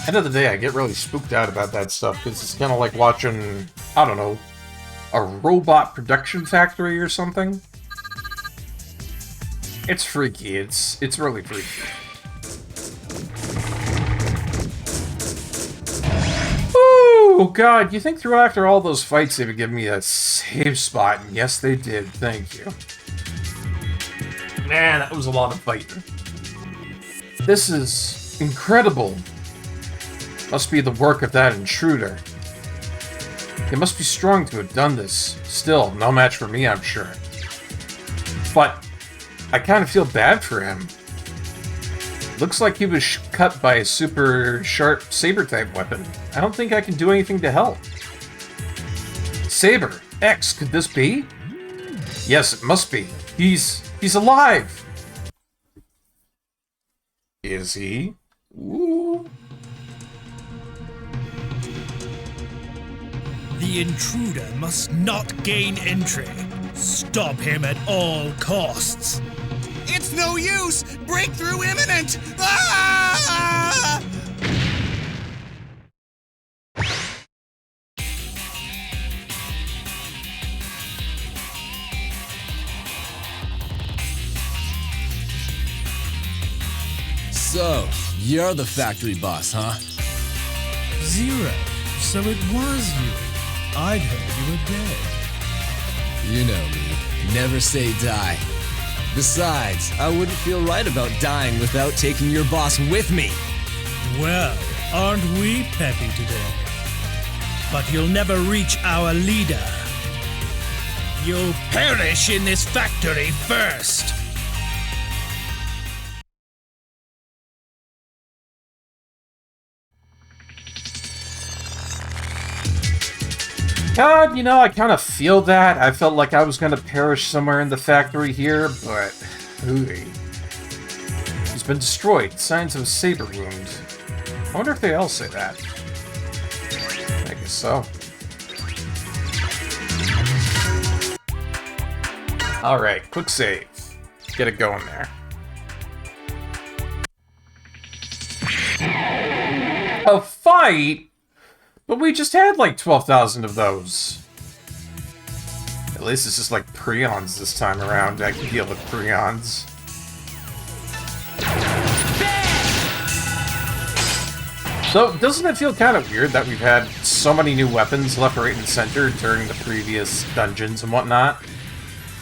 End of the day, I get really spooked out about that stuff, because it's kind of like watching, I don't know, a robot production factory or something. It's freaky. It's really freaky. Oh God, you think through after all those fights they would give me a save spot, and yes they did, thank you. Man, that was a lot of fighting. This is incredible. Must be the work of that intruder. They must be strong to have done this. Still, no match for me, I'm sure. But I kind of feel bad for him. Looks like he was cut by a super sharp saber-type weapon. I don't think I can do anything to help. Saber! X, could this be? Yes, it must be. He's alive! Is he? Ooh. The intruder must not gain entry. Stop him at all costs. It's no use! Breakthrough imminent! Ah! So, you're the factory boss, huh? Zero. So it was you. I'd heard you were dead. You know me. Never say die. Besides, I wouldn't feel right about dying without taking your boss with me. Well, aren't we peppy today? But you'll never reach our leader. You'll perish in this factory first. God, you know, I kind of feel that. I felt like I was going to perish somewhere in the factory here, but... Ooh. He's been destroyed. Signs of a saber wound. I wonder if they all say that. I guess so. Alright, quick save. Get it going there. A fight? But we just had like 12,000 of those. At least it's just like prions this time around. I can deal with prions. So, doesn't it feel kind of weird that we've had so many new weapons left, right, and center during the previous dungeons and whatnot?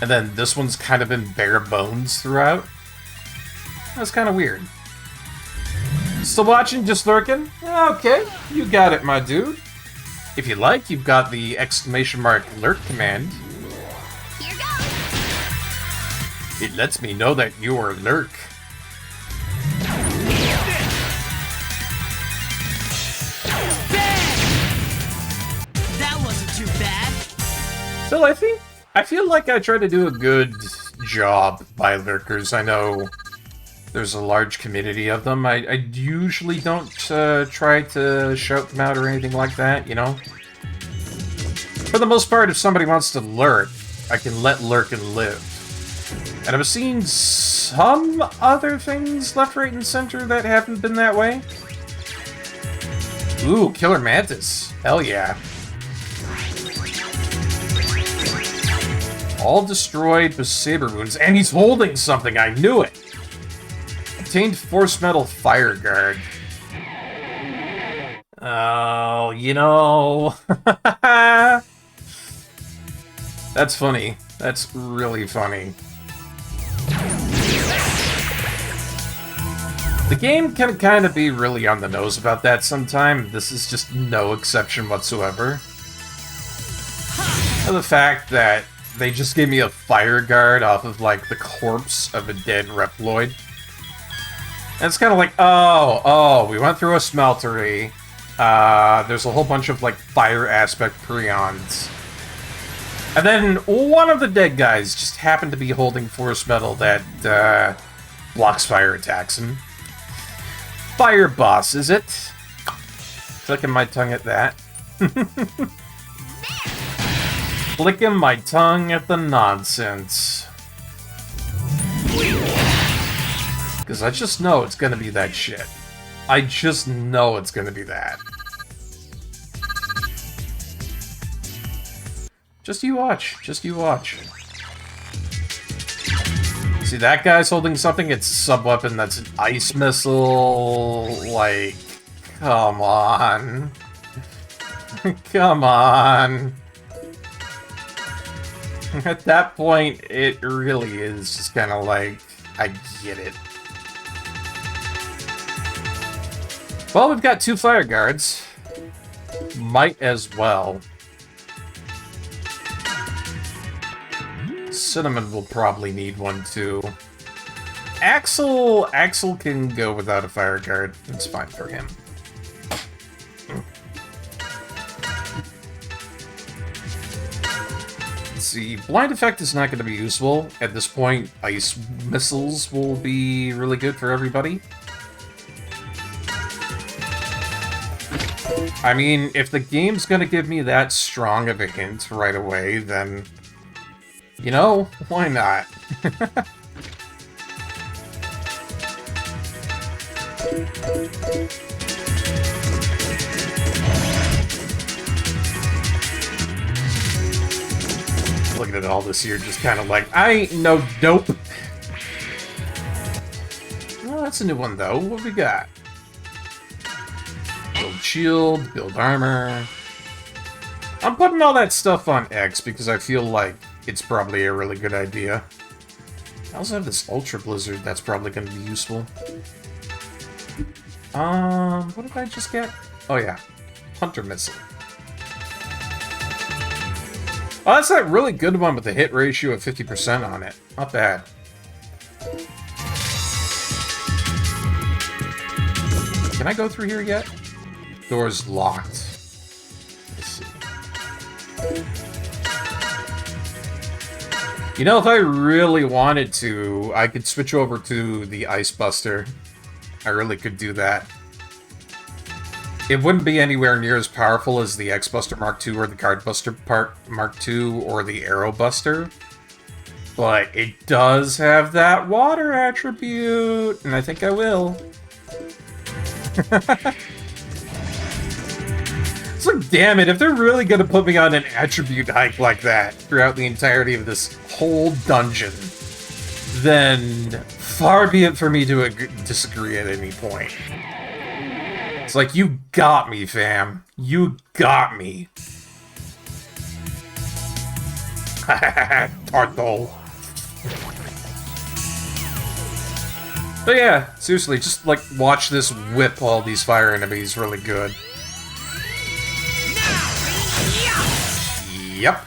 And then this one's kind of been bare bones throughout? That's kind of weird. Still watching? Just lurking? Okay, you got it, my dude. If you like, you've got the exclamation mark lurk command. Here goes. It lets me know that you are lurk. That wasn't too bad. So I feel like I try to do a good job by lurkers. I know there's a large community of them. I usually don't try to shout them out or anything like that, you know? For the most part, if somebody wants to lurk, I can let lurk and live. And I've seen some other things left, right, and center that haven't been that way. Ooh, Killer Mantis. Hell yeah. All destroyed with saber wounds, and he's holding something, I knew it! Obtained Force Metal Fire Guard. Oh, you know... That's funny. That's really funny. The game can kind of be really on the nose about that sometime. This is just no exception whatsoever. And the fact that they just gave me a fire guard off of, like, the corpse of a dead Reploid. And it's kind of like, oh, we went through a smeltery. There's a whole bunch of, like, fire aspect prions. And then one of the dead guys just happened to be holding force metal that, blocks fire attacks. And fire boss, is it? Clicking my tongue at that. Flicking my tongue at the nonsense. Because I just know it's gonna be that shit. I just know it's gonna be that. Just you watch. Just you watch. See, that guy's holding something? It's a sub-weapon that's an ice missile. Like, come on. Come on. At that point, it really is just kind of like, I get it. Well, we've got 2 fire guards. Might as well. Cinnamon will probably need one too. Axel can go without a fire guard. It's fine for him. Let's see, blind effect is not going to be useful. At this point, ice missiles will be really good for everybody. I mean, if the game's going to give me that strong of a hint right away, then, you know, why not? Looking at all this here, just kind of like, I ain't no dope. Well, that's a new one, though. What we got? Build shield, build armor. I'm putting all that stuff on X because I feel like it's probably a really good idea. I also have this Ultra Blizzard that's probably going to be useful. What did I just get? Oh yeah, Hunter Missile. Oh, that's that really good one with a hit ratio of 50% on it. Not bad. Can I go through here yet? Door's locked. Let's see. You know, if I really wanted to, I could switch over to the Ice Buster. I really could do that. It wouldn't be anywhere near as powerful as the X-Buster Mark II or the Card Buster Mark II or the Arrow Buster. But it does have that water attribute, and I think I will. It's like, damn it, if they're really gonna put me on an attribute hike like that throughout the entirety of this whole dungeon, then far be it for me to disagree at any point. It's like, you got me, fam. You got me. Tartle. But yeah, seriously, just like watch this whip all these fire enemies really good. Yep.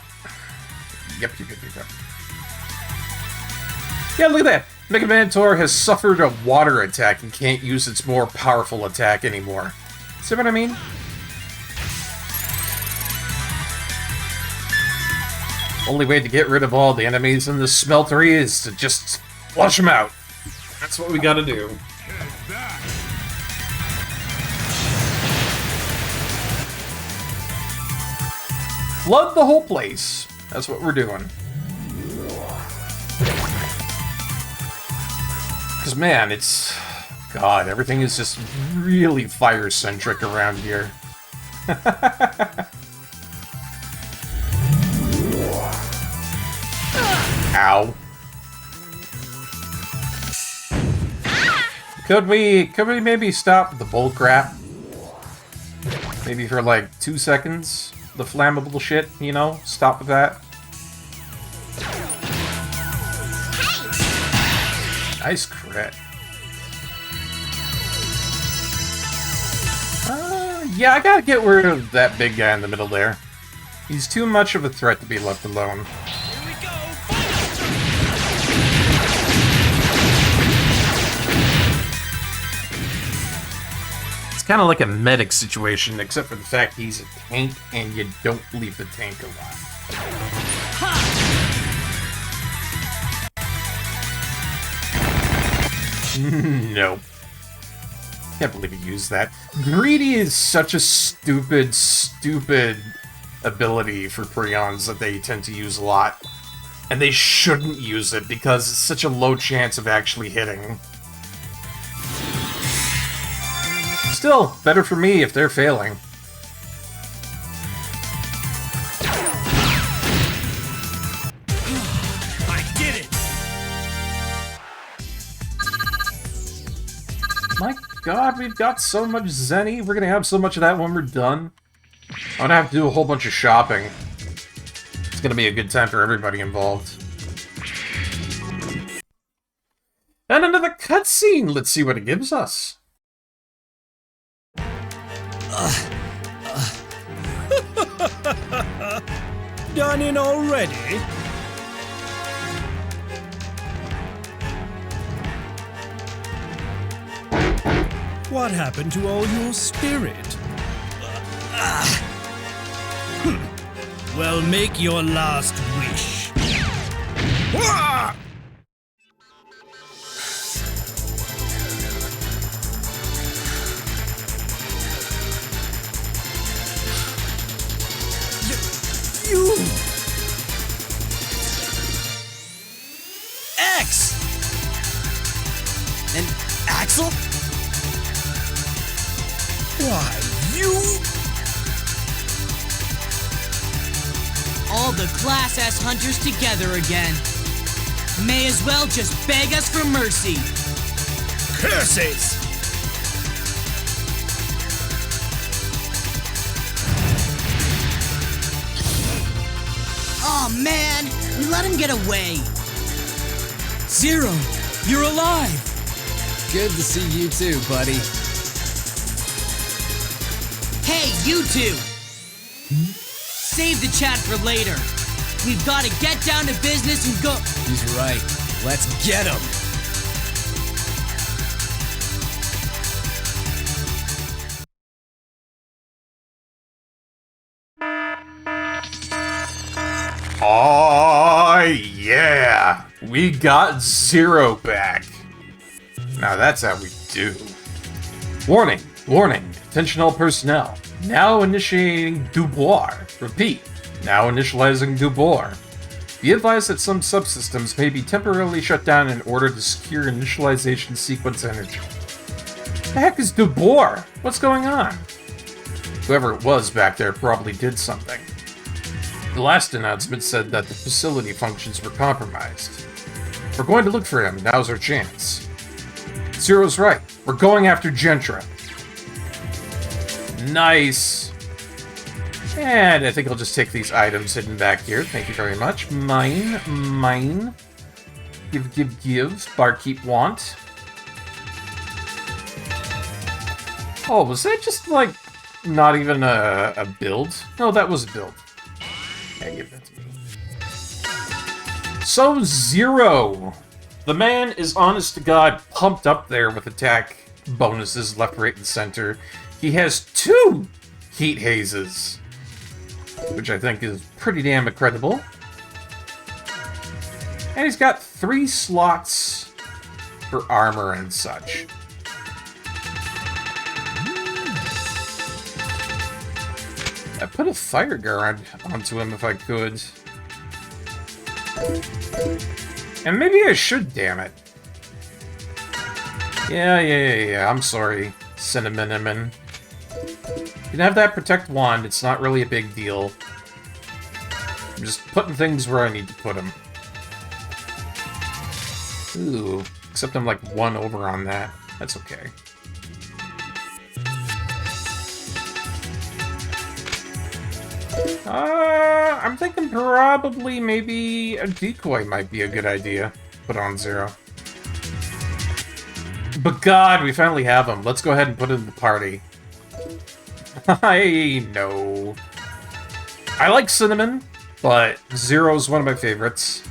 Yep. Yeah, look at that. Megaman Tor has suffered a water attack and can't use its more powerful attack anymore. See what I mean? Only way to get rid of all the enemies in the smeltery is to just flush them out. That's what we gotta do. Flood the whole place. That's what we're doing. Because, man, it's... God, everything is just really fire-centric around here. Ow. Could we maybe stop the bull crap? Maybe for like 2 seconds? The flammable shit, you know? Stop with that. Nice crit. Yeah, I gotta get rid of that big guy in the middle there. He's too much of a threat to be left alone. kind of like a medic situation, except for the fact he's a tank and you don't leave the tank alive. Nope. Can't believe he used that. Greedy is such a stupid ability for Prions that they tend to use a lot. And they shouldn't use it because it's such a low chance of actually hitting. Still, better for me if they're failing. I did it! My god, we've got so much Zenny. We're gonna have so much of that when we're done. I'm gonna have to do a whole bunch of shopping. It's gonna be a good time for everybody involved. And another cutscene! Let's see what it gives us. Done in already? What happened to all your spirit? Well, make your last wish. You! X! And Axel? Why, you? All the Class S hunters together again. May as well just beg us for mercy. Curses! Oh man, we let him get away. Zero, you're alive. Good to see you too, buddy. Hey, you two! Save the chat for later. We've got to get down to business and go. He's right. Let's get him. Oh, yeah! We got Zero back. Now that's how we do. Warning, warning, attention all personnel. Now initiating Dubois. Repeat, now initializing Dubois. Be advised that some subsystems may be temporarily shut down in order to secure initialization sequence energy. The heck is Dubois? What's going on? Whoever it was back there probably did something. The last announcement said that the facility functions were compromised. We're going to look for him. Now's our chance. Zero's right. We're going after Gentra. Nice. And I think I'll just take these items hidden back here. Thank you very much. Mine. Mine. Give, give, give. Barkeep want. Oh, was that just, like, not even a build? No, that was a build. Yeah, give that to me. So, Zero. The man is, honest to God, pumped up there with attack bonuses left, right, and center. He has 2 heat hazes, which I think is pretty damn incredible. And he's got 3 slots for armor and such. I put a fire guard onto him if I could. And maybe I should, damn it. Yeah, I'm sorry, Cinnamon. You can have that protect wand, it's not really a big deal. I'm just putting things where I need to put them. Ooh, except I'm like 1 over on that. That's okay. I'm thinking probably maybe a decoy might be a good idea. Put on Zero. But God, we finally have him. Let's go ahead and put him in the party. I know. I like Cinnamon, but Zero's one of my favorites.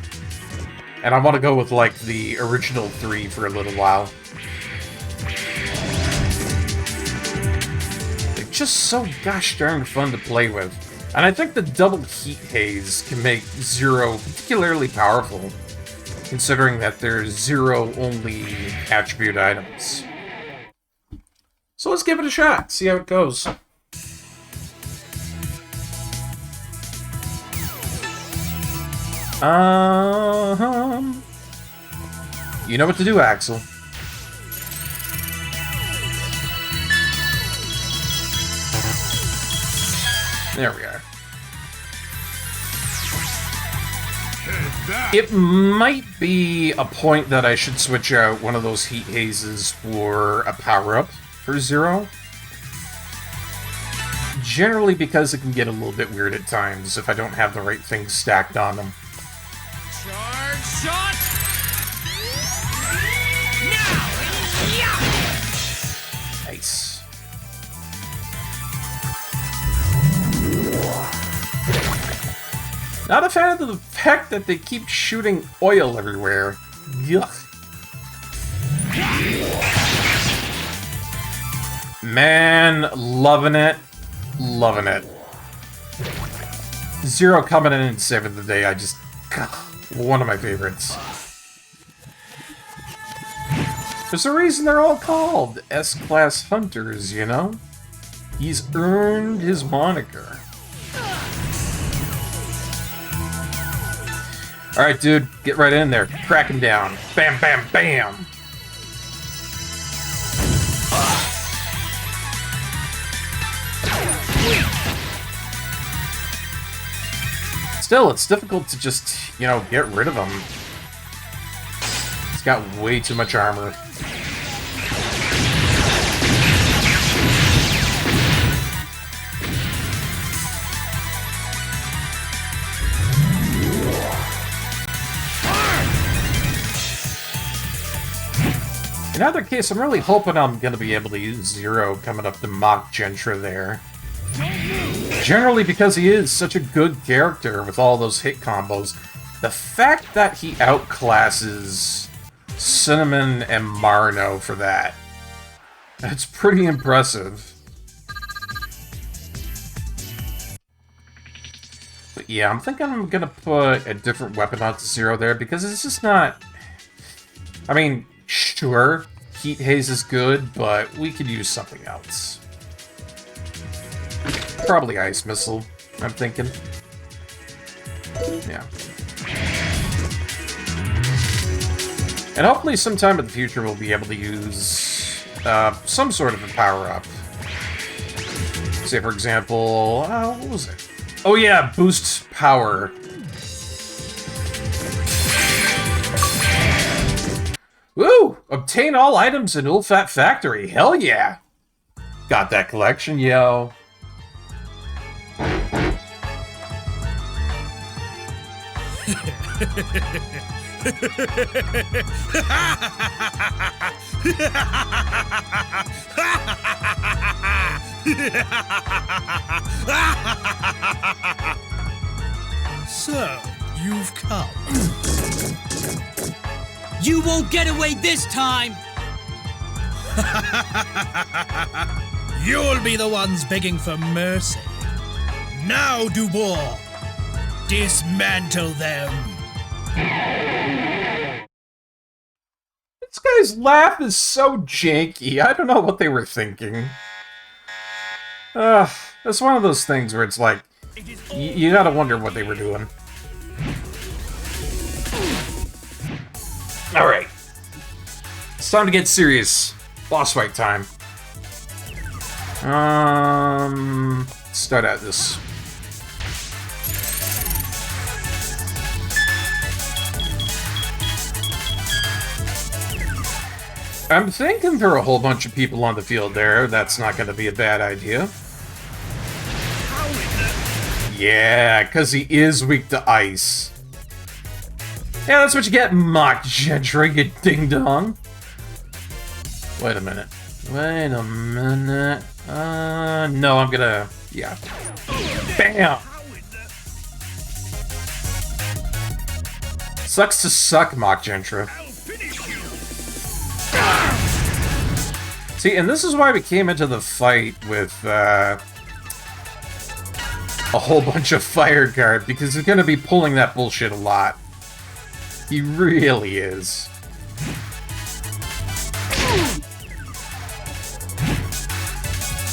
And I want to go with, like, the original 3 for a little while. just so gosh darn fun to play with. And I think the double heat haze can make Zero particularly powerful, considering that there's Zero-only attribute items. So let's give it a shot, see how it goes. You know what to do, Axel. There we are. It might be a point that I should switch out one of those heat hazes for a power-up for Zero. Generally because it can get a little bit weird at times if I don't have the right things stacked on them. Charge shot! Nice. Not a fan of the fact that they keep shooting oil everywhere. Yuck. Man, loving it. Loving it. Zero coming in and saving the day. One of my favorites. There's a reason they're all called S-Class Hunters, you know? He's earned his moniker. Alright, dude, get right in there. Crack him down. Bam, bam, bam! Still, it's difficult to just, you know, get rid of him. He's got way too much armor. In either case, I'm really hoping I'm going to be able to use Zero coming up to Mach Gentra there. Generally because he is such a good character with all those hit combos. The fact that he outclasses Cinnamon and Marno for that, that's pretty impressive. But yeah, I'm thinking I'm going to put a different weapon onto Zero there because it's just not... I mean... Sure, Heat Haze is good, but we could use something else. Probably Ice Missile, I'm thinking. Yeah. And hopefully sometime in the future we'll be able to use some sort of a power-up. Say, for example, what was it? Oh yeah, boost power. Woo! Obtain all items in Ulfat Factory. Hell yeah! Got that collection, yo. So, you've come. You won't get away this time! You'll be the ones begging for mercy. Now, Dubois, dismantle them. This guy's laugh is so janky. I don't know what they were thinking. It's one of those things where it's like, you gotta wonder what they were doing. Alright. It's time to get serious. Boss fight time. Start at this. I'm thinking there are a whole bunch of people on the field there. That's not going to be a bad idea. Yeah, because he is weak to ice. Yeah, that's what you get, Mach Gentra, you ding-dong. Wait a minute. Wait a minute. No, I'm gonna... Yeah. Bam! Sucks to suck, Mach Gentra. See, and this is why we came into the fight with a whole bunch of fire guard, because he's going to be pulling that bullshit a lot. He really is.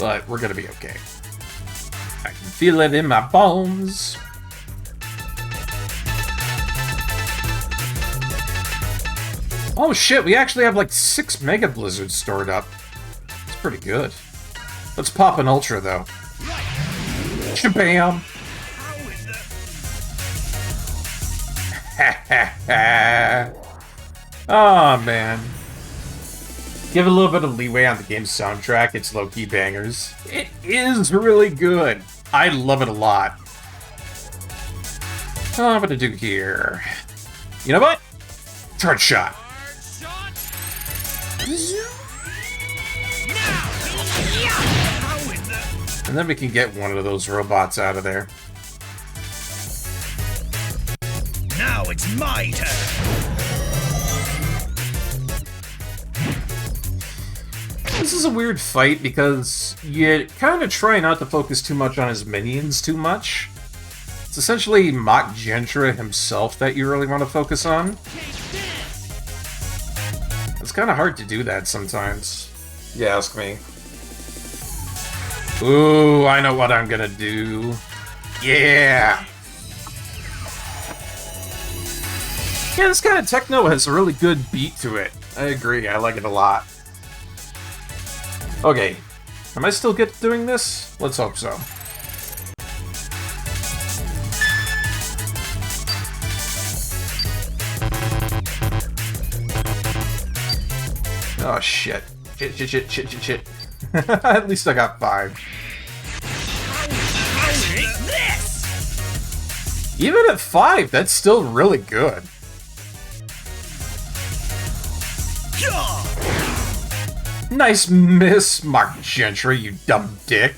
But we're going to be okay. I can feel it in my bones. Oh shit, we actually have like 6 Mega Blizzards stored up. It's pretty good. Let's pop an Ultra though. Shabam! Oh man. Give a little bit of leeway on the game's soundtrack, it's low-key bangers. It is really good. I love it a lot. What I'm gonna do here. You know what? Charge shot. And then we can get one of those robots out of there. Now it's my turn. This is a weird fight because you kind of try not to focus too much on his minions too much. It's essentially Mach Gentra himself that you really want to focus on. It's kind of hard to do that sometimes. You ask me. Ooh, I know what I'm gonna do. Yeah! Yeah, this kind of techno has a really good beat to it. I agree, I like it a lot. Okay, am I still good at doing this? Let's hope so. Oh shit. Shit. At least I got 5. Even at 5, that's still really good. Nice miss, Mach Gentra, you dumb dick.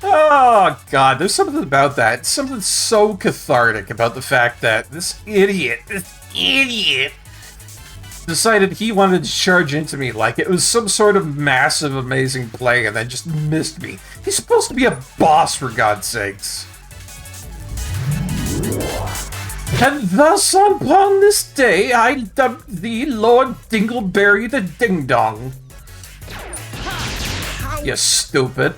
Oh god, there's something about that. Something so cathartic about the fact that this idiot decided he wanted to charge into me like it was some sort of massive, amazing play and then just missed me. He's supposed to be a boss, for God's sakes. And thus, upon this day, I dubbed thee Lord Dingleberry the Ding Dong. You stupid.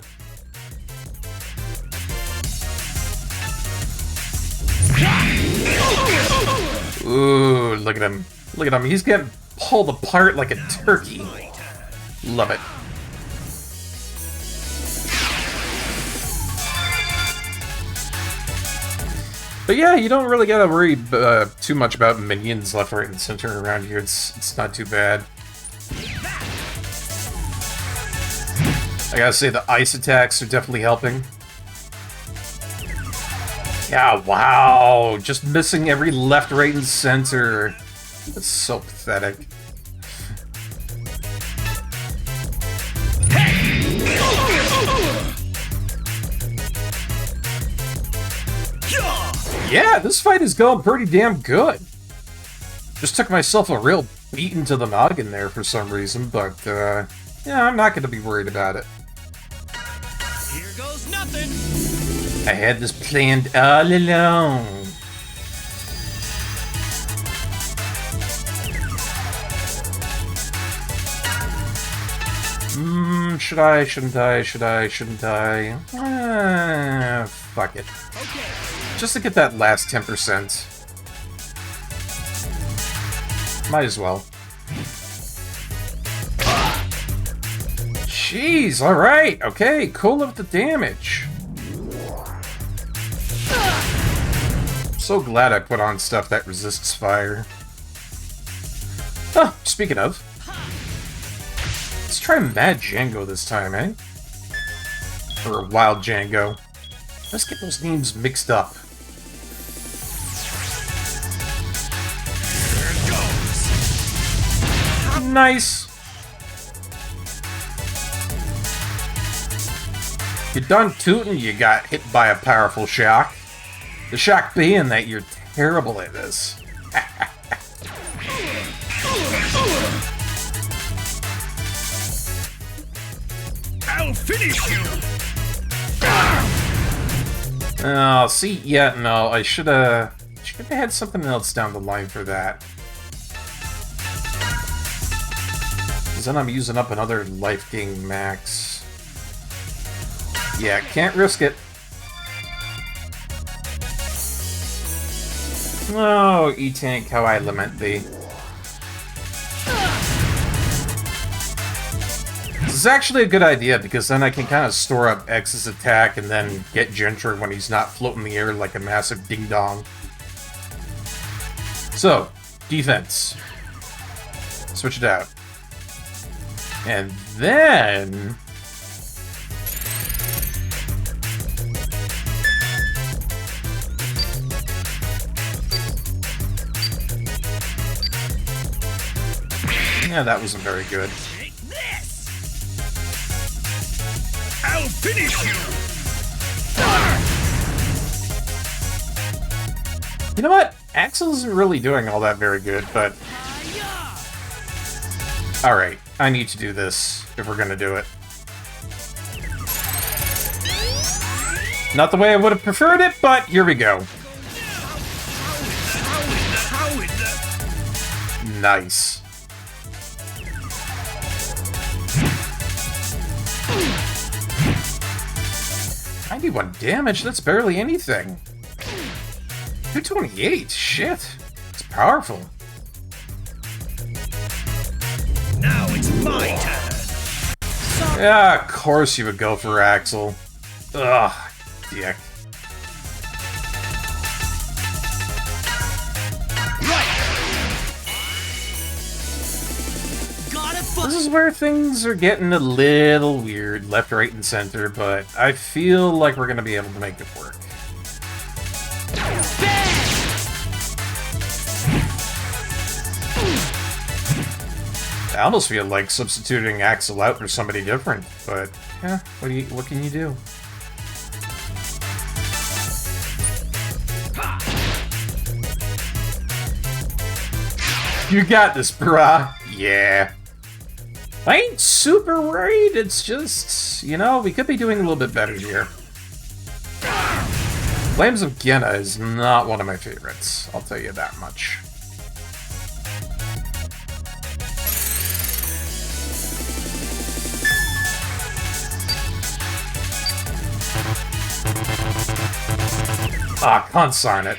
Ooh, look at him. Look at him. He's getting pulled apart like a turkey. Love it. But yeah, you don't really gotta worry too much about minions left, right, and center around here. It's not too bad. I gotta say, the ice attacks are definitely helping. Yeah, wow! Just missing every left, right, and center. That's so pathetic. Yeah, this fight is going pretty damn good. Just took myself a real beating to the noggin there for some reason, but, yeah, I'm not gonna be worried about it. Here goes nothing! I had this planned all along. Should I, shouldn't I, shouldn't I? Fuck it. Okay. Just to get that last 10%. Might as well. Jeez, alright, okay, cool up the damage. So glad I put on stuff that resists fire. Oh, speaking of. Let's try Mad Django this time, eh? Or Wild Django. Let's get those names mixed up. Here it goes. Nice. You're done tooting, you got hit by a powerful shock. The shock being that you're terrible at this. I'll finish you! Oh, see, yeah, no, I should have had something else down the line for that. Because then I'm using up another life gain max. Yeah, can't risk it. Oh, E-Tank, how I lament thee. This is actually a good idea, because then I can kind of store up X's attack and then get Gentry when he's not floating in the air like a massive ding-dong. So, defense. Switch it out. And then... yeah, that wasn't very good. Take this! I'll finish you! You know what? Axel isn't really doing all that very good, but... alright, I need to do this if we're gonna do it. Not the way I would have preferred it, but here we go. Nice. 91 damage, that's barely anything. 228, shit. It's powerful. Now it's my turn! Yeah, of course you would go for Axel. Ugh, dick. This is where things are getting a little weird, left, right, and center, but I feel like we're gonna be able to make it work. I almost feel like substituting Axel out for somebody different, but yeah, what can you do? You got this, brah. Yeah. I ain't super worried, it's just, you know, we could be doing a little bit better here. Flames of Genna is not one of my favorites, I'll tell you that much. Ah, consarn it.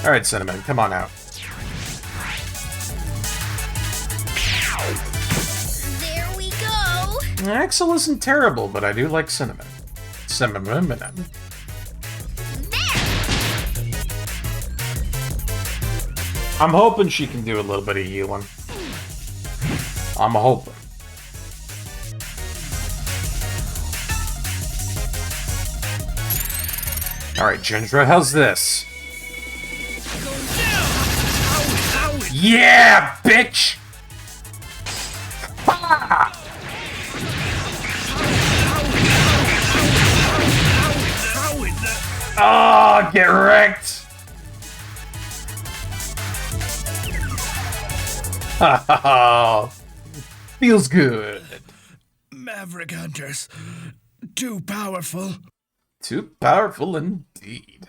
Alright, Cinnamon, come on out. There we go. Axel isn't terrible, but I do like Cinnamon. Cinnamon. I'm hoping she can do a little bit of healing. I'm hoping. Alright, Gendra, how's this? Yeah, bitch! Ha! Oh, get wrecked! Oh, feels good. Maverick Hunters. Too powerful. Too powerful indeed.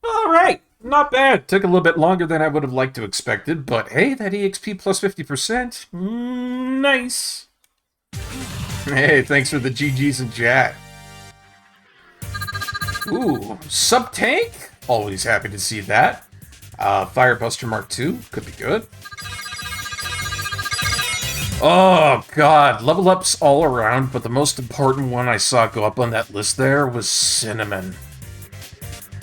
Alright, not bad. Took a little bit longer than I would have liked to expected, but hey, that EXP plus 50%. Nice. Hey, thanks for the GGs in chat. Ooh, sub-tank? Always happy to see that. Firebuster Mark II, could be good. Oh god, level ups all around, but the most important one I saw go up on that list there was Cinnamon.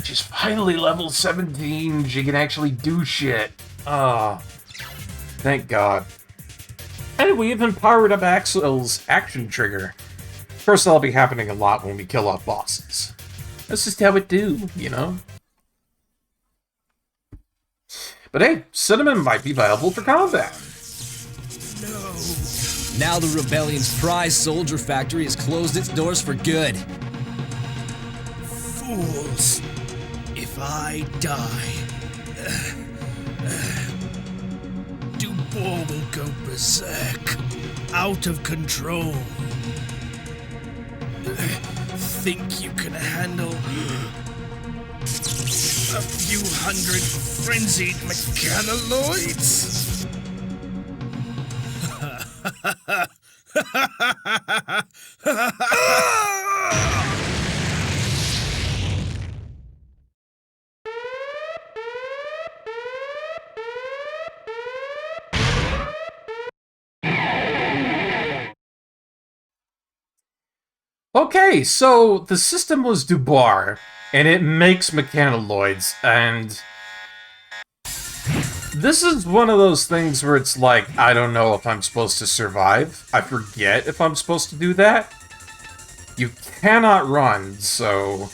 She's finally level 17, she can actually do shit. Ah, thank god. And we even powered up Axel's action trigger. Of course, that'll be happening a lot when we kill off bosses. That's just how it do, you know? But hey, Cinnamon might be viable for combat. No. Now the Rebellion's prize soldier factory has closed its doors for good. Fools. If I die, Dubois will go berserk, out of control. Think you can handle a few hundred frenzied mechanoids? Okay, so the system was Dubois, and it makes mechanoids, and this is one of those things where it's like, I don't know if I'm supposed to survive. I forget if I'm supposed to do that. You cannot run, so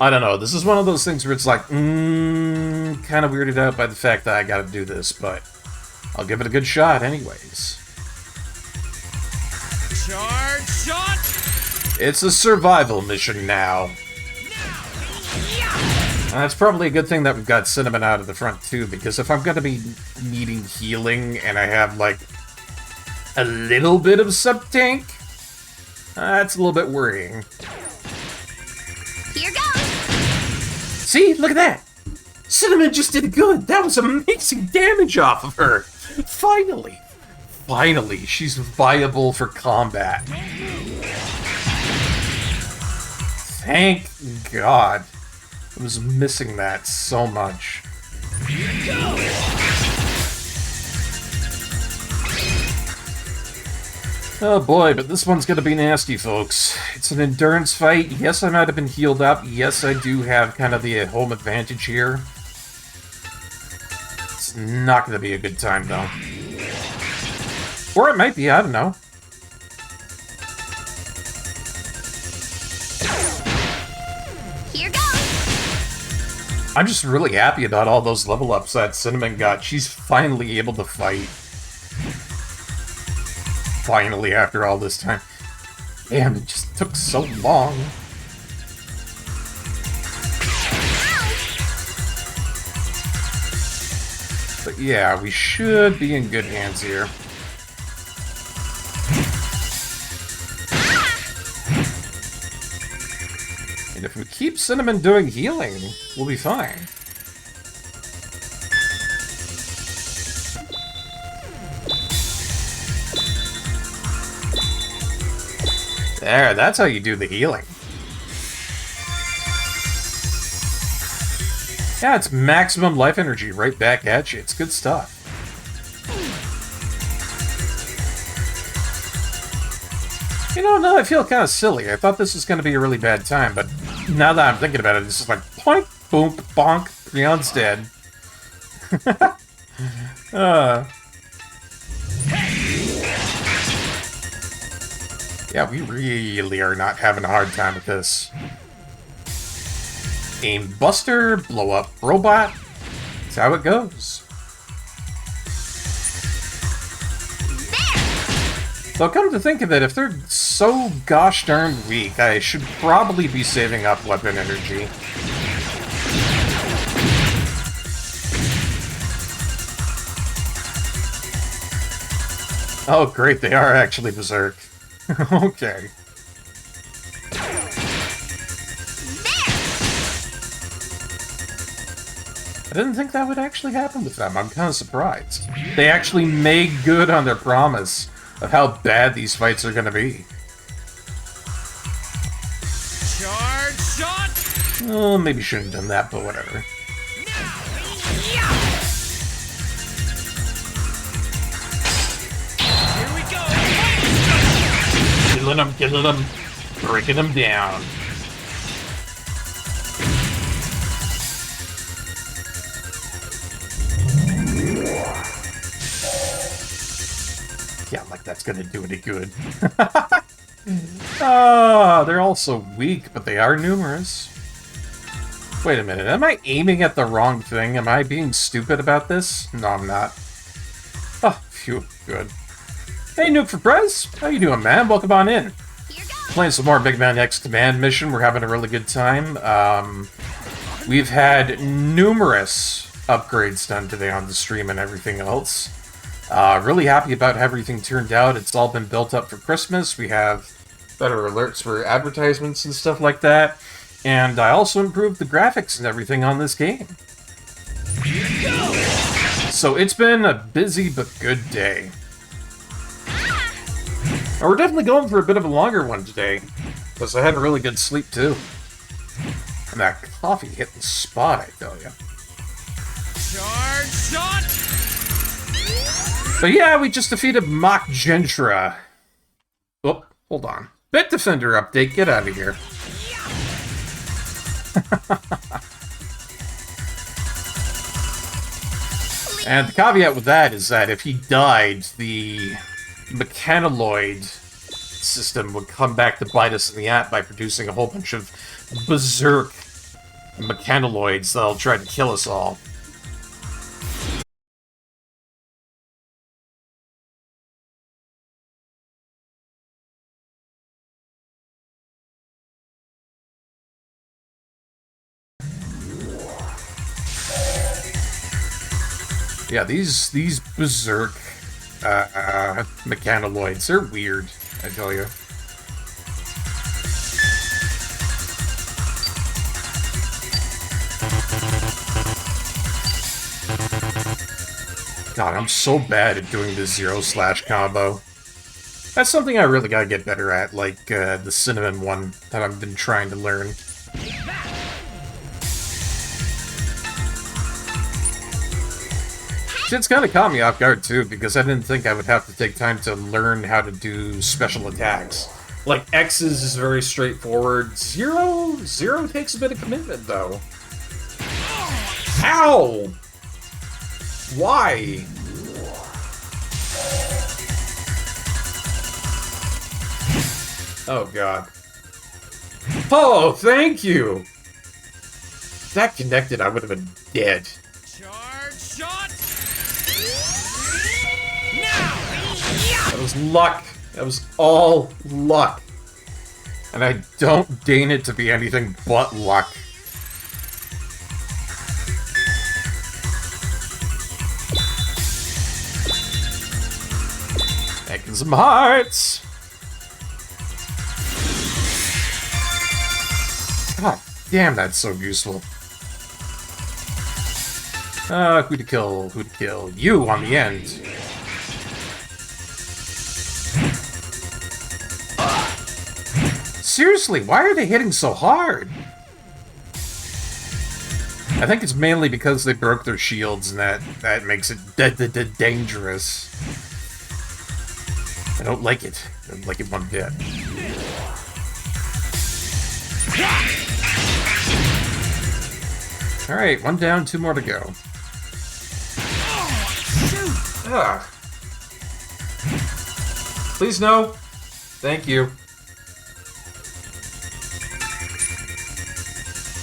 I don't know. This is one of those things where it's like, kind of weirded out by the fact that I gotta do this, but I'll give it a good shot anyways. Charge shot! It's a survival mission now. And it's probably a good thing that we've got Cinnamon out of the front, too, because if I'm going to be needing healing and I have, like, a little bit of sub-tank, that's a little bit worrying. Here goes! See? Look at that! Cinnamon just did good! That was amazing damage off of her! Finally! Finally, she's viable for combat. Thank God. I was missing that so much. Oh boy, but this one's gonna be nasty, folks. It's an endurance fight. Yes, I might have been healed up. Yes, I do have kind of the home advantage here. It's not gonna be a good time, though. Or it might be, I don't know. Here goes! I'm just really happy about all those level ups that Cinnamon got. She's finally able to fight. Finally, after all this time. Damn, it just took so long. But yeah, we should be in good hands here. And if we keep Cinnamon doing healing, we'll be fine. There, that's how you do the healing. Yeah, it's maximum life energy right back at you. It's good stuff. You know, now I feel kind of silly. I thought this was going to be a really bad time, but now that I'm thinking about it, it's just like, poink, boom, bonk, Leon's dead. Yeah, we really are not having a hard time with this. Aim buster, blow up robot. That's how it goes. Though come to think of it, if they're so gosh darn weak, I should probably be saving up weapon energy. Oh great, they are actually berserk. Okay. I didn't think that would actually happen with them. I'm kind of surprised. They actually made good on their promise of how bad these fights are going to be. Charge shot! Oh, maybe shouldn't have done that, but whatever. Here we go! Killing them, breaking them down. Yeah, like that's gonna do any good. Ah, they're all so weak, but they are numerous. Wait a minute, am I aiming at the wrong thing? Am I being stupid about this? No, I'm not. Oh, phew, good. Hey, Nuke for Prez! How you doing, man? Welcome on in. Playing some more Megaman X Command mission. We're having a really good time. We've had numerous upgrades done today on the stream and everything else. Really happy about how everything turned out. It's all been built up for Christmas. We have better alerts for advertisements and stuff like that. And I also improved the graphics and everything on this game. So it's been a busy but good day. And we're definitely going for a bit of a longer one today, because I had a really good sleep too. And that coffee hit the spot, I tell you. Charge shot! But yeah, we just defeated Mach Gentra. Oh, hold on. Bit Defender update, get out of here. And the caveat with that is that if he died, the mechanaloid system would come back to bite us in the ass by producing a whole bunch of berserk mechanaloids that'll try to kill us all. Yeah, these berserk mechanaloids, they're weird, I tell you. God, I'm so bad at doing the 0/ combo. That's something I really gotta get better at, like the cinnamon one that I've been trying to learn. It's kind of caught me off guard, too, because I didn't think I would have to take time to learn how to do special attacks. Like, X's is very straightforward. Zero takes a bit of commitment, though. How? Why? Oh, God. Oh, thank you! If that connected, I would have been dead. Charge shot! That was luck. That was all luck. And I don't deign it to be anything but luck. Making some hearts. God damn, that's so useful. Who to kill? Who to kill? You on the end. Seriously, why are they hitting so hard? I think it's mainly because they broke their shields, and that makes it dangerous. I don't like it. I don't like it one bit. Alright, one down, two more to go. Ugh. Please no. Thank you.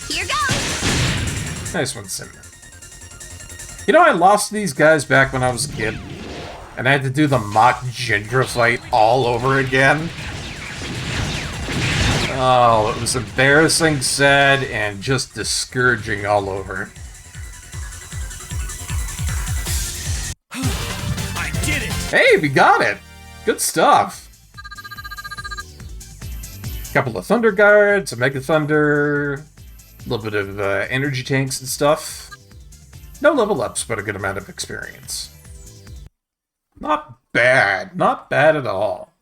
Here goes. Nice one, Cinnamon. You know, I lost these guys back when I was a kid, and I had to do the Mach Gentra fight all over again. Oh, it was embarrassing, sad, and just discouraging all over. I did it! Hey, we got it! Good stuff. Couple of Thunder Guards, a Mega Thunder, a little bit of energy tanks and stuff. No level ups, but a good amount of experience. Not bad. Not bad at all.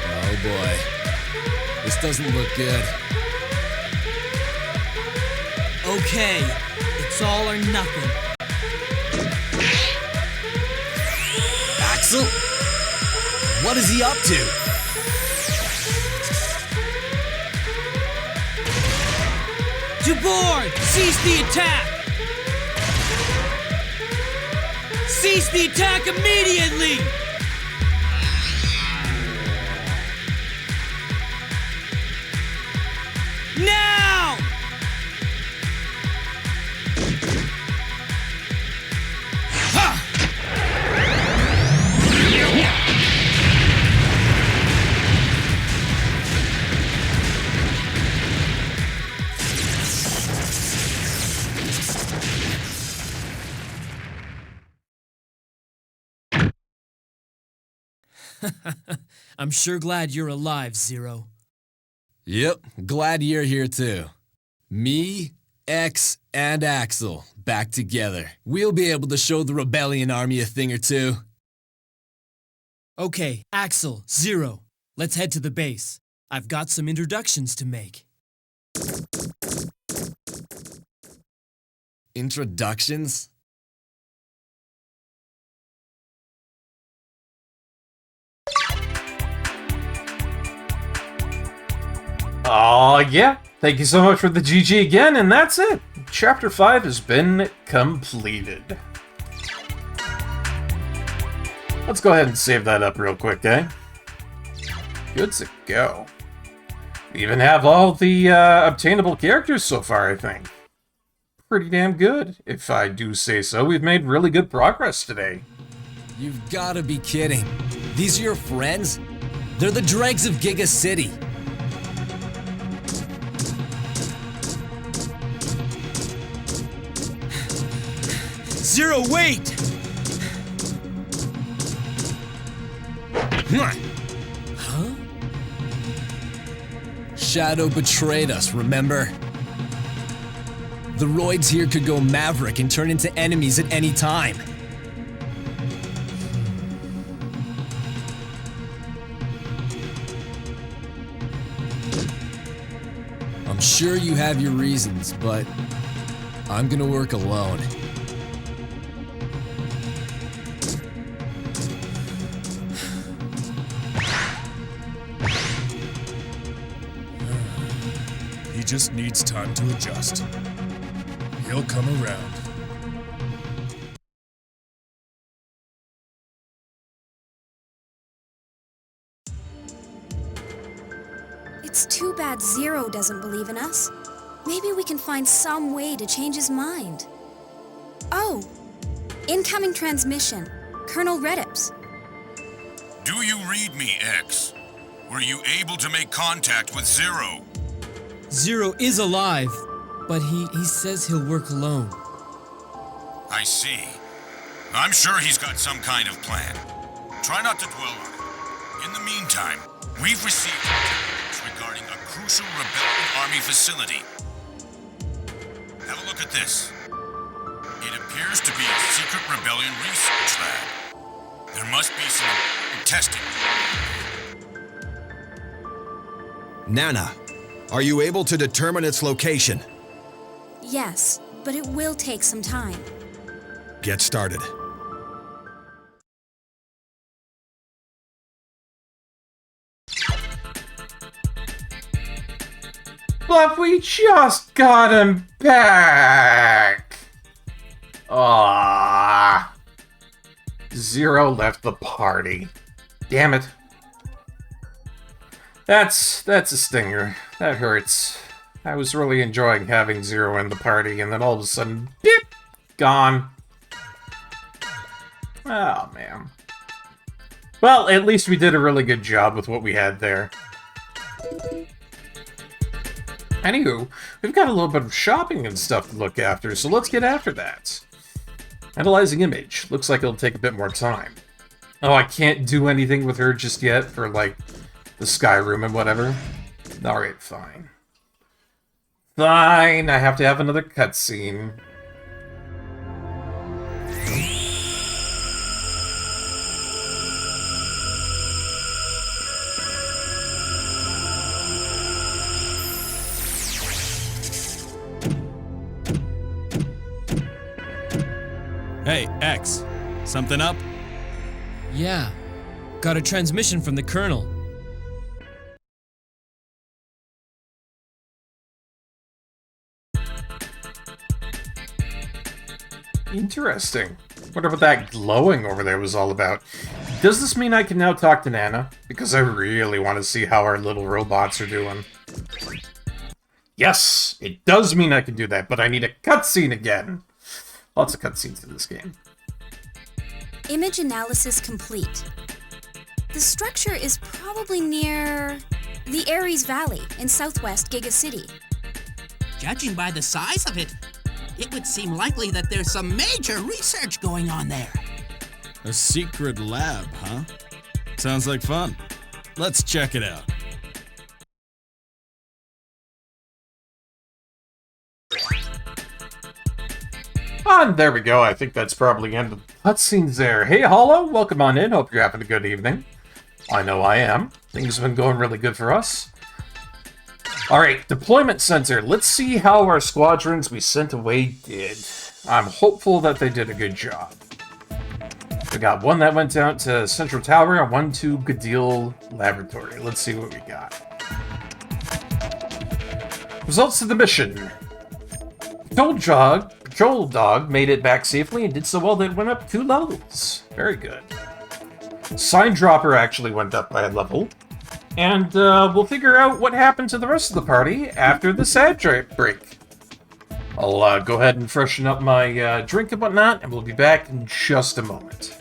Oh boy. This doesn't look good. Okay, it's all or nothing. Axel? What is he up to? Jabor, cease the attack! Cease the attack immediately! Now! I'm sure glad you're alive, Zero. Yep, glad you're here too. Me, X, and Axel, back together. We'll be able to show the Rebellion Army a thing or two. Okay, Axel, Zero, let's head to the base. I've got some introductions to make. Introductions? Oh yeah, thank you so much for the GG again, and that's it. Chapter 5 has been completed. Let's go ahead and save that up real quick, eh? Good to go. We even have all the obtainable characters so far, I think. Pretty damn good, if I do say so. We've made really good progress today. You've gotta be kidding. These are your friends? They're the dregs of Giga City. Zero, wait! Huh? Shadow betrayed us, remember? The roids here could go maverick and turn into enemies at any time. I'm sure you have your reasons, but I'm gonna work alone. He just needs time to adjust. He'll come around. It's too bad Zero doesn't believe in us. Maybe we can find some way to change his mind. Oh, incoming transmission. Colonel Redips. Do you read me, X? Were you able to make contact with Zero? Zero is alive, but he says he'll work alone. I see. I'm sure he's got some kind of plan. Try not to dwell on it. In the meantime, we've received intelligence regarding a crucial Rebellion Army facility. Have a look at this. It appears to be a secret Rebellion research lab. There must be some testing. Nana, are you able to determine its location? Yes, but it will take some time. Get started. But we just got him back! Ah, Zero left the party. Damn it. That's a stinger. That hurts. I was really enjoying having Zero in the party, and then all of a sudden, beep, gone. Oh, man. Well, at least we did a really good job with what we had there. Anywho, we've got a little bit of shopping and stuff to look after, so let's get after that. Analyzing image. Looks like it'll take a bit more time. Oh, I can't do anything with her just yet for, like, the sky room and whatever. Alright, fine. Fine, I have to have another cutscene. Hey, X. Something up? Yeah, got a transmission from the Colonel. Interesting. Wonder what that glowing over there was all about. Does this mean I can now talk to Nana? Because I really want to see how our little robots are doing. Yes, it does mean I can do that, but I need a cutscene again. Lots of cutscenes in this game. Image analysis complete. The structure is probably near the Ares Valley in southwest Giga City. Judging by the size of it, it would seem likely that there's some major research going on there. A secret lab, huh? Sounds like fun. Let's check it out. And there we go. I think that's probably the end of the cutscenes there. Hey, Hollow, welcome on in. Hope you're having a good evening. I know I am. Things have been going really good for us. Alright, deployment center. Let's see how our squadrons we sent away did. I'm hopeful that they did a good job. We got one that went down to Central Tower and one to Gadil Laboratory. Let's see what we got. Results of the mission. Patrol Dog made it back safely and did so well that it went up 2 levels. Very good. Sign Dropper actually went up by a level. And we'll figure out what happened to the rest of the party after the sad break. I'll go ahead and freshen up my drink and whatnot, and we'll be back in just a moment.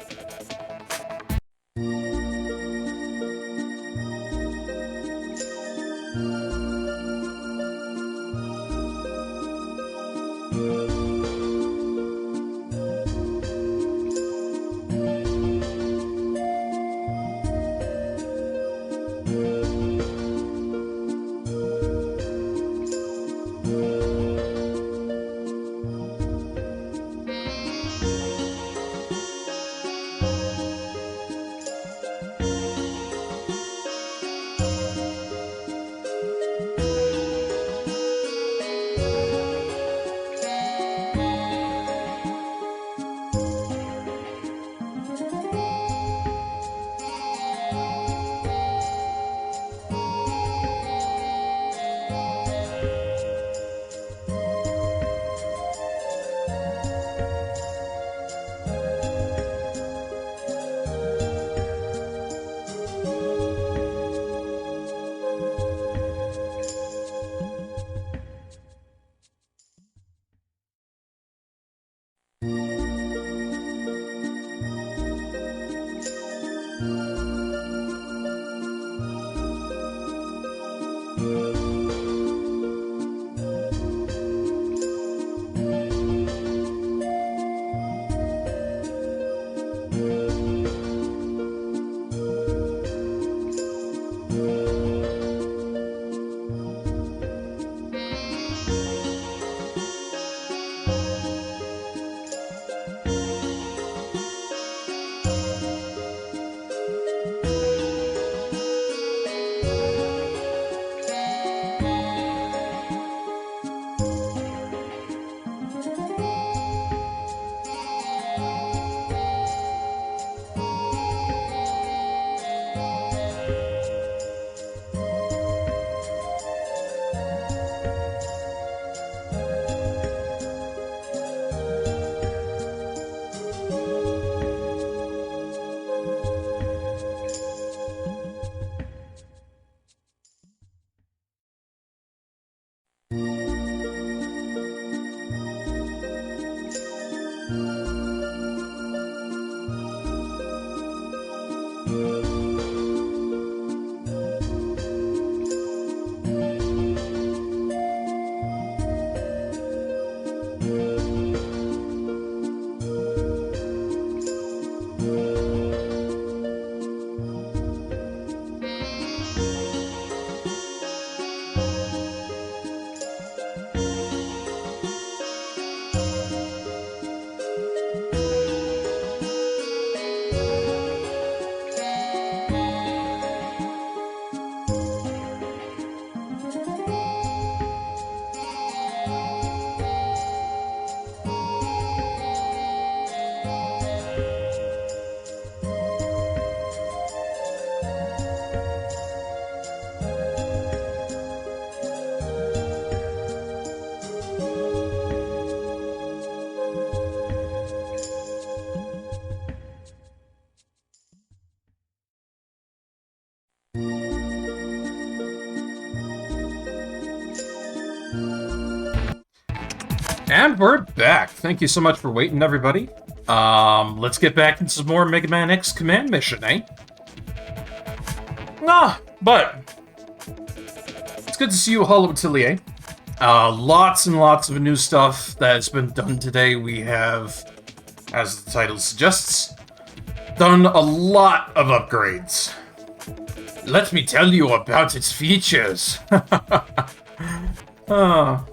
And we're back. Thank you so much for waiting, everybody. Let's get back into some more Megaman X command mission, eh? But it's good to see you, Hollow Atelier. Lots and lots of new stuff that has been done today. We have, as the title suggests, done a lot of upgrades. Let me tell you about its features. Oh,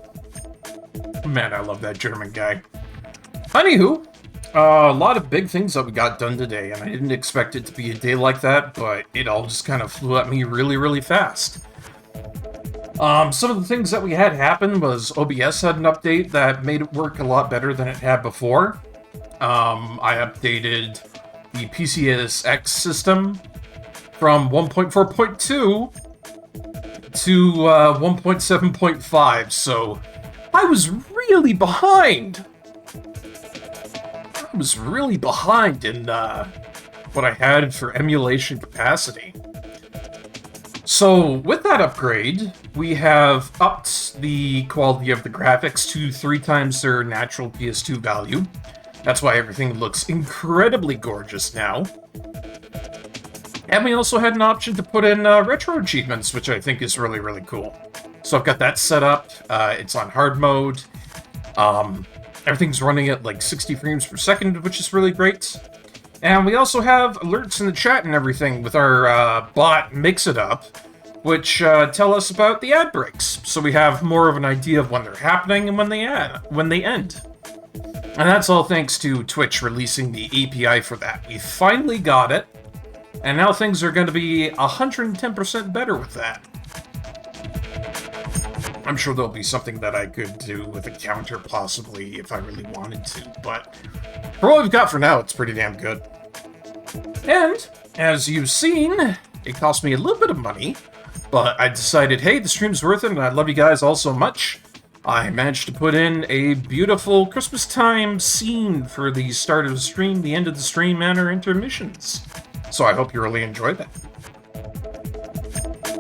man, I love that German guy. Anywho, a lot of big things that we got done today, and I didn't expect it to be a day like that, but it all just kind of flew at me really, really fast. Some of the things that we had happen was OBS had an update that made it work a lot better than it had before. I updated the PCSX system from 1.4.2 to 1.7.5, so I was really behind. I was really behind in what I had for emulation capacity. So with that upgrade, we have upped the quality of the graphics to 3 times their natural PS2 value. That's why everything looks incredibly gorgeous now. And we also had an option to put in retro achievements, which I think is really, really cool. So I've got that set up. It's on hard mode. Everything's running at like 60 frames per second, which is really great. And we also have alerts in the chat and everything with our bot Mix It Up, which tell us about the ad breaks. So we have more of an idea of when they're happening and when they end. And that's all thanks to Twitch releasing the API for that. We finally got it, and now things are going to be 110% better with that. I'm sure there'll be something that I could do with a counter, possibly, if I really wanted to, but for what we've got for now, it's pretty damn good. And, as you've seen, it cost me a little bit of money, but I decided, hey, the stream's worth it, and I love you guys all so much. I managed to put in a beautiful Christmas time scene for the start of the stream, the end of the stream, and our intermissions. So I hope you really enjoyed that.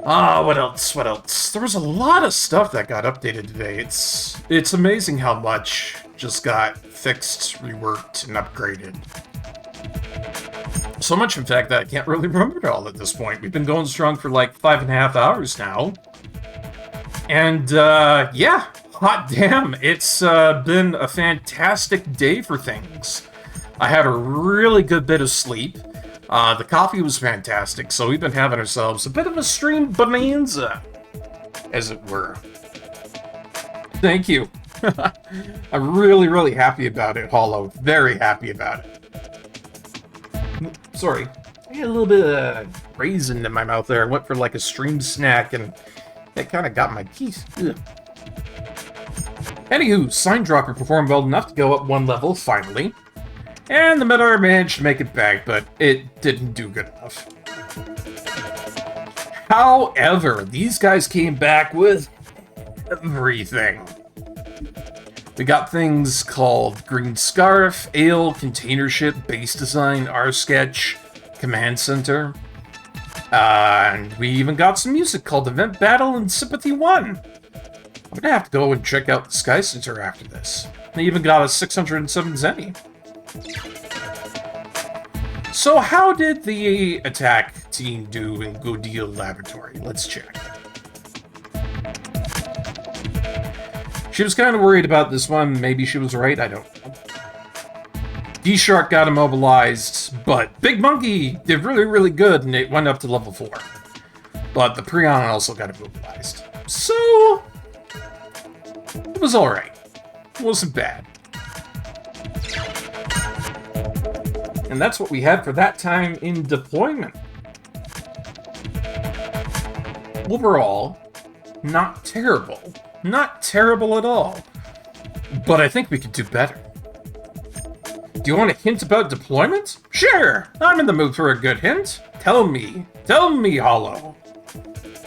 What else? What else? There was a lot of stuff that got updated today. It's amazing how much just got fixed, reworked, and upgraded. So much, in fact, that I can't really remember it all at this point. We've been going strong for like 5.5 hours now. And, yeah, hot damn, it's been a fantastic day for things. I had a really good bit of sleep. The coffee was fantastic, so we've been having ourselves a bit of a stream bonanza, as it were. Thank you. I'm really, really happy about it, Hollow. Very happy about it. Sorry. I had a little bit of raisin in my mouth there. I went for like a stream snack, and it kind of got my teeth. Ugh. Anywho, Sign Dropper performed well enough to go up 1 level, finally. And the Meteor managed to make it back, but it didn't do good enough. However, these guys came back with everything. We got things called Green Scarf, Ale, Container Ship, Base Design, R-Sketch, Command Center. And we even got some music called Event Battle and Sympathy 1. I'm gonna have to go and check out the Sky Center after this. They even got a 607 Zenny. So how did the attack team do in Godeel Laboratory? Let's check. She was kind of worried about this one. Maybe she was right, I don't know. D-Shark got immobilized, but Big Monkey did really, really good, and it went up to level 4. But the Prion also got immobilized. So, it was alright. It wasn't bad. And that's what we had for that time in deployment. Overall, not terrible. Not terrible at all. But I think we could do better. Do you want a hint about deployment? Sure, I'm in the mood for a good hint. Tell me, Hollow.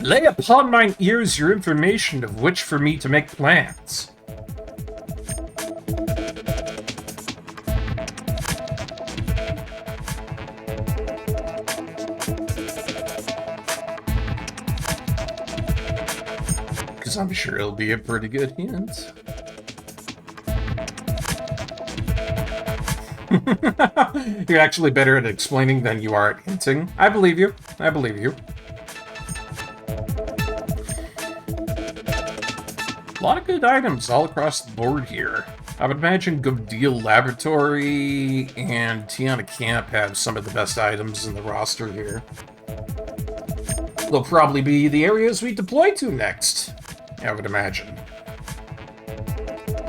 Lay upon mine ears your information of which for me to make plans. Because I'm sure it'll be a pretty good hint. You're actually better at explaining than you are at hinting. I believe you. I believe you. A lot of good items all across the board here. I would imagine Good Deal Laboratory and Tiana Camp have some of the best items in the roster here. They'll probably be the areas we deploy to next, I would imagine.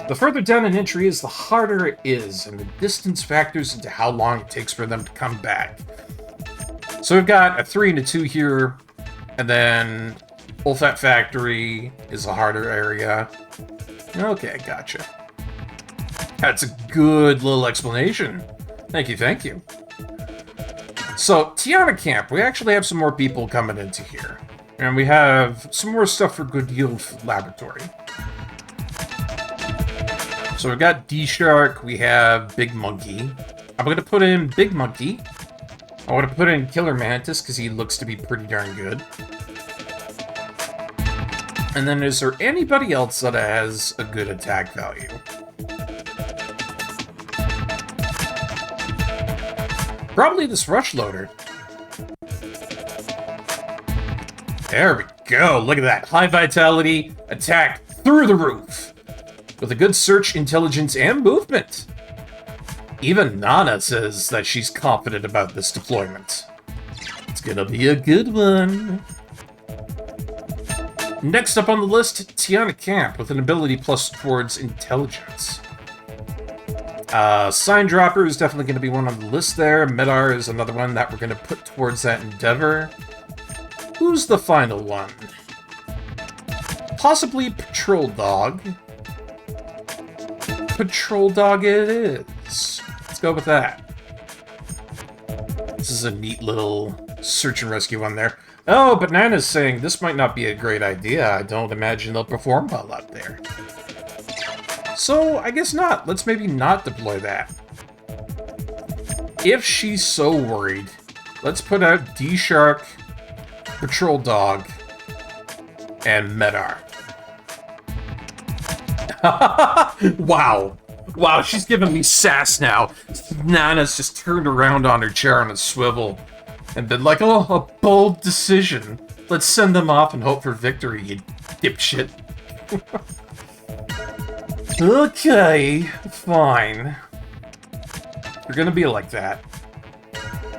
The further down an entry is, the harder it is, and the distance factors into how long it takes for them to come back. So we've got a 3 and a 2 here, and then Olfat Factory is a harder area. Okay, gotcha. That's a good little explanation. Thank you, thank you. So, Tiana Camp, we actually have some more people coming into here. And we have some more stuff for Good Deal Laboratory. So we've got D-Shark, we have Big Monkey. I'm going to put in Big Monkey. I want to put in Killer Mantis, because he looks to be pretty darn good. And then is there anybody else that has a good attack value? Probably this Rush Loader. There we go. Look at that. High vitality, attack through the roof. With a good search, intelligence, and movement. Even Nana says that she's confident about this deployment. It's gonna be a good one. Next up on the list, Tiana Camp with an ability plus towards intelligence. Sign Dropper is definitely going to be one on the list there. Medar is another one that we're going to put towards that endeavor. Who's the final one? Possibly Patrol Dog. Patrol Dog it is. Let's go with that. This is a neat little search and rescue one there. Oh, but Nana's saying this might not be a great idea. I don't imagine they'll perform well out there. So, I guess not. Let's maybe not deploy that. If she's so worried, let's put out D-Shark, Patrol Dog, and Medar. Wow. Wow, she's giving me sass now. Nana's just turned around on her chair on a swivel and been like, oh, a bold decision. Let's send them off and hope for victory, you dipshit. Okay, fine. You're gonna be like that.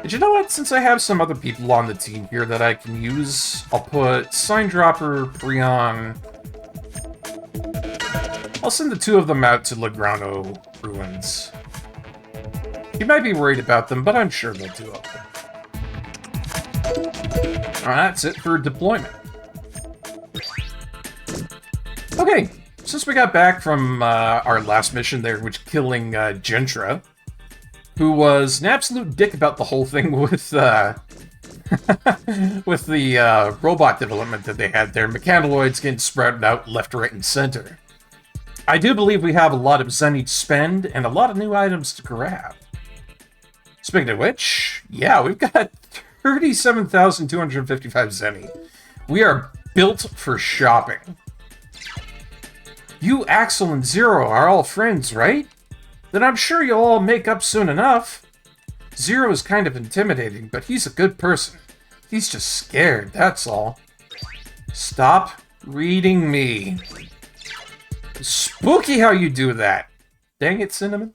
But you know what? Since I have some other people on the team here that I can use, I'll put Sign Dropper, Brion. I'll send the two of them out to Legrano Ruins. You might be worried about them, but I'm sure they'll do okay. Alright, that's it for deployment. Okay. Since we got back from our last mission there, which killing Gentra, who was an absolute dick about the whole thing with with the robot development that they had there, mechanoids getting sprouted out left, right, and center. I do believe we have a lot of Zenny to spend and a lot of new items to grab. Speaking of which, yeah, we've got 37,255 Zenny. We are built for shopping. You, Axel, and Zero are all friends, right? Then I'm sure you'll all make up soon enough. Zero is kind of intimidating, but he's a good person. He's just scared, that's all. Stop reading me. Spooky how you do that. Dang it, Cinnamon.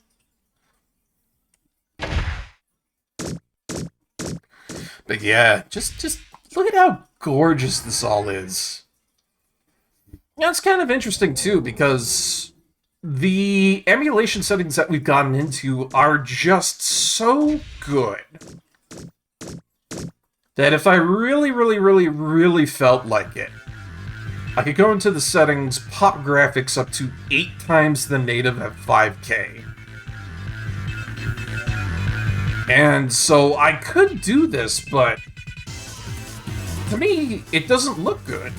But yeah, just look at how gorgeous this all is. Yeah, it's kind of interesting, too, because the emulation settings that we've gotten into are just so good that if I really felt like it, I could go into the settings, pop graphics up to 8 times the native at 5K. And so I could do this, but to me, it doesn't look good.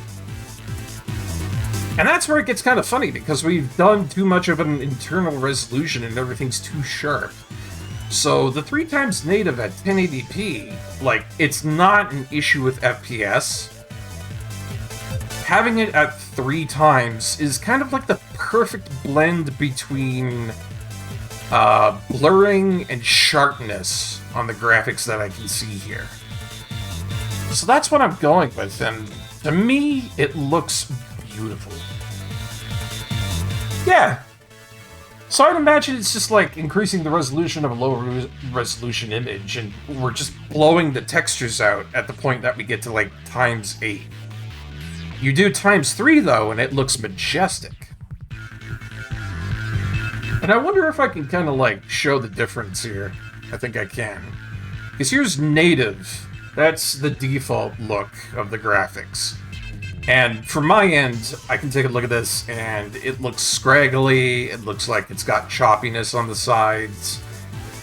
And that's where it gets kind of funny, because we've done too much of an internal resolution and everything's too sharp. So the 3 times native at 1080p, like, it's not an issue with FPS. Having it at 3 times is kind of like the perfect blend between blurring and sharpness on the graphics that I can see here. So that's what I'm going with, and to me, it looks beautiful. Yeah. So I'd imagine it's just like increasing the resolution of a low resolution image, and we're just blowing the textures out at the point that we get to like ×8. You do ×3 though, and it looks majestic. And I wonder if I can kind of like show the difference here. I think I can. Because here's native. That's the default look of the graphics. And from my end, I can take a look at this, and it looks scraggly, it looks like it's got choppiness on the sides.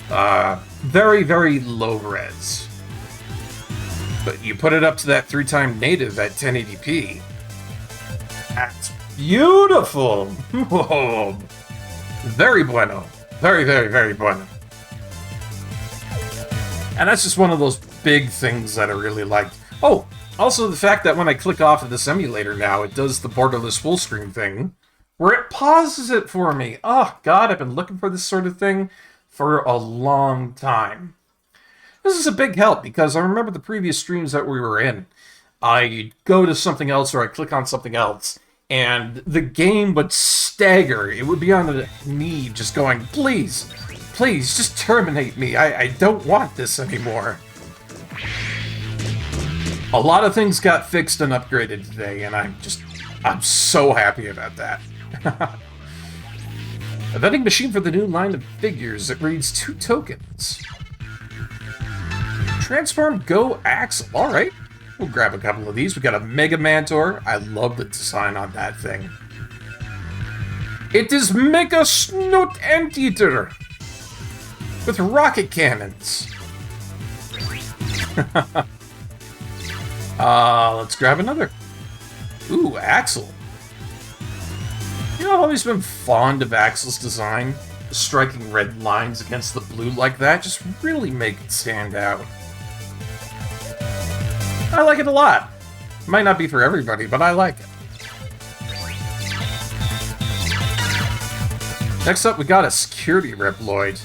Very, very low res. But you put it up to that 3x native at 1080p. That's beautiful! Whoa. Very bueno. Very, very, very bueno. And that's just one of those big things that I really liked. Oh! Also, the fact that when I click off of this emulator now, it does the borderless full screen thing, where it pauses it for me. Oh, God, I've been looking for this sort of thing for a long time. This is a big help, because I remember the previous streams that we were in. I go to something else, or I click on something else, and the game would stagger. It would be on me just going, please, please, just terminate me. I don't want this anymore. A lot of things got fixed and upgraded today, and I'm so happy about that. A vending machine for the new line of figures. It reads 2 tokens. Transform Go Axel. Alright. We'll grab a couple of these. We got a Megaman. I love the design on that thing. It is Mega Snoot Anteater with rocket cannons. Let's grab another. Ooh, Axel. You know, I've always been fond of Axel's design. The striking red lines against the blue like that just really make it stand out. I like it a lot. Might not be for everybody, but I like it. Next up, we got a security Reploid.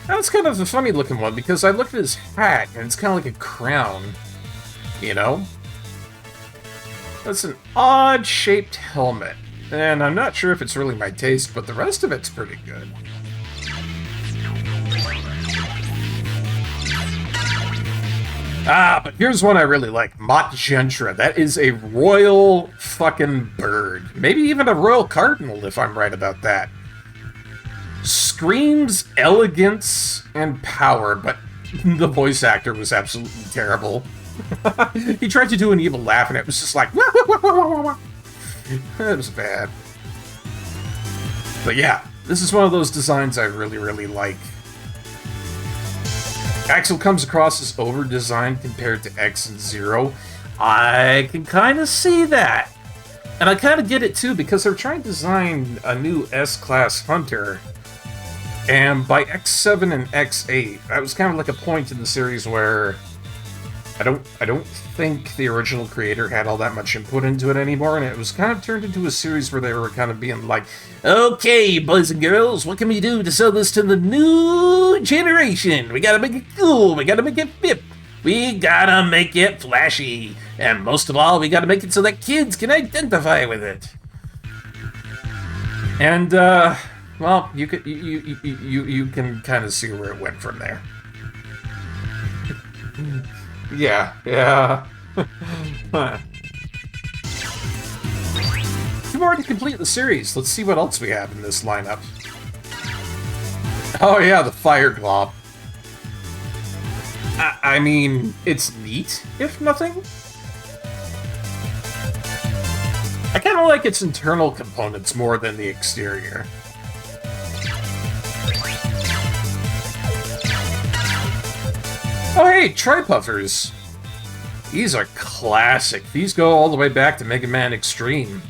Now, it's kind of a funny looking one, because I look at his hat, and it's kind of like a crown. You know? That's an odd-shaped helmet. And I'm not sure if it's really my taste, but the rest of it's pretty good. But here's one I really like. Mott Gentra. That is a royal fucking bird. Maybe even a royal cardinal, if I'm right about that. Screams elegance and power, but the voice actor was absolutely terrible. He tried to do an evil laugh, and it was just like... Wah, wah, wah, wah, wah, wah. It was bad. But yeah, this is one of those designs I really, really like. Axel comes across as over-designed compared to X and Zero. I can kind of see that. And I kind of get it, too, because they're trying to design a new S-Class Hunter. And by X7 and X8, that was kind of like a point in the series where... I don't think the original creator had all that much input into it anymore, and it was kind of turned into a series where they were kind of being like, okay, boys and girls, what can we do to sell this to the new generation? We gotta make it cool, we gotta make it fit, we gotta make it flashy, and most of all, we gotta make it so that kids can identify with it. And, well, you can kind of see where it went from there. Yeah. Two more to complete the series. Let's see what else we have in this lineup. Oh yeah, the Fire Glob. I mean, it's neat, if nothing. I kind of like its internal components more than the exterior. Oh hey, Tri-Puffers! These are classic. These go all the way back to Mega Man Extreme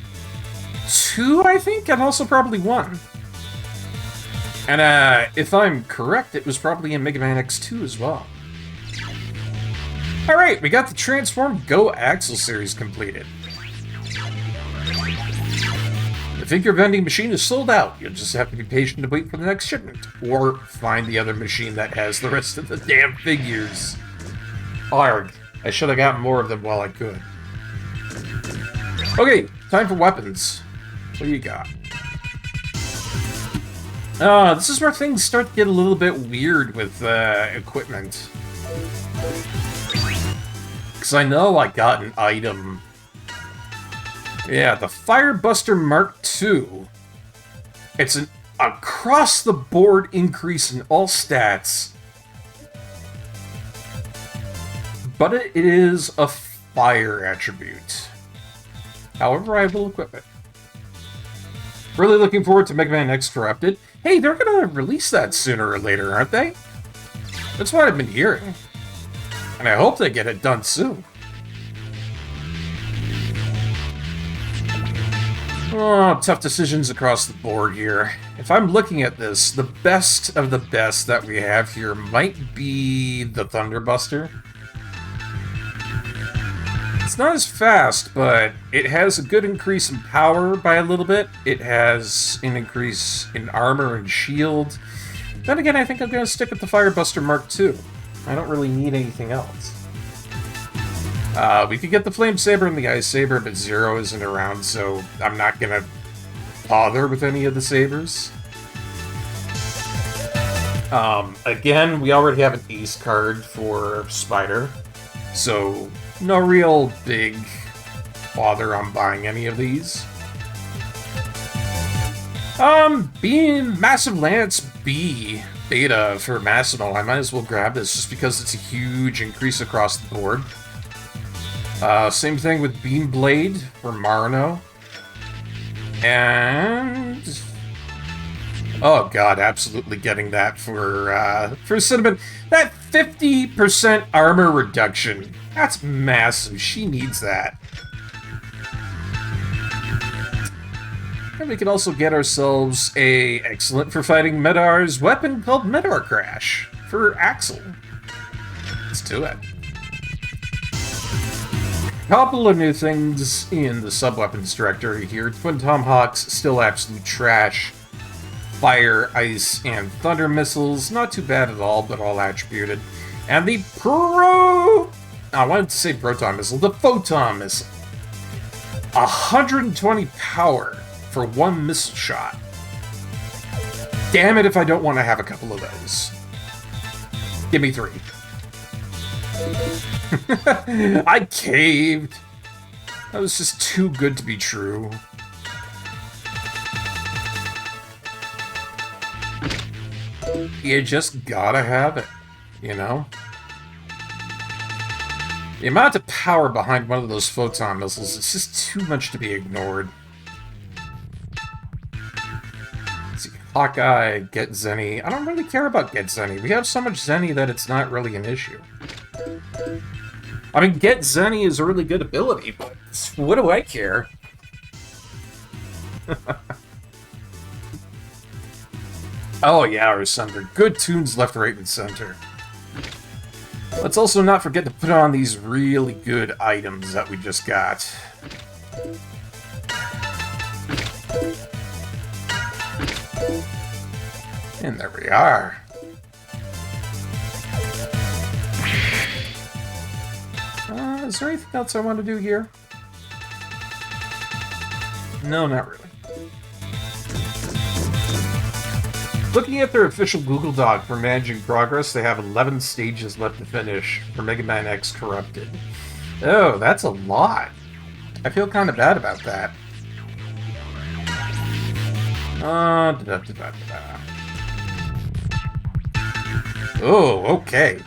2, I think, and also probably 1. And if I'm correct, it was probably in Mega Man X2 as well. Alright, we got the Transform Go Axel series completed. The figure vending machine is sold out. You'll just have to be patient to wait for the next shipment. Or find the other machine that has the rest of the damn figures. Arg. I should have gotten more of them while I could. Okay, time for weapons. What do you got? This is where things start to get a little bit weird with equipment. Because I know I got an item. Yeah, the Firebuster Mark II. It's an across-the-board increase in all stats. But it is a fire attribute. However, I will equip it. Really looking forward to Megaman X Corrupted. Hey, they're gonna release that sooner or later, aren't they? That's what I've been hearing. And I hope they get it done soon. Oh, tough decisions across the board here. If I'm looking at this, the best of the best that we have here might be the Thunderbuster. It's not as fast, but it has a good increase in power by a little bit. It has an increase in armor and shield. Then again, I think I'm going to stick with the Firebuster Mark II. I don't really need anything else. We could get the Flame Saber and the Ice Saber, but Zero isn't around, so I'm not going to bother with any of the sabers. Again, we already have an Ace card for Spider, so no real big bother on buying any of these. Being Massive Lance B beta for Massimo, I might as well grab this just because it's a huge increase across the board. Same thing with Beam Blade for Marino. And oh god, absolutely getting that for Cinnamon. That 50% armor reduction. That's massive. She needs that. And we can also get ourselves a excellent for fighting Medar's weapon called Medar Crash for Axel. Let's do it. Couple of new things in the sub-weapons directory here. Twin Tomahawks, still absolute trash. Fire, ice, and thunder missiles, not too bad at all, but all attributed. And the I wanted to say proton missile, the photon missile. 120 power for one missile shot. Damn it if I don't want to have a couple of those. Give me 3. I caved. That was just too good to be true. You just gotta have it, you know? The amount of power behind one of those photon missiles is just too much to be ignored. Let's see, Hawkeye, Get Zenny. I don't really care about Get Zenny. We have so much Zenny that it's not really an issue. I mean, Get Zenny is a really good ability, but what do I care? Oh yeah, our center. Good tunes left, right, and center. Let's also not forget to put on these really good items that we just got. And there we are. Is there anything else I want to do here? No, not really. Looking at their official Google Doc for managing progress, they have 11 stages left to finish for Mega Man X Corrupted. Oh, that's a lot. I feel kind of bad about that. Oh, okay.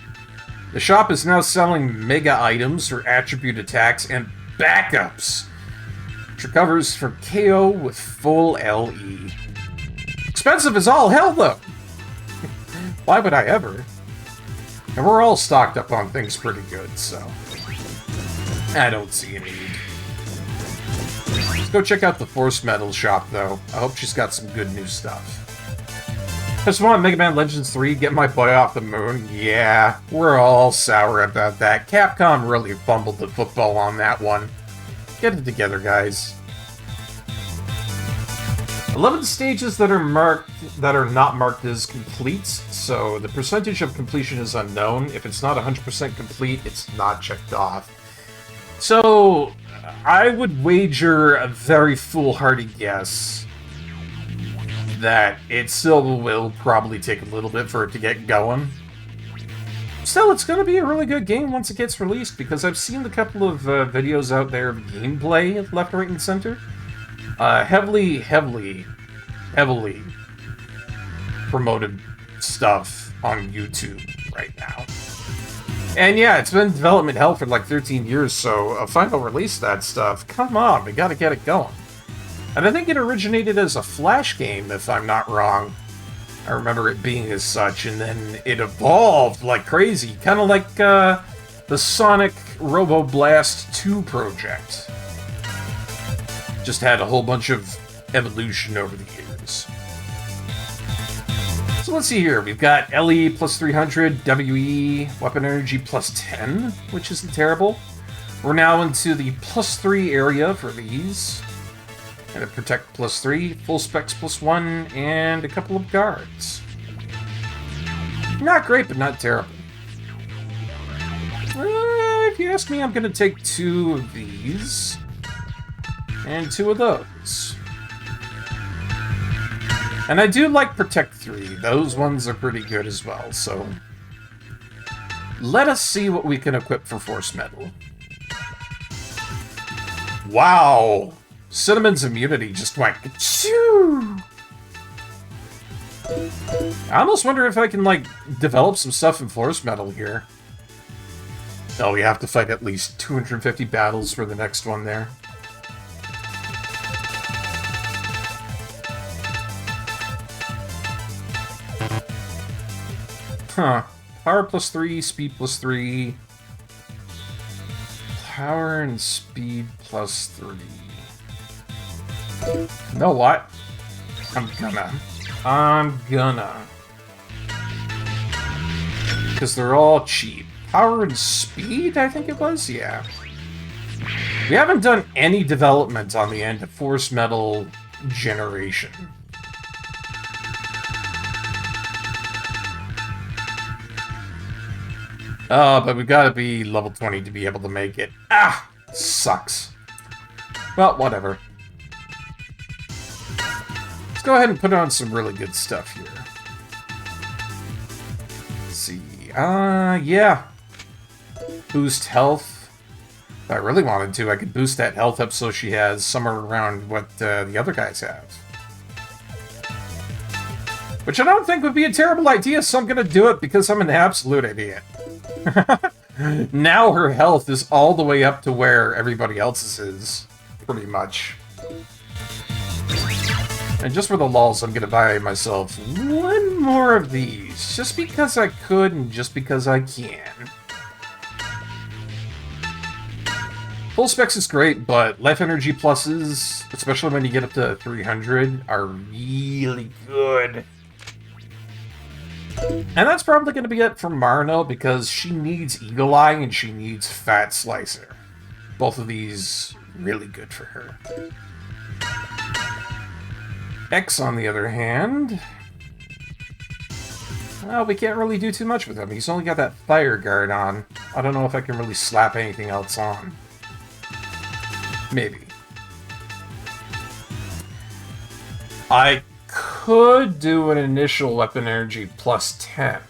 The shop is now selling mega items for attribute attacks and backups, which recovers from KO with full LE. Expensive as all hell, though. Why would I ever? And we're all stocked up on things pretty good, so I don't see a need. Let's go check out the Force Metal shop, though. I hope she's got some good new stuff. Just want Mega Man Legends 3, get my boy off the moon. Yeah, we're all sour about that. Capcom really fumbled the football on that one. Get it together, guys. 11 stages that are not marked as complete, so the percentage of completion is unknown. If it's not 100% complete, it's not checked off. So, I would wager a very foolhardy guess that it still will probably take a little bit for it to get going. Still, it's going to be a really good game once it gets released, because I've seen a couple of videos out there of gameplay left, right, and center. Heavily promoted stuff on YouTube right now. And yeah, it's been in development hell for like 13 years, so a final release of that stuff, come on, we gotta get it going. And I think it originated as a Flash game, if I'm not wrong. I remember it being as such, and then it evolved like crazy, kind of like the Sonic Robo Blast 2 project. Just had a whole bunch of evolution over the years. So let's see here, we've got LE plus 300, WE, weapon energy plus 10, which isn't terrible. We're now into the plus 3 area for these. And a protect plus 3, full specs plus 1, and a couple of guards. Not great, but not terrible. If you ask me, I'm going to take 2 of these, and 2 of those. And I do like protect 3. Those ones are pretty good as well, so let us see what we can equip for force metal. Wow! Cinnamon's immunity just went ka-choo! I almost wonder if I can, like, develop some stuff in force metal here. Oh, we have to fight at least 250 battles for the next one there. Huh. Power plus 3, speed plus 3. Power and speed plus 3. You know what? I'm gonna. Because they're all cheap. Power and speed, I think it was? Yeah. We haven't done any development on the end of force metal generation. But we've got to be level 20 to be able to make it. Ah! Sucks. Well, whatever. Let's go ahead and put on some really good stuff here. Let's see. Yeah. Boost health. If I really wanted to, I could boost that health up so she has somewhere around what the other guys have. Which I don't think would be a terrible idea, so I'm going to do it because I'm an absolute idiot. Now her health is all the way up to where everybody else's is, pretty much. And just for the lulz, I'm going to buy myself 1 more of these, just because I could and just because I can. Full specs is great, but life energy pluses, especially when you get up to 300, are really good. And that's probably going to be it from Marino, because she needs Eagle Eye and she needs Fat Slicer. Both of these really good for her. X, on the other hand... well, we can't really do too much with him. He's only got that Fire Guard on. I don't know if I can really slap anything else on. Maybe. I could do an initial weapon energy plus 10.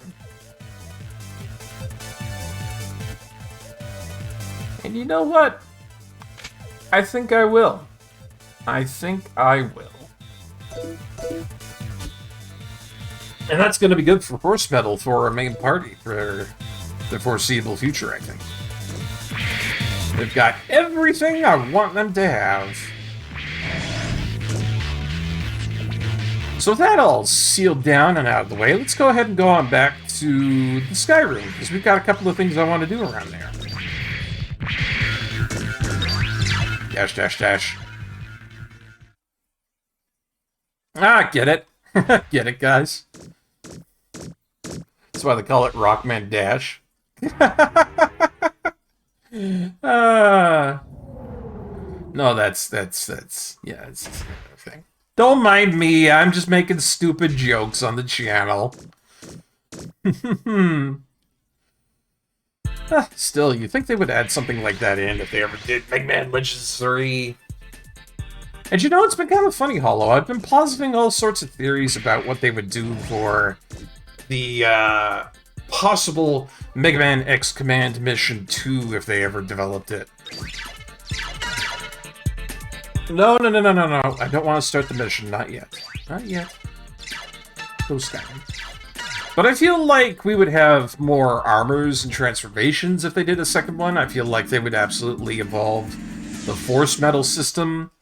And you know what? I think I will. I think I will. And that's going to be good for horse metal for our main party for the foreseeable future, I think. They've got everything I want them to have. So with that all sealed down and out of the way, let's go ahead and go on back to the Sky Room, because we've got a couple of things I want to do around there. Dash, dash, dash. Ah, get it. Get it, guys. That's why they call it Rockman Dash. No, that's yeah, it's the thing. Don't mind me, I'm just making stupid jokes on the channel. Still, you think they would add something like that in if they ever did Megaman Legends 3? And you know, it's been kind of funny, Hollow. I've been positing all sorts of theories about what they would do for the possible Mega Man X Command Mission 2 if they ever developed it. No. I don't want to start the mission. Not yet. Not yet. Go Sky. But I feel like we would have more armors and transformations if they did a second one. I feel like they would absolutely evolve the Force Metal system.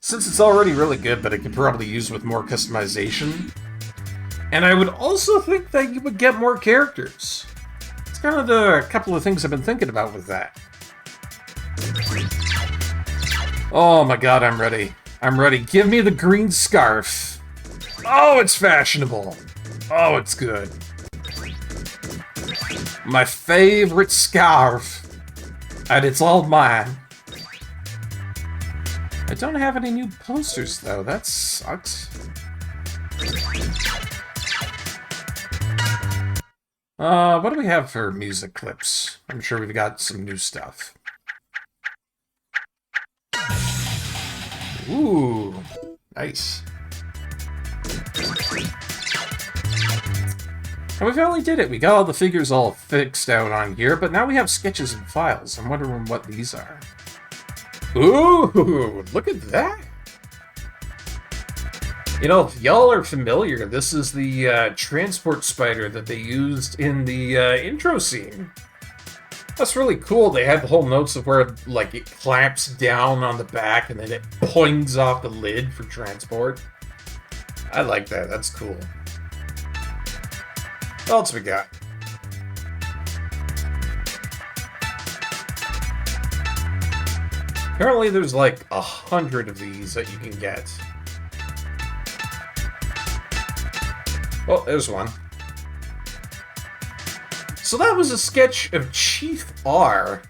Since it's already really good, but it could probably use with more customization. And I would also think that you would get more characters. It's kind of the couple of things I've been thinking about with that. Oh my god, I'm ready. I'm ready. Give me the green scarf. Oh, it's fashionable. Oh, it's good. My favorite scarf. And it's all mine. I don't have any new posters, though. That sucks. What do we have for music clips? I'm sure we've got some new stuff. Ooh, nice. And we finally did it. We got all the figures all fixed out on here, but now we have sketches and files. I'm wondering what these are. Ooh, look at that! You know, if y'all are familiar, this is the transport spider that they used in the intro scene. That's really cool. They had the whole notes of where, like, it clamps down on the back and then it poings off the lid for transport. I like that. That's cool. What else we got? Apparently there's like 100 of these that you can get. Oh, there's one. So that was a sketch of Chief R.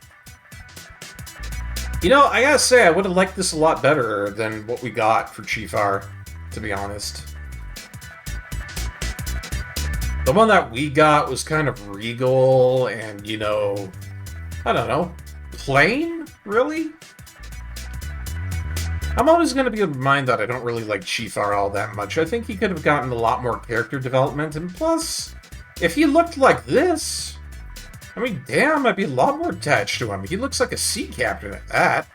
You know, I gotta say, I would have liked this a lot better than what we got for Chief R, to be honest. The one that we got was kind of regal and, you know, I don't know, plain, really? I'm always going to be of mind that I don't really like Chief R all that much. I think he could have gotten a lot more character development, and plus, if he looked like this, I mean, damn, I'd be a lot more attached to him. He looks like a sea captain at that.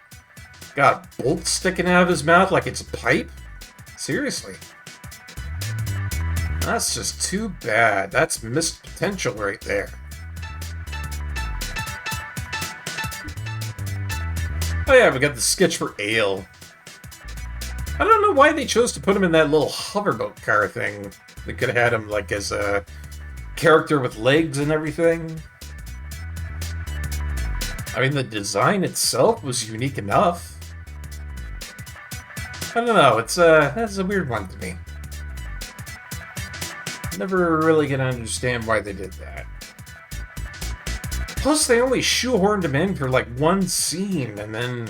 Got bolts sticking out of his mouth like it's a pipe. Seriously. That's just too bad. That's missed potential right there. Oh yeah, we got the sketch for Ale. I don't know why they chose to put him in that little hoverboat car thing. They could have had him, like, as a character with legs and everything. I mean, the design itself was unique enough. I don't know, that's a weird one to me. Never really gonna understand why they did that. Plus, they only shoehorned him in for, like, one scene, and then...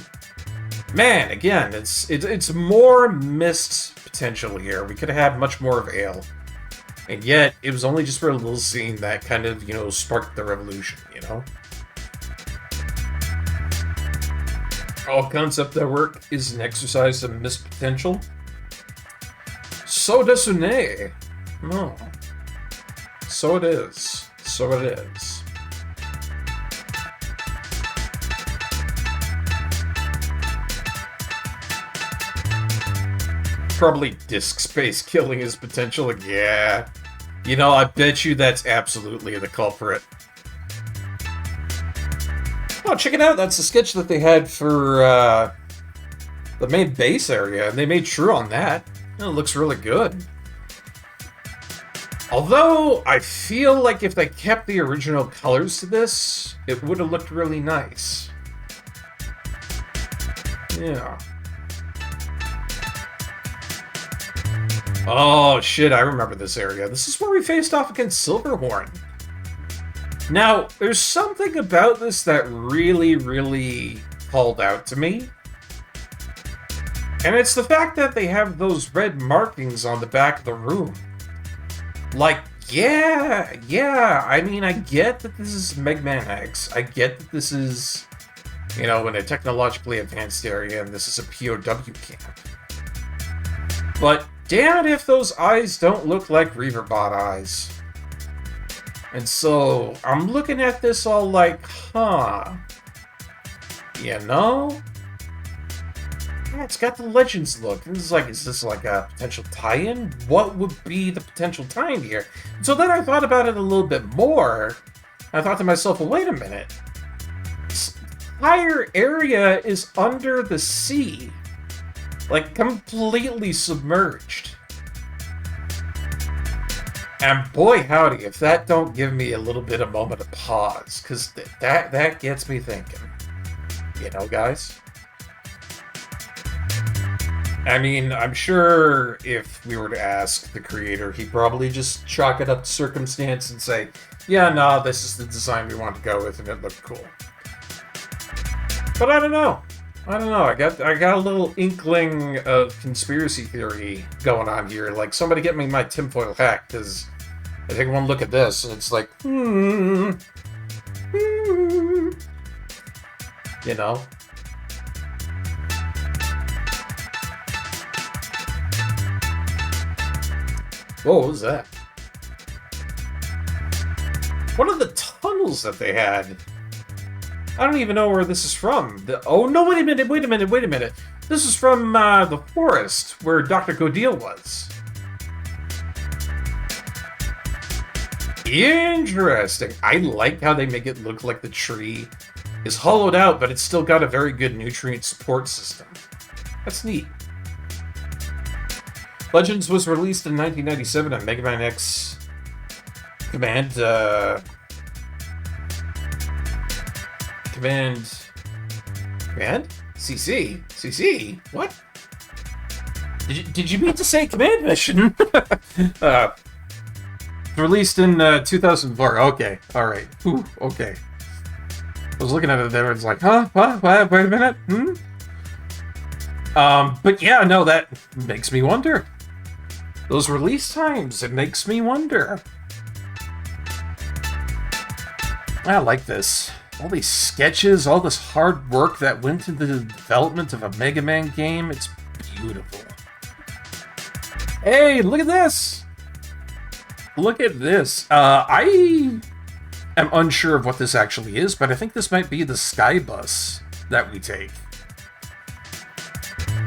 Man, again, it's more missed potential here. We could have had much more of Ale. And yet, it was only just for a little scene that kind of, you know, sparked the revolution, you know? All concept that work is an exercise of missed potential. So desune. No. So it is. So it is. Probably disk space killing his potential. Yeah. You know, I bet you that's absolutely the culprit. Oh, check it out. That's the sketch that they had for the main base area, and they made true on that. It looks really good. Although, I feel like if they kept the original colors to this, it would have looked really nice. Yeah. Oh, shit, I remember this area. This is where we faced off against Silverhorn. Now, there's something about this that really, really called out to me. And it's the fact that they have those red markings on the back of the room. Like, yeah, I mean, I get that this is Megaman X. I get that this is, you know, in a technologically advanced area, and this is a POW camp. But damn it if those eyes don't look like Reaverbot eyes. And so, I'm looking at this all like, huh. You know? Yeah, it's got the Legends look. This is like, is this like a potential tie-in? What would be the potential tie-in here? So then I thought about it a little bit more. I thought to myself, well, wait a minute. This entire area is under the sea. Like, completely submerged. And boy howdy, if that don't give me a little bit of moment of pause, because that gets me thinking. You know, guys? I mean, I'm sure if we were to ask the creator, he'd probably just chalk it up to circumstance and say, yeah, no, this is the design we want to go with, and it looked cool. But I don't know. I got a little inkling of conspiracy theory going on here. Like, somebody get me my tinfoil hat, because I take one look at this, and it's like, you know? Whoa, what was that? What are the tunnels that they had? I don't even know where this is from. Oh, no, wait a minute. This is from the forest where Dr. Godil was. Interesting. I like how they make it look like the tree is hollowed out, but it's still got a very good nutrient support system. That's neat. Legends was released in 1997 on Megaman X Command CC? What? Did you mean to say Command Mission? Released in 2004. Okay, alright. Okay. I was looking at it there and it's like, huh? What? Wait a minute? But yeah, no, that makes me wonder. Those release times, it makes me wonder. I like this. All these sketches, all this hard work that went into the development of a Mega Man game, it's beautiful. Hey, look at this! Look at this. I am unsure of what this actually is, but I think this might be the Sky Bus that we take.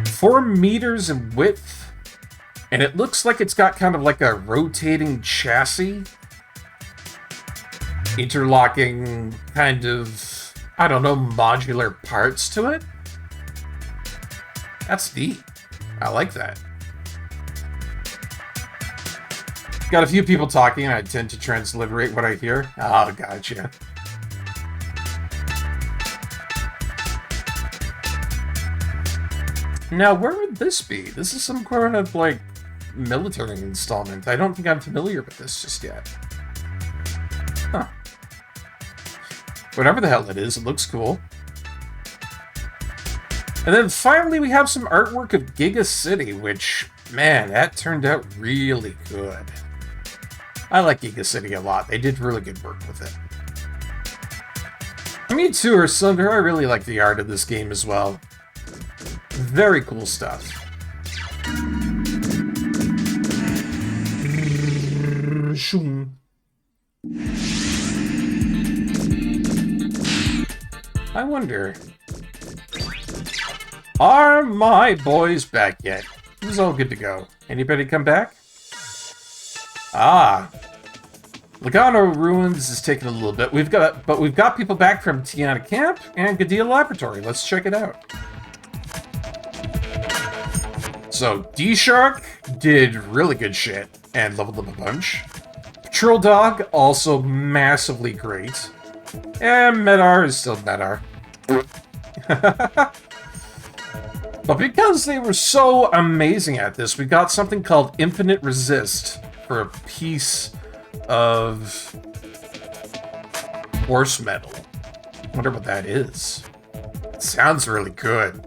4 meters in width, and it looks like it's got kind of like a rotating chassis. Interlocking kind of, I don't know, modular parts to it. That's neat. I like that. Got a few people talking, and I tend to transliterate what I hear. Oh, gotcha. Now, where would this be? This is some kind of, like, military installment. I don't think I'm familiar with this just yet. Huh. Whatever the hell it is, it looks cool. And then finally we have some artwork of Giga City, which, man, that turned out really good. I like Giga City a lot. They did really good work with it. Me too, or Sunder. I really like the art of this game as well. Very cool stuff. I wonder, are my boys back yet? This is all good to go. Anybody come back? Ah, Lagano Ruins is taking a little bit. We've got people back from Tiana Camp and Gadia Laboratory. Let's check it out. So D-Shark did really good shit and leveled up a bunch. Patrol Dog also massively great. And Medar is still Medar. But because they were so amazing at this, we got something called Infinite Resist for a piece of horse metal. Wonder what that is. It sounds really good.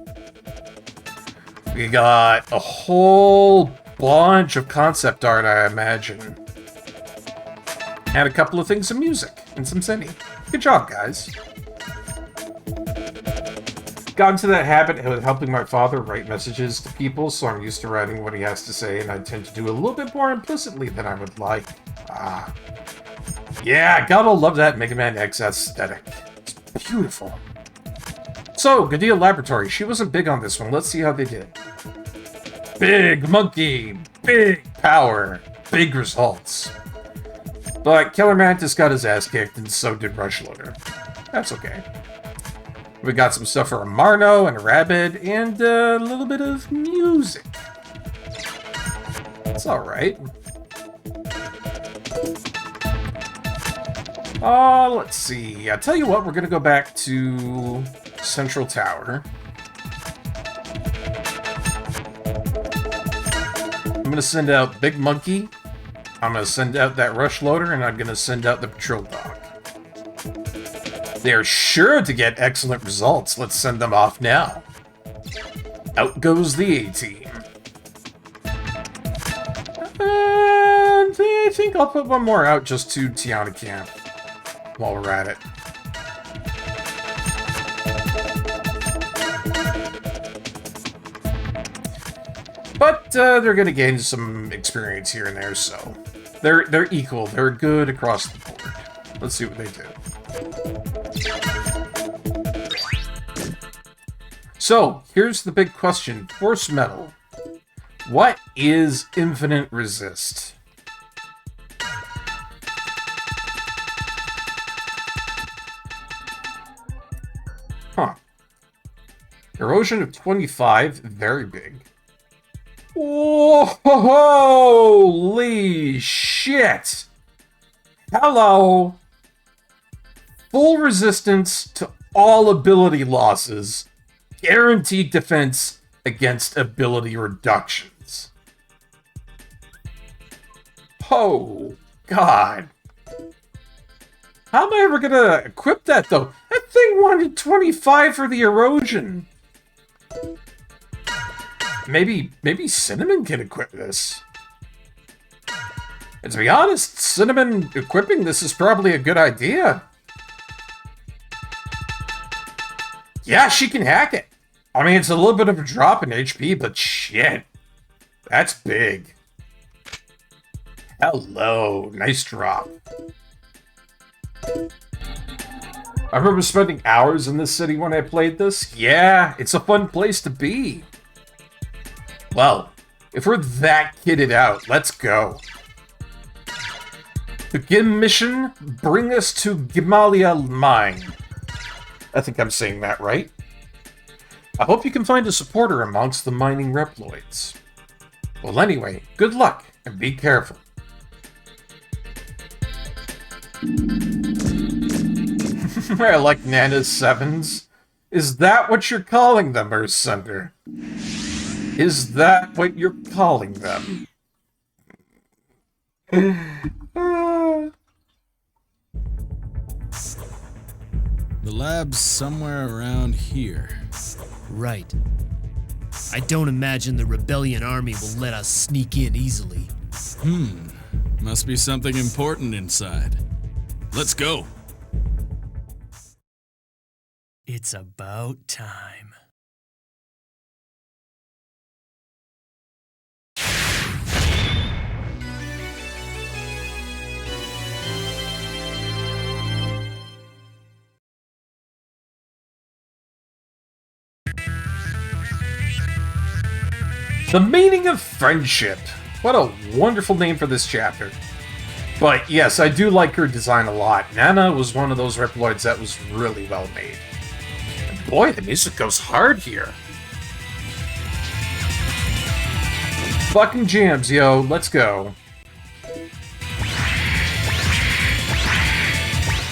We got a whole bunch of concept art, I imagine. And a couple of things of music and some singing. Good job, guys. got into that habit of helping my father write messages to people, so I'm used to writing what he has to say, and I tend to do it a little bit more implicitly than I would like. Ah. Yeah, gotta love that Mega Man X aesthetic. It's beautiful. So, Gadea Laboratory. She wasn't big on this one. Let's see how they did. Big monkey, big power, big results. But Killer Mantis got his ass kicked, and so did Rush Loader. That's okay. We got some stuff for a Marno and a Rabbit, and a little bit of music. It's alright. Let's see. I'll tell you what, we're gonna go back to Central Tower. I'm gonna send out Big Monkey. I'm gonna send out that Rush Loader, and I'm gonna send out the Patrol Dog. They're sure to get excellent results. Let's send them off now. Out goes the A-Team. And I think I'll put one more out just to Tiana Camp while we're at it. But they're going to gain some experience here and there, so they're equal. They're good across the board. Let's see what they do. So, here's the big question. Force Metal. What is Infinite Resist? Huh. Erosion of 25, very big. Oh, holy shit! Hello! Full resistance to all ability losses. Guaranteed defense against ability reductions. Oh, God. How am I ever gonna equip that, though? That thing wanted 25 for the erosion. Maybe Cinnamon can equip this. And to be honest, Cinnamon equipping this is probably a good idea. Yeah, she can hack it. I mean, it's a little bit of a drop in HP, but shit. That's big. Hello. Nice drop. I remember spending hours in this city when I played this. Yeah, it's a fun place to be. Well, if we're that kitted out, let's go. The Gim mission, bring us to Gimalia Mine. I think I'm saying that right. I hope you can find a supporter amongst the mining Reploids. Well, anyway, good luck, and be careful. I like Nana's sevens. Is that what you're calling them, Earthsender? Is that what you're calling them? The lab's somewhere around here. Right. I don't imagine the Rebellion Army will let us sneak in easily. Must be something important inside. Let's go. It's about time. The meaning of friendship. What a wonderful name for this chapter. But yes, I do like her design a lot. Nana was one of those Reploids that was really well made. And boy, the music goes hard here. Fucking jams, yo. Let's go.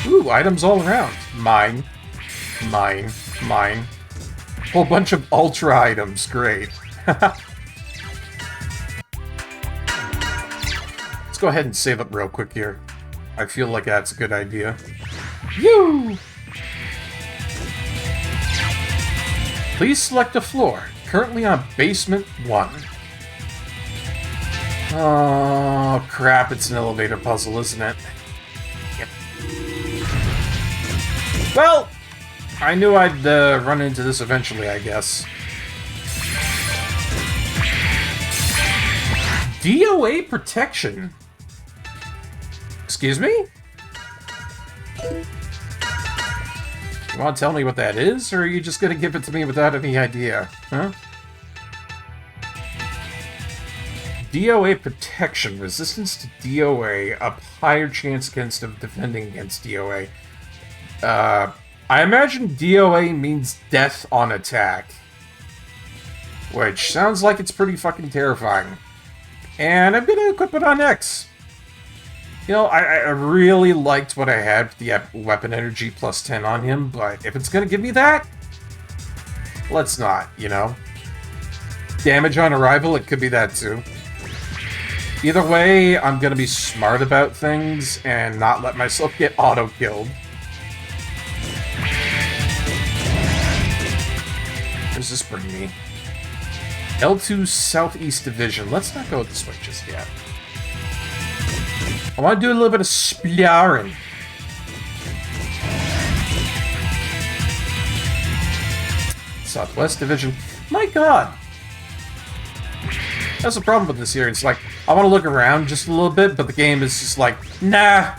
Ooh, items all around. Mine. Mine. Mine. Whole bunch of ultra items. Great. Let's go ahead and save up real quick here. I feel like that's a good idea. You. Please select a floor. Currently on basement 1. Oh, crap. It's an elevator puzzle, isn't it? Yep. Well, I knew I'd run into this eventually, I guess. DOA protection? Excuse me? You want to tell me what that is, or are you just going to give it to me without any idea? Huh? DOA protection. Resistance to DOA. Up higher chance against of defending against DOA. I imagine DOA means death on attack. Which sounds like it's pretty fucking terrifying. And I'm gonna equip it on X. You know, I really liked what I had with the weapon energy plus 10 on him, but if it's gonna give me that, let's not, you know? Damage on arrival, it could be that too. Either way, I'm gonna be smart about things and not let myself get auto-killed. Where does this bring me? L2 Southeast Division. Let's not go this way just yet. I want to do a little bit of exploring. Southwest Division. My god! That's the problem with this here. It's like, I want to look around just a little bit, but the game is just like, nah!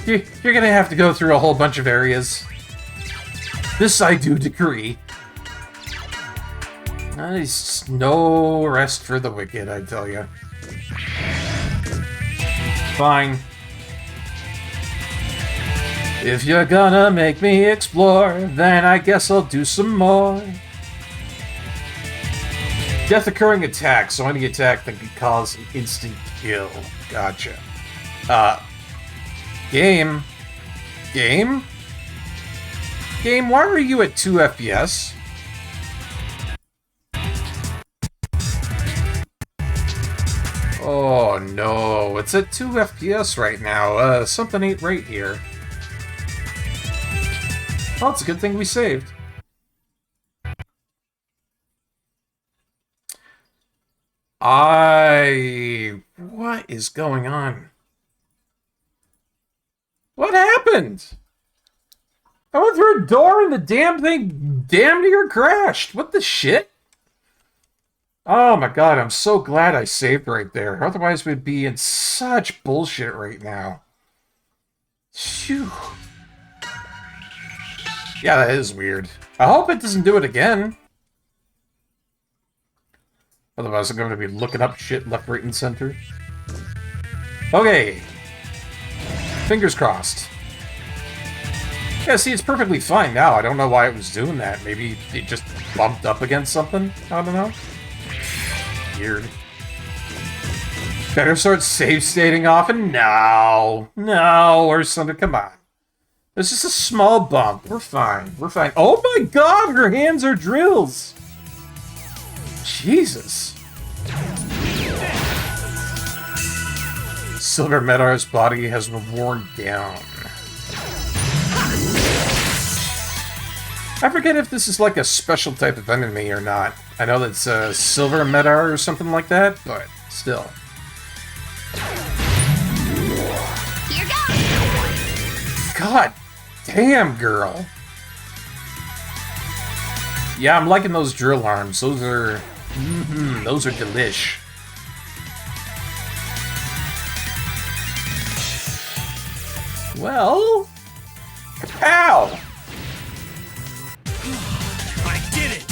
You're gonna have to go through a whole bunch of areas. This I do decree. Nice. No rest for the wicked, I tell you. Fine. If you're gonna make me explore, then I guess I'll do some more. Death occurring attack, so any attack that could cause an instant kill. Gotcha. Game? Game, why are you at 2 FPS? Oh no, it's at 2 FPS right now. Something ain't right here. Well, it's a good thing we saved. What is going on? What happened? I went through a door and the damn thing damn near crashed. What the shit? Oh my god, I'm so glad I saved right there. Otherwise we'd be in such bullshit right now. Phew. Yeah, that is weird. I hope it doesn't do it again. Otherwise I'm going to be looking up shit left, right, and center. Okay. Fingers crossed. Yeah, see, it's perfectly fine now. I don't know why it was doing that. Maybe it just bumped up against something? I don't know. Weird. Better start save stating often? No. No, or something. Come on. It's just a small bump. We're fine. We're fine. Oh my god, her hands are drills! Jesus. Silver Medar's body has been worn down. I forget if this is like a special type of enemy or not. I know that's Silver Medar or something like that, but still. Here goes. God damn, girl. Yeah, I'm liking those drill arms. Those are... those are delish. Well... Kapow! I did it!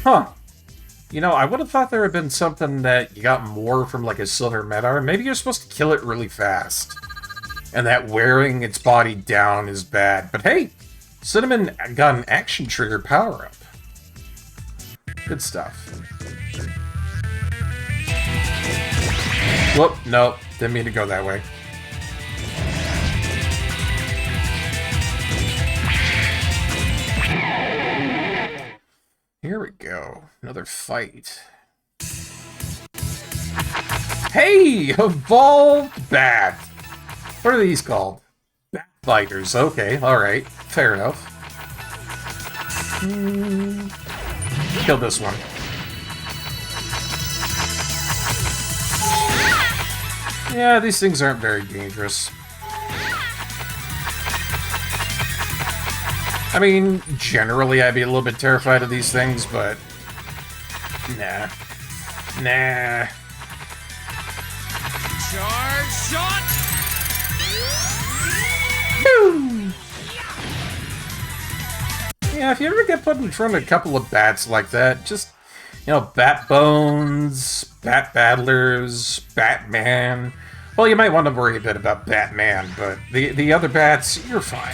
Huh. You know, I would have thought there had been something that you got more from like a Silver Medar. Maybe you're supposed to kill it really fast. And that wearing its body down is bad. But hey, Cinnamon got an action trigger power-up. Good stuff. Whoop, nope. Didn't mean to go that way. Here we go. Another fight. Hey! Evolved Bat! What are these called? Bat fighters. Okay, alright. Fair enough. Kill this one. Yeah, these things aren't very dangerous. I mean, generally I'd be a little bit terrified of these things, but... Nah. Nah. Charge shot! Woo! Yeah, if you ever get put in front of a couple of bats like that, just, you know, Bat Bones, Bat Battlers, Batman... Well, you might want to worry a bit about Batman, but the other bats, you're fine.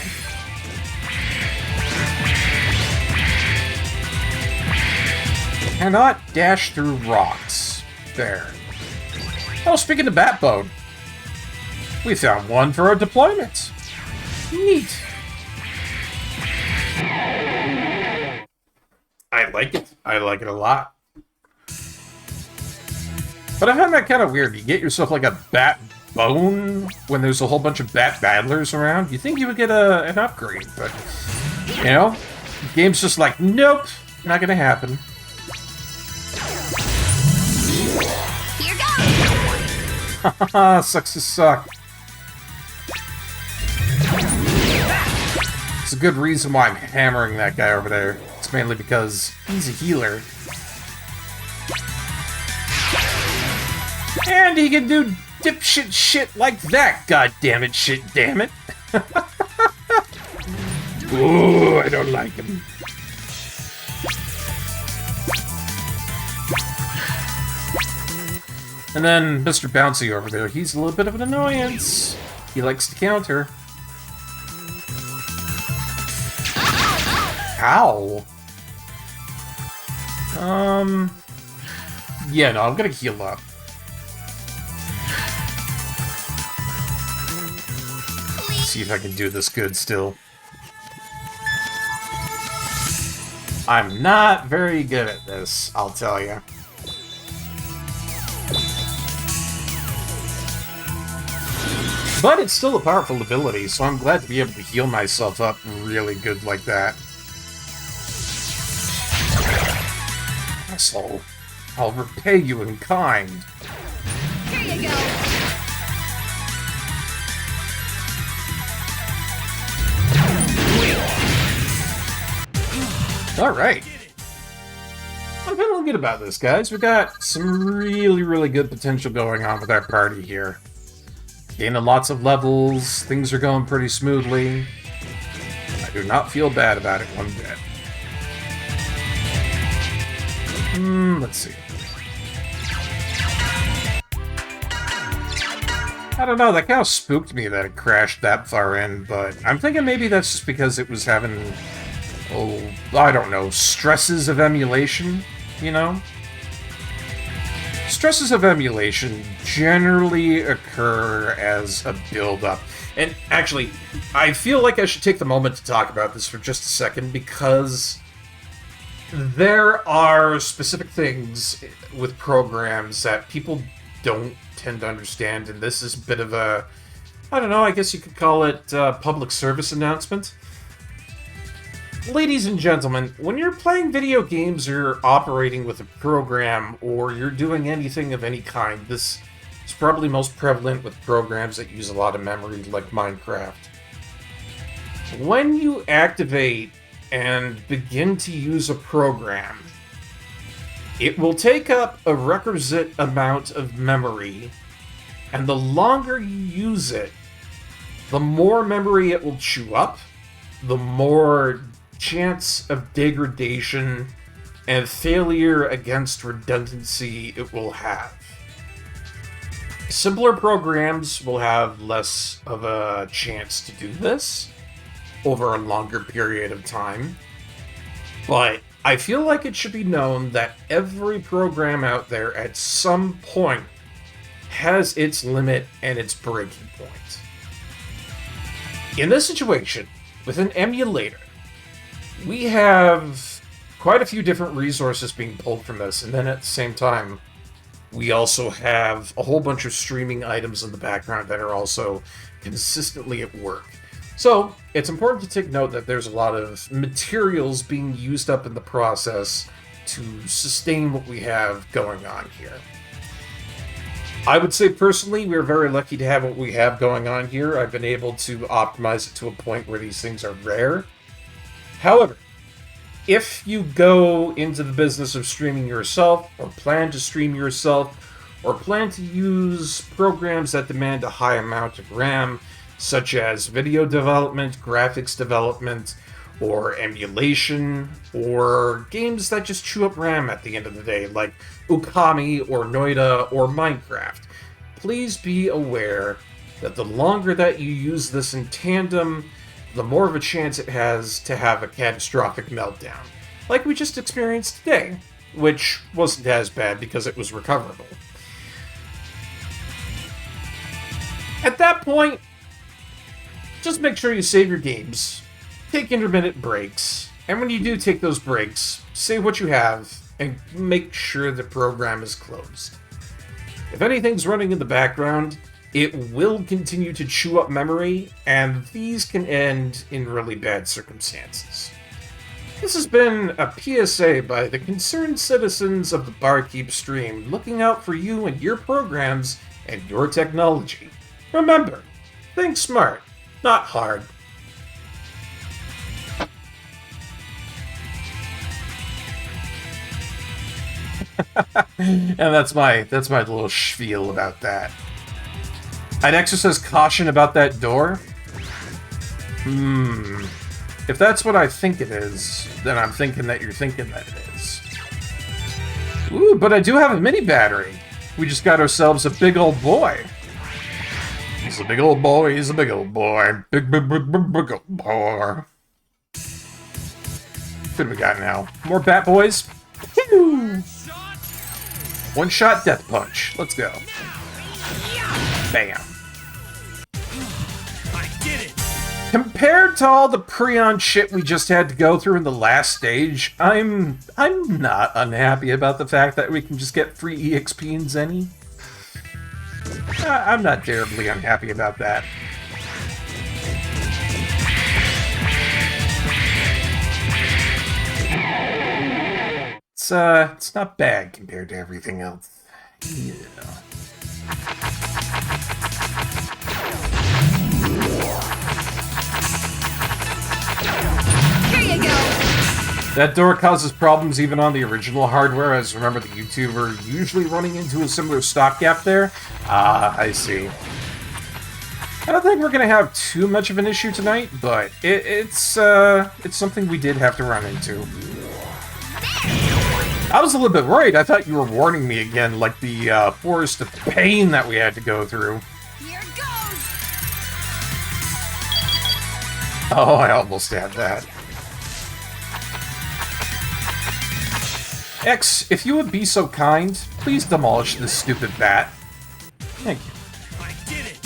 Cannot dash through rocks. There. Oh, speaking of Batbone, we found one for our deployment. Neat. I like it. I like it a lot. But I found that kind of weird. You get yourself like a bat bone when there's a whole bunch of bat battlers around. You think you would get an upgrade, but, you know, the game's just like, nope, not gonna happen. Here goes! Haha, sucks to suck. It's a good reason why I'm hammering that guy over there. It's mainly because he's a healer. And he can do dipshit shit like that, goddammit, shit damn it. Ooh, I don't like him. And then Mr. Bouncy over there, he's a little bit of an annoyance. He likes to counter. Ow. Yeah, no, I'm gonna heal up. See if I can do this good still. I'm not very good at this, I'll tell you. But it's still a powerful ability, so I'm glad to be able to heal myself up really good like that. Asshole. I'll repay you in kind. Here you go! Alright. I'm feeling good about this, guys. We got some really, really good potential going on with our party here. Gaining lots of levels, things are going pretty smoothly. I do not feel bad about it one bit. Let's see. I don't know, that kind of spooked me that it crashed that far in, but I'm thinking maybe that's just because it was having, oh, I don't know, stresses of emulation, you know? Stresses of emulation generally occur as a build-up. And actually, I feel like I should take the moment to talk about this for just a second, because there are specific things with programs that people don't tend to understand, and this is a bit of a, I don't know, I guess you could call it a public service announcement. Ladies and gentlemen, when you're playing video games or operating with a program or you're doing anything of any kind, this is probably most prevalent with programs that use a lot of memory like Minecraft. When you activate and begin to use a program, it will take up a requisite amount of memory, and the longer you use it, the more memory it will chew up, the more chance of degradation and failure against redundancy it will have. Simpler programs will have less of a chance to do this over a longer period of time, but I feel like it should be known that every program out there at some point has its limit and its breaking point. In this situation, with an emulator, we have quite a few different resources being pulled from this, and then at the same time, we also have a whole bunch of streaming items in the background that are also consistently at work. So, it's important to take note that there's a lot of materials being used up in the process to sustain what we have going on here. I would say personally, we're very lucky to have what we have going on here. I've been able to optimize it to a point where these things are rare. However, if you go into the business of streaming yourself, or plan to stream yourself, or plan to use programs that demand a high amount of RAM, such as video development, graphics development, or emulation, or games that just chew up RAM at the end of the day, like Okami, or Noida, or Minecraft, please be aware that the longer that you use this in tandem, the more of a chance it has to have a catastrophic meltdown, like we just experienced today, which wasn't as bad because it was recoverable. At that point, just make sure you save your games, take intermittent breaks, and when you do take those breaks, save what you have, and make sure the program is closed. If anything's running in the background, it will continue to chew up memory, and these can end in really bad circumstances. This has been a PSA by the concerned citizens of the Barkeep stream, looking out for you and your programs and your technology. Remember, think smart, not hard. And that's my little spiel about that. I'd exercise caution about that door. If that's what I think it is, then I'm thinking that you're thinking that it is. Ooh, but I do have a mini battery. We just got ourselves a big old boy. He's a big old boy, he's a big old boy. Big old boy. What do we got now? More Bat Boys? Woo! One shot death punch. Let's go. Bam. I did it! Compared to all the Prion shit we just had to go through in the last stage, I'm not unhappy about the fact that we can just get free EXP in Zenny. I'm not terribly unhappy about that. It's not bad compared to everything else. Yeah. Here you go! That door causes problems even on the original hardware, as remember the YouTuber usually running into a similar stock gap there? Ah, I see. I don't think we're gonna have too much of an issue tonight, but it's something we did have to run into. I was a little bit worried. I thought you were warning me again, like the forest of pain that we had to go through. Here goes! Oh, I almost had that. X, if you would be so kind, please demolish this stupid bat. Thank you. I did it!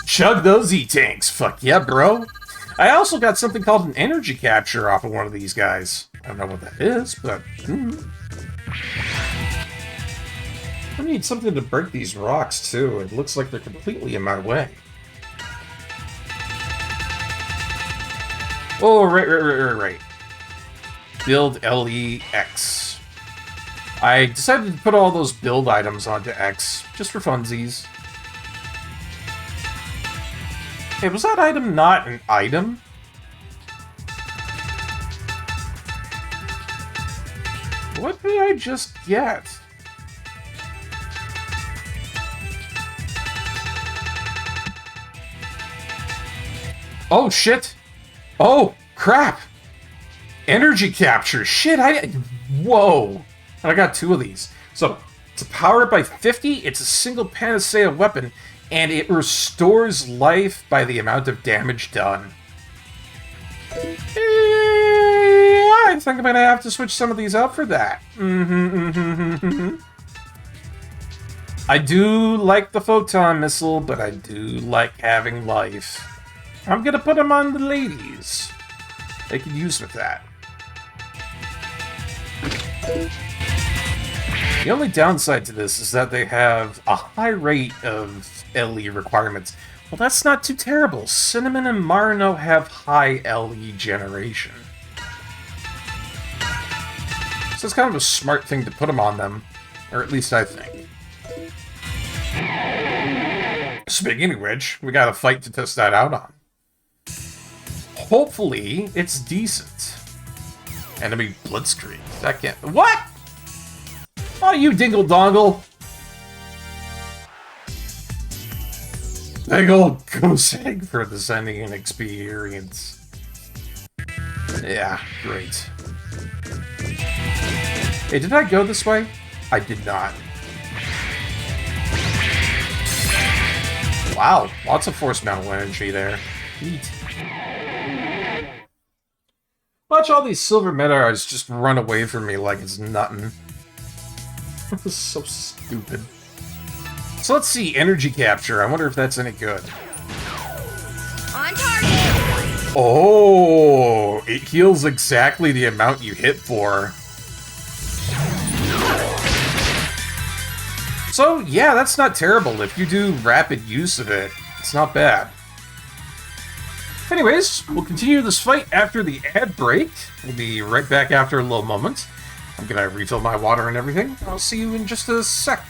Chug those E-tanks. Fuck yeah, bro. I also got something called an energy capture off of one of these guys. I don't know what that is, but... I need something to break these rocks, too. It looks like they're completely in my way. Oh, right. Build LEX. I decided to put all those build items onto X, just for funsies. Hey, was that item not an item? What did I just get? Oh, shit! Oh, crap! Energy capture! Shit, whoa! I got 2 of these. So, to power it by 50, it's a single panacea weapon, and it restores life by the amount of damage done. I think I'm gonna have to switch some of these out for that. I do like the photon missile, but I do like having life. I'm gonna put them on the ladies. They could use with that. The only downside to this is that they have a high rate of LE requirements. Well, that's not too terrible. Cinnamon and Marino have high LE generation. So it's kind of a smart thing to put them on them. Or at least I think. Speaking of which, we got a fight to test that out on. hopefully it's decent. Enemy blitzkrieg. Second. What? Oh, you dingle dongle. Big old goose egg for the sending an experience. Yeah, great. Hey, did I go this way? I did not. Wow, lots of force mental energy there. Neat. Watch all these silver meteors just run away from me like it's nothing. This is so stupid. So let's see, energy capture. I wonder if that's any good. On target! Oh, it heals exactly the amount you hit for. So, yeah, that's not terrible. If you do rapid use of it, it's not bad. Anyways, we'll continue this fight after the ad break. We'll be right back after a little moment. I'm gonna refill my water and everything. I'll see you in just a sec.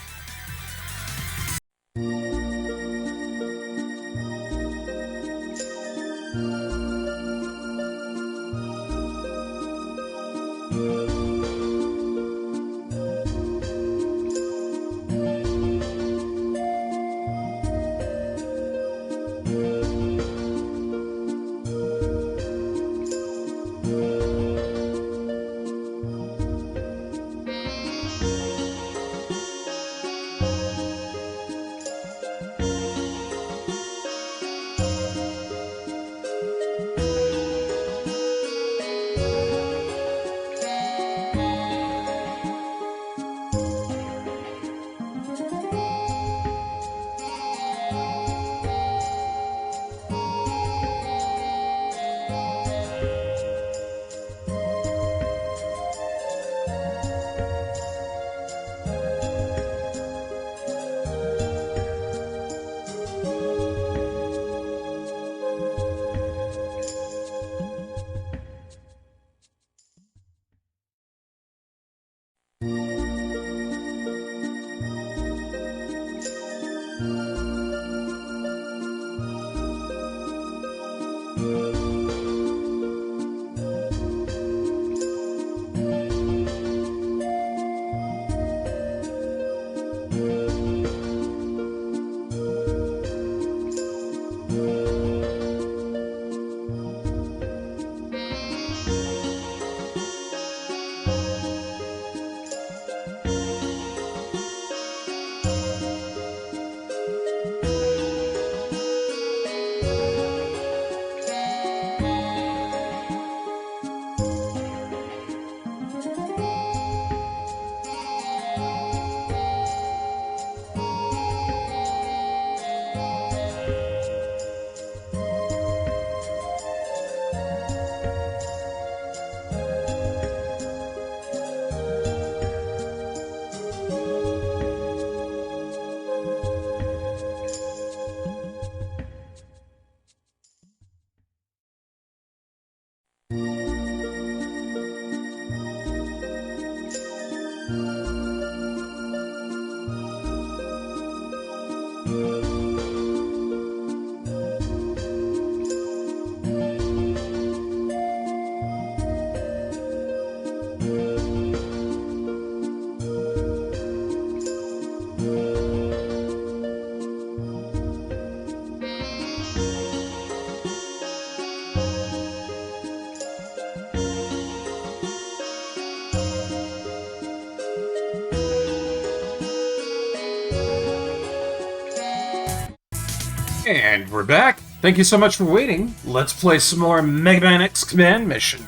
And we're back. Thank you so much for waiting. Let's play some more Megaman X Command mission.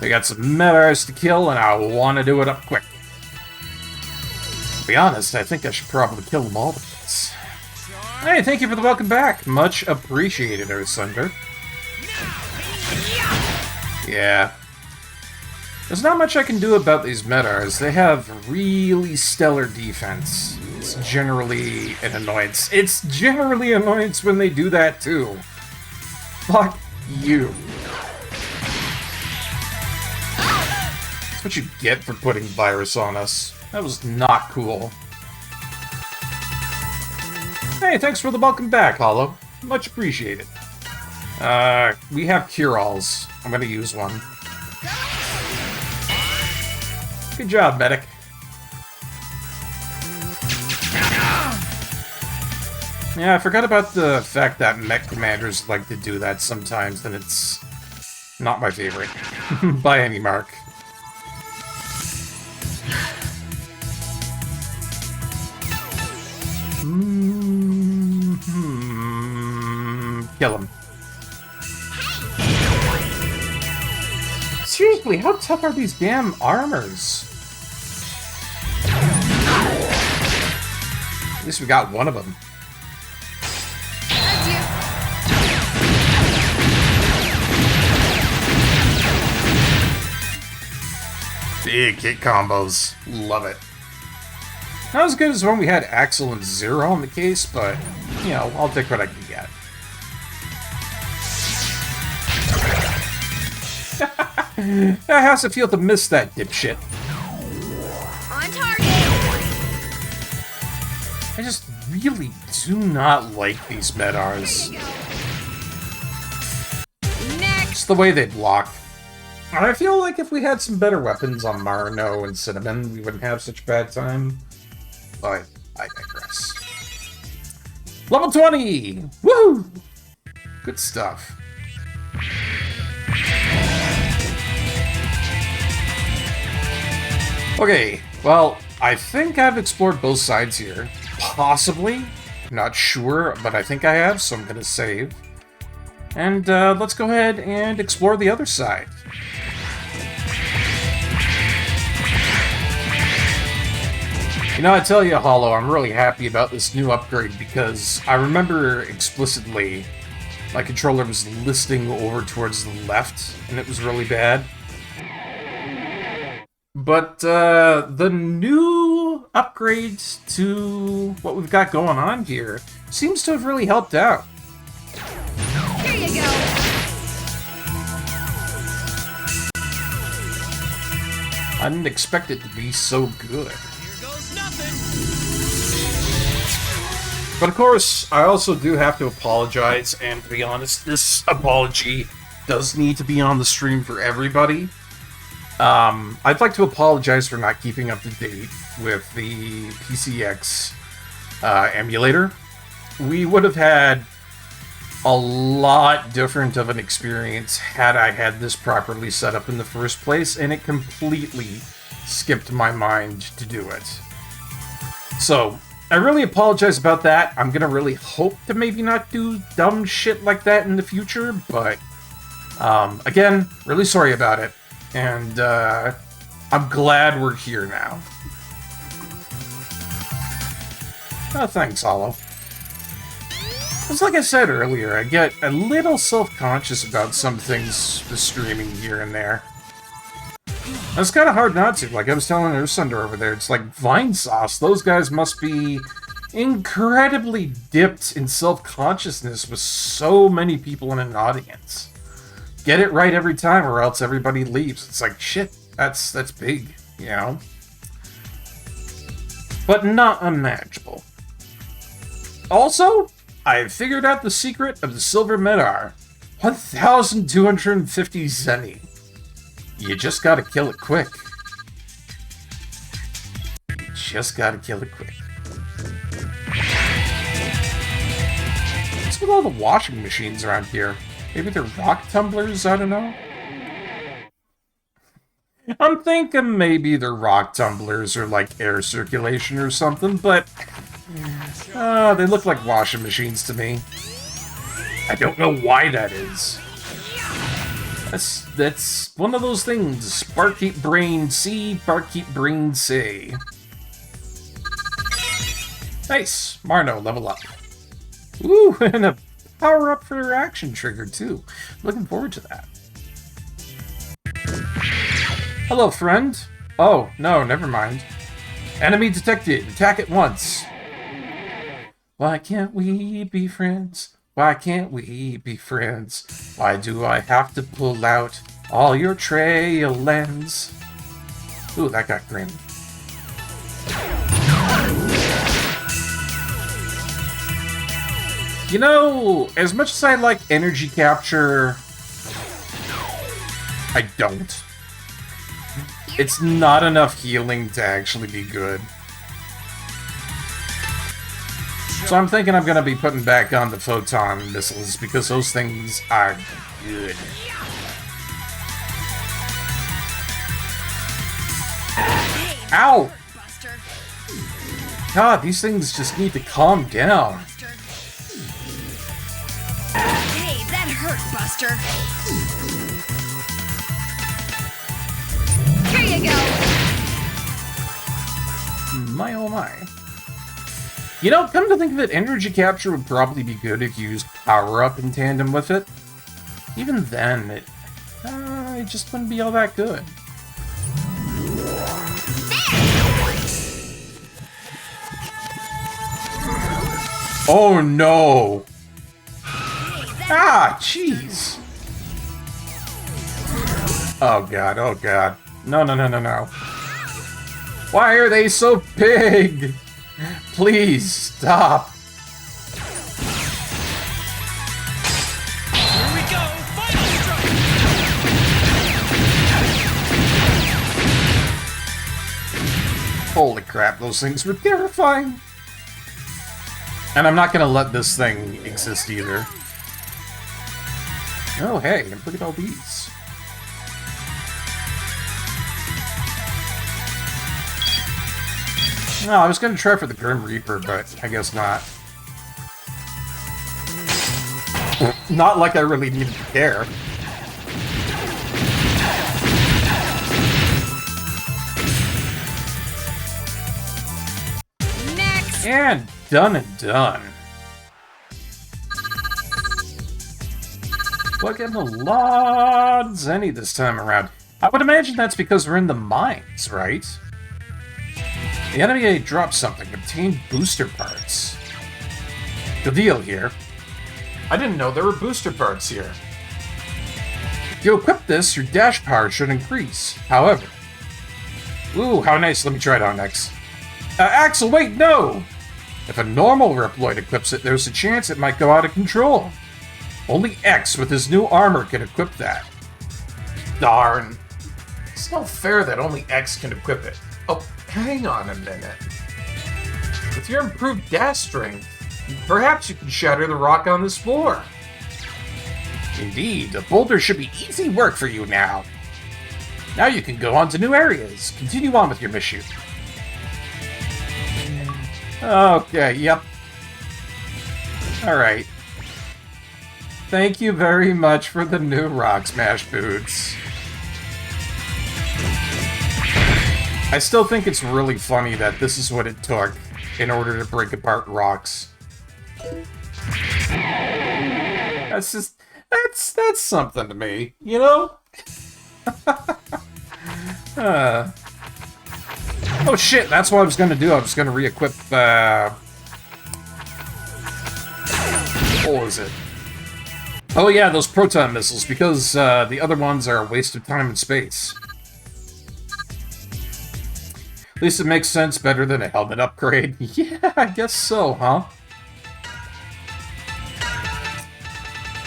We got some meteors to kill, and I want to do it up quick. To be honest, I think I should probably kill them all at once. Hey, thank you for the welcome back. Much appreciated, Earth Thunder. Yeah. There's not much I can do about these meteors. They have really stellar defense. It's generally an annoyance. It's generally an annoyance when they do that, too. Fuck you. That's what you get for putting virus on us. That was not cool. Hey, thanks for the welcome back, Hollow. Much appreciated. We have cure-alls. I'm gonna use one. Good job, medic. Yeah, I forgot about the fact that mech commanders like to do that sometimes, and it's not my favorite. By any mark. Kill him. Seriously, how tough are these damn armors? At least we got one of them. Big hit combos. Love it. Not as good as when we had Axel and Zero in the case, but, you know, I'll take what I can get. How's it feel to miss that dipshit? On target! I just really do not like these Medars. It's the way they block. And I feel like if we had some better weapons on Marino and Cinnamon, we wouldn't have such a bad time. But I digress. Level 20! Woo! Good stuff. Okay, well, I think I've explored both sides here. Possibly. I'm not sure, but I think I have, so I'm gonna save. And let's go ahead and explore the other side. You know, I tell you, Hollow, I'm really happy about this new upgrade because I remember explicitly my controller was listing over towards the left, and it was really bad. But the new upgrade to what we've got going on here seems to have really helped out. Here you go. I didn't expect it to be so good. But of course, I also do have to apologize, and to be honest, this apology does need to be on the stream for everybody. I'd like to apologize for not keeping up to date with the PCX emulator. We would have had a lot different of an experience had I had this properly set up in the first place, and it completely skipped my mind to do it. So, I really apologize about that. I'm gonna really hope to maybe not do dumb shit like that in the future, but again, really sorry about it. And I'm glad we're here now. Oh, thanks, Hollow. It's like I said earlier, I get a little self-conscious about some things with streaming here and there. It's kind of hard not to. Like I was telling Ursunder over there, it's like Vine Sauce. Those guys must be incredibly dipped in self-consciousness with so many people in an audience. Get it right every time or else everybody leaves. It's like, shit, that's big, you know? But not unmanageable. Also, I figured out the secret of the Silver Medar. 1,250 Zenny. You just gotta kill it quick. You just gotta kill it quick. What's with all the washing machines around here? Maybe they're rock tumblers? I don't know. I'm thinking maybe they're rock tumblers or like air circulation or something, but they look like washing machines to me. I don't know why that is. That's one of those things. Barkeep brain see, Barkeep brain say. Nice. Marno, level up. Ooh, and a power up for your action trigger too. Looking forward to that. Hello, friend. Oh, no, never mind. Enemy detected. Attack at once. Why can't we be friends? Why can't we be friends? Why do I have to pull out all your trail lens? Ooh, that got grim. You know, as much as I like energy capture, I don't. It's not enough healing to actually be good. So I'm thinking I'm gonna be putting back on the photon missiles because those things are good. Ow! God, these things just need to calm down. Hey, that hurt, Buster. Here you go. My oh my. You know, come to think of it, energy capture would probably be good if you used power up in tandem with it. Even then, it just wouldn't be all that good. Oh no! Ah, jeez! Oh god, oh god. No, no, no, no, no. Why are they so big? Please, stop. Here we go! Final strike! Holy crap, those things were terrifying. And I'm not gonna let this thing exist either. Oh, hey, look at all these. No, I was gonna try for the Grim Reaper, but I guess not. Not like I really needed to care. Next! And done and done. We're getting a lot of Zenny this time around. I would imagine that's because we're in the mines, right? The enemy dropped something, obtained booster parts. Good deal here. I didn't know there were booster parts here. If you equip this, your dash power should increase. However... Ooh, how nice. Let me try it on X. Axel, wait, no! If a normal Reploid equips it, there's a chance it might go out of control. Only X with his new armor can equip that. Darn. It's not fair that only X can equip it. Oh, hang on a minute. With your improved dash strength, perhaps you can shatter the rock on this floor. Indeed, the boulder should be easy work for you now. Now you can go on to new areas. Continue on with your mission. Okay, yep. Alright. Thank you very much for the new Rock Smash boots. I still think it's really funny that this is what it took in order to break apart rocks. That's just... That's something to me, you know? Oh shit, that's what I was gonna do. I was gonna re-equip, what was it? Oh yeah, those proton missiles, because the other ones are a waste of time and space. At least it makes sense better than a helmet upgrade. Yeah, I guess so, huh?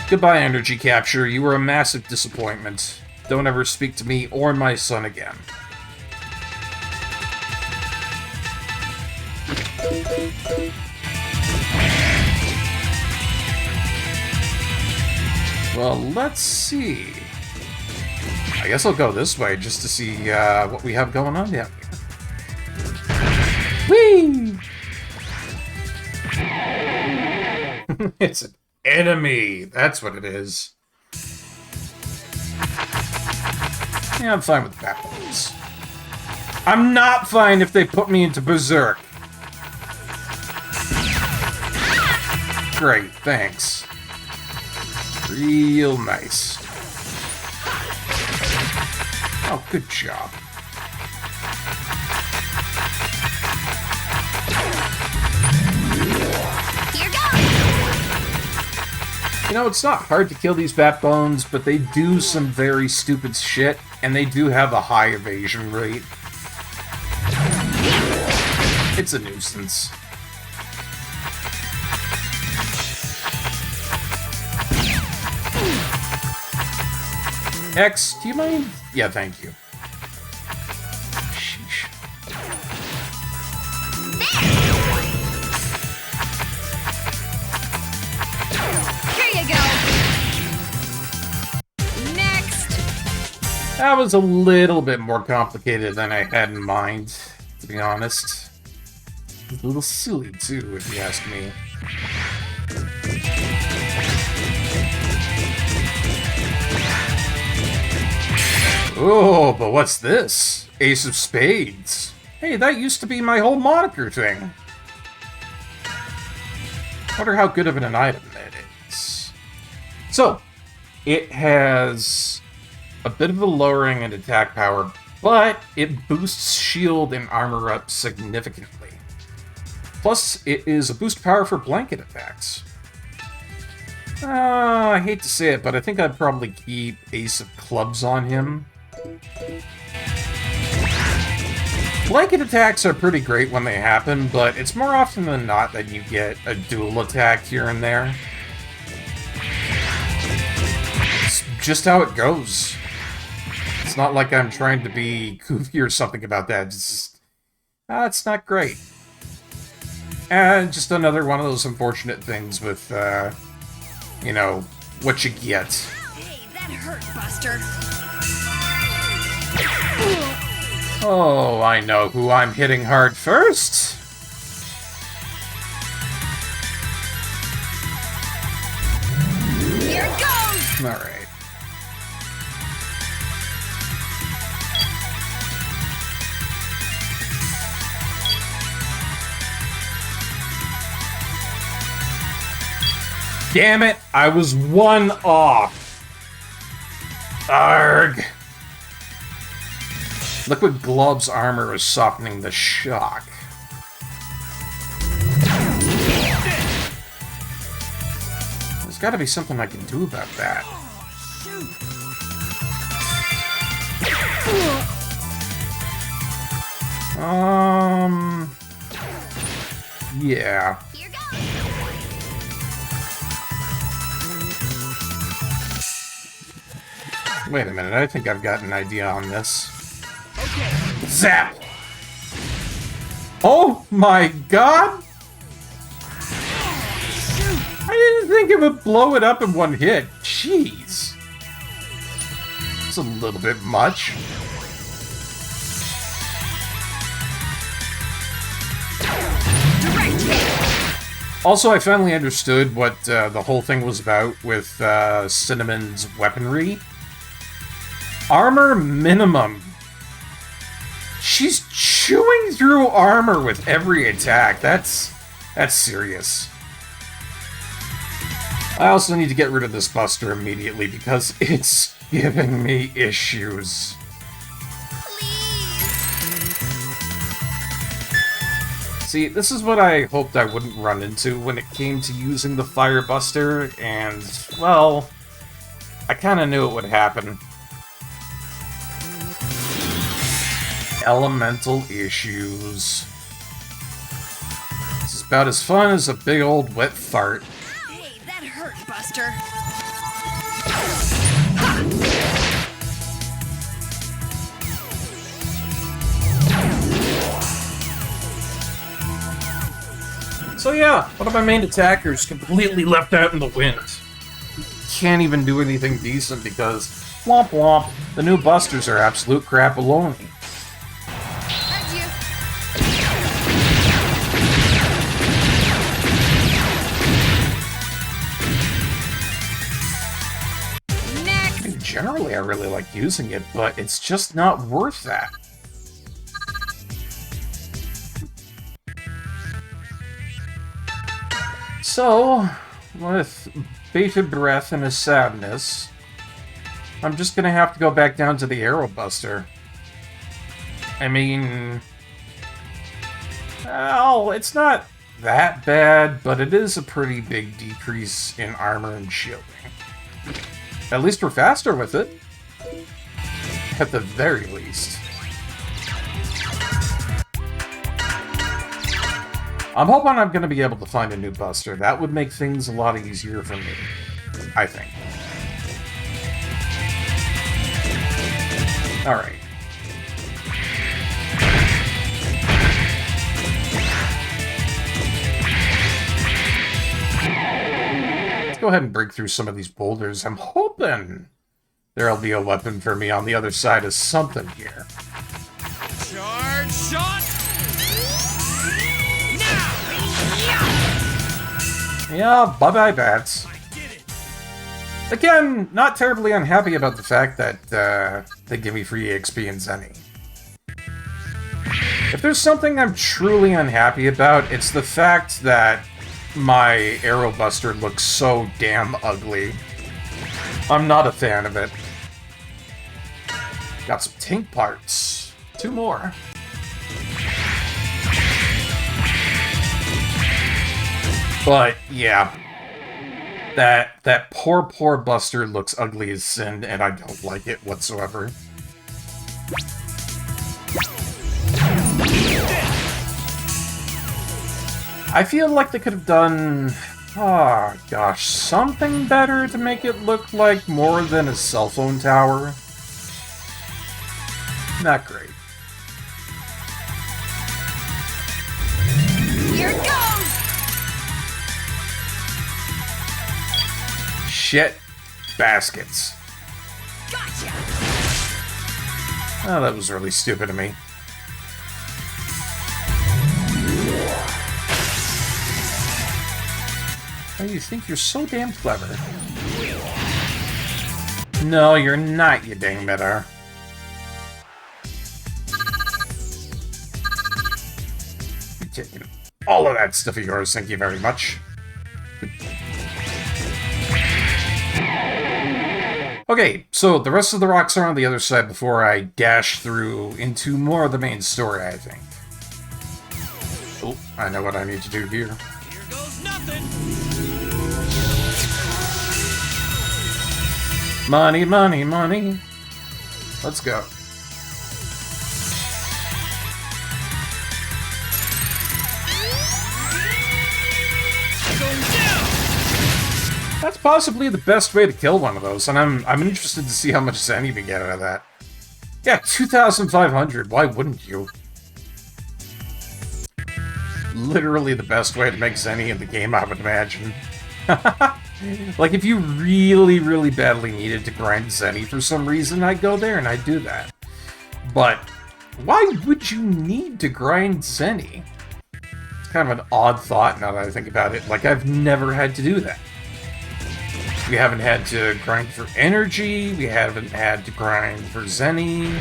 Goodbye, energy capture. You were a massive disappointment. Don't ever speak to me or my son again. Well, let's see. I guess I'll go this way just to see what we have going on down here. Whee! It's an enemy. That's what it is. Yeah, I'm fine with backwards. I'm not fine if they put me into Berserk. Great, thanks. Real nice. Oh, good job. Here goes! You know, it's not hard to kill these Batbones, but they do some very stupid shit, and they do have a high evasion rate. It's a nuisance. X, do you mind? Yeah, thank you. Sheesh. Here you go. Next. That was a little bit more complicated than I had in mind, to be honest. A little silly, too, if you ask me. Oh, but what's this? Ace of Spades. Hey, that used to be my whole moniker thing. Wonder how good of an item that is. So, it has a bit of a lowering in attack power, but it boosts shield and armor up significantly. Plus, it is a boost power for blanket attacks. I hate to say it, but I think I'd probably keep Ace of Clubs on him. Blanket attacks are pretty great when they happen, but it's more often than not that you get a dual attack here and there. It's just how it goes. It's not like I'm trying to be goofy or something about that. It's just, it's not great. And just another one of those unfortunate things with, you know, what you get. Hey, that hurt, Buster. Oh, I know who I'm hitting hard first. Here it goes! Alright. Damn it, I was one off. Arg. Liquid Glove's armor is softening the shock. There's gotta be something I can do about that. Yeah. Wait a minute, I think I've got an idea on this. Zap! Oh my god! I didn't think it would blow it up in one hit. Jeez. It's a little bit much. Also, I finally understood what the whole thing was about with Cinnamon's weaponry. Armor minimum. She's chewing through armor with every attack. That's serious. I also need to get rid of this Buster immediately because it's giving me issues. See, this is what I hoped I wouldn't run into when it came to using the Fire Buster, and, well, I kind of knew it would happen. Elemental issues. This is about as fun as a big old wet fart. Hey, that hurt, Buster. So yeah, one of my main attackers completely left out in the wind. Can't even do anything decent because, womp womp, the new Busters are absolute crap-a-loni. Generally, I really like using it, but it's just not worth that. So, with bated breath and a sadness, I'm just gonna have to go back down to the Arrow Buster. I mean, well, it's not that bad, but it is a pretty big decrease in armor and shielding. At least we're faster with it. At the very least. I'm hoping I'm going to be able to find a new Buster. That would make things a lot easier for me, I think. Alright. Let's go ahead and break through some of these boulders. I'm hoping there'll be a weapon for me on the other side of something here. Charge shot! Yeah, bye-bye, bats. Again, not terribly unhappy about the fact that they give me free XP and Zenny. If there's something I'm truly unhappy about, it's the fact that my Arrow Buster looks so damn ugly. I'm not a fan of it. Got some tank parts. 2 more. But, yeah. That poor Buster looks ugly as sin, and I don't like it whatsoever. I feel like they could have done, oh gosh, something better to make it look like more than a cell phone tower. Not great. Here it goes! Shit. Baskets. Gotcha! Oh, that was really stupid of me. Oh, you think you're so damn clever. No, you're not, you dang Midar. You're taking all of that stuff of yours, thank you very much. Okay, so the rest of the rocks are on the other side before I dash through into more of the main story, I think. Oh, I know what I need to do here. Here goes nothing! Money, money, money. Let's go. That's possibly the best way to kill one of those, and I'm interested to see how much Zenny we get out of that. Yeah, 2,500. Why wouldn't you? Literally the best way to make Zenny in the game, I would imagine. Like, if you really, really badly needed to grind Zenny for some reason, I'd go there and I'd do that. But why would you need to grind Zenny? It's kind of an odd thought now that I think about it. Like, I've never had to do that. We haven't had to grind for energy, we haven't had to grind for Zenny.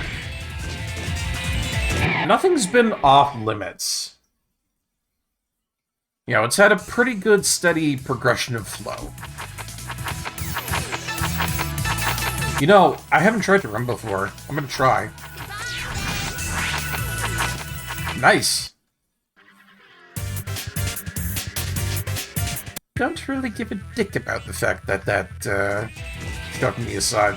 Nothing's been off limits. You know, it's had a pretty good, steady progression of flow. You know, I haven't tried to run before. I'm gonna try. Nice. Don't really give a dick about the fact that got me aside.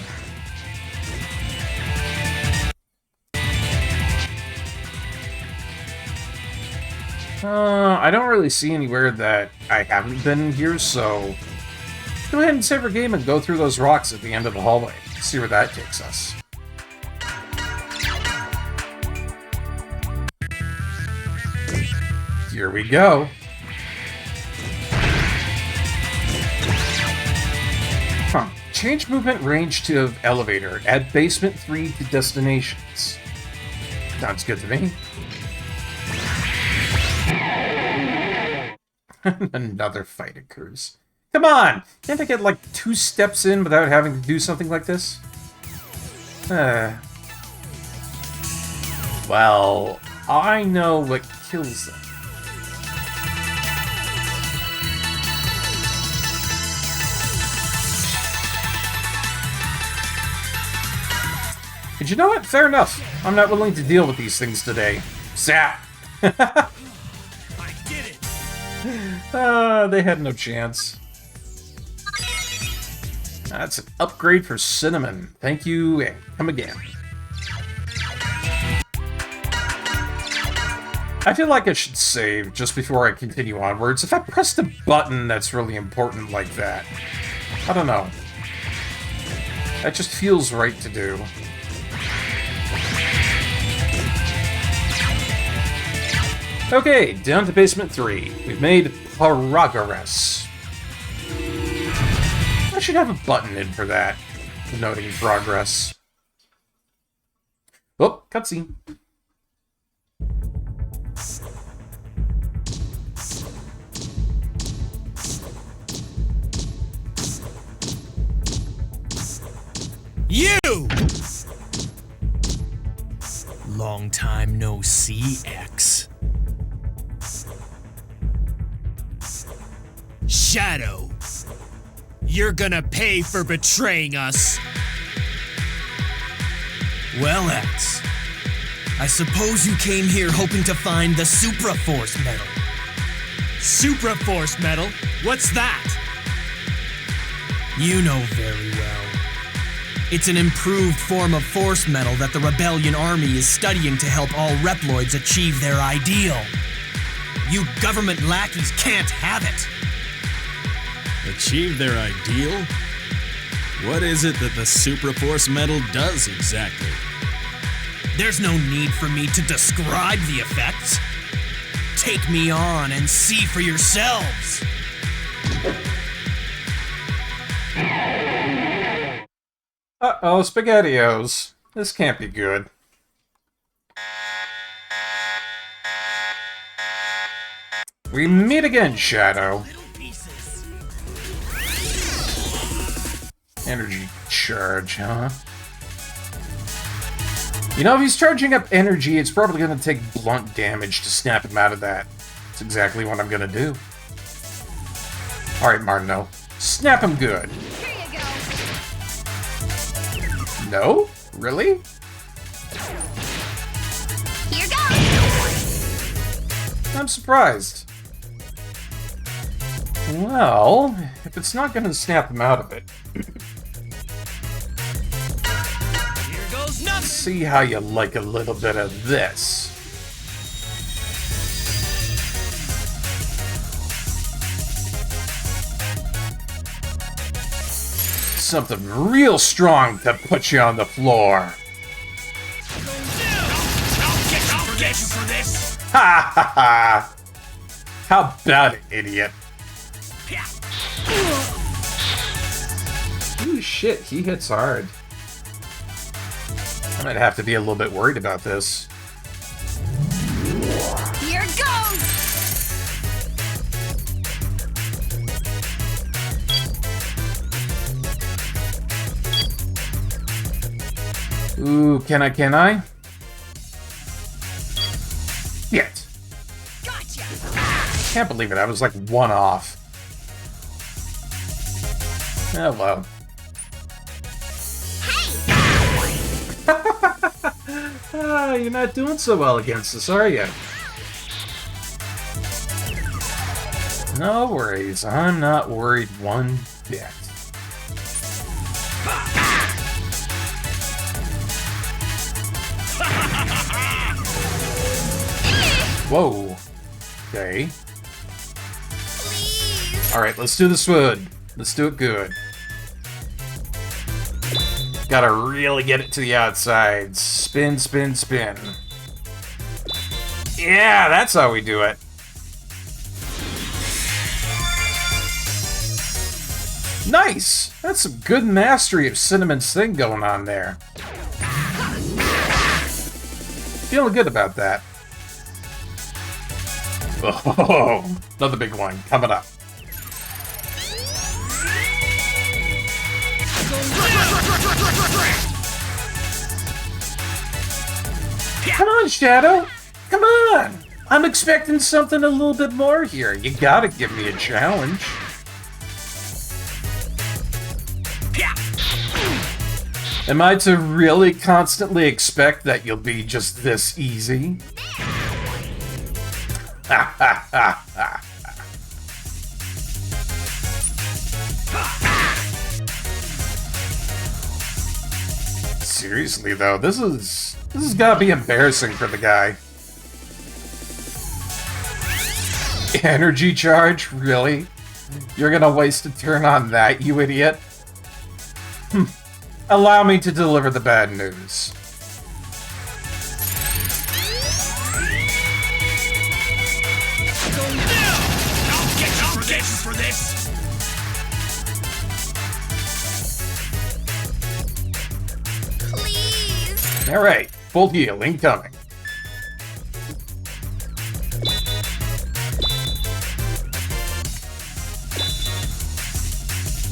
I don't really see anywhere that I haven't been here, so go ahead and save our game and go through those rocks at the end of the hallway. See where that takes us. Here we go. Huh. Change movement range to elevator. Add basement 3 to destinations. Sounds good to me. Another fight occurs. Come on! Can't I get like 2 steps in without having to do something like this? Well, I know what kills them. But you know what? Fair enough. I'm not willing to deal with these things today. Zap! They had no chance. That's an upgrade for Cinnamon. Thank you, and come again. I feel like I should save just before I continue onwards. If I pressed a button that's really important like that, I don't know. That just feels right to do. Okay, down to basement 3. We've made progress. I should have a button in for that, denoting progress. Oh, cutscene. You! Long time no see, X. Shadow, you're gonna pay for betraying us. Well, X, I suppose you came here hoping to find the Supraforce Medal. Supraforce Medal? What's that? You know very well. It's an improved form of Force Metal that the Rebellion Army is studying to help all Reploids achieve their ideal. You government lackeys can't have it. Achieve their ideal? What is it that the Supraforce Metal does exactly? There's no need for me to describe the effects. Take me on and see for yourselves. Uh-oh, SpaghettiOs. This can't be good. We meet again, Shadow. Energy charge, huh? You know, if he's charging up energy, it's probably going to take blunt damage to snap him out of that. That's exactly what I'm going to do. Alright, Martino. Snap him good. No? Really? Here goes! I'm surprised. Well, if it's not gonna snap him out of it... Let's see how you like a little bit of this. Something real strong to put you on the floor. I'll get you for this. Ha ha ha! How about it, idiot? Ooh, shit, he hits hard. I might have to be a little bit worried about this. Here goes! Ooh, can I? Shit! Gotcha! Can't believe it, I was like one off. Oh well. Ah, you're not doing so well against us, are you? No worries, I'm not worried one bit. Whoa. Okay. Alright, let's do this good. Let's do it good. Gotta really get it to the outside. Spin, spin, spin. Yeah, that's how we do it. Nice! That's some good mastery of Cinnamon's thing going on there. Feeling good about that. Oh, another big one coming up. Come on, Shadow! Come on! I'm expecting something a little bit more here. You gotta give me a challenge. Am I to really constantly expect that you'll be just this easy? Ha ha ha ha. Seriously though, this has gotta be embarrassing for the guy. Energy charge? Really? You're gonna waste a turn on that, you idiot? Allow me to deliver the bad news. you for this! Please. Alright, full heal incoming.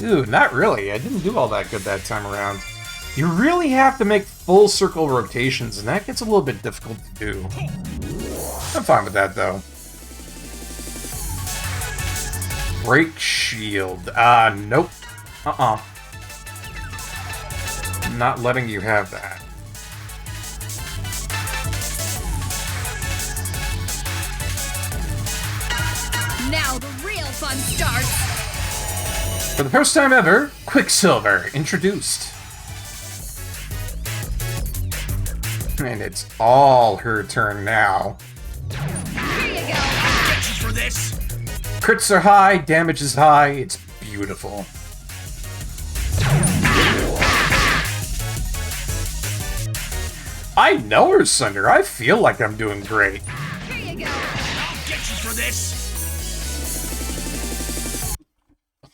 Ooh, not really. I didn't do all that good that time around. You really have to make full circle rotations, and that gets a little bit difficult to do. I'm fine with that, though. Break shield. Nope. I'm not letting you have that. Now the real fun starts! For the first time ever, Quicksilver introduced. And it's all her turn now. Here you go! Get you for this! Crits are high, damage is high, it's beautiful. I know her, Sunder. I feel like I'm doing great. Here you go! I'll get you for this!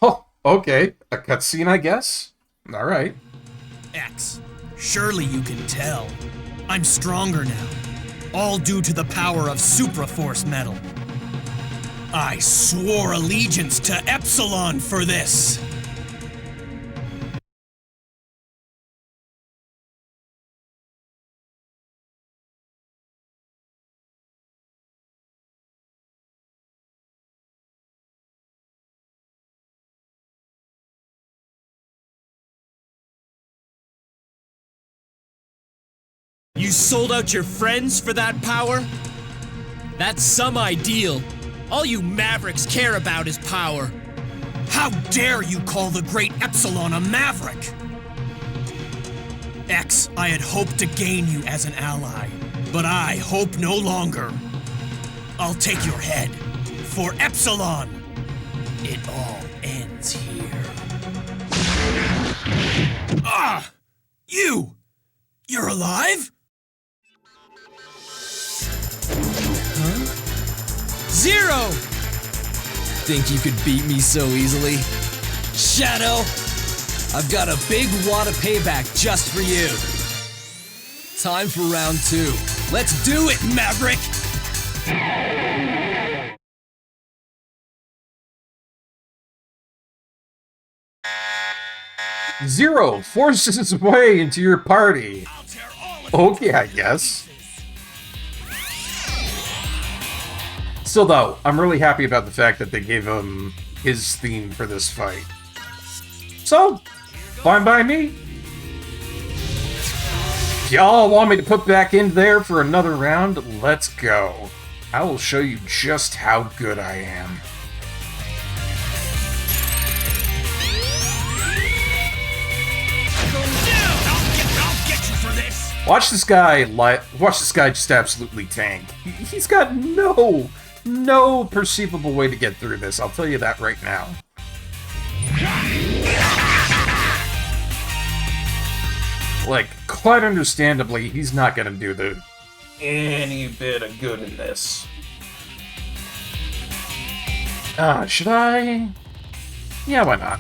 Oh, okay. A cutscene, I guess? Alright. X, surely you can tell. I'm stronger now. All due to the power of Supraforce metal. I swore allegiance to Epsilon for this! You sold out your friends for that power? That's some ideal. All you mavericks care about is power. How dare you call the great Epsilon a maverick? X, I had hoped to gain you as an ally, but I hope no longer. I'll take your head. For Epsilon, it all ends here. Ah! You! You're alive? Huh? Zero! Think you could beat me so easily? Shadow, I've got a big wad of payback just for you. Time for round 2. Let's do it, Maverick! Zero forces his way into your party. Okay, I guess. Still though, I'm really happy about the fact that they gave him his theme for this fight. So, fine by me. If y'all want me to put back in there for another round, let's go. I will show you just how good I am. Watch this guy just absolutely tank. He's got no perceivable way to get through this. I'll tell you that right now. Like, quite understandably, he's not gonna do any bit of good in this. Should I? Yeah, why not?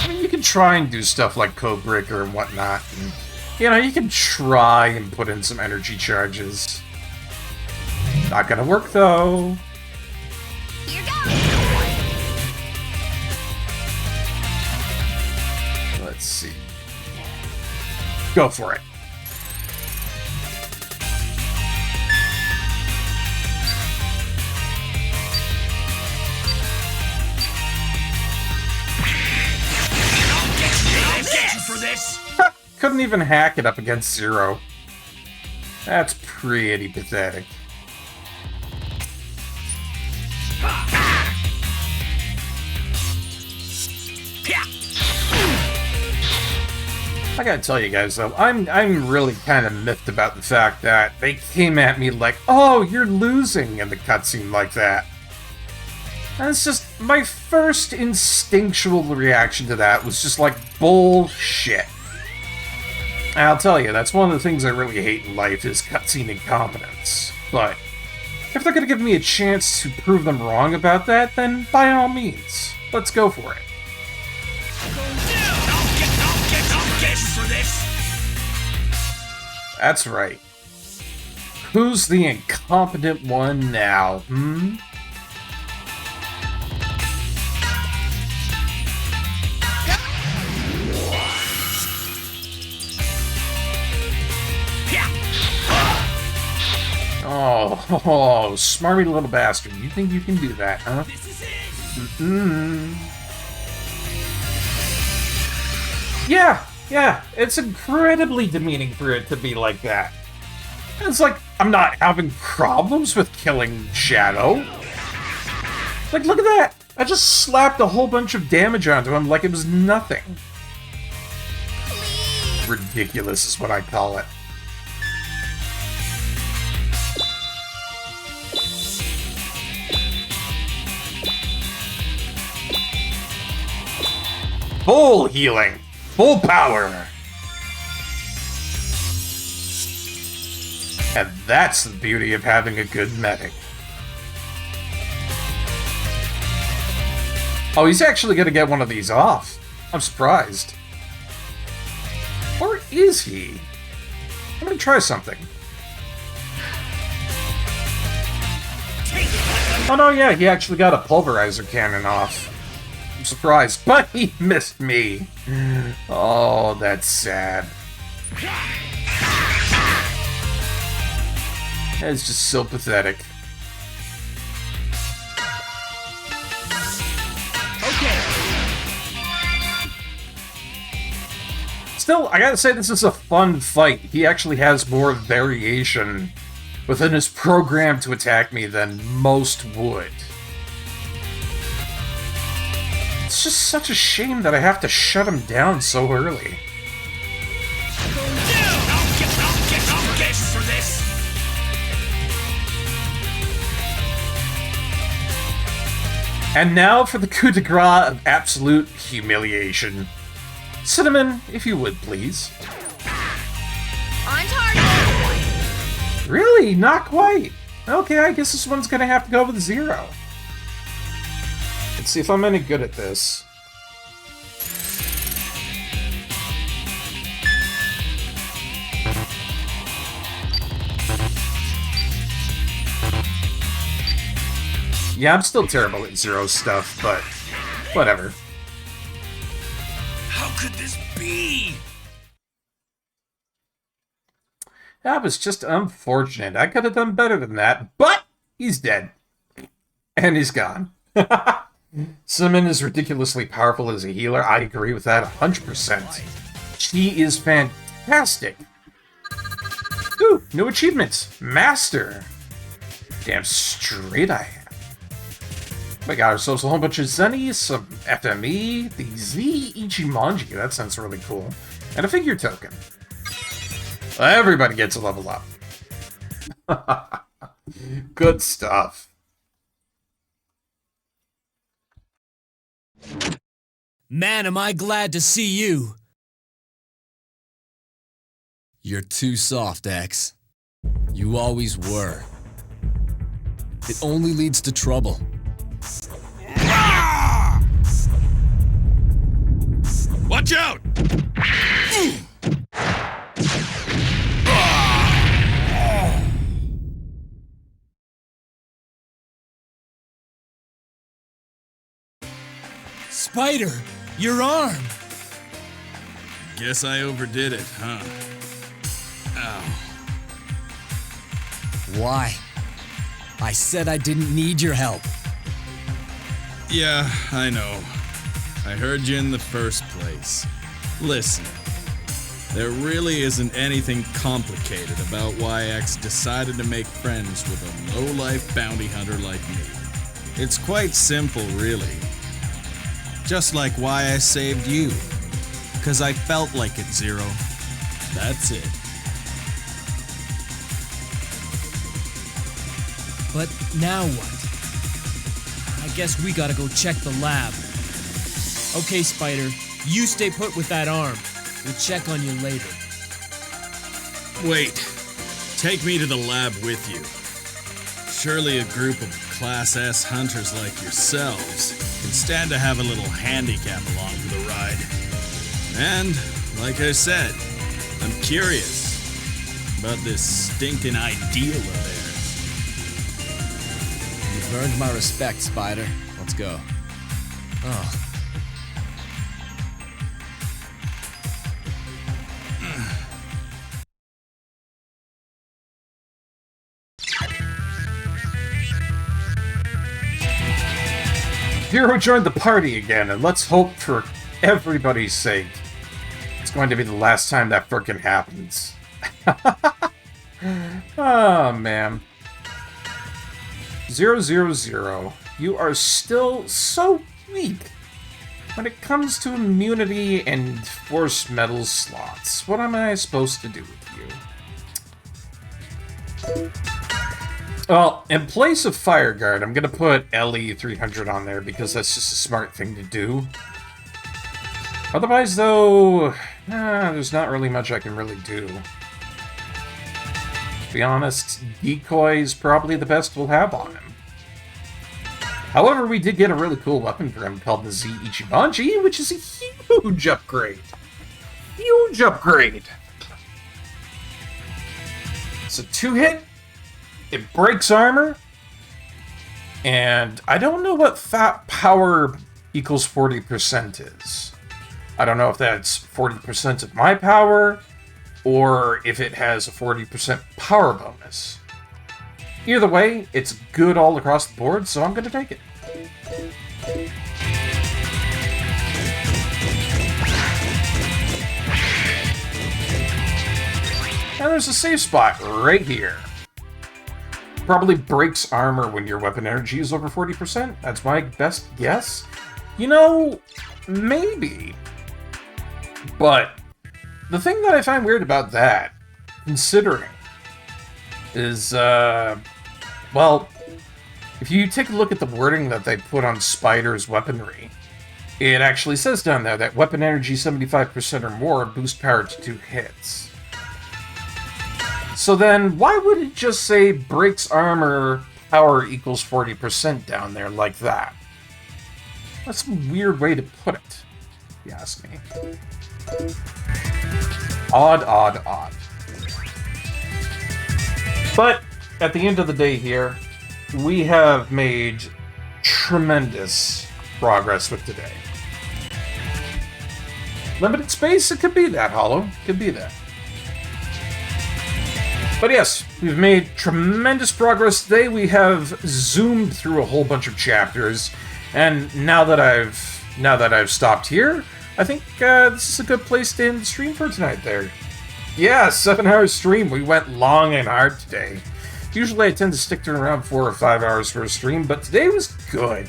I mean, you can try and do stuff like Code Breaker and whatnot. And, you know, you can try and put in some energy charges. Not gonna work, though. Here goes. Let's see. Go for it. For this? Couldn't even hack it up against Zero. That's pretty pathetic. I gotta tell you guys though, I'm really kind of miffed about the fact that they came at me like, "Oh, you're losing," in the cutscene like that. And it's just, my first instinctual reaction to that was just like, bullshit. I'll tell you, that's one of the things I really hate in life is cutscene incompetence. But if they're gonna give me a chance to prove them wrong about that, then by all means, let's go for it. That's right. Who's the incompetent one now, hmm? Oh, smarmy little bastard. You think you can do that, huh? Mm-mm. Yeah, it's incredibly demeaning for it to be like that. It's like, I'm not having problems with killing Shadow. Like, look at that! I just slapped a whole bunch of damage onto him like it was nothing. Ridiculous is what I call it. Full healing! Full power! And that's the beauty of having a good medic. Oh, he's actually gonna get one of these off. I'm surprised. Or is he? Let me try something. Oh no, yeah, he actually got a pulverizer cannon off. I'm surprised, but he missed me. Oh, that's sad. It's just so pathetic. Okay. Still, I gotta say this is a fun fight. He actually has more variation within his program to attack me than most would. It's just such a shame that I have to shut him down so early. And now for the coup de grace of absolute humiliation. Cinnamon, if you would, please. On target! Really? Not quite? Okay, I guess this one's gonna have to go with 0. Let's see if I'm any good at this. Yeah, I'm still terrible at 0 stuff, but whatever. How could this be? That was just unfortunate. I could have done better than that, but he's dead. And he's gone. Cinnamon is ridiculously powerful as a healer. I agree with that 100%. She is fantastic. Ooh, new achievements. Master. Damn straight I am. We got ourselves a whole bunch of Zennies, some FME, the Z Ichimonji, that sounds really cool, and a figure token. Everybody gets a level up. Good stuff. Man, am I glad to see you. You're too soft, X. You always were. It only leads to trouble. Watch out! Spider, your arm! Guess I overdid it, huh? Ow. Why? I said I didn't need your help. Yeah, I know. I heard you in the first place. Listen, there really isn't anything complicated about why X decided to make friends with a low-life bounty hunter like me. It's quite simple, really. Just like why I saved you. 'Cause I felt like it, Zero. That's it. But now what? I guess we gotta go check the lab. Okay, Spider, you stay put with that arm. We'll check on you later. Wait. Take me to the lab with you. Surely a group of Class S hunters like yourselves can stand to have a little handicap along for the ride. And, like I said, I'm curious about this stinking ideal of theirs. You've earned my respect, Spider. Let's go. Oh. Hero joined the party again, and let's hope for everybody's sake it's going to be the last time that frickin' happens. Oh, man. 000, you are still so weak when it comes to immunity and force metal slots. What am I supposed to do with you? Well, in place of Fire Guard, I'm going to put LE300 on there because that's just a smart thing to do. Otherwise, though, there's not really much I can really do. To be honest, Decoy is probably the best we'll have on him. However, we did get a really cool weapon for him called the Z Ichibanji, which is a huge upgrade. Huge upgrade! It's a 2-hit. It breaks armor, and I don't know what fat power equals 40% is. I don't know if that's 40% of my power, or if it has a 40% power bonus. Either way, it's good all across the board, so I'm going to take it. And there's a safe spot right here. Probably breaks armor when your weapon energy is over 40%. That's my best guess. You know, maybe. But the thing that I find weird about that, considering, is, well, if you take a look at the wording that they put on Spider's weaponry, it actually says down there that weapon energy 75% or more boost power to 2 hits. So then, why would it just say breaks armor power equals 40% down there like that? That's a weird way to put it, if you ask me. Odd, odd, odd. But, at the end of the day here, we have made tremendous progress with today. Limited space, it could be that, Hollow. Could be that. But yes, we've made tremendous progress today. We have zoomed through a whole bunch of chapters, and now that I've stopped here, I think this is a good place to end the stream for tonight. There, yeah, 7-hour stream. We went long and hard today. Usually I tend to stick to around 4 or 5 hours for a stream, but today was good.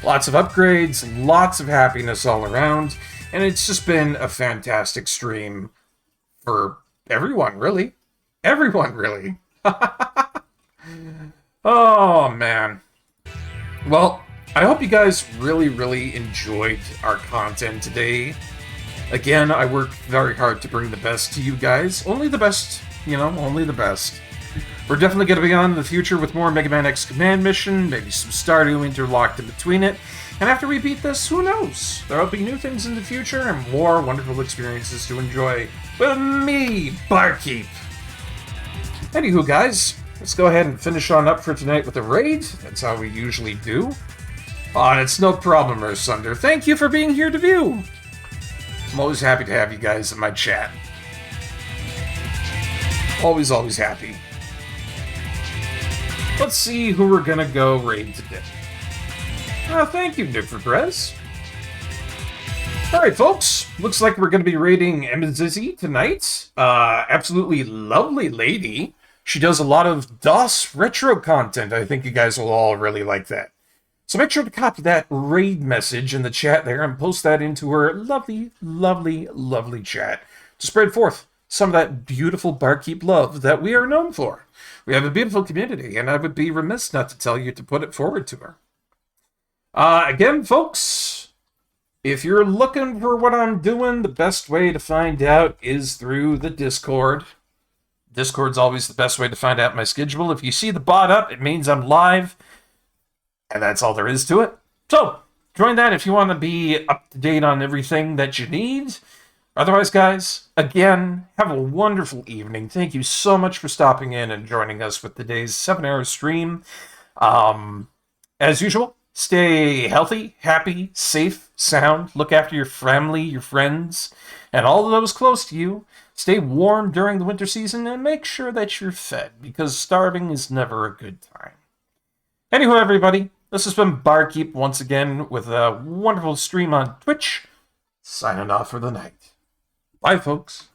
Lots of upgrades, lots of happiness all around, and it's just been a fantastic stream for everyone, really. Everyone, really. Oh, man. Well, I hope you guys really, really enjoyed our content today. Again, I worked very hard to bring the best to you guys. Only the best, you know, only the best. We're definitely going to be on in the future with more Mega Man X Command Mission, maybe some Stardew interlocked in between it. And after we beat this, who knows? There'll be new things in the future and more wonderful experiences to enjoy with me, Barkeep. Anywho, guys, let's go ahead and finish on up for tonight with a raid. That's how we usually do. Oh, and it's no problem, Earth Sunder. Thank you for being here to view. I'm always happy to have you guys in my chat. Always, always happy. Let's see who we're gonna go raid today. Oh, thank you, Nick for Perez. Alright, folks. Looks like we're gonna be raiding Emizizzy tonight. Absolutely lovely lady. She does a lot of DOS retro content. I think you guys will all really like that. So make sure to copy that raid message in the chat there and post that into her lovely, lovely, lovely chat to spread forth some of that beautiful Barkeep love that we are known for. We have a beautiful community, and I would be remiss not to tell you to put it forward to her. Again, folks, if you're looking for what I'm doing, the best way to find out is through the Discord. Discord's always the best way to find out my schedule. If you see the bot up, it means I'm live, and that's all there is to it. So, join that if you want to be up to date on everything that you need. Otherwise, guys, again, have a wonderful evening. Thank you so much for stopping in and joining us with today's 7-hour stream. As usual, stay healthy, happy, safe, sound. Look after your family, your friends, and all of those close to you. Stay warm during the winter season and make sure that you're fed, because starving is never a good time. Anyway, everybody, this has been Barkeep once again with a wonderful stream on Twitch. Signing off for the night. Bye, folks.